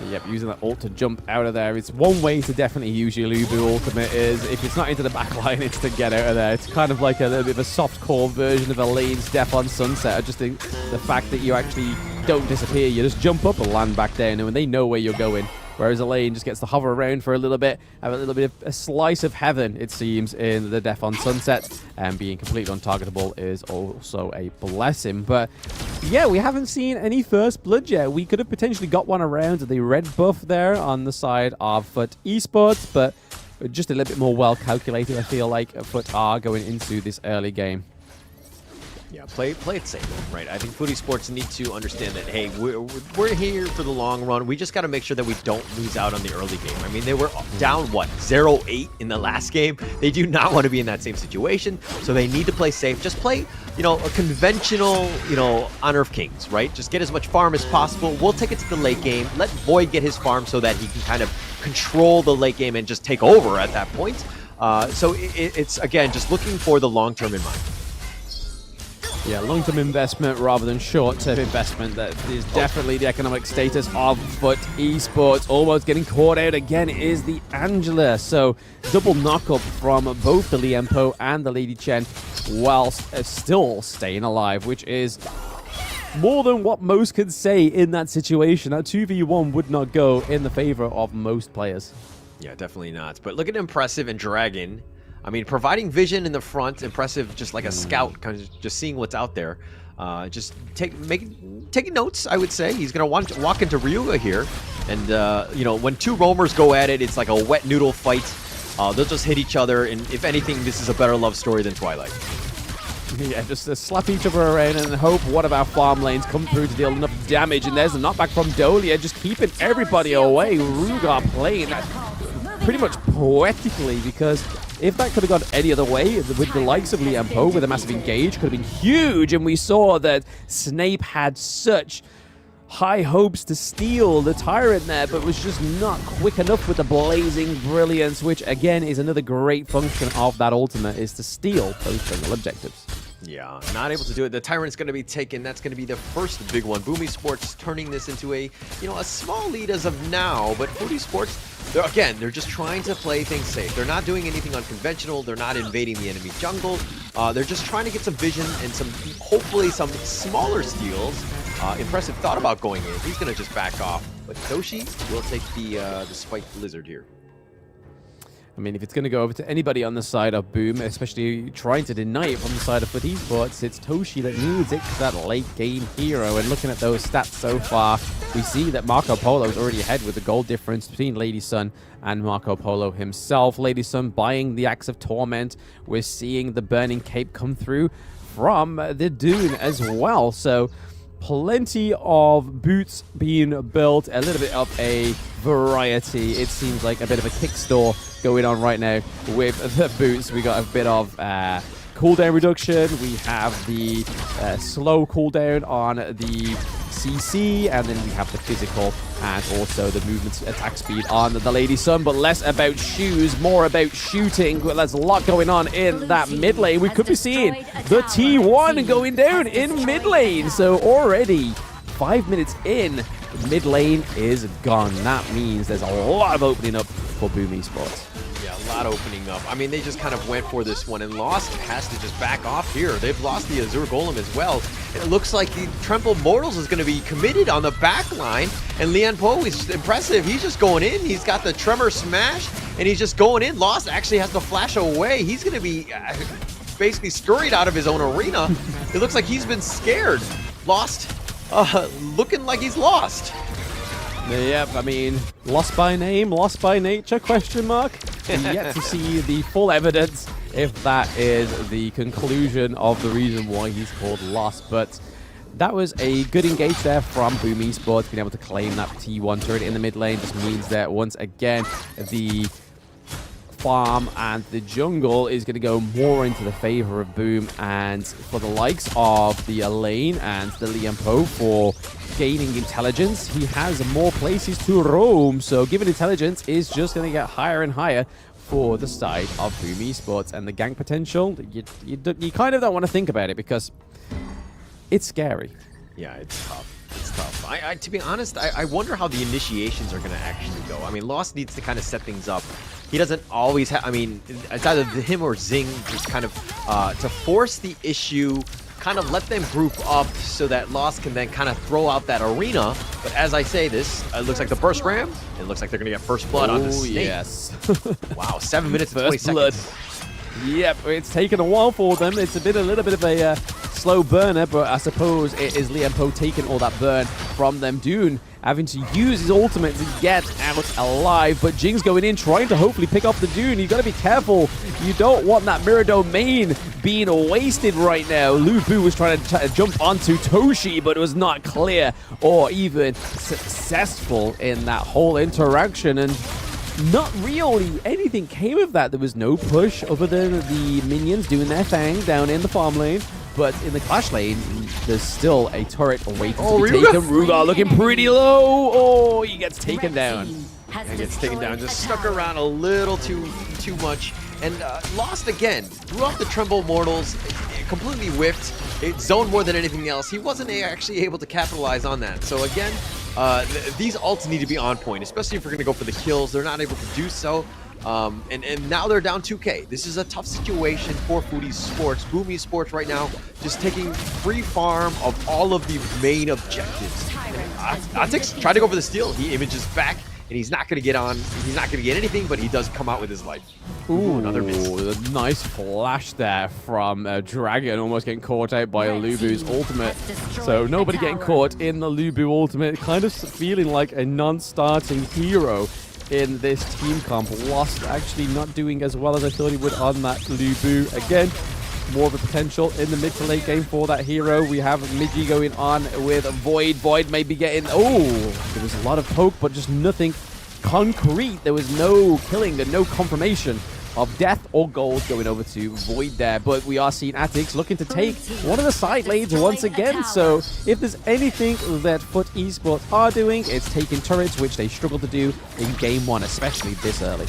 Yep, using that ult to jump out of there. It's one way to definitely use your Lubu ultimate is if it's not into the backline, it's to get out of there. It's kind of like a little bit of a soft-core version of Elaine's Death on Sunset. I just think the fact that you actually don't disappear, you just jump up and land back down, and they know where you're going. Whereas Elaine just gets to hover around for a little bit, have a little bit of a slice of heaven, it seems, in the Death on Sunset, and being completely untargetable is also a blessing. But yeah, we haven't seen any first blood yet. We could have potentially got one around the red buff there on the side of Foot Esports, but just a little bit more well calculated, I feel like, Foot are going into this early game. Yeah, play it safe, right? I think Foot Esports need to understand that, hey, we're here for the long run. We just got to make sure that we don't lose out on the early game. I mean, they were down, 0-8 in the last game. They do not want to be in that same situation, so they need to play safe. Just play, a conventional, Honor of Kings, right? Just get as much farm as possible. We'll take it to the late game. Let Void get his farm so that he can kind of control the late game and just take over at that point. So it's, again, just looking for the long term in mind. Yeah, long-term investment rather than short-term investment. That is definitely the economic status of Foot Esports. Almost getting caught out again is the Angela. So double knock-up from both the Liempo and the Lady Chen whilst still staying alive, which is more than what most could say in that situation. That 2v1 would not go in the favor of most players. Yeah, definitely not. But look at Impressive and Dragon. I mean, providing vision in the front, Impressive just like a scout, kind of just seeing what's out there. Just taking notes, I would say. He's going to want to walk into Ryuga here. And, when two roamers go at it, it's like a wet noodle fight. They'll just hit each other. And if anything, this is a better love story than Twilight. Yeah, just slap each other around and hope one of our farm lanes come through to deal enough damage. And there's a knockback from Dolia, just keeping everybody away. Rugar playing that pretty much poetically, because if that could have gone any other way, with the likes of Liempo, with a massive engage, could have been huge. And we saw that Snape had such high hopes to steal the Tyrant there, but was just not quick enough with the Blazing Brilliance, which again is another great function of that ultimate, is to steal those jungle objectives. Yeah, not able to do it. The Tyrant's going to be taken. That's going to be the first big one. Boom Esports turning this into a small lead as of now, but Foot Esports, they're just trying to play things safe. They're not doing anything unconventional. They're not invading the enemy jungle. They're just trying to get some vision and hopefully some smaller steals. Impressive thought about going in. He's going to just back off, but Toshi will take the spiked lizard here. I mean, if it's going to go over to anybody on the side of Boom, especially trying to deny it from the side of Foot Esports, it's Toshi that needs it, that late game hero. And looking at those stats so far, we see that Marco Polo is already ahead with the goal difference between Lady Sun and Marco Polo himself. Lady Sun buying the Axe of Torment. We're seeing the Burning Cape come through from the Dune as well. So plenty of boots being built, a little bit of a variety. It seems like a bit of a kick store going on right now with the boots. We got a bit of cooldown reduction. We have the slow cooldown on the CC, and then we have the physical and also the movement attack speed on the Lady Sun, but less about shoes, more about shooting. There's a lot going on in that mid lane. We could be seeing the T1 going down in mid lane. So already 5 minutes in, mid lane is gone. That means there's a lot of opening up for Boom Esports. Yeah, a lot opening up. I mean, they just kind of went for this one, and Lost has to just back off here. They've lost the Azure Golem as well. And it looks like the Tremble Mortals is going to be committed on the back line, and Lian Po is impressive. He's just going in. He's got the Tremor Smash, and he's just going in. Lost actually has to flash away. He's going to be basically scurried out of his own arena. It looks like he's been scared. Lost. Looking like he's lost. Yep, I mean, lost by name, lost by nature, question mark? Yet to see the full evidence if that is the conclusion of the reason why he's called lost. But that was a good engage there from Boom Esports. Being able to claim that T1 turret in the mid lane just means that once again, the farm and the jungle is going to go more into the favor of Boom, and for the likes of the Elaine and the Liam Poe for gaining intelligence, he has more places to roam, so given intelligence is just going to get higher and higher for the side of Boom Esports. And the gank potential, you kind of don't want to think about it because it's scary. Yeah, it's tough. It's tough. To be honest, I wonder how the initiations are going to actually go. I mean, Lost needs to kind of set things up. He doesn't always have, I mean, it's either him or Zing just kind of to force the issue, kind of let them group up so that Lost can then kind of throw out that arena. But as I say this, it looks like the burst ram. It looks like they're going to get first blood on the snake. Yes. Wow, 7 minutes and 20 blood. seconds. Yep, it's taken a while for them. It's been a little bit of a slow burner, but I suppose it is Liam Poe taking all that burn from them. Dune having to use his ultimate to get out alive, but Jing's going in, trying to hopefully pick up the Dune. You got to be careful. You don't want that mirror domain being wasted right now. Lu Bu was trying to jump onto Toshi, but it was not clear or even successful in that whole interaction, and not really anything came of that. There was no push other than the minions doing their thing down in the farm lane. But in the clash lane, there's still a turret waiting to be taken. Rugar looking pretty low. Oh, he gets taken down. And gets taken down. Just stuck around a little too much. And Lost again. Threw off the Tremble Mortals. Completely whiffed. It zoned more than anything else. He wasn't actually able to capitalize on that. So again, these ults need to be on point, especially if we're going to go for the kills. They're not able to do so. And now they're down 2K. This is a tough situation for Foodie Sports. Boom Esports right now just taking free farm of all of the main objectives. Atix tried to go for the steal. He images back, and he's not going to get on. He's not going to get anything, but he does come out with his life. Ooh, another miss. A nice flash there from Dragon, almost getting caught out by Lubu's ultimate. So nobody getting caught in the Lubu ultimate, kind of feeling like a non-starting hero in this team comp. Lost actually not doing as well as I thought he would on that Lubu. Again, more of a potential in the mid to late game for that hero. We have Migi going on with Void. Void may be getting, there was a lot of poke, but just nothing concrete. There was no killing and no confirmation of death or gold going over to Void there. But we are seeing Atix looking to take one of the side lanes once again. So if there's anything that Foot Esports are doing, it's taking turrets, which they struggled to do in game one, especially this early.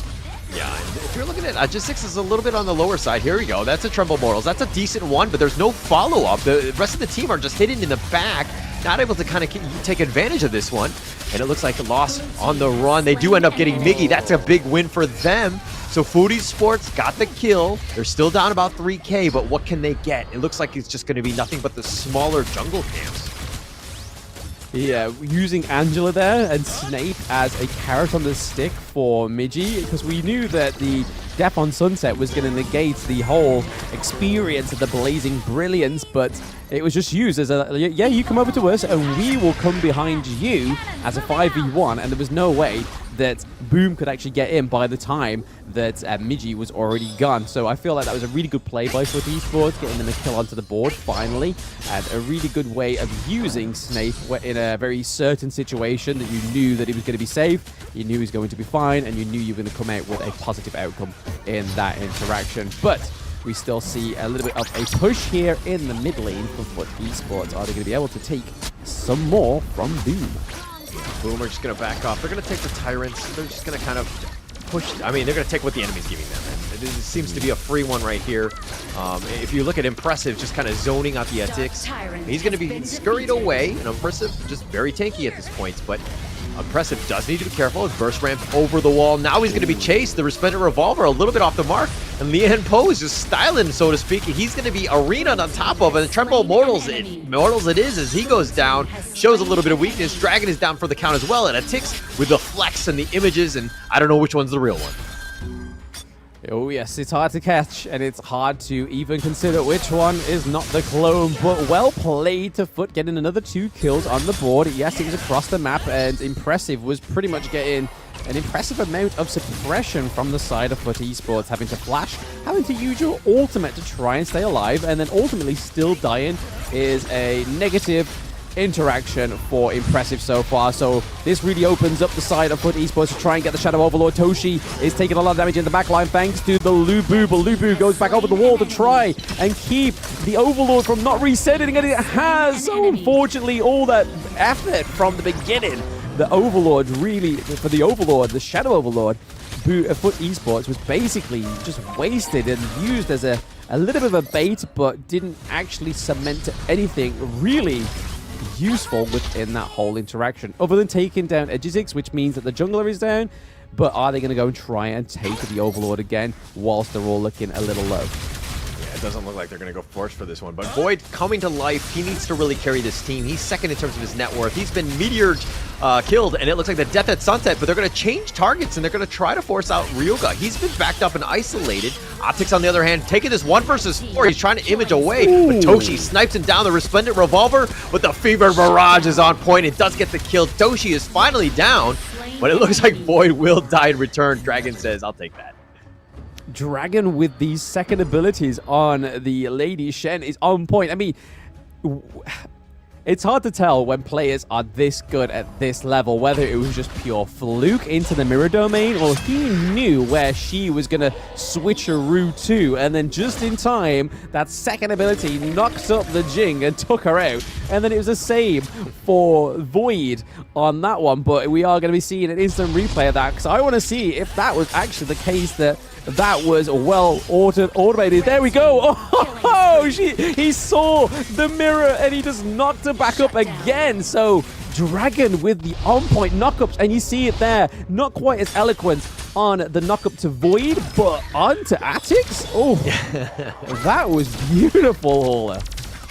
Yeah, and if you're looking at just 6 is a little bit on the lower side. Here we go. That's a Tremble Mortals. That's a decent one, but there's no follow-up. The rest of the team are just hidden in the back, not able to kind of take advantage of this one. And it looks like Lost on the run. They do end up getting Miggy. That's a big win for them. So Foodie Sports got the kill. They're still down about 3K, but what can they get? It looks like it's just going to be nothing but the smaller jungle camps. Yeah, using Angela there and Snape as a carrot on the stick for Migi, because we knew that the Death on Sunset was going to negate the whole experience of the Blazing Brilliance, but it was just used as a, yeah, you come over to us and we will come behind you as a 5v1, and there was no way that Boom could actually get in by the time that Migi was already gone. So I feel like that was a really good play by Foot Esports, getting them a kill onto the board finally, and a really good way of using Snape in a very certain situation that you knew that he was going to be safe, you knew he was going to be fine, and you knew you were going to come out with a positive outcome in that interaction. But we still see a little bit of a push here in the mid lane for Foot Esports. Are they going to be able to take some more from Boom? Boom are just going to back off. They're going to take the Tyrants. They're just going to kind of push. I mean, they're going to take what the enemy's giving them. And it seems to be a free one right here. If you look at Impressive, just kind of zoning out the Ethics, he's going to be scurried away. And Impressive, just very tanky at this point. But Impressive does need to be careful. His burst ramp over the wall. Now he's going to be chased. The Resplendent Revolver a little bit off the mark. And Lian Po is just styling, so to speak. He's going to be arena'd on top of it. And Tremble Mortals it is as he goes down. Shows a little bit of weakness. Dragon is down for the count as well. And a Tix with the flex and the images. And I don't know which one's the real one. Oh yes, it's hard to catch, and it's hard to even consider which one is not the clone, but well played to Foot, getting another 2 kills on the board. Yes, it was across the map, and Impressive was pretty much getting an impressive amount of suppression from the side of Foot Esports, having to flash, having to use your ultimate to try and stay alive, and then ultimately still dying is a negative interaction for Impressive so far. So this really opens up the side of Foot Esports to try and get the Shadow Overlord. Toshi is taking a lot of damage in the backline thanks to the Lubu, but Lubu goes back over the wall to try and keep the Overlord from not resetting, and it has. So unfortunately, all that effort from the beginning, the Overlord really, for the Overlord, the Shadow Overlord, Foot Esports was basically just wasted and used as a little bit of a bait, but didn't actually cement anything really useful within that whole interaction, other than taking down Edgizix, which means that the jungler is down. But are they going to go and try and take the Overlord again whilst they're all looking a little low? It doesn't look like they're going to go first for this one, but Void coming to life. He needs to really carry this team. He's second in terms of his net worth. He's been meteored, killed, and it looks like the death at sunset, but they're going to change targets, and they're going to try to force out Ryoga. He's been backed up and isolated. Optics, on the other hand, taking this 1 versus 4. He's trying to image away, but Toshi snipes him down the Resplendent Revolver, but the Fever Barrage is on point. It does get the kill. Toshi is finally down, but it looks like Void will die in return. Dragon says, I'll take that. Dragon with these second abilities on the Lady Shen is on point. I mean, it's hard to tell when players are this good at this level, whether it was just pure fluke into the mirror domain, or he knew where she was going to switcheroo to, and then just in time, that second ability knocked up the Jing and took her out. And then it was the same for Void on that one, but we are going to be seeing an instant replay of that, because I want to see if that was actually the case, that was well automated. There we go. Oh, he saw the mirror and he just knocked her back up again. So Dragon with the on-point knockups, and you see it there. Not quite as eloquent on the knockup to Void, but onto Atix. Oh, that was beautiful, Hola.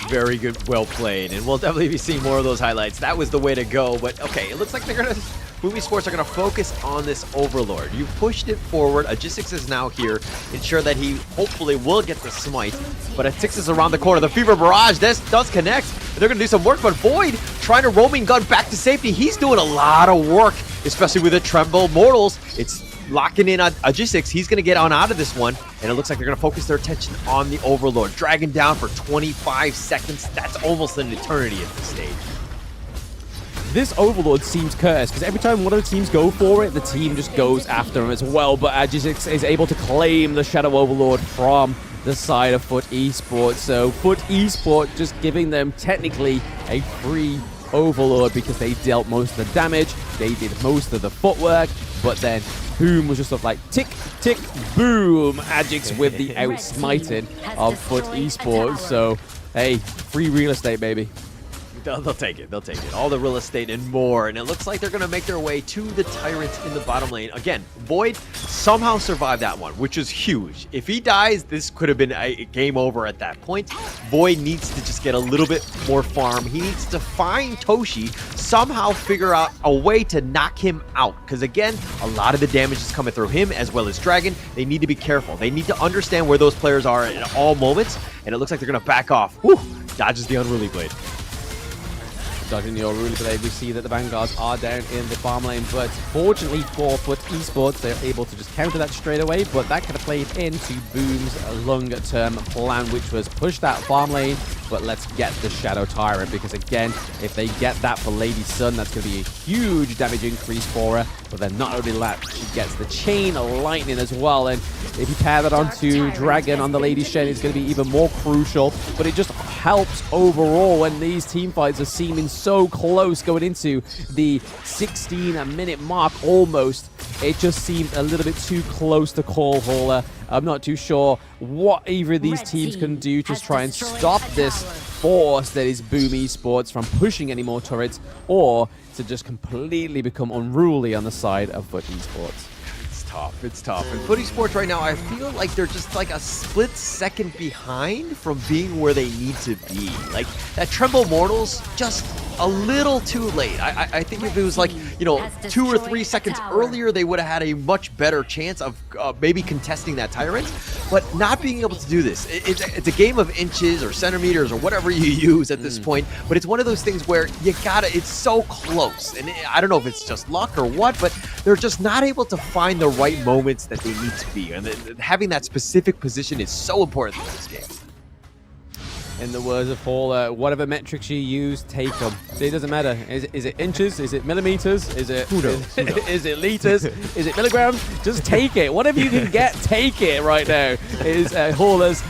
Very good, well played, and we'll definitely be seeing more of those highlights. That was the way to go, but okay, it looks like they're gonna, Boom Esports are gonna focus on this Overlord. You pushed it forward. Agistix is now here, ensure that he hopefully will get the smite, but Agistix is around the corner. The Fever Barrage, this does connect, and they're gonna do some work, but Void trying to roaming gun back to safety. He's doing a lot of work, especially with the Tremble Mortals. It's locking in on Agistix. He's going to get on out of this one, and it looks like they're going to focus their attention on the Overlord. Dragon down for 25 seconds. That's almost an eternity at this stage. This Overlord seems cursed, because every time one of the teams go for it, the team just goes after him as well, but Agistix is able to claim the Shadow Overlord from the side of Foot Esports. So Foot Esports just giving them technically a free Overlord, because they dealt most of the damage, they did most of the footwork, but then Boom was just sort of like tick, tick, boom. Agix with the outsmiting of Foot Esports. So, hey, free real estate, baby. They'll take it. They'll take it. All the real estate and more. And it looks like they're going to make their way to the Tyrant in the bottom lane. Again, Void somehow survived that one, which is huge. If he dies, this could have been a game over at that point. Void needs to just get a little bit more farm. He needs to find Toshi, somehow figure out a way to knock him out. Because again, a lot of the damage is coming through him as well as Dragon. They need to be careful. They need to understand where those players are at all moments. And it looks like they're going to back off. Whew, dodges the Unruly Blade. Dodging the Unruly Blade, we see that the Vanguards are down in the farm lane, but fortunately for Foot Esports, they're able to just counter that straight away, but that could have played into Boom's long-term plan, which was push that farm lane, but let's get the Shadow Tyrant, because again, if they get that for Lady Sun, that's going to be a huge damage increase for her, but then not only that, she gets the Chain Lightning as well, and if you pair that onto Dragon on the Lady Shen, it's going to be even more crucial, but it just helps overall when these team fights are seeming so close going into the 16-minute mark almost. It just seemed a little bit too close to call, Hauler. I'm not too sure what either of these teams can do to try and stop this force that is Boom Esports from pushing any more turrets, or to just completely become unruly on the side of Foot Esports. It's tough. And Foot Esports right now, I feel like they're just like a split second behind from being where they need to be. Like, that Tremble Mortals just a little too late. I think if it was like, 2 or 3 seconds earlier, they would have had a much better chance of maybe contesting that Tyrant. But not being able to do this, it's a game of inches or centimeters or whatever you use at this point. But it's one of those things where it's so close. And I don't know if it's just luck or what, but they're just not able to find the right moments that they need to be. And having that specific position is so important in this game. In the words of Paul, whatever metrics you use, take them. It doesn't matter. Is it inches? Is it millimeters? Is it is it liters? Is it milligrams? Just take it. Whatever you can get, take it right now. Is Hauler's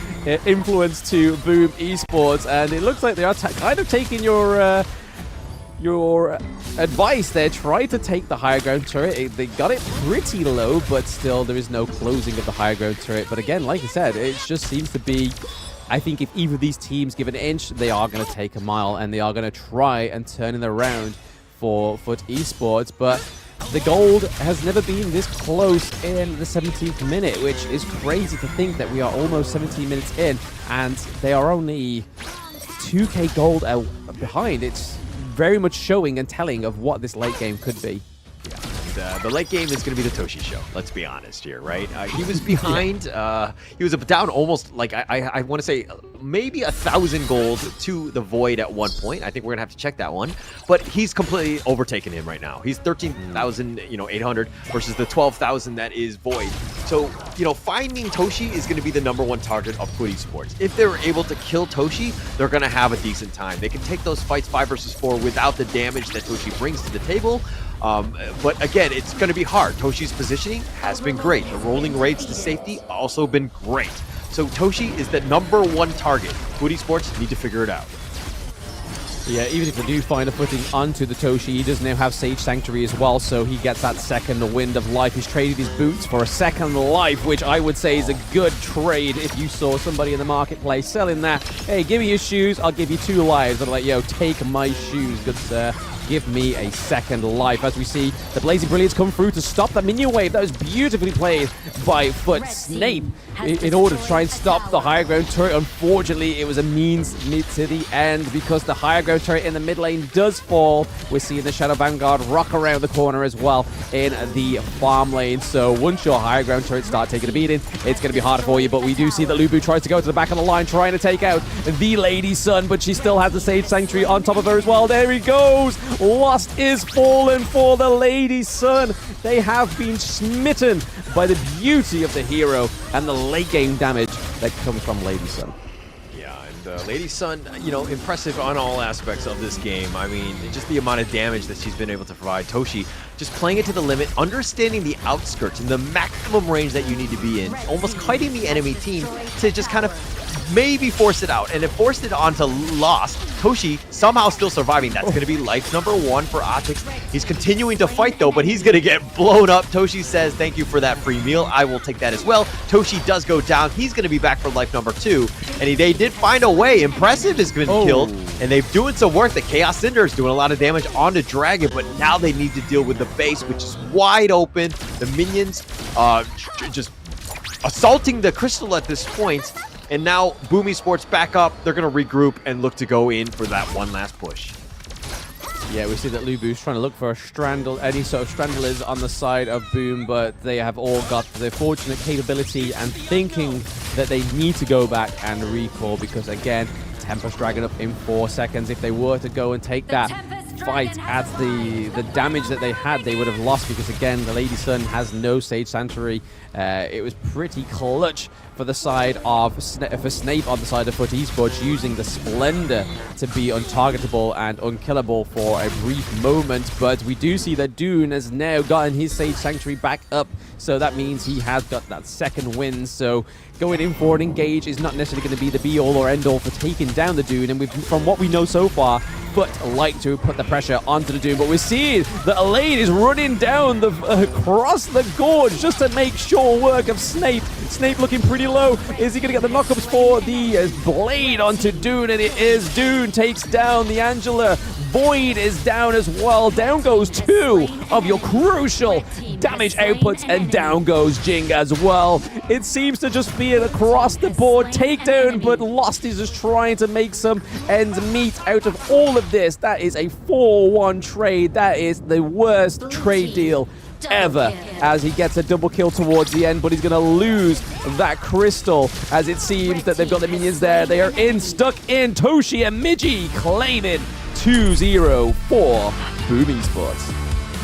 influence to Boom Esports, and it looks like they are kind of taking your advice there. Try to take the higher ground turret. They got it pretty low, but still there is no closing of the higher ground turret. But again, like I said, it just seems to be, I think if either of these teams give an inch, they are going to take a mile, and they are going to try and turn it around for FUT Esports. But the gold has never been this close in the 17th minute, which is crazy to think that we are almost 17 minutes in, and they are only 2k gold behind. It's very much showing and telling of what this late game could be. The late game is going to be the Toshi show. Let's be honest here, right? He was behind. He was down almost, like, I want to say maybe 1,000 gold to the Void at one point. I think we're going to have to check that one. But he's completely overtaken him right now. He's 13,800 versus the 12,000 that is Void. So, finding Toshi is going to be the #1 target of FUT Esports. If they're able to kill Toshi, they're going to have a decent time. They can take those fights 5 versus 4 without the damage that Toshi brings to the table. But again, it's going to be hard. Toshi's positioning has been great. The rolling rates to safety also been great. So Toshi is the #1 target. FUT Esports need to figure it out. Yeah, even if they do find a footing onto the Toshi, he does now have Sage Sanctuary as well, so he gets that second wind of life. He's traded his boots for a second life, which I would say is a good trade if you saw somebody in the marketplace selling that. Hey, give me your shoes, I'll give you 2 lives. I'm like, yo, take my shoes, good sir. Give me a second life. As we see the Blazing Brilliance come through to stop the minion wave. That was beautifully played by FUT Snape in order to try and stop the higher ground turret. Unfortunately, it was a means to the end because the higher ground turret in the mid lane does fall. We're seeing the Shadow Vanguard rock around the corner as well in the farm lane. So once your higher ground turrets start taking a beating, it's going to be harder for you. But we do see that Lubu tries to go to the back of the line, trying to take out the Lady Sun, but she still has the Sage Sanctuary on top of her as well. There he goes. Lost is fallen for the Lady Sun. They have been smitten by the beauty of the hero and the late game damage that comes from Lady Sun. Yeah, and Lady Sun, impressive on all aspects of this game. I mean, just the amount of damage that she's been able to provide. Toshi just playing it to the limit, understanding the outskirts and the maximum range that you need to be in, almost kiting the enemy team to just kind of maybe force it out, and it forced it onto Lost. Toshi somehow still surviving. That's going to be life #1 for Otix. He's continuing to fight though, but he's going to get blown up. Toshi says, thank you for that free meal. I will take that as well. Toshi does go down. He's going to be back for life #2, and they did find a way. Impressive has been killed, and they're doing some work. The Chaos Cinder is doing a lot of damage onto Dragon, but now they need to deal with the base, which is wide open. The minions just assaulting the crystal at this point. And now Boom Esports back up. They're going to regroup and look to go in for that one last push. Yeah, we see that Lubu's trying to look for any sort of Strandlers on the side of Boom, but they have all got the fortunate capability and thinking that they need to go back and recall because, again, Tempest Dragon up in 4 seconds. If they were to go and take that fight at the damage that they had, they would have lost because, again, the Lady Sun has no Sage Sanctuary. It was pretty clutch for the side of for Snape on the side of FUT Esports, using the Splendor to be untargetable and unkillable for a brief moment. But we do see that Dune has now gotten his Sage Sanctuary back up, so that means he has got that second win. So going in for an engage is not necessarily going to be the be-all or end-all for taking down the Dune, and from what we know so far, FUT like to put the pressure onto the Dune, but we're seeing that Elaine is running down across the gorge just to make sure work of Snape. Snape looking pretty low. Is he going to get the knockups for the blade onto Dune? And it is. Dune takes down the Angela. Void is down as well. Down goes 2 of your crucial damage outputs, and down goes Jing as well. It seems to just be an across the board takedown, but Lost is just trying to make some ends meet out of all of of this. That is a 4-1 trade. That is the worst trade deal ever, as he gets a double kill towards the end, but he's going to lose that crystal, as it seems that they've got the minions there. They are stuck in. Toshi and Miji claiming 2-0 for Boom Esports.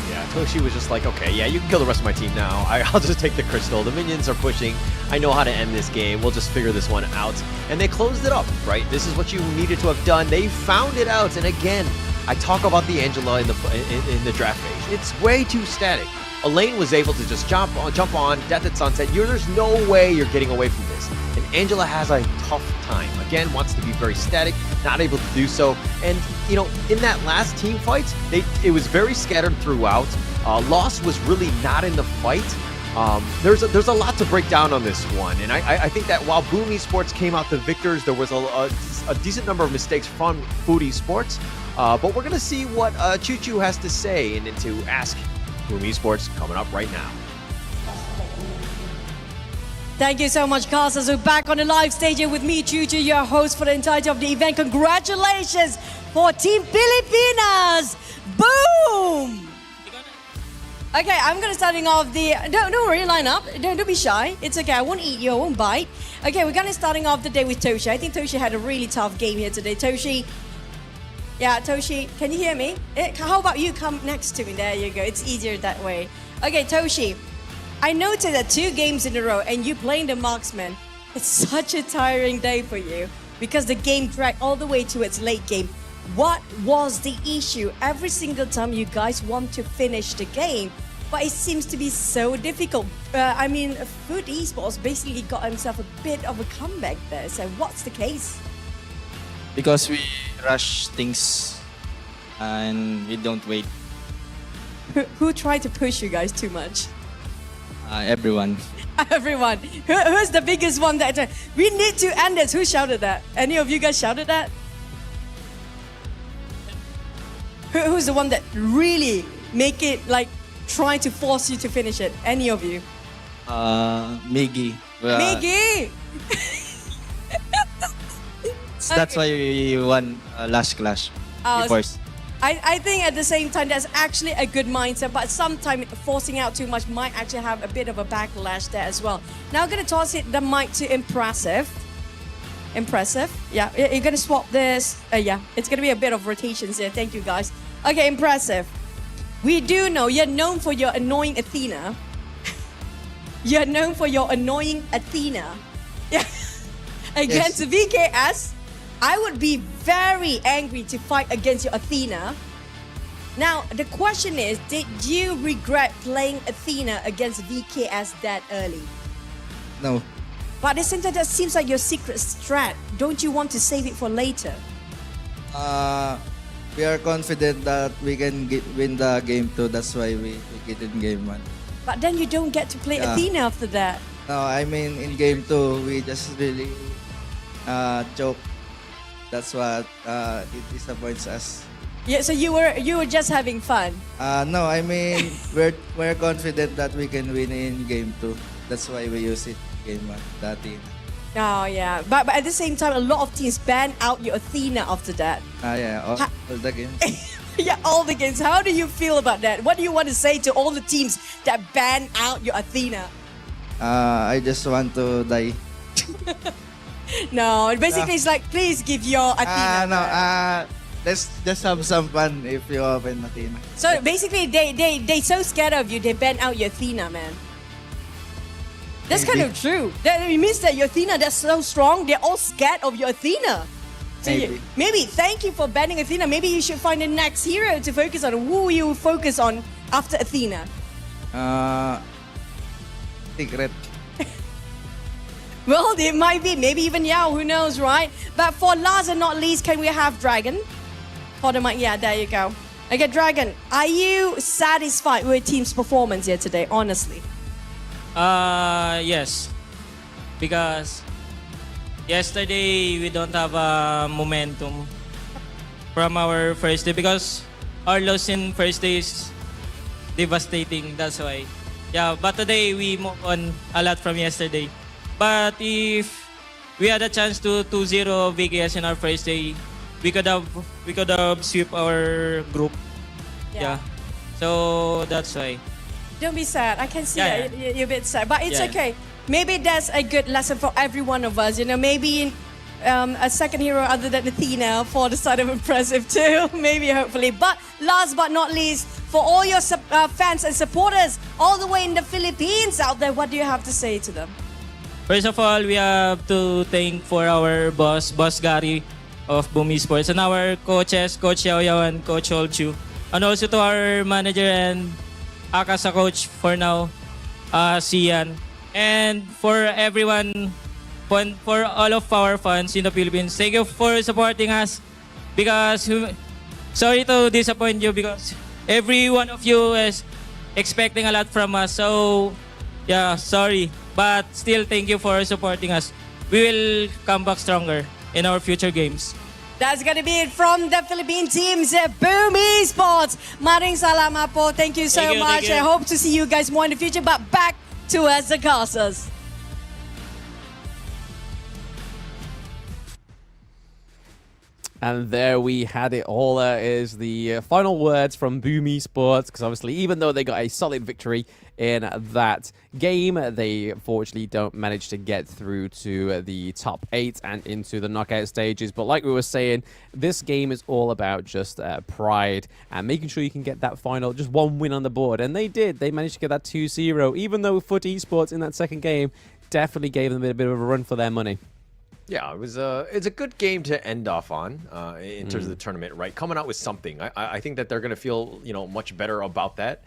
Yeah, Toshi was just like, okay, yeah, you can kill the rest of my team now. I'll just take the crystal. The minions are pushing. I know how to end this game. We'll just figure this one out. And they closed it up, right? This is what you needed to have done. They found it out. And again, I talk about the Angela in the draft phase. It's way too static. Elaine was able to just jump on Death at Sunset. There's no way you're getting away from this. And Angela has a tough time. Again, wants to be very static, not able to do so. And, you know, in that last team fight, it was very scattered throughout. Lost was really not in the fight. There's a lot to break down on this one. And I think that while Boom Esports came out the victors, there was a decent number of mistakes from Food Esports. But we're going to see what Choo Choo has to say and to ask Boom Esports coming up right now. Thank you so much, Carson. So back on the live stage here with me, Choo Choo, your host for the entirety of the event. Congratulations for Team Pilipinas! Boom! Okay, I'm gonna starting off the. Don't worry, line up. Don't be shy. It's okay. I won't eat you. I won't bite. Okay, we're gonna starting off the day with Toshi. I think Toshi had a really tough game here today. Toshi. Yeah, Toshi, can you hear me? How about you come next to me? There you go. It's easier that way. Okay, Toshi, I noticed that 2 games in a row and you playing the marksman. It's such a tiring day for you because the game dragged all the way to its late game. What was the issue? Every single time you guys want to finish the game, but it seems to be so difficult. I mean, Food Esports basically got himself a bit of a comeback there. So what's the case? Because we rush things and we don't wait. Who tried to push you guys too much? Everyone. Everyone. Who's the biggest one that we need to end this? Who shouted that? Any of you guys shouted that? Who's the one that really make it like trying to force you to finish it? Any of you? Miggy. Miggy! That's why we won last clash. First. I think at the same time that's actually a good mindset, but sometimes forcing out too much might actually have a bit of a backlash there as well. Now I'm gonna toss it the mic to Impressive. Impressive. Yeah, you're gonna swap this. Yeah, it's gonna be a bit of rotations here. Thank you guys. Okay, Impressive. We do know you're known for your annoying Athena. You're known for your annoying Athena. Yeah. Against the VKS, I would be very angry to fight against your Athena. Now, the question is, did you regret playing Athena against VKS that early? No. But at the same time, that seems like your secret strat. Don't you want to save it for later? We are confident that we can win the game 2. That's why we get in game 1. But then you don't get to play Athena after that. No, I mean in game 2, we just really choke. That's what it disappoints us. Yeah, so you were just having fun. No, I mean we're confident that we can win in game 2. That's why we use it in game 1, the Athena. Oh yeah, but at the same time, a lot of teams ban out your Athena after that. Yeah, all the games. Yeah, all the games. How do you feel about that? What do you want to say to all the teams that ban out your Athena? I just want to die. No, basically it's like, please give your Athena. Let's just have some fun if you open Athena. So basically, they so scared of you, they ban out your Athena, man. That's kind of true. That it means that your Athena, that's so strong, they're all scared of your Athena. So maybe thank you for banning Athena. Maybe you should find the next hero to focus on. Who you focus on after Athena? Secret. Well, it might be. Maybe even Yao. Who knows, right? But for last and not least, can we have Dragon? For the mic. Yeah, there you go. Okay, Dragon, are you satisfied with team's performance here today, honestly? Yes. Because yesterday we don't have momentum from our first day because our loss in first day is devastating. That's why. Yeah, but today we move on a lot from yesterday. But if we had a chance to 2-0 VKS in our first day, we could have sweep our group. Yeah. So that's why. Don't be sad. I can see Yeah, that you're a bit sad, but it's Yeah. okay. Maybe that's a good lesson for every one of us. You know, maybe a second hero other than Athena for the side of impressive too. Maybe, hopefully. But last but not least, for all your fans and supporters all the way in the Philippines out there, what do you have to say to them? First of all, we have to thank for our boss Gary of Boom Esports, and our coaches, Coach Yao Yao and Coach Holchu. And also to our manager and Akasa coach for now, Sian. And for everyone, for all of our fans in the Philippines, thank you for supporting us. Because, sorry to disappoint you, because every one of you is expecting a lot from us. So, yeah, sorry. But still, thank you for supporting us. We will come back stronger in our future games. That's gonna be it from the Philippine teams at Boom Esports. Maring salamat po. Thank you so much. I hope to see you guys more in the future. But back to us, the Casas. And there we had it all. Is the final words from Boom Esports, because obviously, even though they got a solid victory in that game, they unfortunately don't manage to get through to the top 8 and into the knockout stages. But like we were saying, this game is all about just pride and making sure you can get that final, just one win on the board. And they did. They managed to get that 2-0, even though Foot Esports in that second game definitely gave them a bit of a run for their money. Yeah, it's a good game to end off on in terms of the tournament, right? Coming out with something. I think that they're going to feel, much better about that.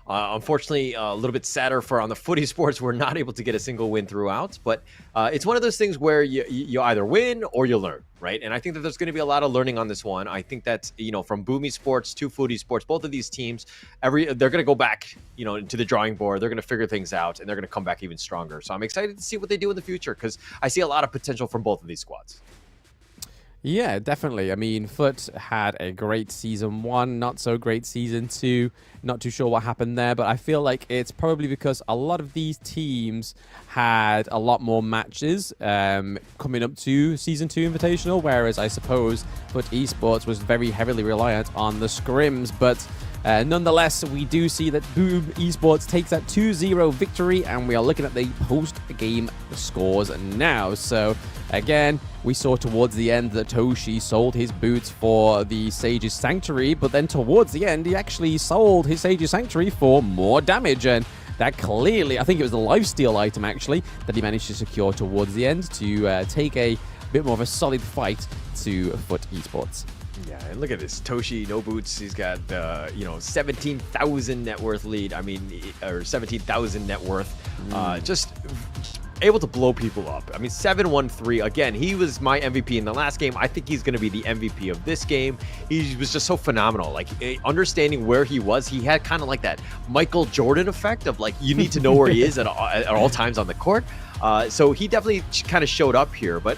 Unfortunately, a little bit sadder for on the Foot Esports, we're not able to get a single win throughout. But it's one of those things where you either win or you learn, right? And I think that there's going to be a lot of learning on this one. I think that, from Boom Esports to Foot Esports, both of these teams, they're going to go back, to the drawing board. They're going to figure things out, and they're going to come back even stronger. So I'm excited to see what they do in the future, because I see a lot of potential from both of these squads. Yeah, definitely. I mean, Foot had a great season 1, not so great season 2. Not too sure what happened there, but I feel like it's probably because a lot of these teams had a lot more matches coming up to Season 2 Invitational, whereas I suppose Foot Esports was very heavily reliant on the scrims. But nonetheless, we do see that Boom Esports takes that 2-0 victory, and we are looking at the post-game scores now. So, again, we saw towards the end that Toshi sold his boots for the Sage's Sanctuary, but then towards the end, he actually sold his Sage's Sanctuary for more damage, and that clearly, I think it was the lifesteal item, actually, that he managed to secure towards the end to take a bit more of a solid fight to Foot Esports. Yeah, and look at this. Toshi, no boots. He's got, 17,000 net worth lead. Or 17,000 net worth. Just able to blow people up. 7-1-3. Again, he was my MVP in the last game. I think he's going to be the MVP of this game. He was just so phenomenal. Like, understanding where he was, he had kind of like that Michael Jordan effect of, like, you need to know where he is at all times on the court. So he definitely kind of showed up here. But,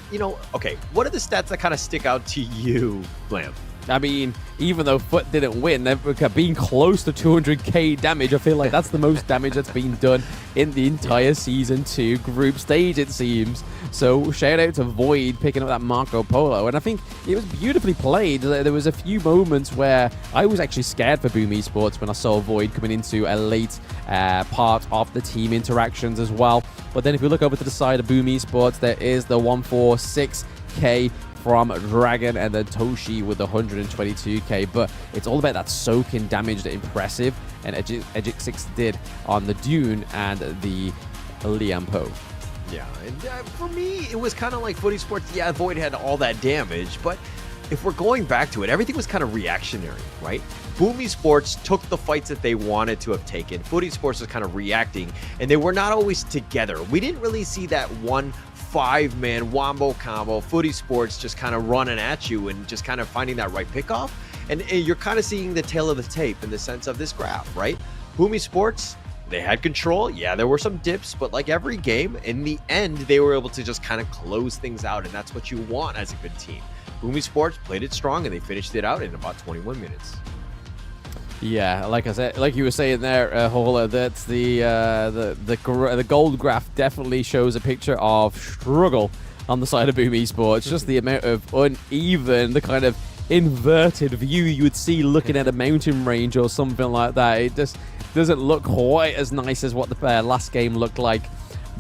okay, what are the stats that kind of stick out to you, Blam? I mean, even though Foot didn't win, they've been close to 200k damage. I feel like that's the most damage that's been done in the entire Season 2 group stage, it seems. So shout out to Void picking up that Marco Polo. And I think it was beautifully played. There was a few moments where I was actually scared for Boom Esports when I saw Void coming into a late part of the team interactions as well. But then if we look over to the side of Boom Esports, there is the 146k from Dragon, and then Toshi with the 122k. But it's all about that soaking damage, the impressive, and Edgic 6 did on the Dune and the Liampo. Yeah, and for me, it was kind of like Foot Esports. Yeah, Void had all that damage, but if we're going back to it, everything was kind of reactionary, right? Boom Esports took the fights that they wanted to have taken. Foot Esports was kind of reacting, and they were not always together. We didn't really see that one 5-man wombo combo, Foot Esports just kind of running at you and just kind of finding that right pickoff. And you're kind of seeing the tail of the tape in the sense of this graph, right? Boom Esports, they had control. Yeah, there were some dips, but like every game, in the end, they were able to just kind of close things out, and that's what you want as a good team. Boom Esports played it strong, and they finished it out in about 21 minutes. Yeah, like I said, like you were saying there, Hola, that's the gold graph definitely shows a picture of struggle on the side of Boom Esports. Just the amount of uneven, the kind of inverted view you would see looking at a mountain range or something like that. It just doesn't look quite as nice as what the last game looked like.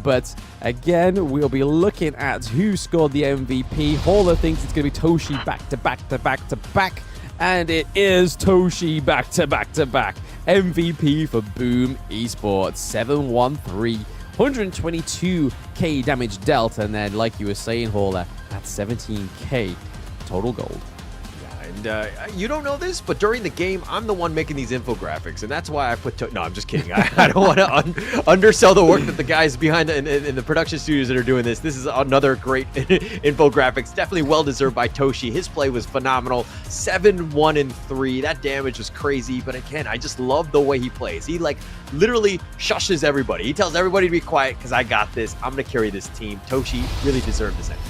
But again, we'll be looking at who scored the MVP. Hauler thinks it's going to be Toshi back to back to back to back. And it is Toshi back to back to back. MVP for Boom Esports. 713. 122k damage dealt. And then, like you were saying, Hauler, that's 17k total gold. And you don't know this, but during the game, I'm the one making these infographics, and that's why I put. No, I'm just kidding. I don't want to undersell the work that the guys behind in the production studios that are doing this. This is another great infographics. Definitely well deserved by Toshi. His play was phenomenal. 7-1-3. That damage was crazy, but again, I just love the way he plays. He like literally shushes everybody. He tells everybody to be quiet because I got this. I'm gonna carry this team. Toshi really deserved this ending.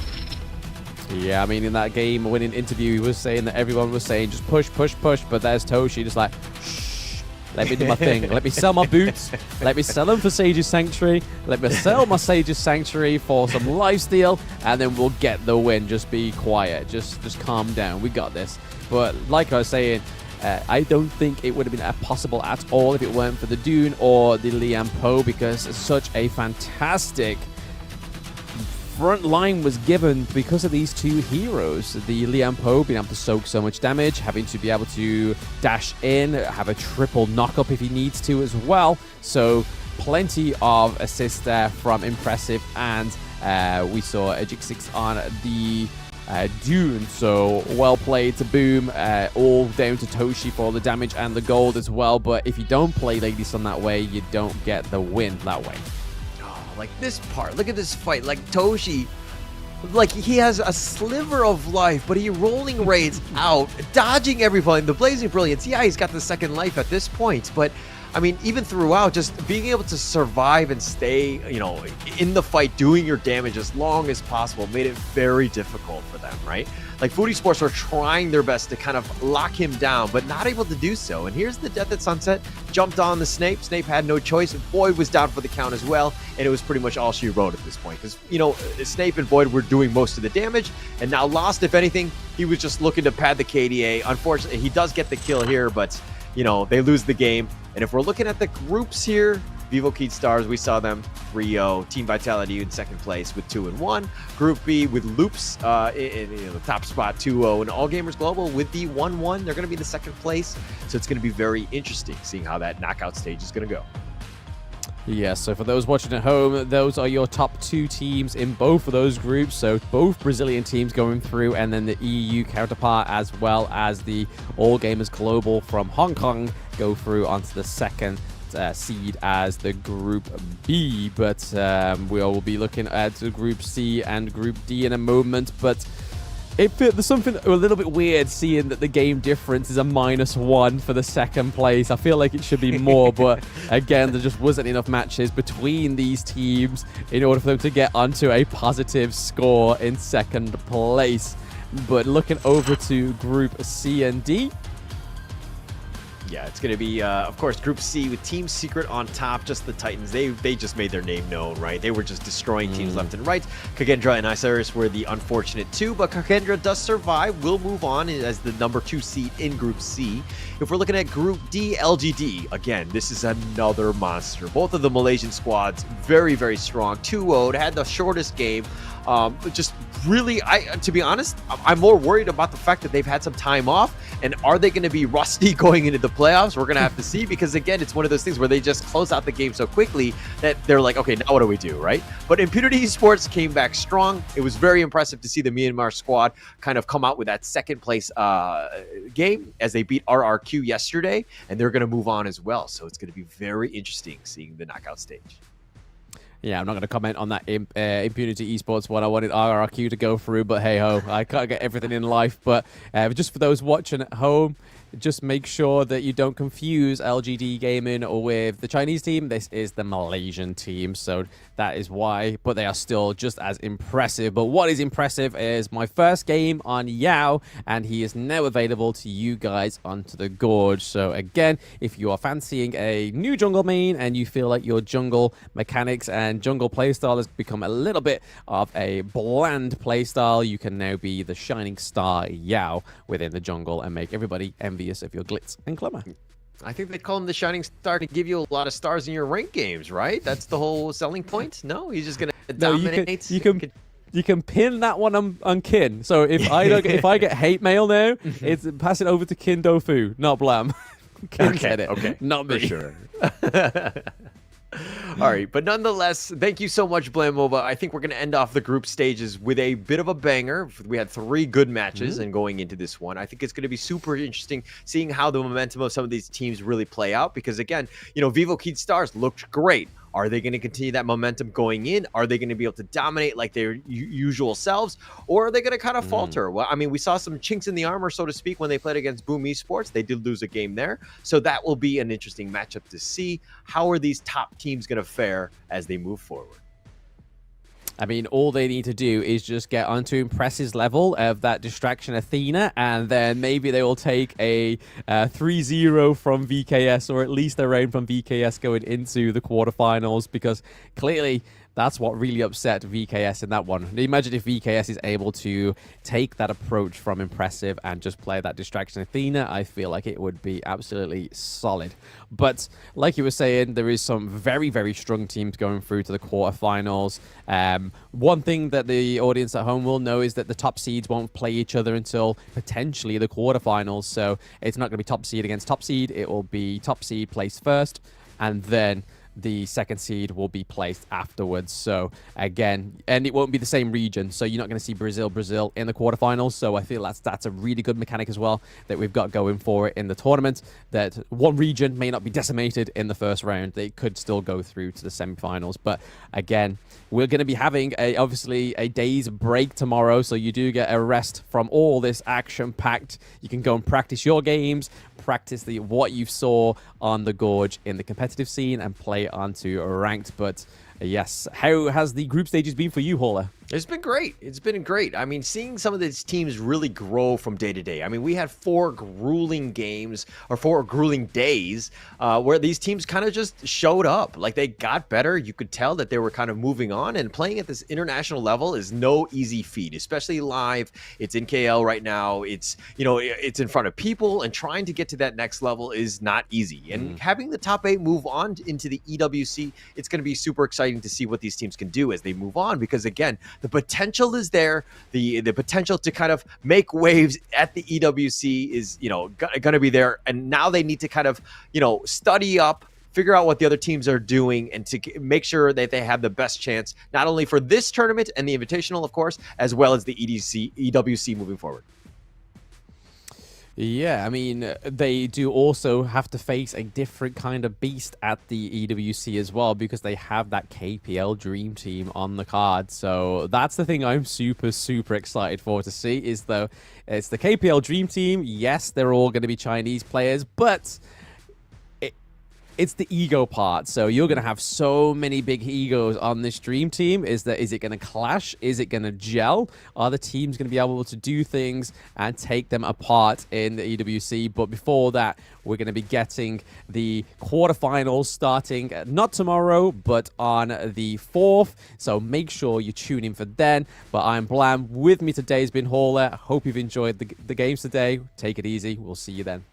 Yeah, I mean, in that game-winning interview, he was saying that everyone was saying, just push, push, push, but there's Toshi just like, shh, let me do my thing. Let me sell my boots. Let me sell them for Sage's Sanctuary. Let me sell my Sage's Sanctuary for some lifesteal, and then we'll get the win. Just be quiet. Just calm down. We got this. But like I was saying, I don't think it would have been possible at all if it weren't for the Dune or the Liam Poe, because such a fantastic front line was given because of these two heroes. The Liam Poe being able to soak so much damage, having to be able to dash in, have a triple knock-up if he needs to as well. So plenty of assists there from Impressive, and we saw a Jig6 on the Dune. So well played to Boom, all down to Toshi for the damage and the gold as well. But if you don't play Lady Sun that way, you don't get the win that way. Like this part, look at this fight. Like Toshi, like he has a sliver of life, but he rolling raids out, dodging everyone. The Blazing Brilliance, yeah, he's got the second life at this point, but I mean, even throughout, just being able to survive and stay, you know, in the fight, doing your damage as long as possible made it very difficult for them, right? Like Foodie Sports were trying their best to kind of lock him down, but not able to do so. And here's the Death at Sunset, jumped on the Snape. Snape had no choice. Boyd was down for the count as well, and it was pretty much all she wrote at this point. Because, you know, Snape and Boyd were doing most of the damage, and now Lost, if anything, he was just looking to pad the KDA. Unfortunately, he does get the kill here, but, you know, they lose the game. And if we're looking at the groups here, Vivo Keat Stars, we saw them 3-0. Team Vitality in second place with 2-1. Group B with Loops in the top spot 2-0. And All Gamers Global with the 1-1. They're going to be in the second place. So it's going to be very interesting seeing how that knockout stage is going to go. Yeah, so for those watching at home, those are your top two teams in both of those groups. So both Brazilian teams going through, and then the EU counterpart as well as the All Gamers Global from Hong Kong go through onto the second seed as the Group B. But we'll be looking at Group C and Group D in a moment. But there's something a little bit weird seeing that the game difference is a -1 for the second place. I feel like it should be more, but again, there just wasn't enough matches between these teams in order for them to get onto a positive score in second place. But looking over to Group C and D, yeah, it's going to be, of course, Group C with Team Secret on top. Just the Titans. They just made their name known, right? They were just destroying teams left and right. Kagendra and Osiris were the unfortunate two, but Kagendra does survive. Will move on as the number 2 seed in Group C. If we're looking at Group D, LGD, again, this is another monster. Both of the Malaysian squads, very, very strong. 2-0, had the shortest game. Just really, to be honest, I'm more worried about the fact that they've had some time off, and are they going to be rusty going into the playoffs? We're going to have to see, because again, it's one of those things where they just close out the game so quickly that they're like, okay, now what do we do, right? But Impunity Esports came back strong. It was very impressive to see the Myanmar squad kind of come out with that second place game as they beat RRQ yesterday, and they're going to move on as well. So it's going to be very interesting seeing the knockout stage. Yeah, I'm not going to comment on that Impunity Esports one. I wanted RRQ to go through, but hey-ho, I can't get everything in life. But just for those watching at home, just make sure that you don't confuse LGD Gaming with the Chinese team. This is the Malaysian team, so that is why. But they are still just as impressive. But what is impressive is my first game on Yao, and he is now available to you guys onto the Gorge. So again, if you are fancying a new jungle main and you feel like your jungle mechanics and and jungle playstyle has become a little bit of a bland playstyle, you can now be the shining star Yao within the jungle and make everybody envious of your glitz and glamour. I think they call him the Shining Star to give you a lot of stars in your ranked games, right? That's the whole selling point? No? He's just going to dominate? You can pin that one on Kin. So if I get hate mail now, it's pass it over to Kin Dofu, not Blam. Kin said it. Okay. Not me. For sure. All right, but nonetheless, thank you so much, Blamova. I think we're going to end off the group stages with a bit of a banger. We had 3 good matches and going into this one. I think it's going to be super interesting seeing how the momentum of some of these teams really play out because, again, Vivo Keith Stars looked great. Are they going to continue that momentum going in? Are they going to be able to dominate like their usual selves? Or are they going to kind of falter? Well, I mean, we saw some chinks in the armor, so to speak, when they played against Boom Esports. They did lose a game there. So that will be an interesting matchup to see. How are these top teams going to fare as they move forward? I mean, all they need to do is just get onto Impress's level of that distraction Athena, and then maybe they will take a 3-0 from VKS, or at least a round from VKS going into the quarterfinals, because clearly that's what really upset VKS in that one. Imagine if VKS is able to take that approach from Impressive and just play that distraction Athena. I feel like it would be absolutely solid. But like you were saying, there is some very, very strong teams going through to the quarterfinals. One thing that the audience at home will know is that the top seeds won't play each other until potentially the quarterfinals. So it's not going to be top seed against top seed. It will be top seed placed first, and then the second seed will be placed afterwards. So again, and it won't be the same region, so you're not going to see Brazil in the quarterfinals. So I feel that's a really good mechanic as well that we've got going for it in the tournament, that one region may not be decimated in the first round. They could still go through to the semifinals. But again, we're going to be having obviously a day's break tomorrow, so you do get a rest from all this action packed. You can go and practice your games, practice what you saw on the Gorge in the competitive scene, and play onto ranked. But yes, how has the group stages been for you, Hauler? It's been great. It's been great. I mean, seeing some of these teams really grow from day to day. I mean, we had 4 grueling games, or 4 grueling days, where these teams kind of just showed up. Like, they got better. You could tell that they were kind of moving on, and playing at this international level is no easy feat, especially live. It's in KL right now. It's, it's in front of people, and trying to get to that next level is not easy. And having the top 8 move on into the EWC, it's going to be super exciting to see what these teams can do as they move on, because again, the potential is there. The potential to kind of make waves at the EWC is, going to be there. And now they need to kind of, study up, figure out what the other teams are doing, and to make sure that they have the best chance, not only for this tournament and the Invitational, of course, as well as the EWC moving forward. Yeah, I mean, they do also have to face a different kind of beast at the EWC as well, because they have that KPL Dream Team on the card. So that's the thing I'm super, super excited for to see, is it's the KPL Dream Team. Yes, they're all going to be Chinese players, but it's the ego part. So you're going to have so many big egos on this dream team. Is it going to clash? Is it going to gel? Are the teams going to be able to do things and take them apart in the EWC? But before that, we're going to be getting the quarterfinals starting not tomorrow, but on the 4th. So make sure you tune in for then. But I'm Blam. With me today has been Hauler. Hope you've enjoyed the games today. Take it easy. We'll see you then.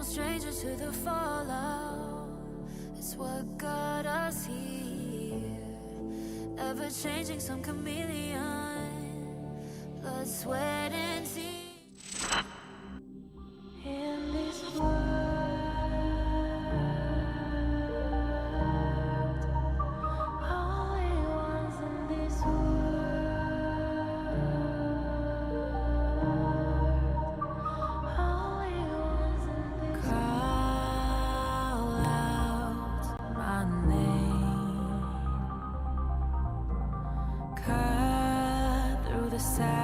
stranger to the fallout. It's what got us here. Ever changing, some chameleon. Blood, sweat, and tears. In this world, only ones in this the side.